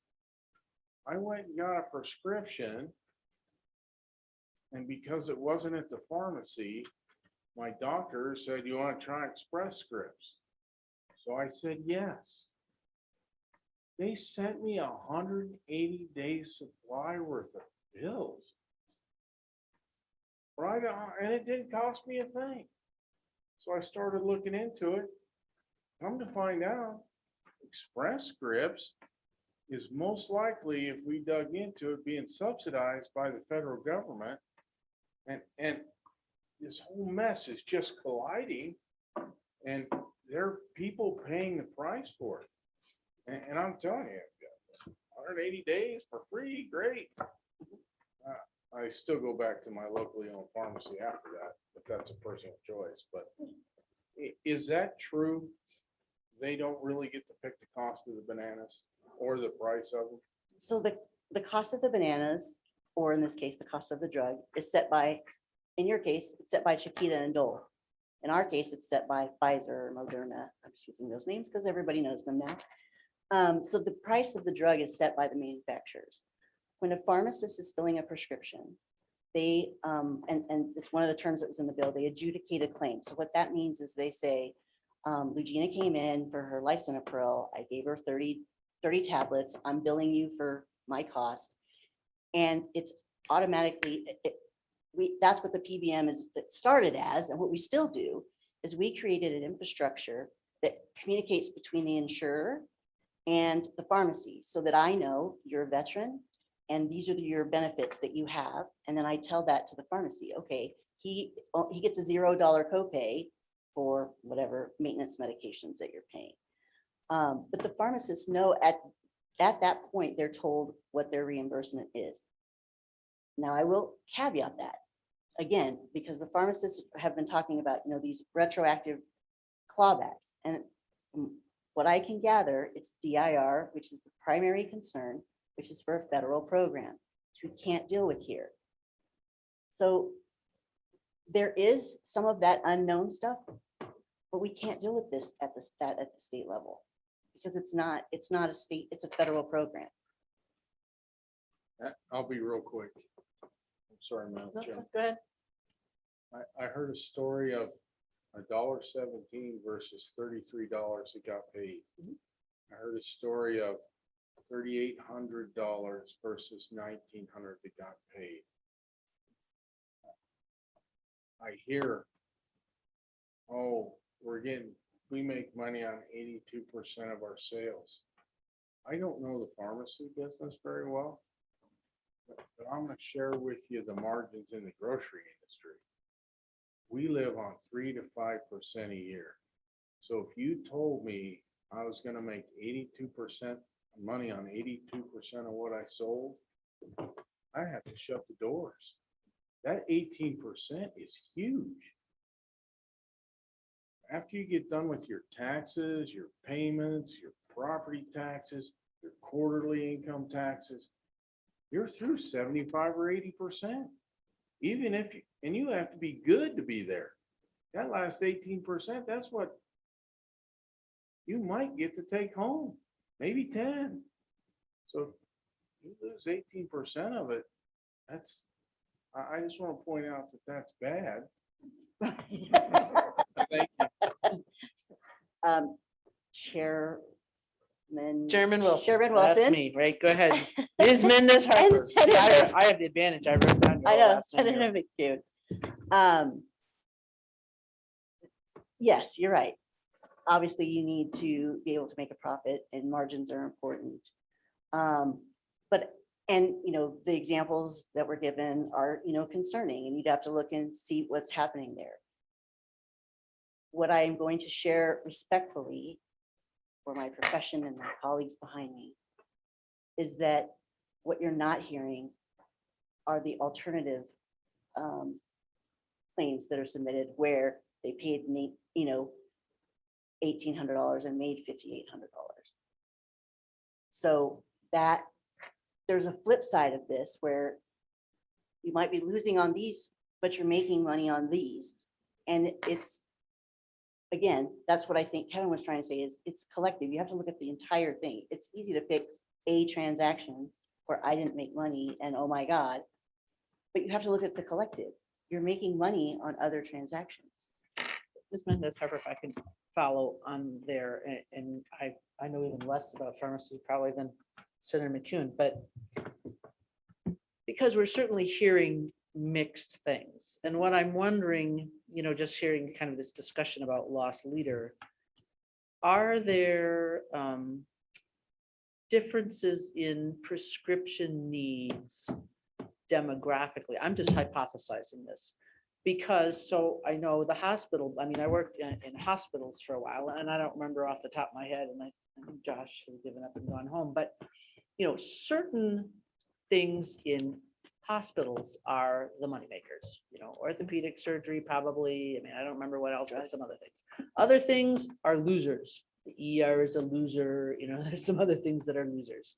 I went and got a prescription, and because it wasn't at the pharmacy, my doctor said, "You want to try Express Scripts?" So I said, yes. They sent me 180-day supply worth of pills. Right on, and it didn't cost me a thing. So I started looking into it. Come to find out, Express Scripts is most likely, if we dug into it, being subsidized by the federal government. And this whole mess is just colliding, and there are people paying the price for it. And I'm telling you, 180 days for free, great. I still go back to my locally owned pharmacy after that, but that's a personal choice. But is that true? They don't really get to pick the cost of the bananas or the price of them? So the cost of the bananas, or in this case, the cost of the drug, is set by, in your case, it's set by Chiquita and Dole. In our case, it's set by Pfizer or Moderna. I'm just using those names because everybody knows them now. So the price of the drug is set by the manufacturers. When a pharmacist is filling a prescription, they, and it's one of the terms that was in the bill, they adjudicate a claim. So what that means is they say, Lugina came in for her lisinopril. I gave her 30 tablets. I'm billing you for my cost. And it's automatically, that's what the PBM is, that started as, and what we still do is we created an infrastructure that communicates between the insurer and the pharmacy, so that I know you're a veteran and these are your benefits that you have. And then I tell that to the pharmacy, okay, he gets a $0 copay for whatever maintenance medications that you're paying. But the pharmacists know at that point, they're told what their reimbursement is. Now, I will caveat that, again, because the pharmacists have been talking about, these retroactive clawbacks. And from what I can gather, it's DIR, which is the primary concern, which is for a federal program, which we can't deal with here. So there is some of that unknown stuff, but we can't deal with this at the state level, because it's not a state, it's a federal program. I'll be real quick. I'm sorry, Madam Chair. Go ahead. I heard a story of $1.17 versus $33 that got paid. I heard a story of $3,800 versus $1,900 that got paid. I hear, oh, we make money on 82% of our sales. I don't know the pharmacy business very well, but I'm going to share with you the margins in the grocery industry. We live on 3 to 5% a year. So if you told me I was going to make 82% money on 82% of what I sold, I have to shut the doors. That 18% is huge. After you get done with your taxes, your payments, your property taxes, your quarterly income taxes, you're through 75 or 80%. Even if, and you have to be good to be there. That last 18%, that's what you might get to take home, maybe 10. So if you lose 18% of it, that's, I just want to point out that that's bad. Thank you. Chairman Wilson. Chairman That's Wilson. me, right? Go ahead. Ms. Mendez And Harper. Senator- I have the advantage. I wrote down your I whole know, last name here. Senator McCune. Yes, you're right. Obviously, you need to be able to make a profit and margins are important. But, and, you know, the examples that were given are, you know, concerning and you'd have to look and see what's happening there. What I am going to share respectfully for my profession and my colleagues behind me is that what you're not hearing are the alternative claims that are submitted where they paid, you know, $1,800 and made $5,800. So that there's a flip side of this where you might be losing on these, but you're making money on these. And it's, again, that's what I think Kevin was trying to say is it's collective. You have to look at the entire thing. It's easy to pick a transaction where I didn't make money and oh my God, but you have to look at the collective. You're making money on other transactions. Ms. Mendez Harper, if I can follow on there, and I know even less about pharmacy probably than Senator McCune, but because we're certainly hearing mixed things. And what I'm wondering, you know, just hearing kind of this discussion about loss leader, are there differences in prescription needs demographically? I'm just hypothesizing this. Because, so I know the hospital, I mean, I worked in hospitals for a while and I don't remember off the top of my head, and I think Josh has given up and gone home, but you know, certain things in hospitals are the moneymakers, you know, orthopedic surgery, probably. I mean, I don't remember what else, but some other things. Other things are losers. The ER is a loser, you know, there's some other things that are losers.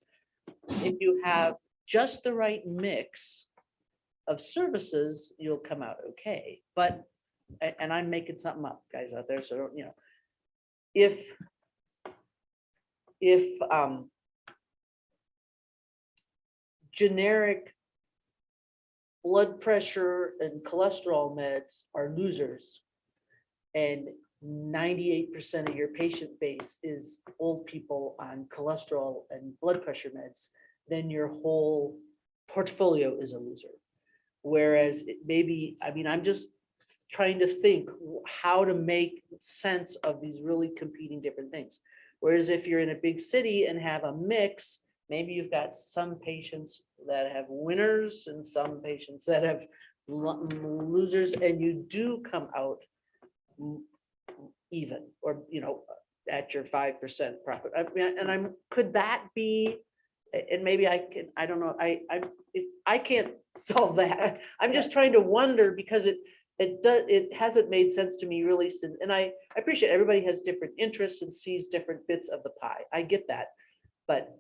If you have just the right mix of services, you'll come out okay. But, and I'm making something up, guys out there, so don't, you know, if generic blood pressure and cholesterol meds are losers, and 98% of your patient base is old people on cholesterol and blood pressure meds, then your whole portfolio is a loser. Whereas it maybe, I mean, I'm just trying to think how to make sense of these really competing different things. Whereas if you're in a big city and have a mix, maybe you've got some patients that have winners and some patients that have losers, and you do come out even, or, you know, at your 5% profit. I mean, and could that be, and maybe I can, I don't know, I can't solve that. I'm just trying to wonder because it hasn't made sense to me really since, and I appreciate everybody has different interests and sees different bits of the pie. I get that, but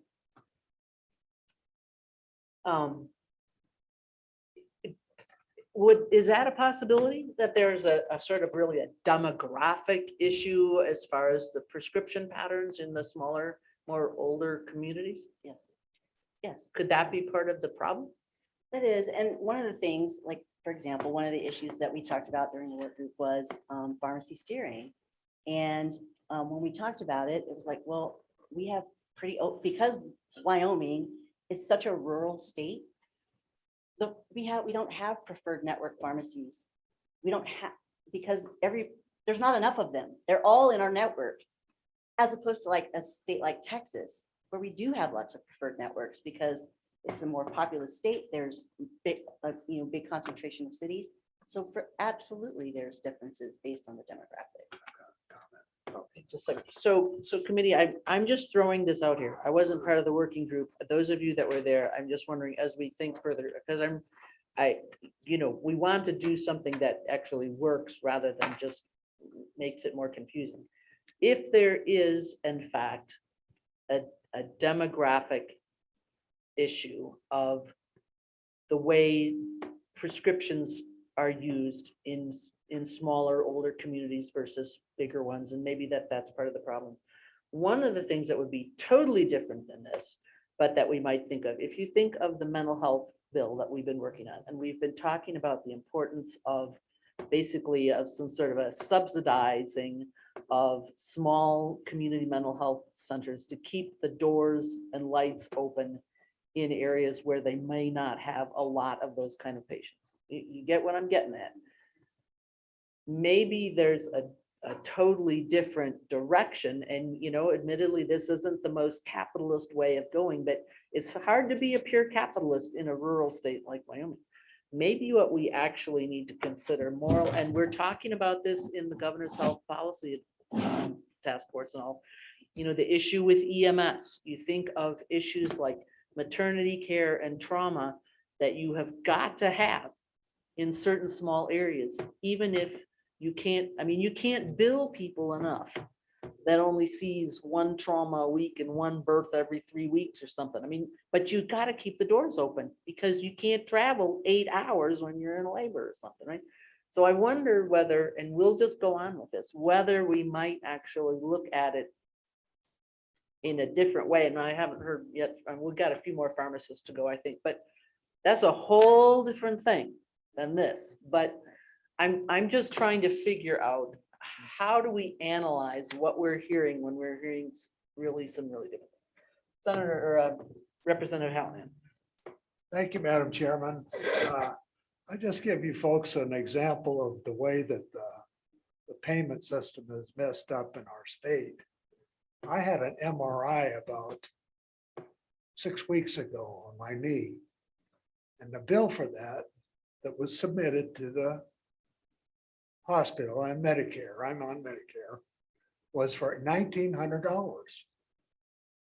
is that a possibility that there's a sort of really a demographic issue as far as the prescription patterns in the smaller, more older communities? Yes. Yes. Could that be part of the problem? That is, and one of the things, like, for example, one of the issues that we talked about during the work group was pharmacy steering. And when we talked about it, it was like, well, we have because Wyoming is such a rural state, we don't have preferred network pharmacies. We don't have, because there's not enough of them. They're all in our network, as opposed to like a state like Texas, where we do have lots of preferred networks because it's a more populous state. There's big concentration of cities. So absolutely, there's differences based on the demographics. Okay, just like, so committee, I'm just throwing this out here. I wasn't part of the working group. Those of you that were there, I'm just wondering as we think further, because we want to do something that actually works rather than just makes it more confusing. If there is, in fact, a demographic issue of the way prescriptions are used in smaller, older communities versus bigger ones, and maybe that's part of the problem. One of the things that would be totally different than this, but that we might think of, if you think of the mental health bill that we've been working on, and we've been talking about the importance of basically of some sort of a subsidizing of small community mental health centers to keep the doors and lights open in areas where they may not have a lot of those kind of patients. You get what I'm getting at? Maybe there's a totally different direction, and admittedly, this isn't the most capitalist way of going, but it's hard to be a pure capitalist in a rural state like Wyoming. Maybe what we actually need to consider more, and we're talking about this in the governor's health policy task force and all, the issue with EMS. You think of issues like maternity care and trauma that you have got to have in certain small areas, even if you can't, you can't bill people enough that only sees one trauma a week and one birth every 3 weeks or something. But you got to keep the doors open because you can't travel 8 hours when you're in labor or something, right? So I wonder whether, and we'll just go on with this, whether we might actually look at it in a different way. And I haven't heard yet, we've got a few more pharmacists to go, I think, but that's a whole different thing than this. But I'm just trying to figure out, how do we analyze what we're hearing when we're hearing some really different things? Senator or Representative Hallinan. Thank you, Madam Chairman. I just give you folks an example of the way that the payment system is messed up in our state. I had an MRI about 6 weeks ago on my knee. And the bill for that was submitted to the hospital and Medicare, I'm on Medicare, was for $1,900.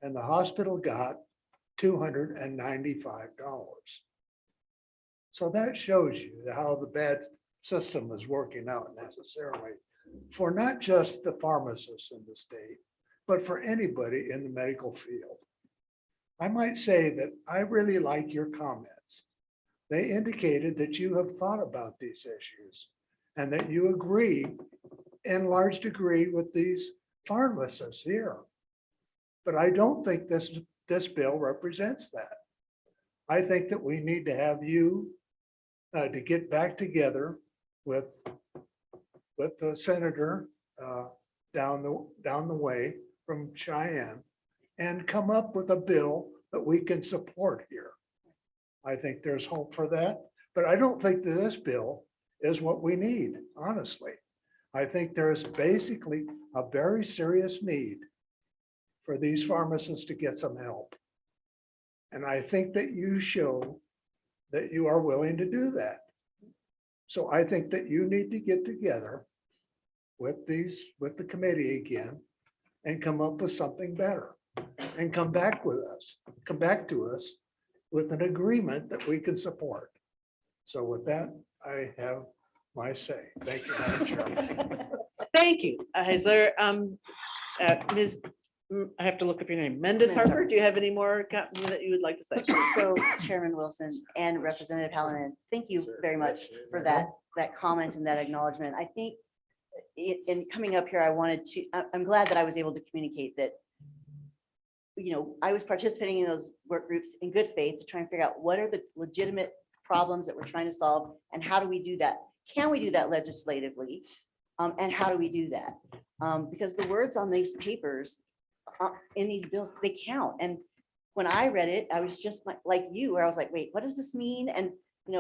And the hospital got $295. So that shows you how the bad system is working out necessarily for not just the pharmacists in the state, but for anybody in the medical field. I might say that I really like your comments. They indicated that you have thought about these issues and that you agree in large degree with these pharmacists here. But I don't think this bill represents that. I think that we need to have you to get back together with the senator down the way from Cheyenne and come up with a bill that we can support here. I think there's hope for that, but I don't think that this bill is what we need, honestly. I think there's basically a very serious need for these pharmacists to get some help. And I think that you show that you are willing to do that. So I think that you need to get together with the committee again and come up with something better and come back to us with an agreement that we can support. So with that, I have my say. Thank you, Madam Chair. Thank you. Is there, Ms., I have to look up your name, Mendes Harper, do you have any more that you would like to say? So Chairman Wilson and Representative Hallinan, thank you very much for that comment and that acknowledgement. I think in coming up here, I'm glad that I was able to communicate that, I was participating in those work groups in good faith to try and figure out what are the legitimate problems that we're trying to solve and how do we do that? Can we do that legislatively? And how do we do that? Because the words on these papers in these bills, they count. And when I read it, I was just like you, where I was like, wait, what does this mean? And,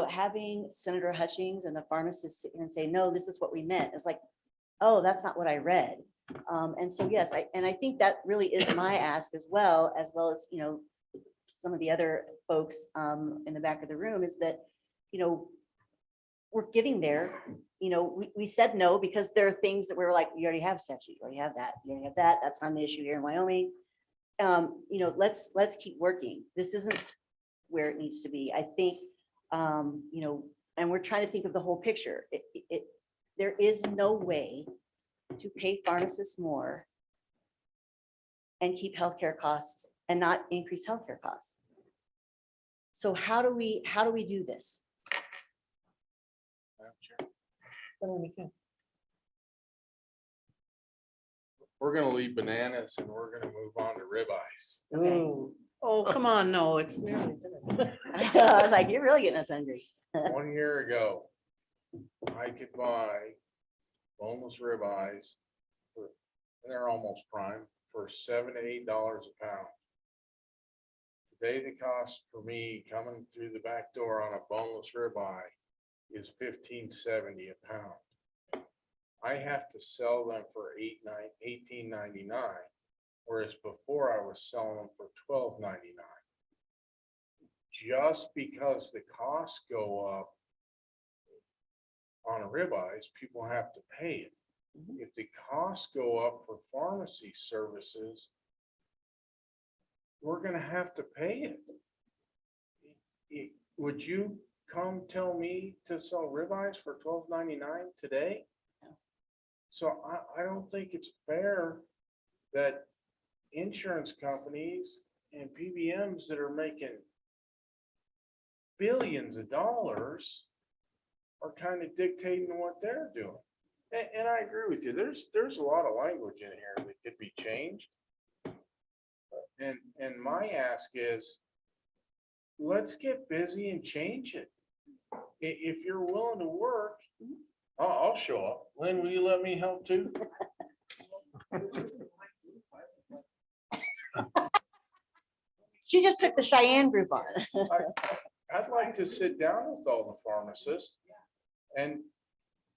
having Senator Hutchings and the pharmacist sit here and say, no, this is what we meant. It's like, oh, that's not what I read. And so, yes, I think that really is my ask as well as, some of the other folks in the back of the room is that, we're getting there. We said no because there are things that we're like, you already have statute, you already have that, you already have that. That's not an issue here in Wyoming. Let's keep working. This isn't where it needs to be. I think, and we're trying to think of the whole picture. There is no way to pay pharmacists more and keep healthcare costs and not increase healthcare costs. So how do we do this? We're gonna leave bananas and we're gonna move on to ribeyes. Ooh. Oh, come on, no, it's nearly dinner. I was like, you're really getting us hungry. 1 year ago, I could buy boneless ribeyes, and they're almost prime, for $7 to $8 a pound. Today, the cost for me coming through the back door on a boneless ribeye is $15.70 a pound. I have to sell them for $18.99, whereas before I was selling them for $12.99. Just because the costs go up on ribeyes, people have to pay it. If the costs go up for pharmacy services, we're gonna have to pay it. Would you come tell me to sell ribeyes for $12.99 today? So I don't think it's fair that insurance companies and PBMs that are making billions of dollars are kind of dictating what they're doing. And I agree with you. There's a lot of language in here that could be changed. And my ask is, let's get busy and change it. If you're willing to work, I'll show up. Lynn, will you let me help too? She just took the Cheyenne group on. I'd like to sit down with all the pharmacists and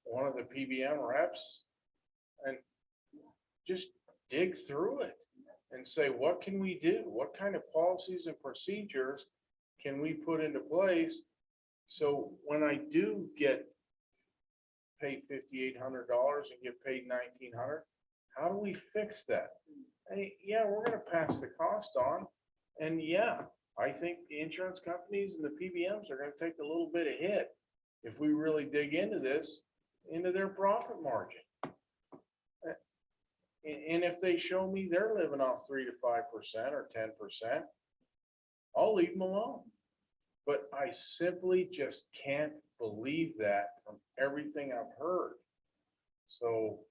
one of the PBM reps and just dig through it and say, what can we do? What kind of policies and procedures can we put into place? So when I do get paid $5,800 and get paid $1,900, how do we fix that? Hey, yeah, we're gonna pass the cost on. And yeah, I think the insurance companies and the PBMs are gonna take a little bit of hit if we really dig into this, into their profit margin. And if they show me they're living off 3 to 5% or 10%, I'll leave them alone. But I simply just can't believe that from everything I've heard. So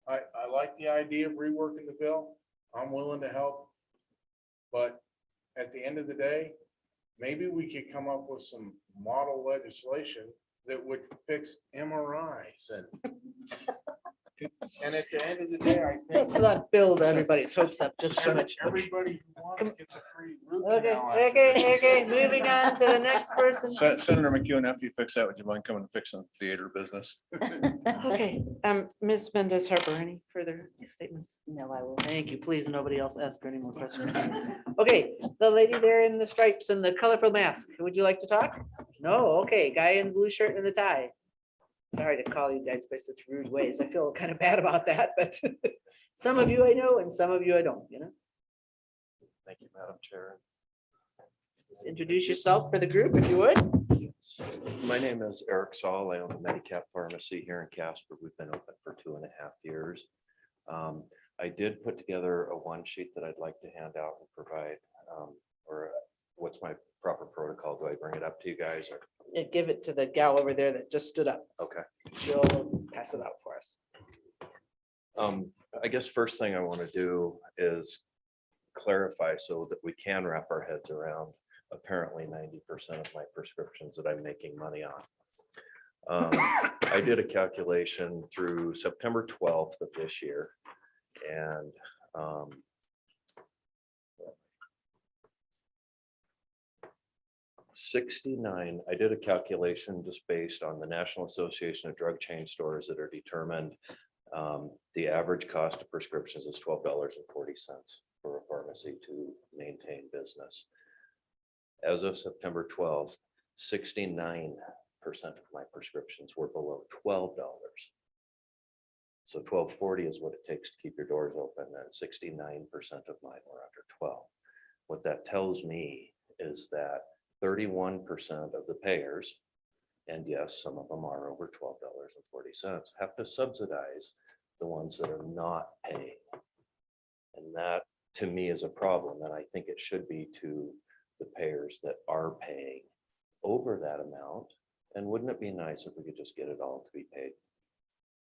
I like the idea of reworking the bill. I'm willing to help. But at the end of the day, maybe we could come up with some model legislation that would fix MRIs and at the end of the day, I think. Let's not build everybody's hopes up just so much. Everybody who wants gets a free root Okay, canal after okay, this. moving on to the next person. Senator McEwen, after you fix that, would you mind coming and fixing the theater business? Okay, Ms. Mendez Harper, any further statements? No, I will. Thank you. Please, nobody else ask her any more questions. Okay, the lady there in the stripes and the colorful mask, would you like to talk? No, okay, guy in the blue shirt and the tie. Sorry to call you guys by such rude ways. I feel kind of bad about that, but some of you I know and some of you I don't, Thank you, Madam Chair. Just introduce yourself for the group if you would. My name is Eric Saul. I own a Medicap pharmacy here in Casper. We've been open for 2.5 years. I did put together a one sheet that I'd like to hand out and provide, or what's my proper protocol? Do I bring it up to you guys? Or? Yeah, give it to the gal over there that just stood up. Okay. She'll pass it out for us. I guess first thing I want to do is clarify so that we can wrap our heads around apparently 90% of my prescriptions that I'm making money on. I did a calculation through September 12th of this year, and 69, I did a calculation just based on the National Association of Drug Chain Stores that are determined. The average cost of prescriptions is $12.40 for a pharmacy to maintain business. As of September 12th, 69% of my prescriptions were below $12. So $12.40 is what it takes to keep your doors open, and 69% of mine were under 12. What that tells me is that 31% of the payers, and yes, some of them are over $12.40, have to subsidize the ones that are not paying. And that to me is a problem, and I think it should be to the payers that are paying over that amount. And wouldn't it be nice if we could just get it all to be paid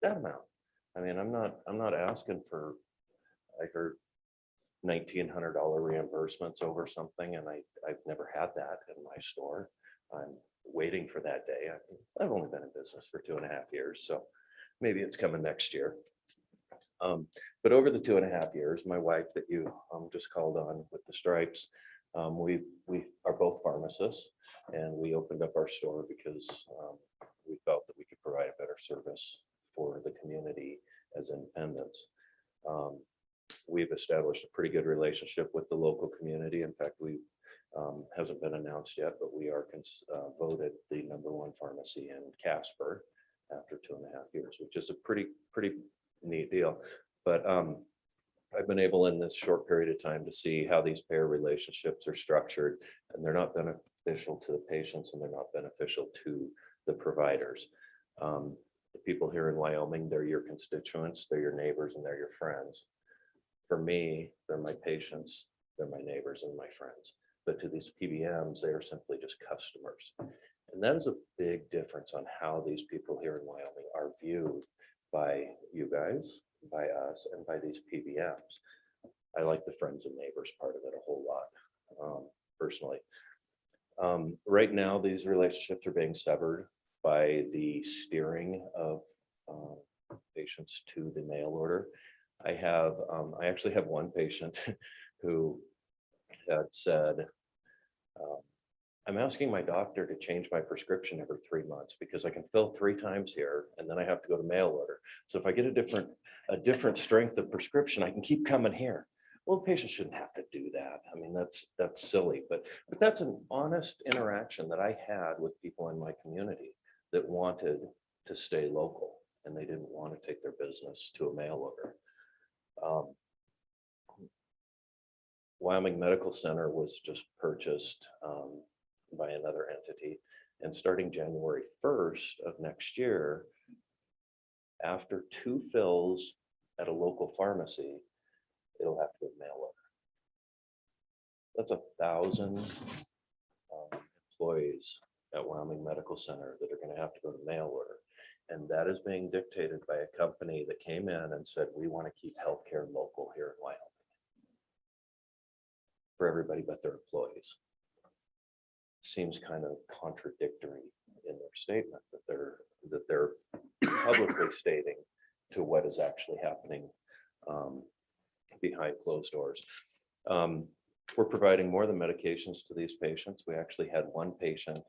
that amount? I mean, I'm not asking for, I heard $1,900 reimbursements over something, and I've never had that in my store. I'm waiting for that day. I've only been in business for 2.5 years, so maybe it's coming next year. But over the 2.5 years, my wife that you just called on with the stripes, we are both pharmacists, and we opened up our store because we felt that we could provide a better service for the community as independents. We've established a pretty good relationship with the local community. In fact, we hasn't been announced yet, but we are voted the #1 pharmacy in Casper after 2.5 years, which is a pretty neat deal. But I've been able in this short period of time to see how these payer relationships are structured, and they're not beneficial to the patients, and they're not beneficial to the providers. The people here in Wyoming, they're your constituents, they're your neighbors, and they're your friends. For me, they're my patients, they're my neighbors and my friends. But to these PBMs, they are simply just customers. And that is a big difference on how these people here in Wyoming are viewed by you guys, by us, and by these PBMs. I like the friends and neighbors part of it a whole lot, personally. Right now, these relationships are being severed by the steering of patients to the mail order. I actually have one patient who had said, I'm asking my doctor to change my prescription every 3 months because I can fill 3 times here and then I have to go to mail order. So if I get a different strength of prescription, I can keep coming here. Well, the patient shouldn't have to do that. I mean, that's silly, but that's an honest interaction that I had with people in my community that wanted to stay local and they didn't want to take their business to a mail order. Wyoming Medical Center was just purchased by another entity, and starting January 1st of next year, after 2 fills at a local pharmacy, it'll have to be mail order. That's 1,000 employees at Wyoming Medical Center that are going to have to go to mail order. And that is being dictated by a company that came in and said, we want to keep healthcare local here in Wyoming for everybody but their employees. Seems kind of contradictory in their statement that they're publicly stating to what is actually happening behind closed doors. We're providing more than medications to these patients. We actually had one patient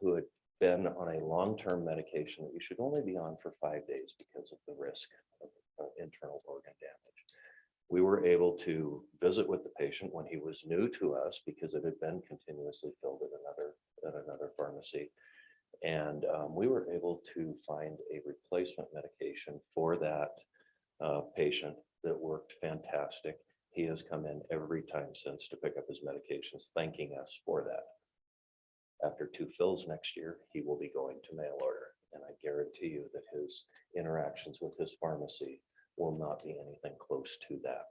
who had been on a long-term medication that you should only be on for 5 days because of the risk of internal organ damage. We were able to visit with the patient when he was new to us because it had been continuously filled at another pharmacy. And we were able to find a replacement medication for that patient that worked fantastic. He has come in every time since to pick up his medications, thanking us for that. After 2 fills next year, he will be going to mail order. And I guarantee you that his interactions with his pharmacy will not be anything close to that.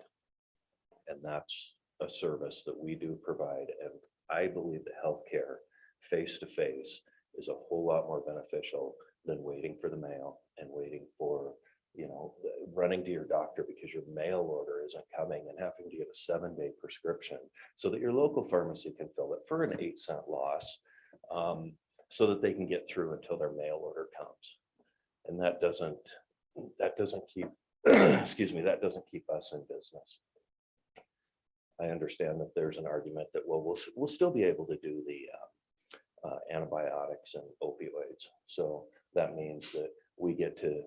And that's a service that we do provide. And I believe that healthcare face-to-face is a whole lot more beneficial than waiting for the mail and waiting for, running to your doctor because your mail order isn't coming and having to get a 7-day prescription so that your local pharmacy can fill it for an 8-cent loss, so that they can get through until their mail order comes. And that doesn't keep, excuse me, that doesn't keep us in business. I understand that there's an argument that, well, we'll still be able to do the antibiotics and opioids. So that means that we get to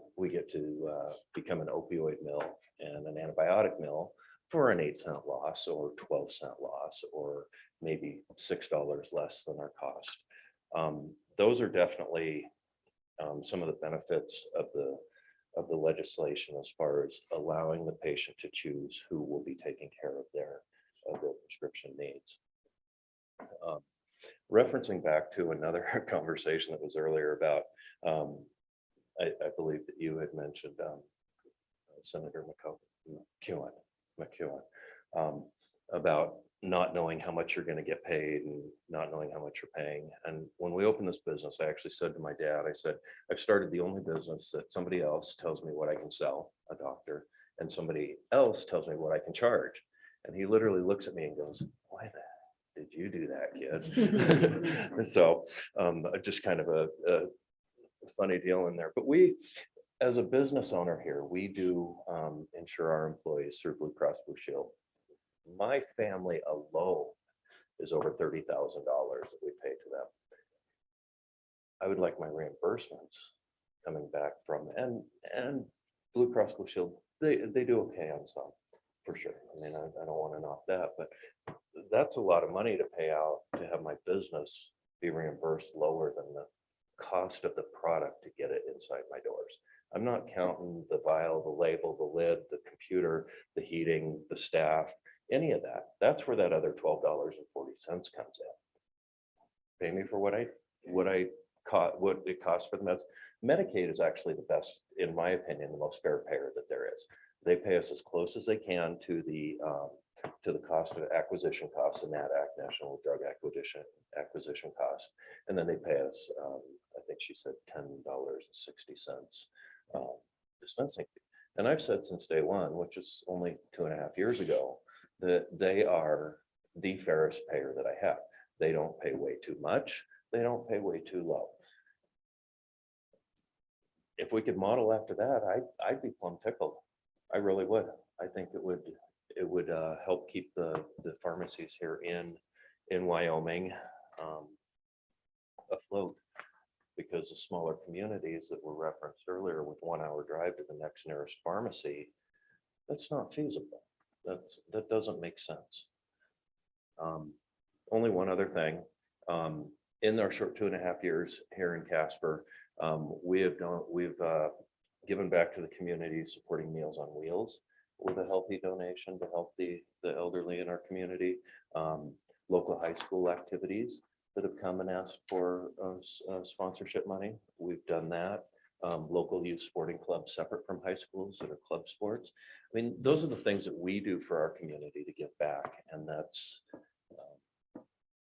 become an opioid mill and an antibiotic mill for an 8-cent loss or 12-cent loss, or maybe $6 less than our cost. Those are definitely some of the benefits of the legislation as far as allowing the patient to choose who will be taking care of their prescription needs. Referencing back to another conversation that was earlier about, I believe that you had mentioned Senator McEwen about not knowing how much you're gonna get paid and not knowing how much you're paying. And when we opened this business, I actually said to my dad, I said, I've started the only business that somebody else tells me what I can sell, a doctor, and somebody else tells me what I can charge. And he literally looks at me and goes, why the did you do that, kid? So just kind of a funny deal in there. But we, as a business owner here, we do insure our employees through Blue Cross Blue Shield. My family alone is over $30,000 that we pay to them. I would like my reimbursements coming back from, and Blue Cross Blue Shield, they do okay on some, for sure. I mean, I don't want to knock that, but that's a lot of money to pay out to have my business be reimbursed lower than the cost of the product to get it inside my doors. I'm not counting the vial, the label, the lid, the computer, the heating, the staff, any of that. That's where that other $12.40 comes in. Pay me for what it costs for the meds. Medicaid is actually the best, in my opinion, the most fair payer that there is. They pay us as close as they can to the cost of acquisition costs, the NADAC, National Drug Acquisition Cost, and then they pay us, I think she said $10.60 dispensing fee. And I've said since day one, which is only 2.5 years ago, that they are the fairest payer that I have. They don't pay way too much. They don't pay way too low. If we could model after that, I'd be plumb tickled. I really would. I think it would help keep the pharmacies here in Wyoming afloat, because the smaller communities that were referenced earlier with 1 hour drive to the next nearest pharmacy, that's not feasible. That doesn't make sense. Only one other thing. In our short 2.5 years here in Casper, we've given back to the community supporting Meals on Wheels with a healthy donation to help the elderly in our community. Local high school activities that have come and asked for sponsorship money. We've done that. Local youth sporting clubs separate from high schools that are club sports. I mean, those are the things that we do for our community to give back. And that's,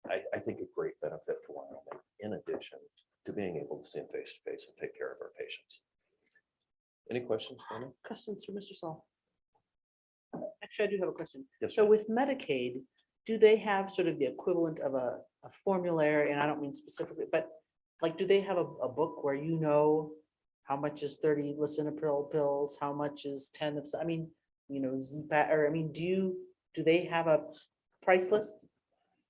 I think, a great benefit to Wyoming, in addition to being able to see them face to face and take care of our patients. Any questions, Dana? Questions for Mr. Saul? Actually, I do have a question. Yes, So sir. with Medicaid, do they have sort of the equivalent of a formulary? And I don't mean specifically, but like, do they have a book where you know how much is 30 lisinopril pills, how much is 10 of, I mean, you know, Z-Pak, or I mean, do they have a price list?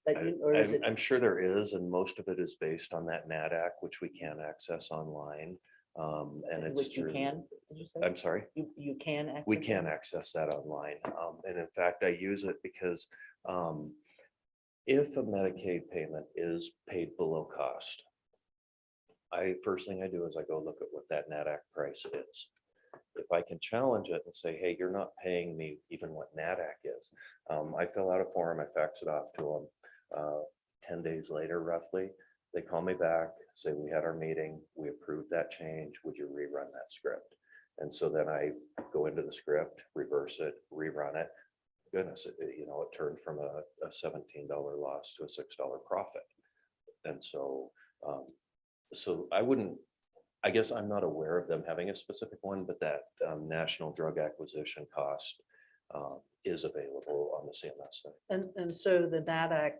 That you, or is it? I'm sure there is, and most of it is based on that NADAC, which we can access online. And it's Which you through, can, did you say? I'm sorry? You can access. We it? can access that online. And in fact, I use it because if a Medicaid payment is paid below cost, first thing I do is I go look at what that NADAC price is. If I can challenge it and say, hey, you're not paying me even what NADAC is. I fill out a form, I fax it off to them. 10 days later, roughly, they call me back, say, we had our meeting, we approved that change, would you rerun that script? And so then I go into the script, reverse it, rerun it. Goodness, it turned from a $17 loss to a $6 profit. And so, I guess I'm not aware of them having a specific one, but that National Drug Acquisition Cost is available on the CMS site. And so the NADAC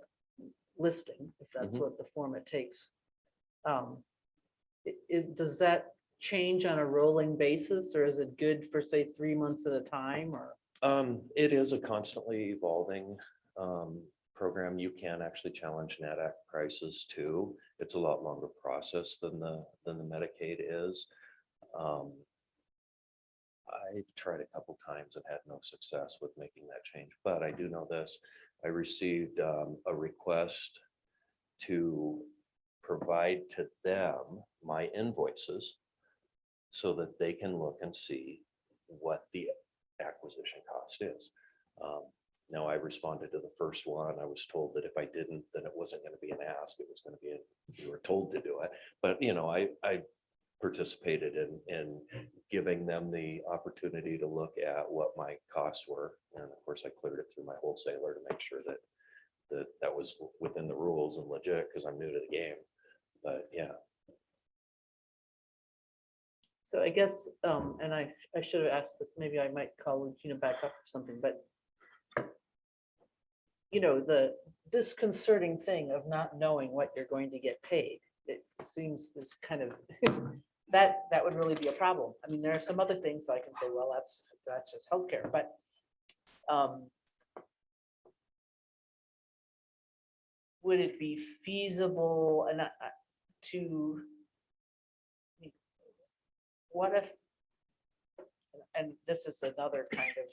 listing, if that's Mhm. what the format takes, does that change on a rolling basis, or is it good for, say, 3 months at a time, or? It is a constantly evolving program. You can actually challenge NADAC prices too. It's a lot longer process than the Medicaid is. I tried a couple times and had no success with making that change, but I do know this. I received a request to provide to them my invoices so that they can look and see what the acquisition cost is. Now, I responded to the first one. I was told that if I didn't, then it wasn't going to be an ask. It was going to be, you were told to do it. But, I participated in giving them the opportunity to look at what my costs were. And of course, I cleared it through my wholesaler to make sure that that was within the rules and legit, because I'm new to the game. But yeah, So I guess, and I should have asked this, maybe I might call Regina back up or something, but you know, the disconcerting thing of not knowing what you're going to get paid, it seems is kind of, that would really be a problem. I mean, there are some other things I can say, well, that's just healthcare, but would it be feasible and to, what if, and this is another kind of,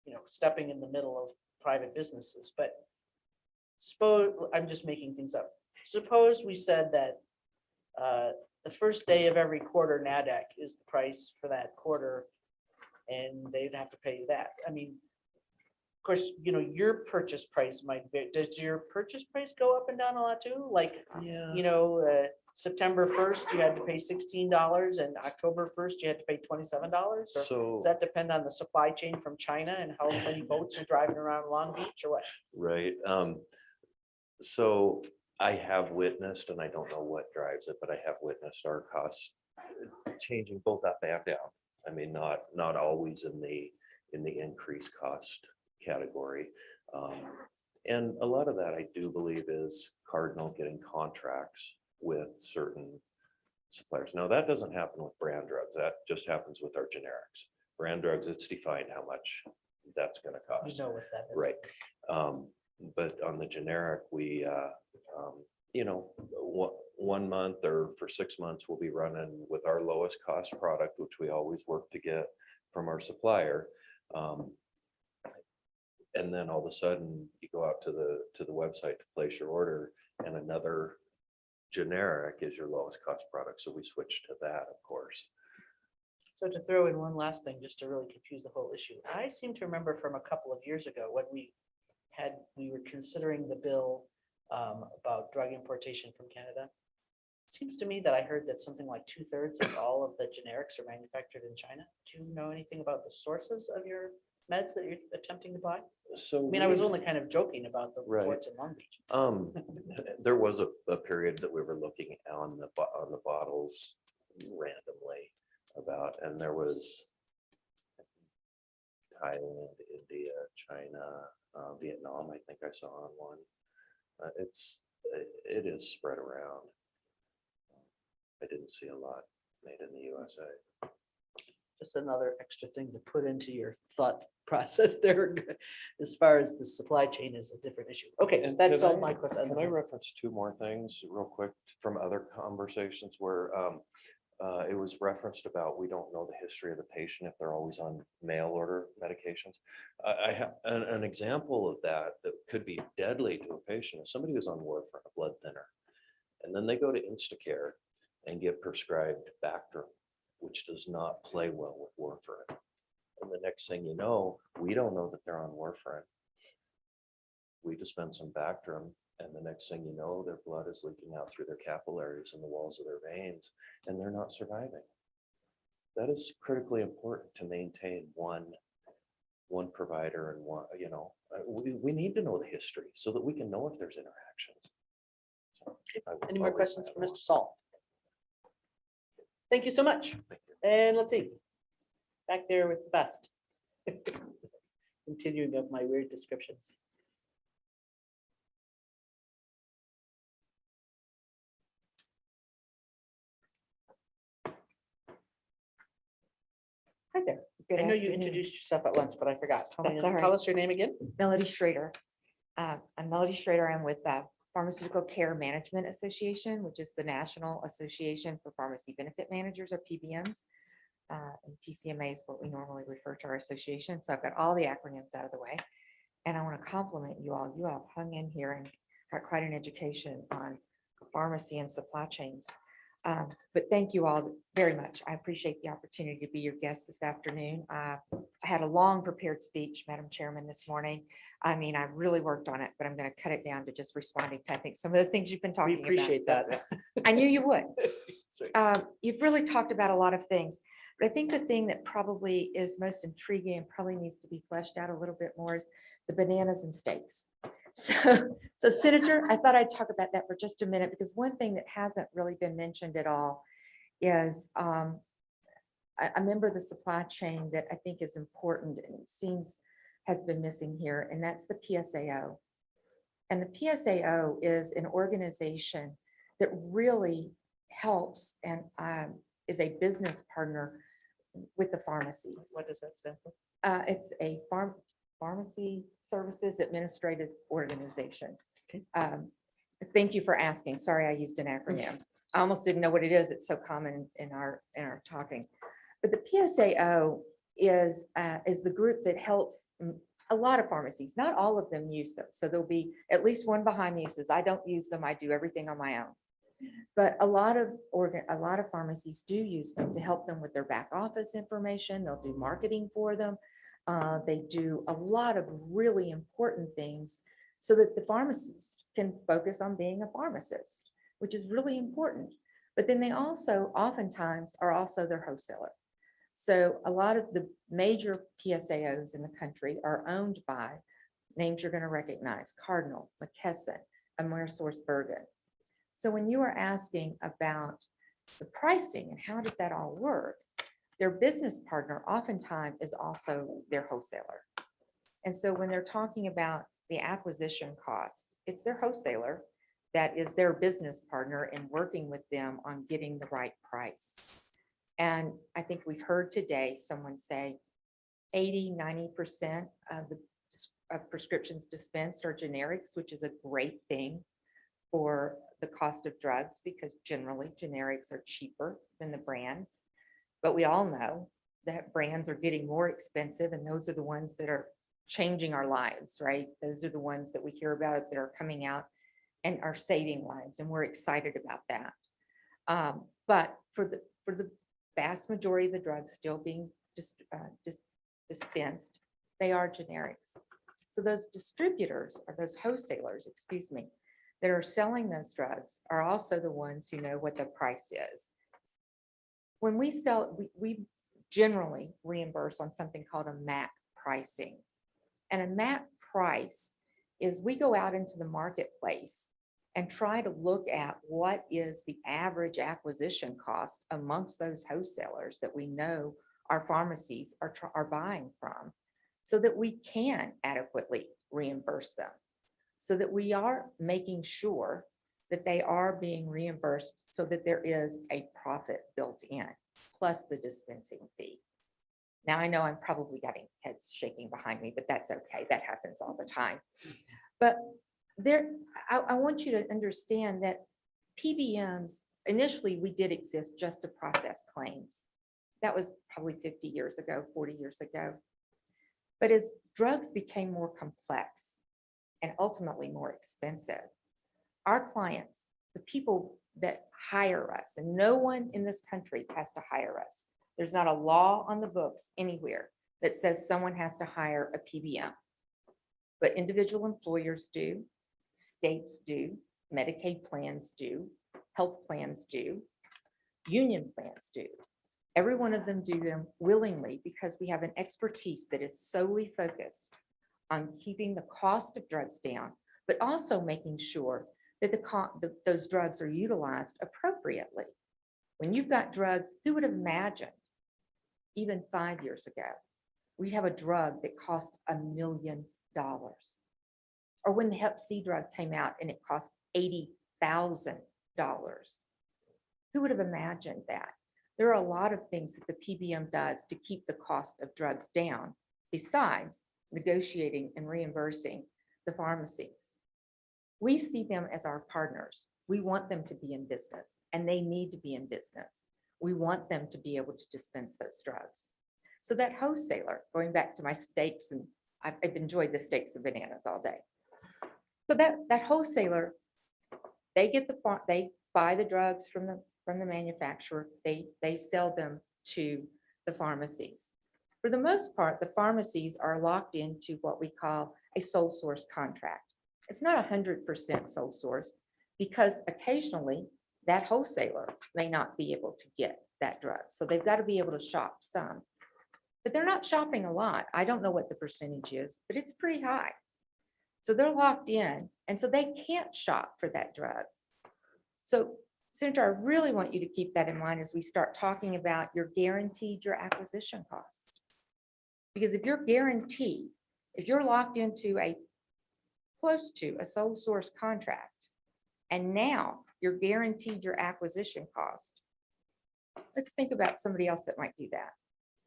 you know, stepping in the middle of private businesses, but suppose, I'm just making things up. Suppose we said that the first day of every quarter NADAC is the price for that quarter, and they'd have to pay you that. I mean, of course, you know, your purchase price might be, does your purchase price go up and down a lot too? Like, you know, September 1st, you had to pay $16, and October 1st, you had to pay $27? Or So- does that depend on the supply chain from China and how many boats are driving around Long Beach or what? right. So I have witnessed, and I don't know what drives it, but I have witnessed our costs changing both up and down. I mean, not always in the increased cost category. And a lot of that I do believe is Cardinal getting contracts with certain suppliers. Now, that doesn't happen with brand drugs. That just happens with our generics. Brand drugs, it's defined how much that's going to cost. You know what that is. Right. But on the generic, we, you know, 1 month or for 6 months, we'll be running with our lowest cost product, which we always work to get from our supplier. And then all of a sudden you go out to the website to place your order, and another generic is your lowest cost product. So we switch to that, of course. So to throw in one last thing, just to really confuse the whole issue, I seem to remember from a couple of years ago when we were considering the bill about drug importation from Canada. It seems to me that I heard that something like 2/3 of all of the generics are manufactured in China. Do you know anything about the sources of your meds that you're attempting to buy? So I mean, I was only kind of joking about the Right. reports in Long Beach. There was a period that we were looking on the bottles randomly about, and there was Thailand, India, China, Vietnam, I think I saw on one. It is spread around. I didn't see a lot made in the USA. Just another extra thing to put into your thought process there. As far as the supply chain is a different issue. Okay, And that's can all I- my question. Can I reference two more things real quick from other conversations where it was referenced about we don't know the history of the patient if they're always on mail order medications. I have an example of that could be deadly to a patient. If somebody who's on warfarin, a blood thinner, and then they go to Instacare and get prescribed Bactrim, which does not play well with warfarin. And the next thing you know, we don't know that they're on warfarin. We dispense some Bactrim, and the next thing you know, their blood is leaking out through their capillaries and the walls of their veins, and they're not surviving. That is critically important to maintain one provider and one, you know, we need to know the history so that we can know if there's interactions. So Any more questions for Mr. Saul? Thank you so much. And let's see. Back there with the best. Continuing of my weird descriptions. Hi there. Good I know you afternoon. introduced yourself at lunch, but I forgot. That's all Tell right. us your name again. Melody Schrader. I'm Melody Schrader. I'm with the Pharmaceutical Care Management Association, which is the National Association for Pharmacy Benefit Managers, or PBMs. And PCMA is what we normally refer to our association. So I've got all the acronyms out of the way. And I want to compliment you all. You all hung in here and got quite an education on pharmacy and supply chains. But thank you all very much. I appreciate the opportunity to be your guest this afternoon. I had a long prepared speech, Madam Chairman, this morning. I mean, I really worked on it, but I'm going to cut it down to just responding to, I think, some of the things you've been talking We about. appreciate that. I knew you would. Sorry. You've really talked about a lot of things, but I think the thing that probably is most intriguing and probably needs to be fleshed out a little bit more is the bananas and steaks. So Senator, I thought I'd talk about that for just a minute, because one thing that hasn't really been mentioned at all is a member of the supply chain that I think is important and it seems has been missing here, and that's the PSAO. And the PSAO is an organization that really helps and is a business partner with the pharmacies. What does that stand for? It's a pharmacy services administrative organization. Thank you for asking. Sorry, I used an acronym. I almost didn't know what it is. It's so common in our talking. But the PSAO is the group that helps a lot of pharmacies. Not all of them use them. So there'll be at least one behind me who says, I don't use them. I do everything on my own. But a lot of pharmacies do use them to help them with their back office information. They'll do marketing for them. They do a lot of really important things so that the pharmacist can focus on being a pharmacist, which is really important. But then they also oftentimes are also their wholesaler. So a lot of the major PSAOs in the country are owned by names you're going to recognize: Cardinal, McKesson, AmerisourceBergen. So when you are asking about the pricing and how does that all work, their business partner oftentimes is also their wholesaler. And so when they're talking about the acquisition cost, it's their wholesaler that is their business partner in working with them on getting the right price. And I think we've heard today someone say 80–90% of prescriptions dispensed are generics, which is a great thing for the cost of drugs, because generally generics are cheaper than the brands. But we all know that brands are getting more expensive, and those are the ones that are changing our lives, right? Those are the ones that we hear about that are coming out and are saving lives, and we're excited about that. But for the vast majority of the drugs still being dispensed, they are generics. So those distributors, or those wholesalers, excuse me, that are selling those drugs are also the ones who know what the price is. When we sell, we generally reimburse on something called a MAP pricing. And a MAP price is we go out into the marketplace and try to look at what is the average acquisition cost amongst those wholesalers that we know our pharmacies are buying from, so that we can adequately reimburse them, so that we are making sure that they are being reimbursed, so that there is a profit built in, plus the dispensing fee. Now, I know I'm probably getting heads shaking behind me, but that's okay. That happens all the time. But I want you to understand that PBMs, initially we did exist just to process claims. That was probably 50 years ago, 40 years ago. But as drugs became more complex and ultimately more expensive, our clients, the people that hire us, and no one in this country has to hire us. There's not a law on the books anywhere that says someone has to hire a PBM. But individual employers do, states do, Medicaid plans do, health plans do, union plans do. Every one of them do them willingly, because we have an expertise that is solely focused on keeping the cost of drugs down, but also making sure that those drugs are utilized appropriately. When you've got drugs, who would have imagined even 5 years ago, we have a drug that cost $1 million? Or when the Hep C drug came out and it cost $80,000. Who would have imagined that? There are a lot of things that the PBM does to keep the cost of drugs down, besides negotiating and reimbursing the pharmacies. We see them as our partners. We want them to be in business, and they need to be in business. We want them to be able to dispense those drugs. So that wholesaler, going back to my steaks, and I've enjoyed the steaks and bananas all day. So that wholesaler, they buy the drugs from the manufacturer, they sell them to the pharmacies. For the most part, the pharmacies are locked into what we call a sole source contract. It's not 100% sole source, because occasionally that wholesaler may not be able to get that drug. So they've got to be able to shop some, but they're not shopping a lot. I don't know what the percentage is, but it's pretty high. So they're locked in, and so they can't shop for that drug. So Senator, I really want you to keep that in mind as we start talking about your guaranteed your acquisition costs. Because if you're guaranteed, if you're locked into a close to a sole source contract, and now you're guaranteed your acquisition cost, let's think about somebody else that might do that.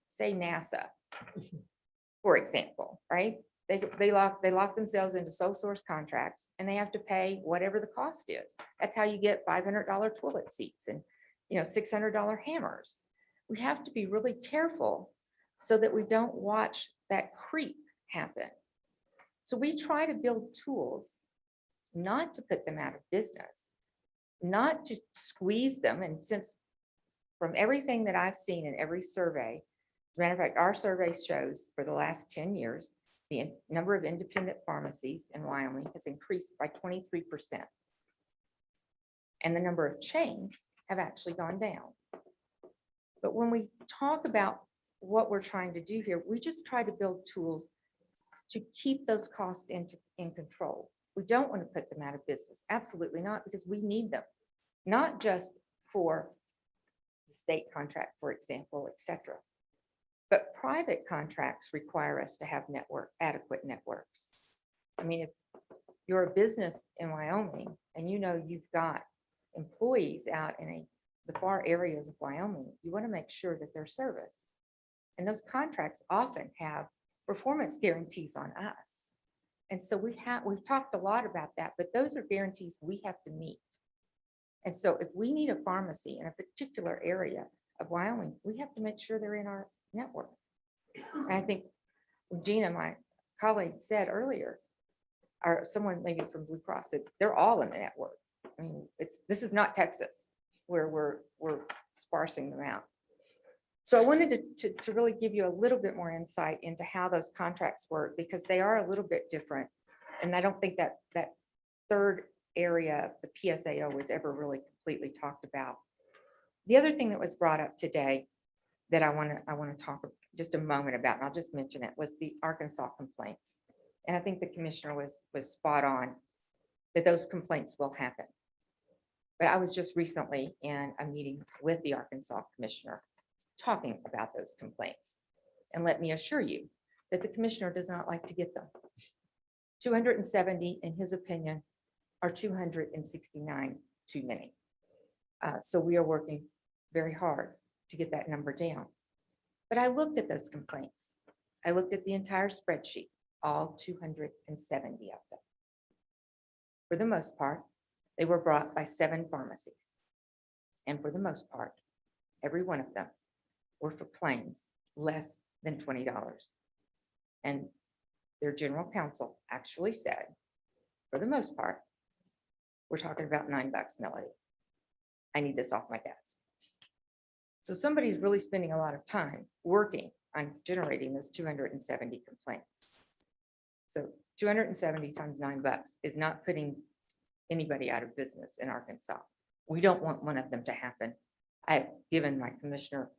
Say NASA, for example, right? They lock themselves into sole source contracts and they have to pay whatever the cost is. That's how you get $500 toilet seats and, $600 hammers. We have to be really careful so that we don't watch that creep happen. So we try to build tools not to put them out of business, not to squeeze them. And since from everything that I've seen in every survey, as a matter of fact, our survey shows for the last 10 years, the number of independent pharmacies in Wyoming has increased by 23%. And the number of chains have actually gone down. But when we talk about what we're trying to do here, we just try to build tools to keep those costs in control. We don't want to put them out of business. Absolutely not, because we need them, not just for the state contract, for example, et cetera. But private contracts require us to have adequate networks. I mean, if you're a business in Wyoming and you've got employees out in the far areas of Wyoming, you want to make sure that they're serviced. And those contracts often have performance guarantees on us. And so we've talked a lot about that, but those are guarantees we have to meet. And so if we need a pharmacy in a particular area of Wyoming, we have to make sure they're in our network. And I think Gina, my colleague, said earlier, or someone maybe from Blue Cross, said they're all in the network. I mean, this is not Texas where we're sparsing them out. So I wanted to really give you a little bit more insight into how those contracts work, because they are a little bit different. And I don't think that third area, the PSAO, was ever really completely talked about. The other thing that was brought up today that I want to talk just a moment about, and I'll just mention it, was the Arkansas complaints. And I think the commissioner was spot on that those complaints will happen. But I was just recently in a meeting with the Arkansas commissioner talking about those complaints. And let me assure you that the commissioner does not like to get them. 270, in his opinion, are 269 too many. So we are working very hard to get that number down. But I looked at those complaints. I looked at the entire spreadsheet, all 270 of them. For the most part, they were brought by 7 pharmacies. And for the most part, every one of them were for claims less than $20. And their general counsel actually said, for the most part, we're talking about $9, Melody. I need this off my desk. So somebody's really spending a lot of time working on generating those 270 complaints. So 270 times $9 is not putting anybody out of business in Arkansas. We don't want one of them to happen. I've given my commissioner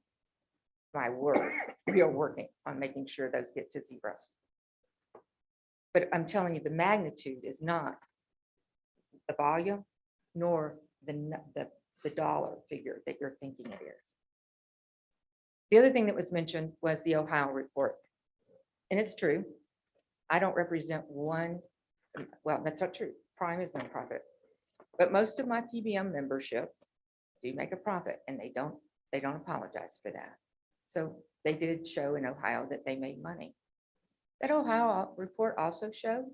my word. We are working on making sure those get to 0. But I'm telling you, the magnitude is not the volume nor the dollar figure that you're thinking it is. The other thing that was mentioned was the Ohio report. And it's true. I don't represent one. Well, that's not true. Prime is nonprofit. But most of my PBM membership do make a profit, and they don't apologize for that. So they did show in Ohio that they made money. That Ohio report also showed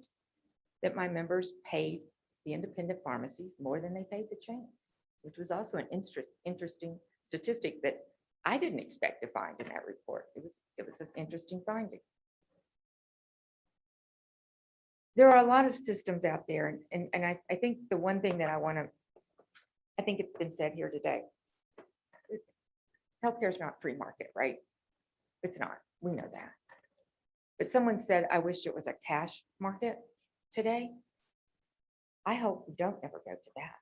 that my members paid the independent pharmacies more than they paid the chains, which was also an interesting statistic that I didn't expect to find in that report. It was an interesting finding. There are a lot of systems out there, and I think the one thing that I think it's been said here today, healthcare is not free market, right? It's not, we know that. But someone said, I wish it was a cash market today. I hope we don't ever go to that.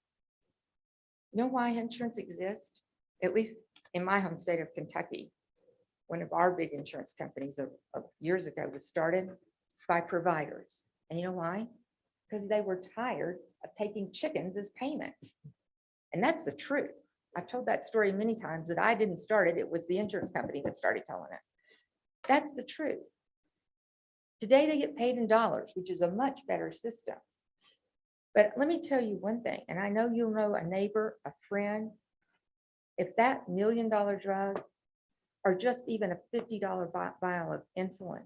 You know why insurance exists? At least in my home state of Kentucky, one of our big insurance companies of years ago was started by providers. And you know why? because they were tired of taking chickens as payment. And that's the truth. I've told that story many times that I didn't start it. It was the insurance company that started telling it. That's the truth. Today they get paid in dollars, which is a much better system. But let me tell you one thing, and I know you'll know a neighbor, a friend, if that $1 million drug or just even a $50 vial of insulin,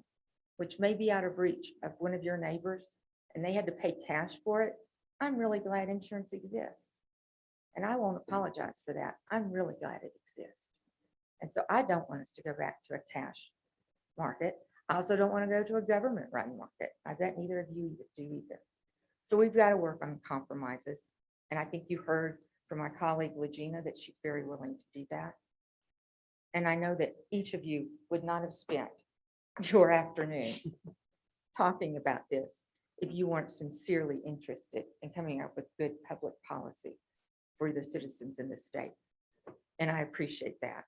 which may be out of reach of one of your neighbors, and they had to pay cash for it, I'm really glad insurance exists. And I won't apologize for that. I'm really glad it exists. And so I don't want us to go back to a cash market. I also don't want to go to a government run market. I bet neither of you do either. So we've got to work on compromises. And I think you heard from my colleague, Legina, that she's very willing to do that. And I know that each of you would not have spent your afternoon talking about this if you weren't sincerely interested in coming up with good public policy for the citizens in the state. And I appreciate that.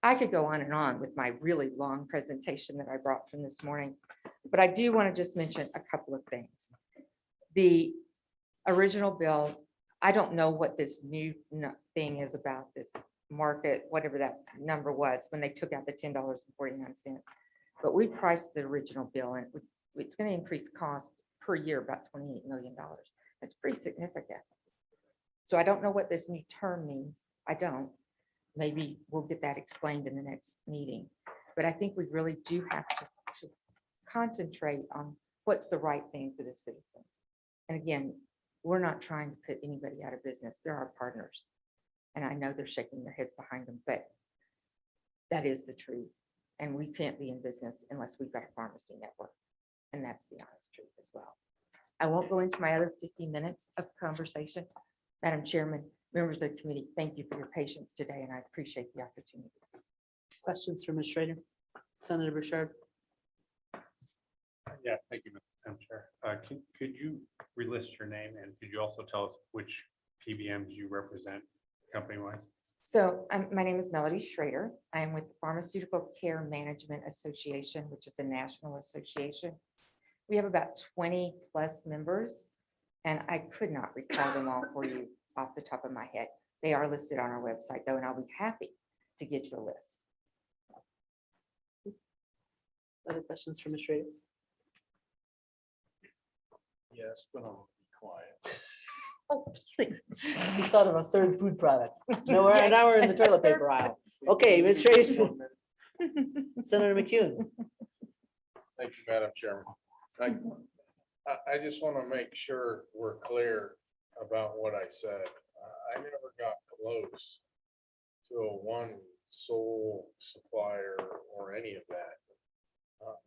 I could go on and on with my really long presentation that I brought from this morning, but I do want to just mention a couple of things. The original bill, I don't know what this new thing is about this market, whatever that number was when they took out the $10.49. But we priced the original bill and it's going to increase cost per year about $28 million. That's pretty significant. So I don't know what this new term means. I don't. Maybe we'll get that explained in the next meeting. But I think we really do have to concentrate on what's the right thing for the citizens. And again, we're not trying to put anybody out of business. They're our partners. And I know they're shaking their heads behind them, but that is the truth. And we can't be in business unless we've got a pharmacy network. And that's the honest truth as well. I won't go into my other 50 minutes of conversation. Madam Chairman, members of the committee, thank you for your patience today, and I appreciate the opportunity. Questions for Ms. Schrader? Senator Bouchard? Yeah, thank you, Madam Chair. Could you relist your name and could you also tell us which PBMs you represent company-wise? So my name is Melody Schrader. I am with the Pharmaceutical Care Management Association, which is a national association. We have about 20 plus members, and I could not recall them all for you off the top of my head. They are listed on our website though, and I'll be happy to get you a list. Other questions for Ms. Schrader? Yes, but I'll be quiet. Oh, please. We thought of a third food product. No, now we're in the toilet paper aisle. Okay, Ms. Schrader. Senator McCune. Thank you, Madam Chairman. I just want to make sure we're clear about what I said. I never got close to a one sole supplier or any of that.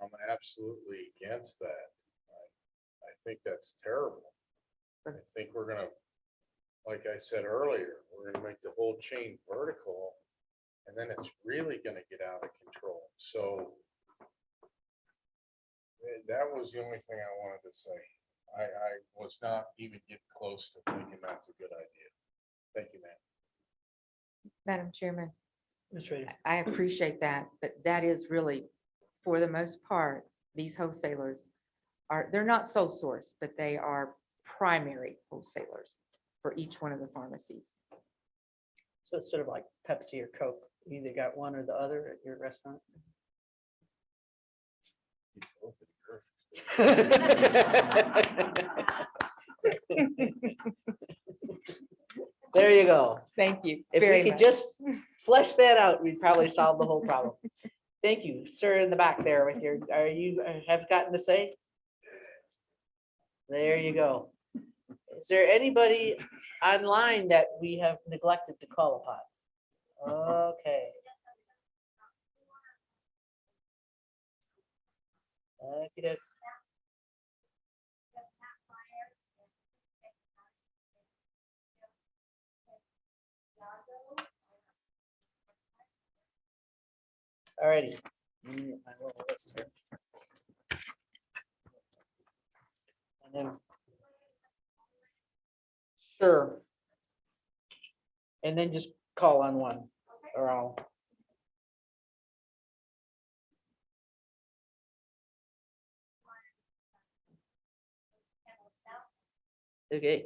I'm absolutely against that. I think that's terrible. I think we're gonna, like I said earlier, we're gonna make the whole chain vertical, and then it's really gonna get out of control. So that was the only thing I wanted to say. I was not even getting close to thinking that's a good idea. Thank you, ma'am. Madam Chairman, Ms. Schrader. I appreciate that, but that is really, for the most part, these wholesalers they're not sole source, but they are primary wholesalers for each one of the pharmacies. So it's sort of like Pepsi or Coke. You either got one or the other at your restaurant. There you go. Thank you. If we very could much. just flesh that out, we'd probably solve the whole problem. Thank you, sir, in the back there with your, have gotten to say? There you go. Is there anybody online that we have neglected to call upon? Okay. Okay. All righty. My little list here. And then. Sure. And then just call on one or I'll. Okay.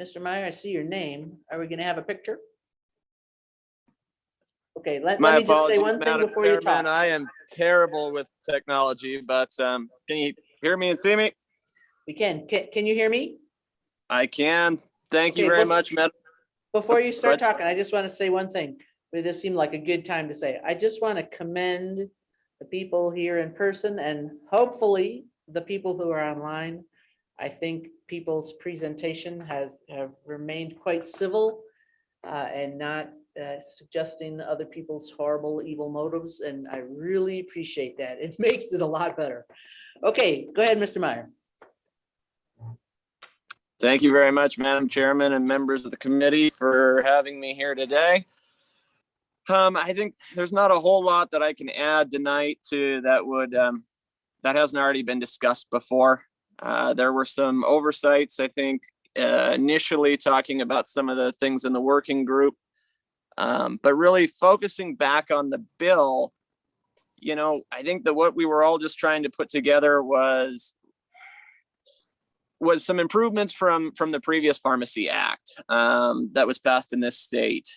Mr. Meyer, I see your name. Are we gonna have a picture? Okay, let My me just say apologies, one thing Madam before you Chairman. talk. I am terrible with technology, but can you hear me and see me? We can you hear me? I can. Thank you Okay, very bef- much, Madam. Before you start But- talking, I just want to say one thing, but this seemed like a good time to say. I just want to commend the people here in person and hopefully the people who are online. I think people's presentation have remained quite civil and not suggesting other people's horrible, evil motives, and I really appreciate that. It makes it a lot better. Okay, go ahead, Mr. Meyer. Thank you very much, Madam Chairman and members of the committee for having me here today. I think there's not a whole lot that I can add tonight to that would that hasn't already been discussed before. There were some oversights, I think, initially talking about some of the things in the working group. But really focusing back on the bill, you know, I think that what we were all just trying to put together was some improvements from the previous Pharmacy Act that was passed in this state.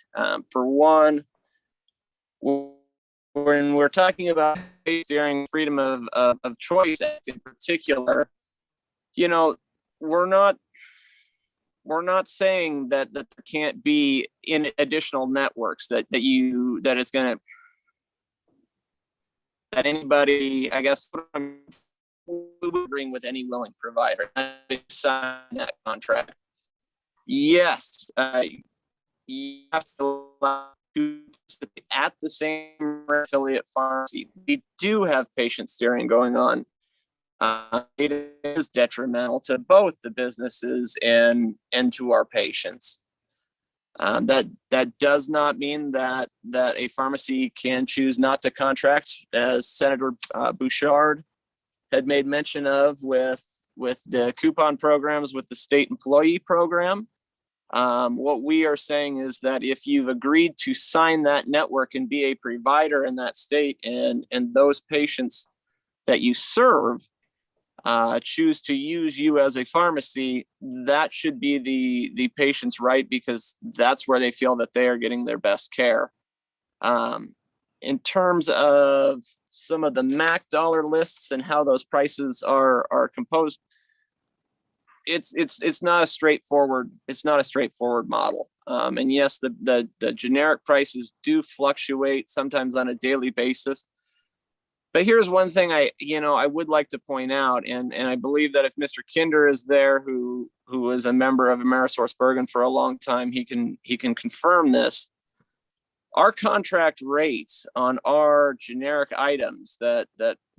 For one, when we're talking about steering freedom of choice Act in particular, you know, we're not saying that there can't be in additional networks that it's going to, that anybody, I guess, agreeing with any willing provider sign that contract. Yes, you have to allow to at the same affiliate pharmacy. We do have patient steering going on. It is detrimental to both the businesses and to our patients. That does not mean that a pharmacy can choose not to contract, as Senator Bouchard had made mention of with the coupon programs with the state employee program. What we are saying is that if you've agreed to sign that network and be a provider in that state, and those patients that you serve choose to use you as a pharmacy, that should be the patient's right, because that's where they feel that they are getting their best care. In terms of some of the MAC dollar lists and how those prices are composed, it's not a straightforward model. And yes, the generic prices do fluctuate sometimes on a daily basis. But here's one thing I would like to point out, and I believe that if Mr. Kinder is there, who is a member of AmerisourceBergen for a long time, he can confirm this. Our contract rates on our generic items that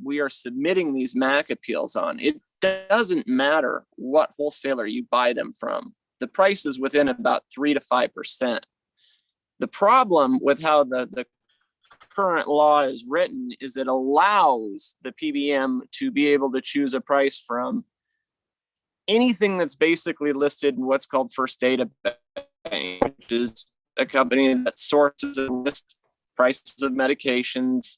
we are submitting these MAC appeals on, it doesn't matter what wholesaler you buy them from. The price is within about 3 to 5%. The problem with how the current law is written is it allows the PBM to be able to choose a price from anything that's basically listed in what's called First Data Bank, which is a company that sources and lists prices of medications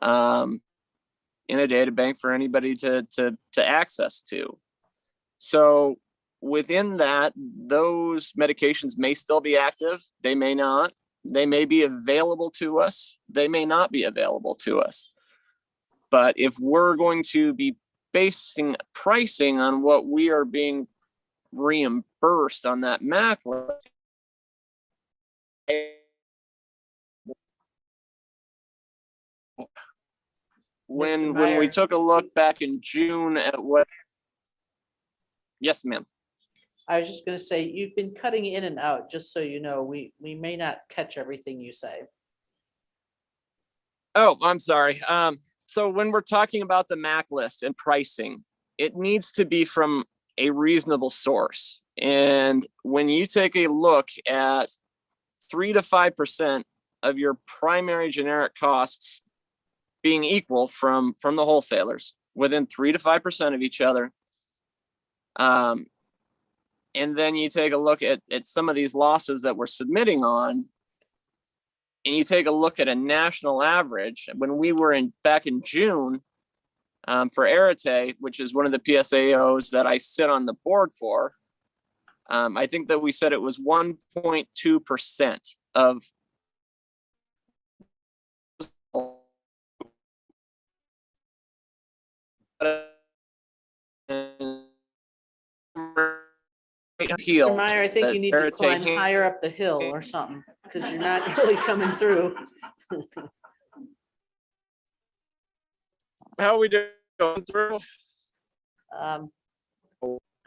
in a data bank for anybody to access to. So within that, those medications may still be active, they may not. They may be available to us, they may not be available to us. But if we're going to be basing pricing on what we are being reimbursed on that MAC list, when we Meyer. took a look back in June at what, yes, ma'am. I was just gonna say, you've been cutting in and out, just so you know, we may not catch everything you say. Oh, I'm sorry. So when we're talking about the MAC list and pricing, it needs to be from a reasonable source. And when you take a look at 3 to 5% of your primary generic costs being equal from the wholesalers, within 3 to 5% of each other, And then you take a look at some of these losses that we're submitting on, and you take a look at a national average. When we were back in June, for Arete, which is one of the PSAOs that I sit on the board for, I think that we said it was 1.2% of appeal. Mr. Meyer, I think that you need to Arete climb hand- higher up the hill or something, because you're not really coming through. How are we doing through?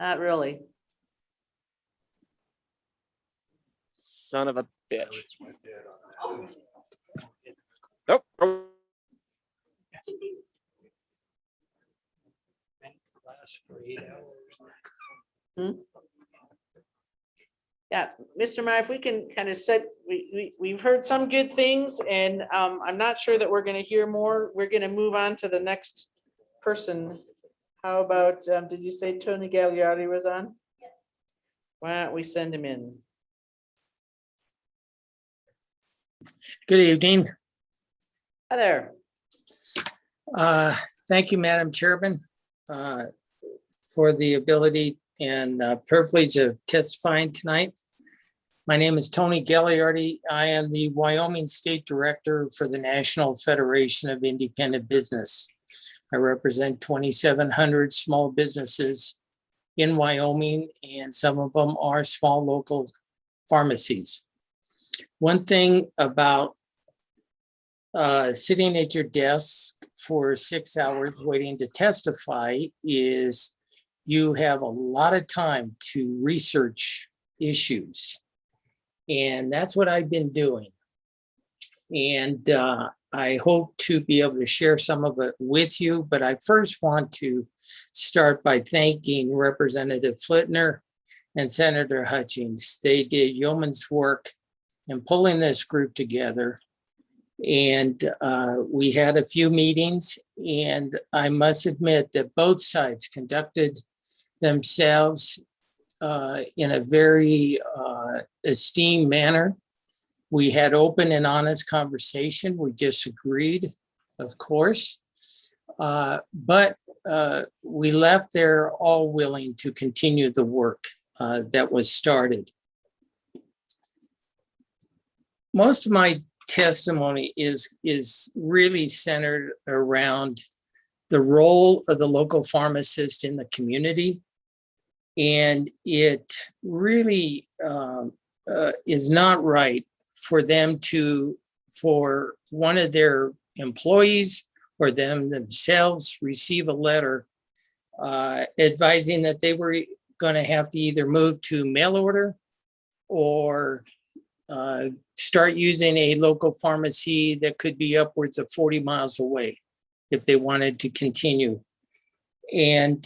Not really. Son of a bitch. Nope. Yeah, Mr. Meyer, if we can kind of set, we've heard some good things, and I'm not sure that we're gonna hear more. We're gonna move on to the next person. How about, did you say Tony Gagliardi was on? Why don't we send him in? Good evening. Hi there. Thank you, Madam Chairman, for the ability and privilege of testifying tonight. My name is Tony Gagliardi. I am the Wyoming State Director for the National Federation of Independent Business. I represent 2,700 small businesses in Wyoming, and some of them are small local pharmacies. One thing about sitting at your desk for 6 hours waiting to testify is you have a lot of time to research issues. And that's what I've been doing. And I hope to be able to share some of it with you, but I first want to start by thanking Representative Flitner and Senator Hutchings. They did yeoman's work in pulling this group together. And we had a few meetings, and I must admit that both sides conducted themselves in a very esteemed manner. We had open and honest conversation. We disagreed, of course, but we left there all willing to continue the work that was started. Most of my testimony is really centered around the role of the local pharmacist in the community. And it really is not right for them for one of their employees or them themselves receive a letter advising that they were going to have to either move to mail order or start using a local pharmacy that could be upwards of 40 miles away if they wanted to continue. And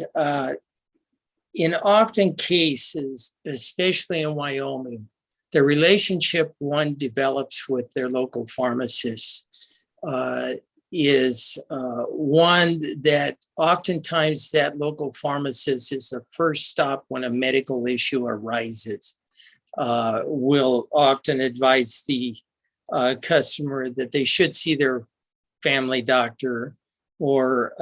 in often cases, especially in Wyoming, the relationship one develops with their local pharmacist is one that oftentimes that local pharmacist is the first stop when a medical issue arises. Will often advise the customer that they should see their family doctor, or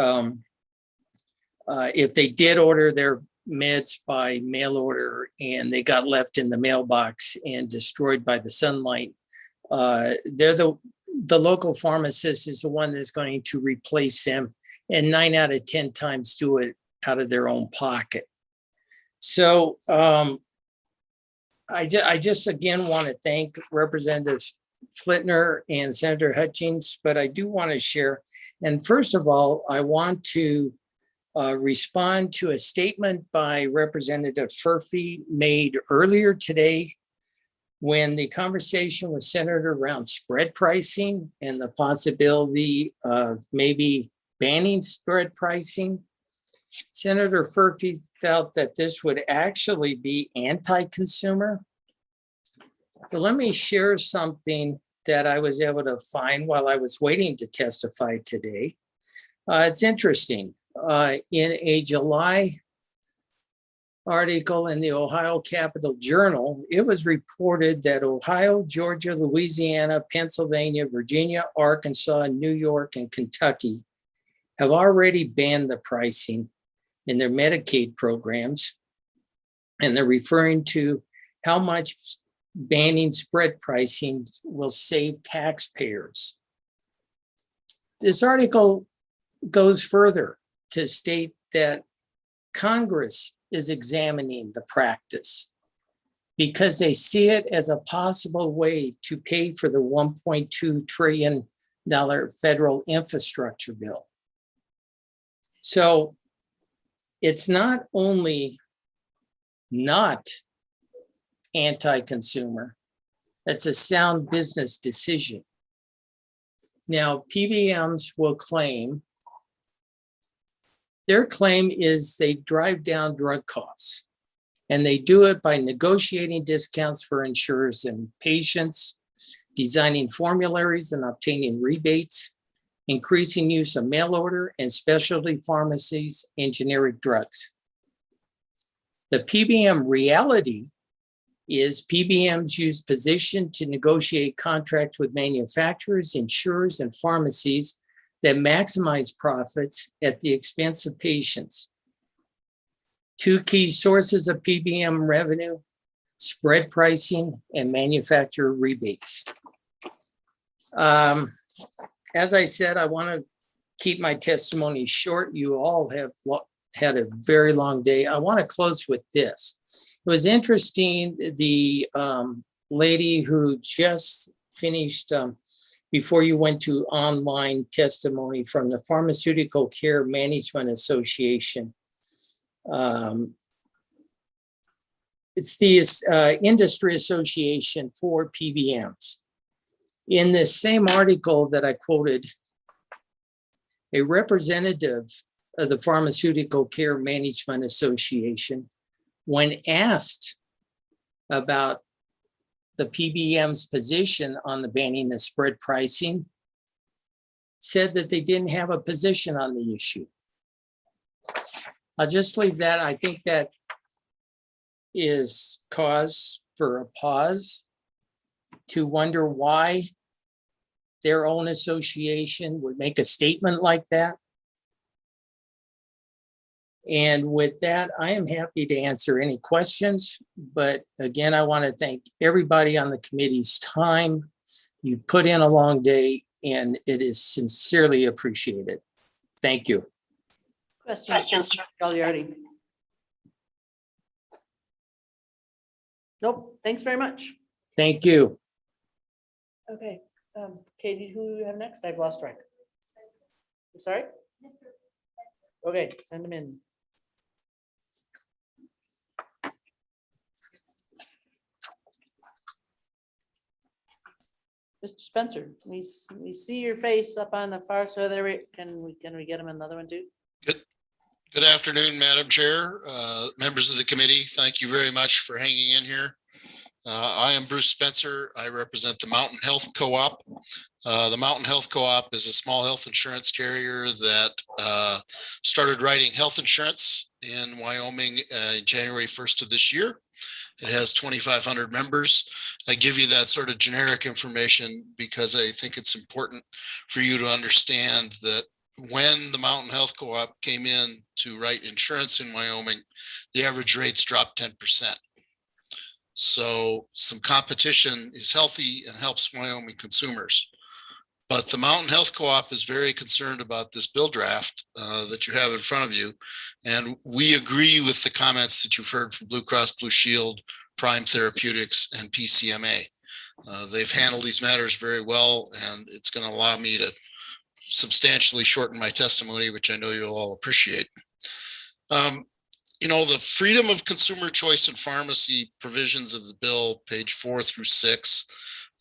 if they did order their meds by mail order and they got left in the mailbox and destroyed by the sunlight, they're the local pharmacist is the one that's going to replace them, and 9 out of 10 times do it out of their own pocket. So I just again want to thank Representatives Flitner and Senator Hutchings, but I do want to share. And first of all, I want to respond to a statement by Representative Furphy made earlier today when the conversation was centered around spread pricing and the possibility of maybe banning spread pricing. Senator Furphy felt that this would actually be anti-consumer. So let me share something that I was able to find while I was waiting to testify today. It's interesting. In a July article in the Ohio Capital Journal, it was reported that Ohio, Georgia, Louisiana, Pennsylvania, Virginia, Arkansas, New York, and Kentucky have already banned the pricing in their Medicaid programs. And they're referring to how much banning spread pricing will save taxpayers. This article goes further to state that Congress is examining the practice because they see it as a possible way to pay for the $1.2 trillion federal infrastructure bill. So it's not only not anti-consumer, it's a sound business decision. Now, PBMs will claim, their claim is they drive down drug costs, and they do it by negotiating discounts for insurers and patients, designing formularies and obtaining rebates, increasing use of mail order and specialty pharmacies and generic drugs. The PBM reality is PBMs use position to negotiate contracts with manufacturers, insurers, and pharmacies that maximize profits at the expense of patients. Two key sources of PBM revenue: spread pricing and manufacturer rebates. As I said, I want to keep my testimony short. You all have had a very long day. I want to close with this. It was interesting, the lady who just finished before you went to online testimony from the Pharmaceutical Care Management Association. It's the industry association for PBMs. In this same article that I quoted, a representative of the Pharmaceutical Care Management Association, when asked about the PBM's position on the banning the spread pricing, said that they didn't have a position on the issue. I'll just leave that. I think that is cause for a pause to wonder why their own association would make a statement like that. And with that, I am happy to answer any questions. But again, I want to thank everybody on the committee's time. You put in a long day, and it is sincerely appreciated. Thank you. Questions? Gagliardi? Nope. Thanks very much. Thank you. Okay. Katie, who do you have next? I've lost track. I'm sorry? Okay, send them in. Mr. Spencer, we see your face up on the far side there. Can we get him another one too? Good afternoon, Madam Chair, members of the committee. Thank you very much for hanging in here. I am Bruce Spencer. I represent the Mountain Health Co-op. The Mountain Health Co-op is a small health insurance carrier that started writing health insurance in Wyoming January 1st of this year. It has 2,500 members. I give you that sort of generic information because I think it's important for you to understand that when the Mountain Health Co-op came in to write insurance in Wyoming, the average rates dropped 10%. So some competition is healthy and helps Wyoming consumers. But the Mountain Health Co-op is very concerned about this bill draft that you have in front of you. And we agree with the comments that you've heard from Blue Cross Blue Shield, Prime Therapeutics, and PCMA. They've handled these matters very well, and it's going to allow me to substantially shorten my testimony, which I know you'll all appreciate. You know, the freedom of consumer choice in pharmacy provisions of the bill, page 4 through 6,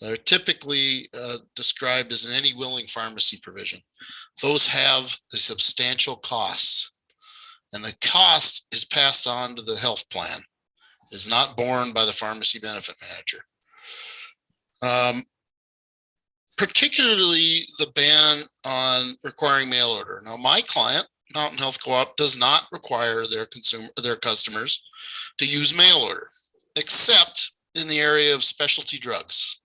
are typically described as an any willing pharmacy provision. Those have a substantial cost, and the cost is passed on to the health plan. It is not borne by the pharmacy benefit manager. Particularly the ban on requiring mail order. Now, my client, Mountain Health Co-op does not require their customers to use mail order, except in the area of specialty drugs.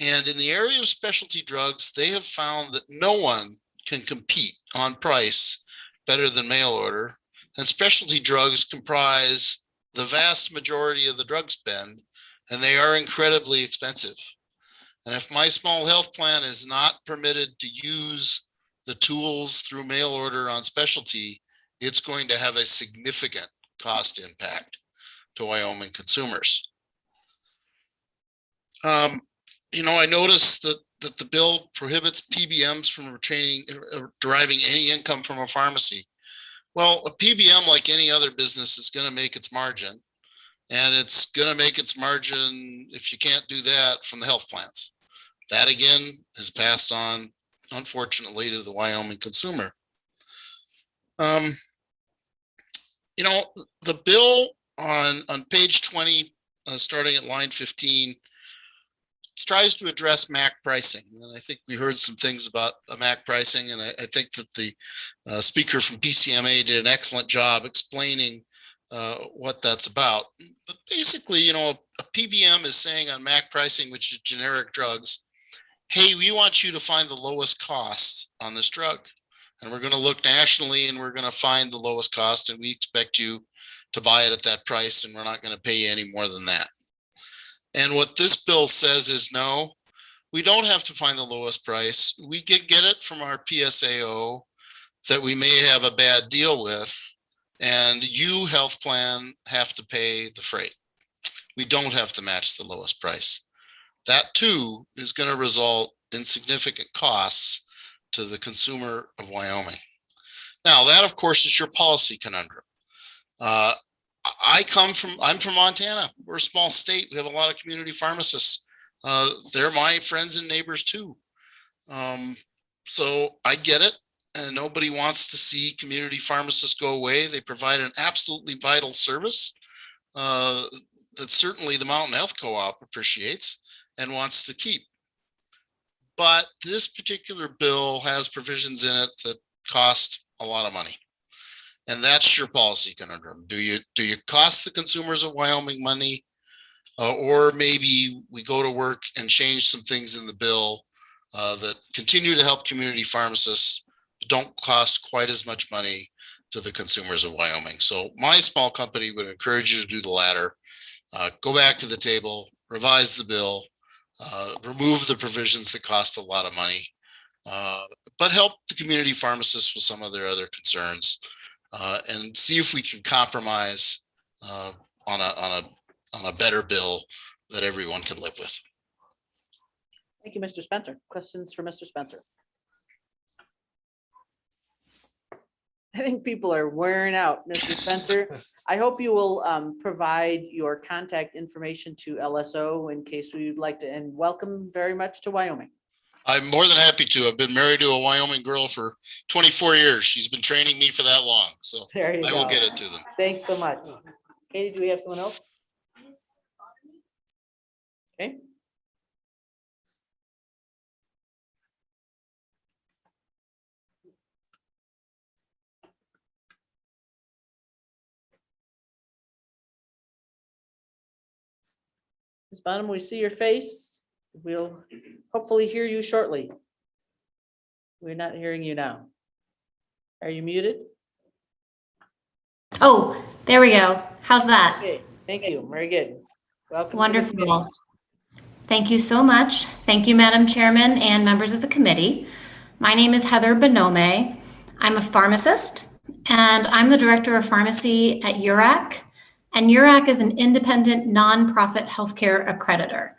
And in the area of specialty drugs, they have found that no one can compete on price better than mail order. And specialty drugs comprise the vast majority of the drug spend, and they are incredibly expensive. And if my small health plan is not permitted to use the tools through mail order on specialty, it's going to have a significant cost impact to Wyoming consumers. I noticed that the bill prohibits PBMs from deriving any income from a pharmacy. Well, a PBM, like any other business, is going to make its margin, and it's going to make its margin, if you can't do that, from the health plans. That again is passed on, unfortunately, to the Wyoming consumer. The bill on page 20, starting at line 15, tries to address MAC pricing. And I think we heard some things about MAC pricing, and I think that the speaker from PCMA did an excellent job explaining what that's about. But basically, a PBM is saying on MAC pricing, which is generic drugs, hey, we want you to find the lowest costs on this drug. And we're going to look nationally and we're going to find the lowest cost, and we expect you to buy it at that price, and we're not going to pay you any more than that. And what this bill says is, no, we don't have to find the lowest price. We get it from our PSAO that we may have a bad deal with, and you, health plan, have to pay the freight. We don't have to match the lowest price. That too is going to result in significant costs to the consumer of Wyoming. Now, that of course is your policy conundrum. I'm from Montana. We're a small state. We have a lot of community pharmacists. They're my friends and neighbors too. So I get it. And nobody wants to see community pharmacists go away. They provide an absolutely vital service that certainly the Mountain Health Co-op appreciates and wants to keep. But this particular bill has provisions in it that cost a lot of money. And that's your policy conundrum. Do you cost the consumers of Wyoming money? Or maybe we go to work and change some things in the bill that continue to help community pharmacists, but don't cost quite as much money to the consumers of Wyoming. So my small company would encourage you to do the latter. Go back to the table, revise the bill, remove the provisions that cost a lot of money, but help the community pharmacists with some of their other concerns, and see if we can compromise on a better bill that everyone can live with. Thank you, Mr. Spencer. Questions for Mr. Spencer? I think people are wearing out, Mr. Spencer. I hope you will provide your contact information to LSO in case we'd like to, and welcome very much to Wyoming. I'm more than happy to. I've been married to a Wyoming girl for 24 years. She's been training me for that long, so There you I will go. get it to them. Thanks so much. Katie, do we have someone else? Okay. Ms. Bonham, we see your face. We'll hopefully hear you shortly. We're not hearing you now. Are you muted? Oh, there we go. How's that? Okay, thank you. Very good. Welcome. to the committee. Wonderful. Thank you so much. Thank you, Madam Chairman and members of the committee. My name is Heather Bonome. I'm a pharmacist, and I'm the Director of Pharmacy at URAC. And URAC is an independent nonprofit healthcare accreditor.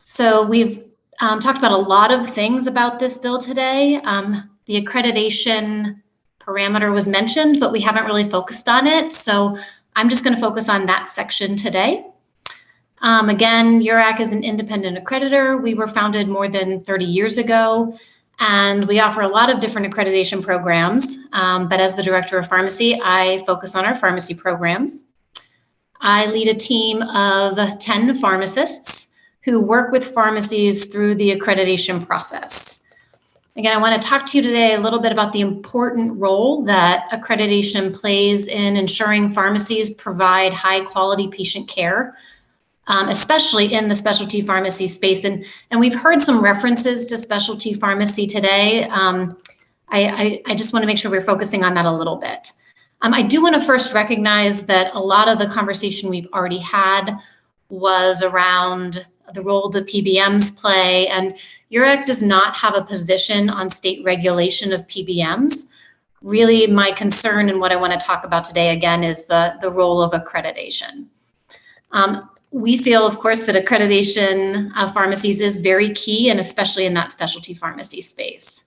So we've talked about a lot of things about this bill today. The accreditation parameter was mentioned, but we haven't really focused on it. So I'm just going to focus on that section today. Again, URAC is an independent accreditor. We were founded more than 30 years ago, and we offer a lot of different accreditation programs. But as the Director of Pharmacy, I focus on our pharmacy programs. I lead a team of 10 pharmacists who work with pharmacies through the accreditation process. Again, I want to talk to you today a little bit about the important role that accreditation plays in ensuring pharmacies provide high quality patient care, especially in the specialty pharmacy space. And we've heard some references to specialty pharmacy today. I just want to make sure we're focusing on that a little bit. I do want to first recognize that a lot of the conversation we've already had was around the role the PBMs play, and URAC does not have a position on state regulation of PBMs. Really, my concern and what I want to talk about today again is the role of accreditation. We feel, of course, that accreditation of pharmacies is very key, and especially in that specialty pharmacy space.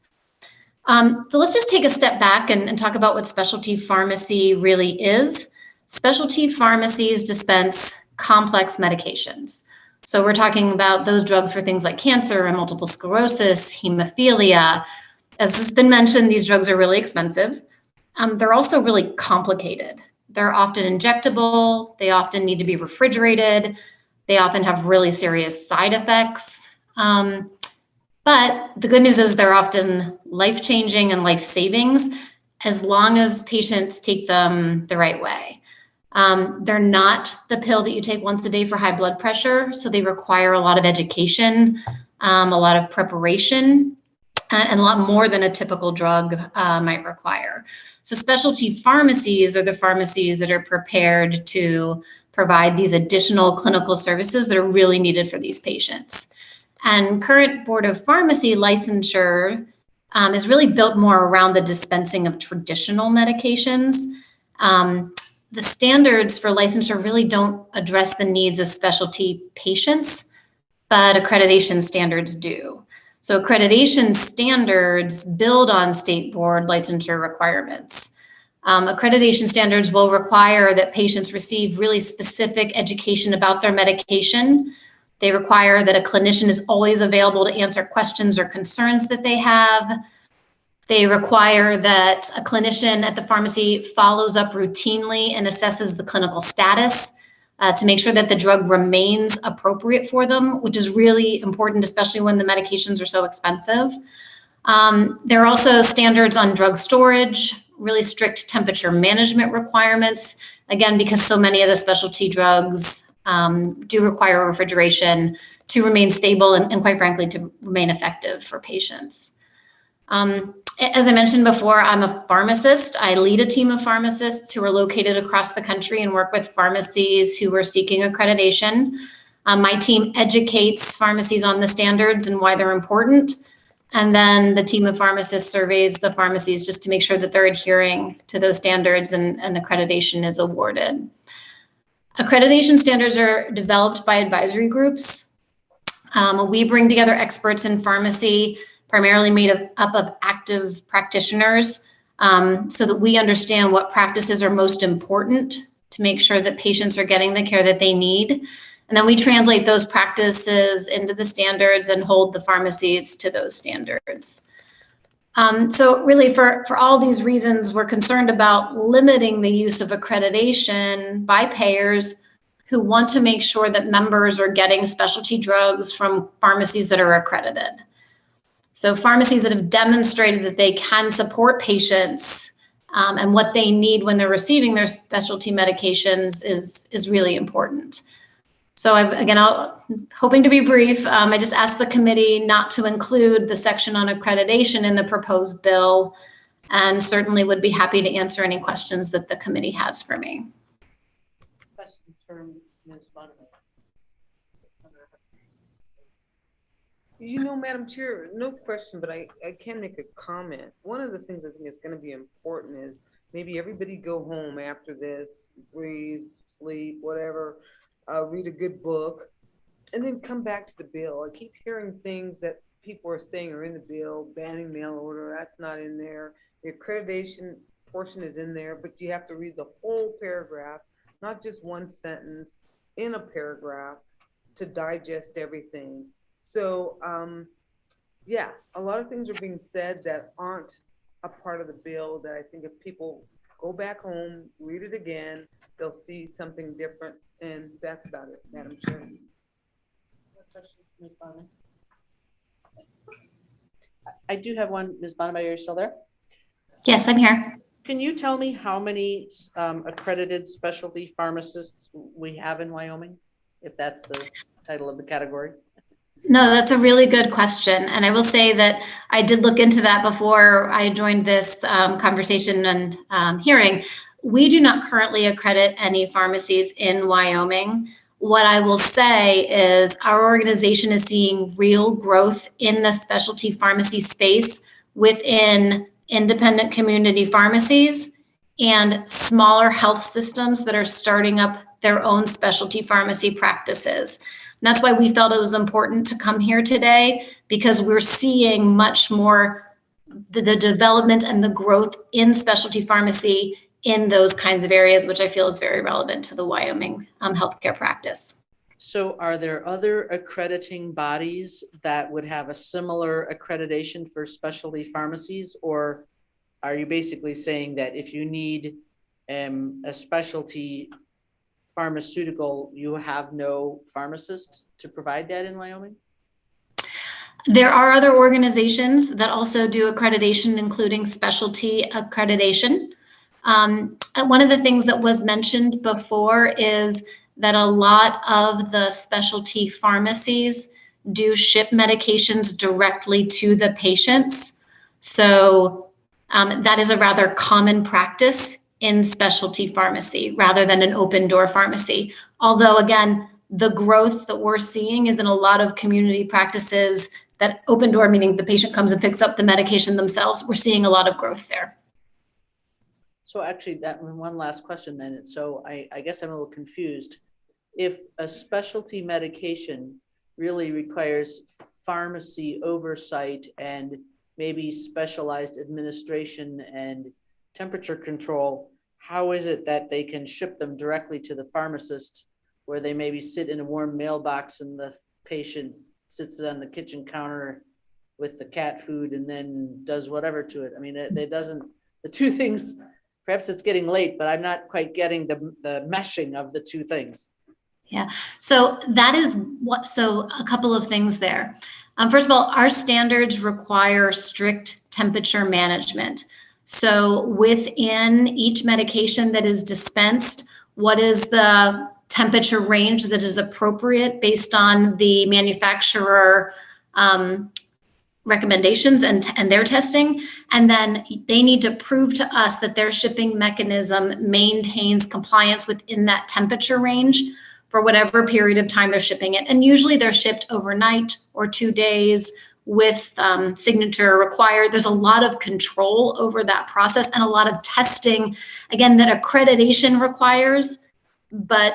So let's just take a step back and talk about what specialty pharmacy really is. Specialty pharmacies dispense complex medications. So we're talking about those drugs for things like cancer and multiple sclerosis, hemophilia. As has been mentioned, these drugs are really expensive. They're also really complicated. They're often injectable. They often need to be refrigerated. They often have really serious side effects. But the good news is they're often life-changing and life-savings as long as patients take them the right way. They're not the pill that you take once a day for high blood pressure, so they require a lot of education, a lot of preparation, and a lot more than a typical drug might require. So specialty pharmacies are the pharmacies that are prepared to provide these additional clinical services that are really needed for these patients. And current Board of Pharmacy licensure is really built more around the dispensing of traditional medications. The standards for licensure really don't address the needs of specialty patients, but accreditation standards do. So accreditation standards build on state board licensure requirements. Accreditation standards will require that patients receive really specific education about their medication. They require that a clinician is always available to answer questions or concerns that they have. They require that a clinician at the pharmacy follows up routinely and assesses the clinical status to make sure that the drug remains appropriate for them, which is really important, especially when the medications are so expensive. There are also standards on drug storage, really strict temperature management requirements, again, because so many of the specialty drugs do require refrigeration to remain stable and quite frankly, to remain effective for patients. As I mentioned before, I'm a pharmacist. I lead a team of pharmacists who are located across the country and work with pharmacies who are seeking accreditation. My team educates pharmacies on the standards and why they're important. And then the team of pharmacists surveys the pharmacies just to make sure that they're adhering to those standards and accreditation is awarded. Accreditation standards are developed by advisory groups. We bring together experts in pharmacy, primarily made up of active practitioners, so that we understand what practices are most important to make sure that patients are getting the care that they need. And then we translate those practices into the standards and hold the pharmacies to those standards. So really for all these reasons, we're concerned about limiting the use of accreditation by payers who want to make sure that members are getting specialty drugs from pharmacies that are accredited. So pharmacies that have demonstrated that they can support patients and what they need when they're receiving their specialty medications is really important. So I'm hoping to be brief. I just asked the committee not to include the section on accreditation in the proposed bill, and certainly would be happy to answer any questions that the committee has for me. Questions for Ms. Monahan? You know, Madam Chair, no question, but I can make a comment. One of the things I think is going to be important is maybe everybody go home after this, breathe, sleep, whatever, read a good book, and then come back to the bill. I keep hearing things that people are saying are in the bill, banning mail order, that's not in there. The accreditation portion is in there, but you have to read the whole paragraph, not just one sentence in a paragraph to digest everything. So, yeah, a lot of things are being said that aren't a part of the bill that I think if people go back home, read it again, they'll see something different. And that's about it, Madam Chair. I do have one, Ms. Bonnemeyer, are you still there? Yes, I'm here. Can you tell me how many accredited specialty pharmacists we have in Wyoming? If that's the title of the category? No, that's a really good question. And I will say that I did look into that before I joined this conversation and hearing. We do not currently accredit any pharmacies in Wyoming. What I will say is our organization is seeing real growth in the specialty pharmacy space within independent community pharmacies and smaller health systems that are starting up their own specialty pharmacy practices. And that's why we felt it was important to come here today, because we're seeing much more the development and the growth in specialty pharmacy in those kinds of areas, which I feel is very relevant to the Wyoming healthcare practice. So are there other accrediting bodies that would have a similar accreditation for specialty pharmacies? Or are you basically saying that if you need a specialty pharmaceutical, you have no pharmacist to provide that in Wyoming? There are other organizations that also do accreditation, including specialty accreditation. One of the things that was mentioned before is that a lot of the specialty pharmacies do ship medications directly to the patients. So that is a rather common practice in specialty pharmacy rather than an open door pharmacy. Although again, the growth that we're seeing is in a lot of community practices that open door, meaning the patient comes and picks up the medication themselves. We're seeing a lot of growth there. So actually that one last question then. So I guess I'm a little confused. If a specialty medication really requires pharmacy oversight and maybe specialized administration and temperature control, how is it that they can ship them directly to the pharmacist where they maybe sit in a warm mailbox and the patient sits on the kitchen counter with the cat food and then does whatever to it? I mean, it doesn't, the two things, perhaps it's getting late, but I'm not quite getting the meshing of the two things. Yeah, so that is what, so a couple of things there. First of all, our standards require strict temperature management. So within each medication that is dispensed, what is the temperature range that is appropriate based on the manufacturer recommendations and their testing? And then they need to prove to us that their shipping mechanism maintains compliance within that temperature range for whatever period of time they're shipping it. And usually they're shipped overnight or 2 days with signature required. There's a lot of control over that process and a lot of testing, again, that accreditation requires, but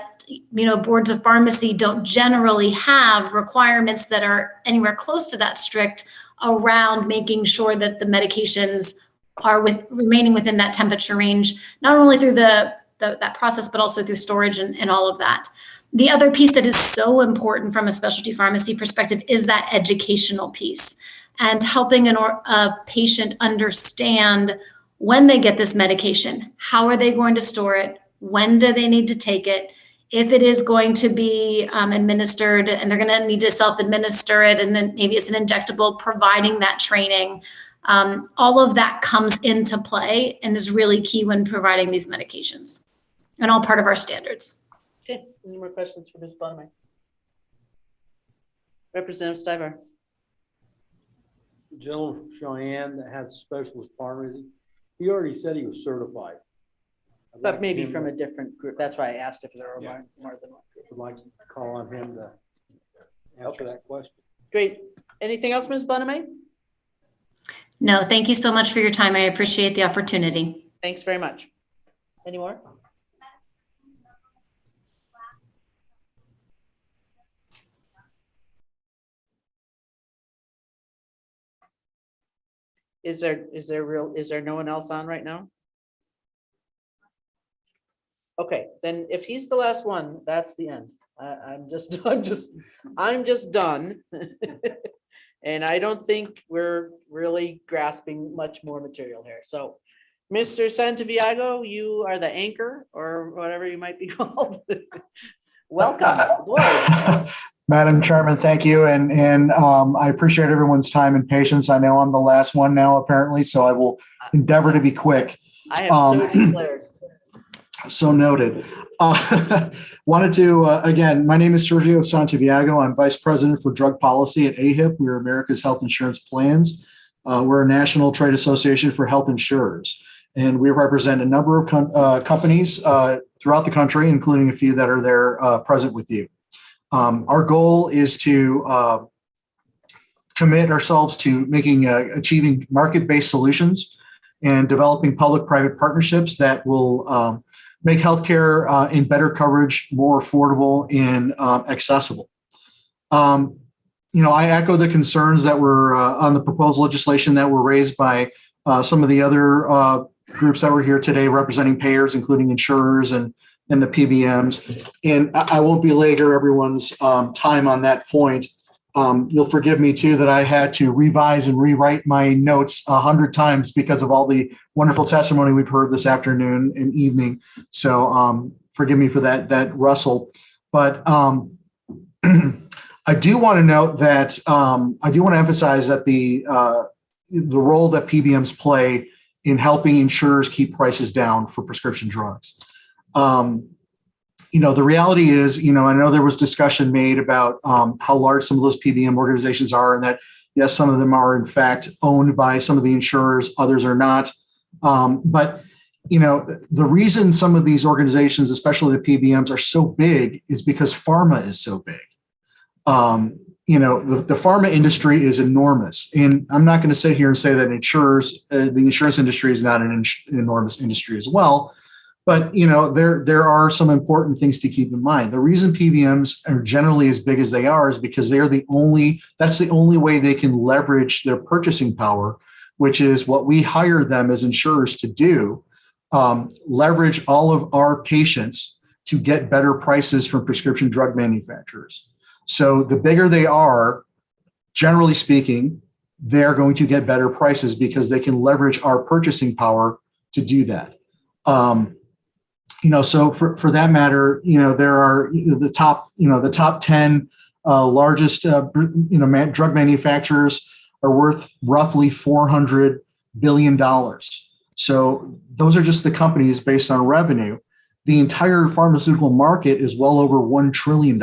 boards of pharmacy don't generally have requirements that are anywhere close to that strict around making sure that the medications are remaining within that temperature range, not only through that process, but also through storage and all of that. The other piece that is so important from a specialty pharmacy perspective is that educational piece and helping a patient understand when they get this medication, how are they going to store it, when do they need to take it, if it is going to be administered and they're going to need to self-administer it, and then maybe it's an injectable, providing that training. All of that comes into play and is really key when providing these medications and all part of our standards. Okay, any more questions for Ms. Bonnemeyer? Representative Stivar. The gentleman from Cheyenne that had specialist pharmacy, he already said he was certified. But maybe from a different group. That's why I asked if there were more than one group. I'd like to call on him to answer that question. Great. Anything else, Ms. Bonnemeyer? No, thank you so much for your time. I appreciate the opportunity. Thanks very much. Any more? Is there no one else on right now? Okay, then if he's the last one, that's the end. I'm just done. And I don't think we're really grasping much more material here. So, Mr. Santiago, you are the anchor or whatever you might be called. Welcome aboard. Madam Chairman, thank you. And I appreciate everyone's time and patience. I know I'm the last one now, apparently, so I will endeavor to be quick. I have so declared. So noted. Wanted to, again, my name is Sergio Santiago. I'm Vice President for Drug Policy at AHIP. We're America's Health Insurance Plans. We're a national trade association for health insurers. And we represent a number of companies throughout the country, including a few that are there present with you. Our goal is to commit ourselves to achieving market-based solutions and developing public-private partnerships that will make healthcare in better coverage more affordable and accessible. I echo the concerns that were on the proposed legislation that were raised by some of the other groups that were here today representing payers, including insurers and the PBMs. And I won't belabor everyone's time on that point. You'll forgive me too that I had to revise and rewrite my notes 100 times because of all the wonderful testimony we've heard this afternoon and evening. So forgive me for that rustle. But I do want to note that I do want to emphasize that the role that PBMs play in helping insurers keep prices down for prescription drugs. The reality is, I know there was discussion made about how large some of those PBM organizations are, and that, yes, some of them are in fact owned by some of the insurers, others are not. But the reason some of these organizations, especially the PBMs, are so big is because pharma is so big. The pharma industry is enormous, and I'm not going to sit here and say that the insurance industry is not an enormous industry as well. But there are some important things to keep in mind. The reason PBMs are generally as big as they are is because that's the only way they can leverage their purchasing power, which is what we hire them as insurers to do, leverage all of our patients to get better prices from prescription drug manufacturers. So the bigger they are, generally speaking, they're going to get better prices because they can leverage our purchasing power to do that. So for that matter, there are the top 10 largest drug manufacturers are worth roughly $400 billion. So those are just the companies based on revenue. The entire pharmaceutical market is well over $1 trillion.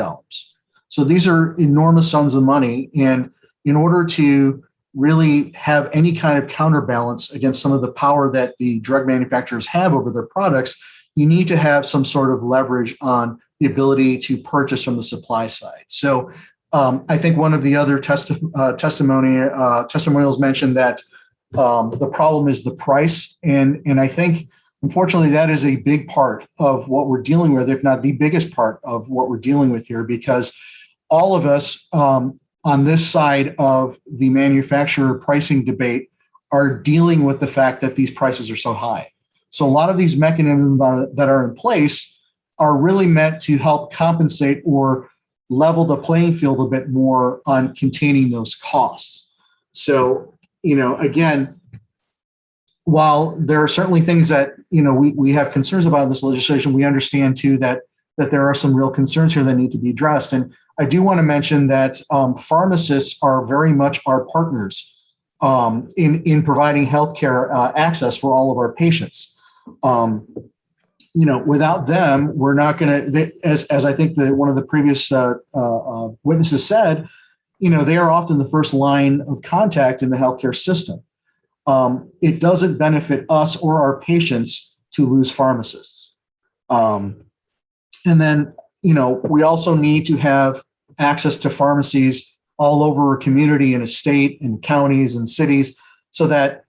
So these are enormous sums of money. And in order to really have any kind of counterbalance against some of the power that the drug manufacturers have over their products, you need to have some sort of leverage on the ability to purchase from the supply side. So I think one of the other testimonials mentioned that the problem is the price. And I think, unfortunately, that is a big part of what we're dealing with, if not the biggest part of what we're dealing with here, because all of us on this side of the manufacturer pricing debate are dealing with the fact that these prices are so high. So a lot of these mechanisms that are in place are really meant to help compensate or level the playing field a bit more on containing those costs. So, again, while there are certainly things that, we have concerns about in this legislation, we understand too that there are some real concerns here that need to be addressed. And I do want to mention that pharmacists are very much our partners in providing healthcare access for all of our patients. Without them, we're not going to, as I think one of the previous witnesses said, they are often the first line of contact in the healthcare system. It doesn't benefit us or our patients to lose pharmacists. And then, we also need to have access to pharmacies all over a community and a state and counties and cities so that,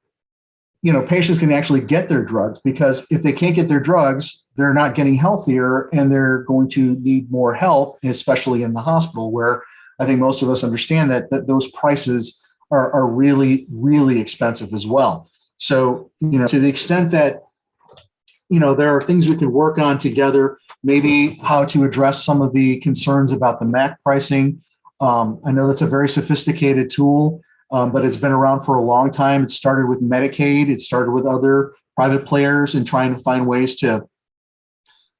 patients can actually get their drugs, because if they can't get their drugs, they're not getting healthier and they're going to need more help, especially in the hospital, where I think most of us understand that those prices are really, really expensive as well. So, to the extent that, there are things we can work on together, maybe how to address some of the concerns about the MAC pricing. I know that's a very sophisticated tool, but it's been around for a long time. It started with Medicaid. It started with other private players in trying to find ways to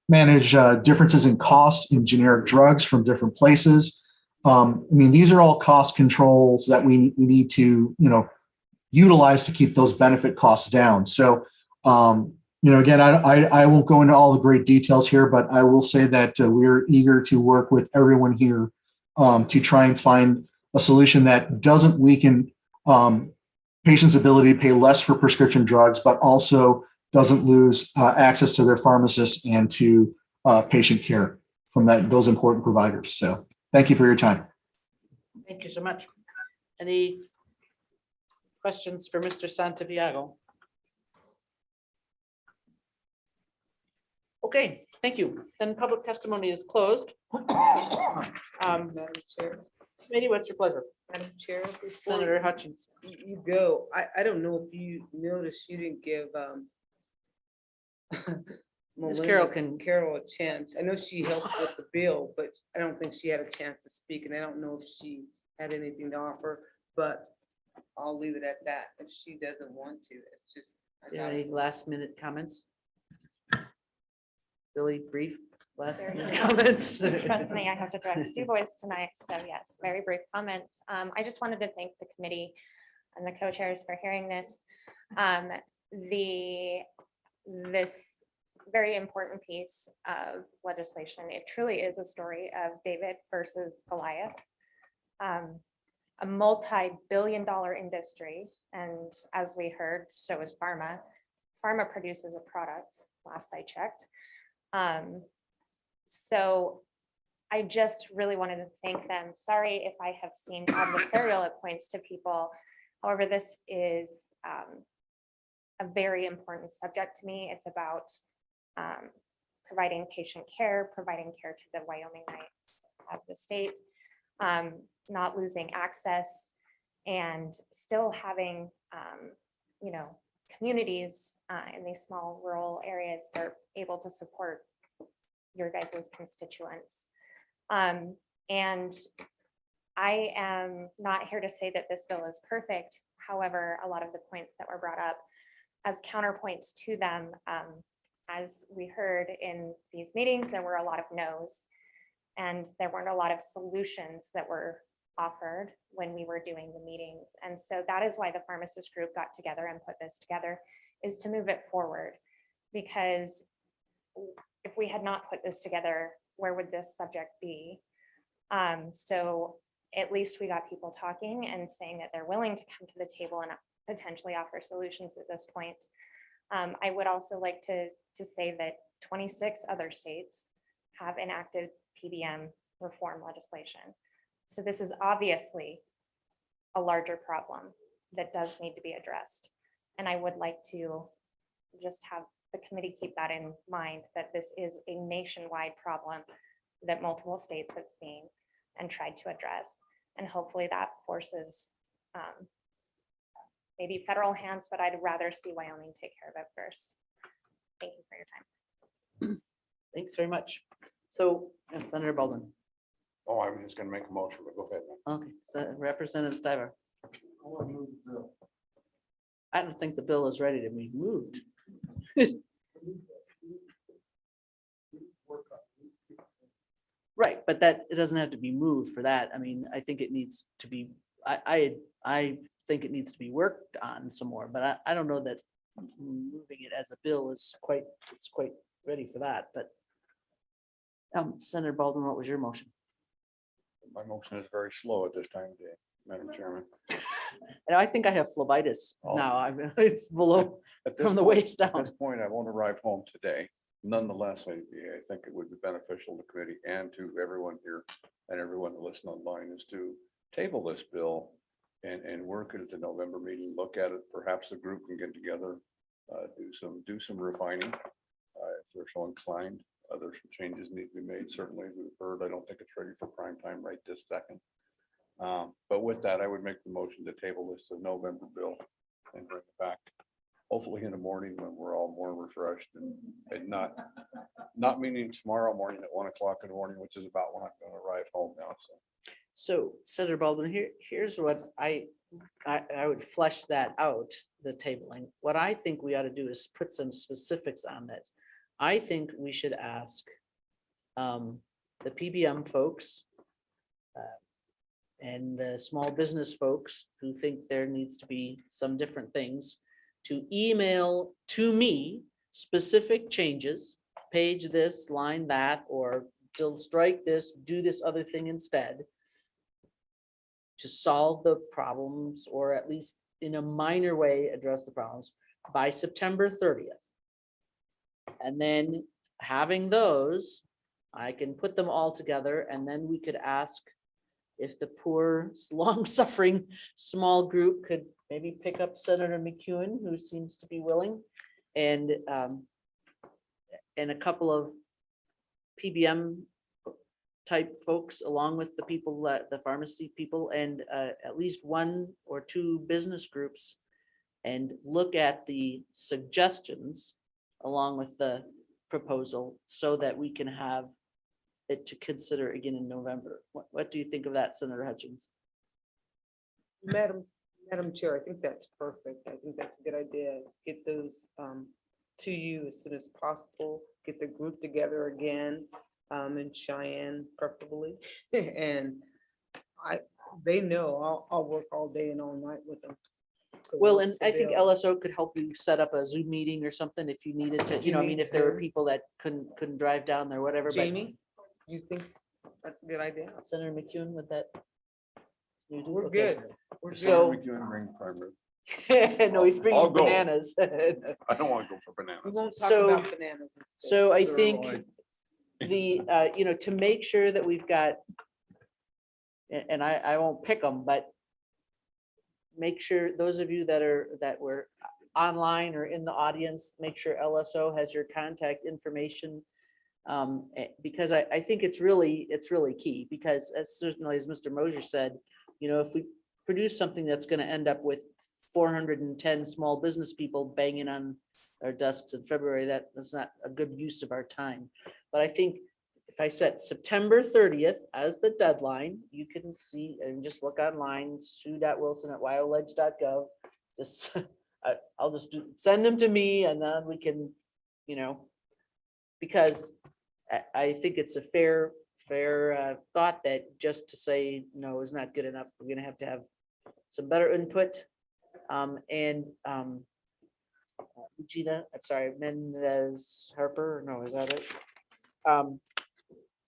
manage differences in cost in generic drugs from different places. I mean, these are all cost controls that we need to, utilize to keep those benefit costs down. So, again, I won't go into all the great details here, but I will say that we're eager to work with everyone here to try and find a solution that doesn't weaken patients' ability to pay less for prescription drugs, but also doesn't lose access to their pharmacists and to patient care from those important providers. So thank you for your time. Thank you so much. Any questions for Mr. Santiago? Okay, thank you. Then public testimony is closed. Committee, what's your pleasure? Madam Chair. Senator Hutchins. You go. I don't know if you noticed, you didn't give Ms. Carroll can. Carol a chance. I know she helped with the bill, but I don't think she had a chance to speak, and I don't know if she had anything to offer, but I'll leave it at that. If she doesn't want to, it's just. Do you have any last minute comments? Really brief last minute comments? Trust me, I have to direct Du Bois tonight, so yes, very brief comments. I just wanted to thank the committee and the co-chairs for hearing this. This very important piece of legislation, it truly is a story of David versus Goliath. A multi-billion-dollar industry, and as we heard, so is pharma. Pharma produces a product, last I checked. So I just really wanted to thank them. Sorry if I have seemed adversarial at points to people. However, this is a very important subject to me. It's about providing patient care, providing care to the Wyoming Knights of the state, not losing access, and still having, communities in these small rural areas that are able to support your guys' constituents. And I am not here to say that this bill is perfect. However, a lot of the points that were brought up as counterpoints to them, as we heard in these meetings, there were a lot of no's, and there weren't a lot of solutions that were offered when we were doing the meetings. And so that is why the pharmacist group got together and put this together, is to move it forward. Because if we had not put this together, where would this subject be? So at least we got people talking and saying that they're willing to come to the table and potentially offer solutions at this point. I would also like to say that 26 other states have enacted PBM reform legislation. So this is obviously a larger problem that does need to be addressed. And I would like to just have the committee keep that in mind, that this is a nationwide problem that multiple states have seen and tried to address. And hopefully that forces maybe federal hands, but I'd rather see Wyoming take care of it first. Thank you for your time. Thanks very much. So Senator Baldwin. Oh, I was just gonna make a motion, but go ahead. Okay, so Representative Stiver. I don't think the bill is ready to be moved. Right, but that, it doesn't have to be moved for that. I mean, I think it needs to be, I think it needs to be worked on some more, but I don't know that moving it as a bill is quite, it's quite ready for that, but Senator Baldwin, what was your motion? My motion is very slow at this time of day, Madam Chairman. And I think I have phlebitis Oh. now. It's below At this from the point- waist down. At this point, I won't arrive home today. Nonetheless, I think it would be beneficial to committee and to everyone here and everyone that listen online is to table this bill and work it at the November meeting, look at it. Perhaps the group can get together, do some refining if they're so inclined. Other changes need to be made. Certainly, as we've heard, I don't think it's ready for prime time right this second. But with that, I would make the motion to table this to November bill and bring it back. Hopefully in the morning when we're all more refreshed and not meaning tomorrow morning at 1 o'clock in the morning, which is about when I'm going to arrive home now. So Senator Baldwin, here's what I would flesh that out, the tabling. What I think we ought to do is put some specifics on that. I think we should ask the PBM folks and the small business folks who think there needs to be some different things to email to me specific changes, page this, line that, or to strike this, do this other thing instead, to solve the problems, or at least in a minor way address the problems by September 30th. And then having those, I can put them all together, and then we could ask if the poor, long-suffering small group could maybe pick up Senator McEwen, who seems to be willing, and a couple of PBM type folks, along with the people, that the pharmacy people, and at least one or two business groups, and look at the suggestions along with the proposal, so that we can have it to consider again in November. What do you think of that, Senator Hutchins? Madam Chair, I think that's perfect. I think that's a good idea. Get those to you as soon as possible. Get the group together again in Cheyenne preferably. And they know I'll work all day and all night with them. Well, and I think LSO could help you set up a Zoom meeting or something if you needed to, I mean, if there were people that couldn't drive down there, whatever. But Jamie, you think that's a good idea? Senator McEwen, with that? You do? We're Okay. good. We're So- good. No, he's I'll bringing go. bananas. I don't want to go for We bananas. won't talk So- about bananas. instead. So I Sir, think Lloyd. the, to make sure that we've got, and I won't pick them, but make sure those of you that were online or in the audience, make sure LSO has your contact information. Because I think it's really key, because as certainly as Mr. Mosier said, if we produce something that's going to end up with 410 small business people banging on our desks in February, that's not a good use of our time. But I think if I set September 30th as the deadline, you can see and just look online, sue.wilson@wyoledge.gov. Just, I'll just send them to me, and then we can, because I think it's a fair thought that just to say no is not good enough. We're gonna have to have some better input. Gina, sorry, Mendez Harper, no, is that it?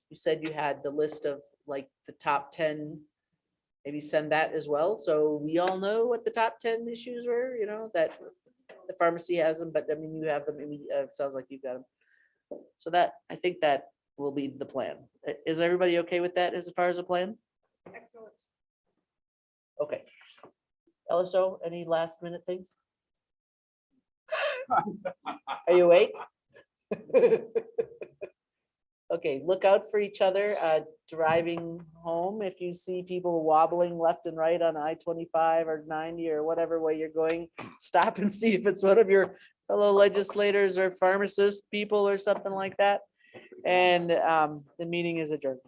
You said you had the list of like the top 10, maybe send that as well, so we all know what the top 10 issues were, that the pharmacy has them, but I mean, you have them, it sounds like you've got them. So that, I think that will be the plan. Is everybody okay with that as far as a plan? Excellent. Okay. LSO, any last minute things? Are you awake? Okay, look out for each other driving home. If you see people wobbling left and right on I-25 or 90 or whatever way you're going, stop and see if it's one of your fellow legislators or pharmacist people or something like that. And the meeting is adjourned.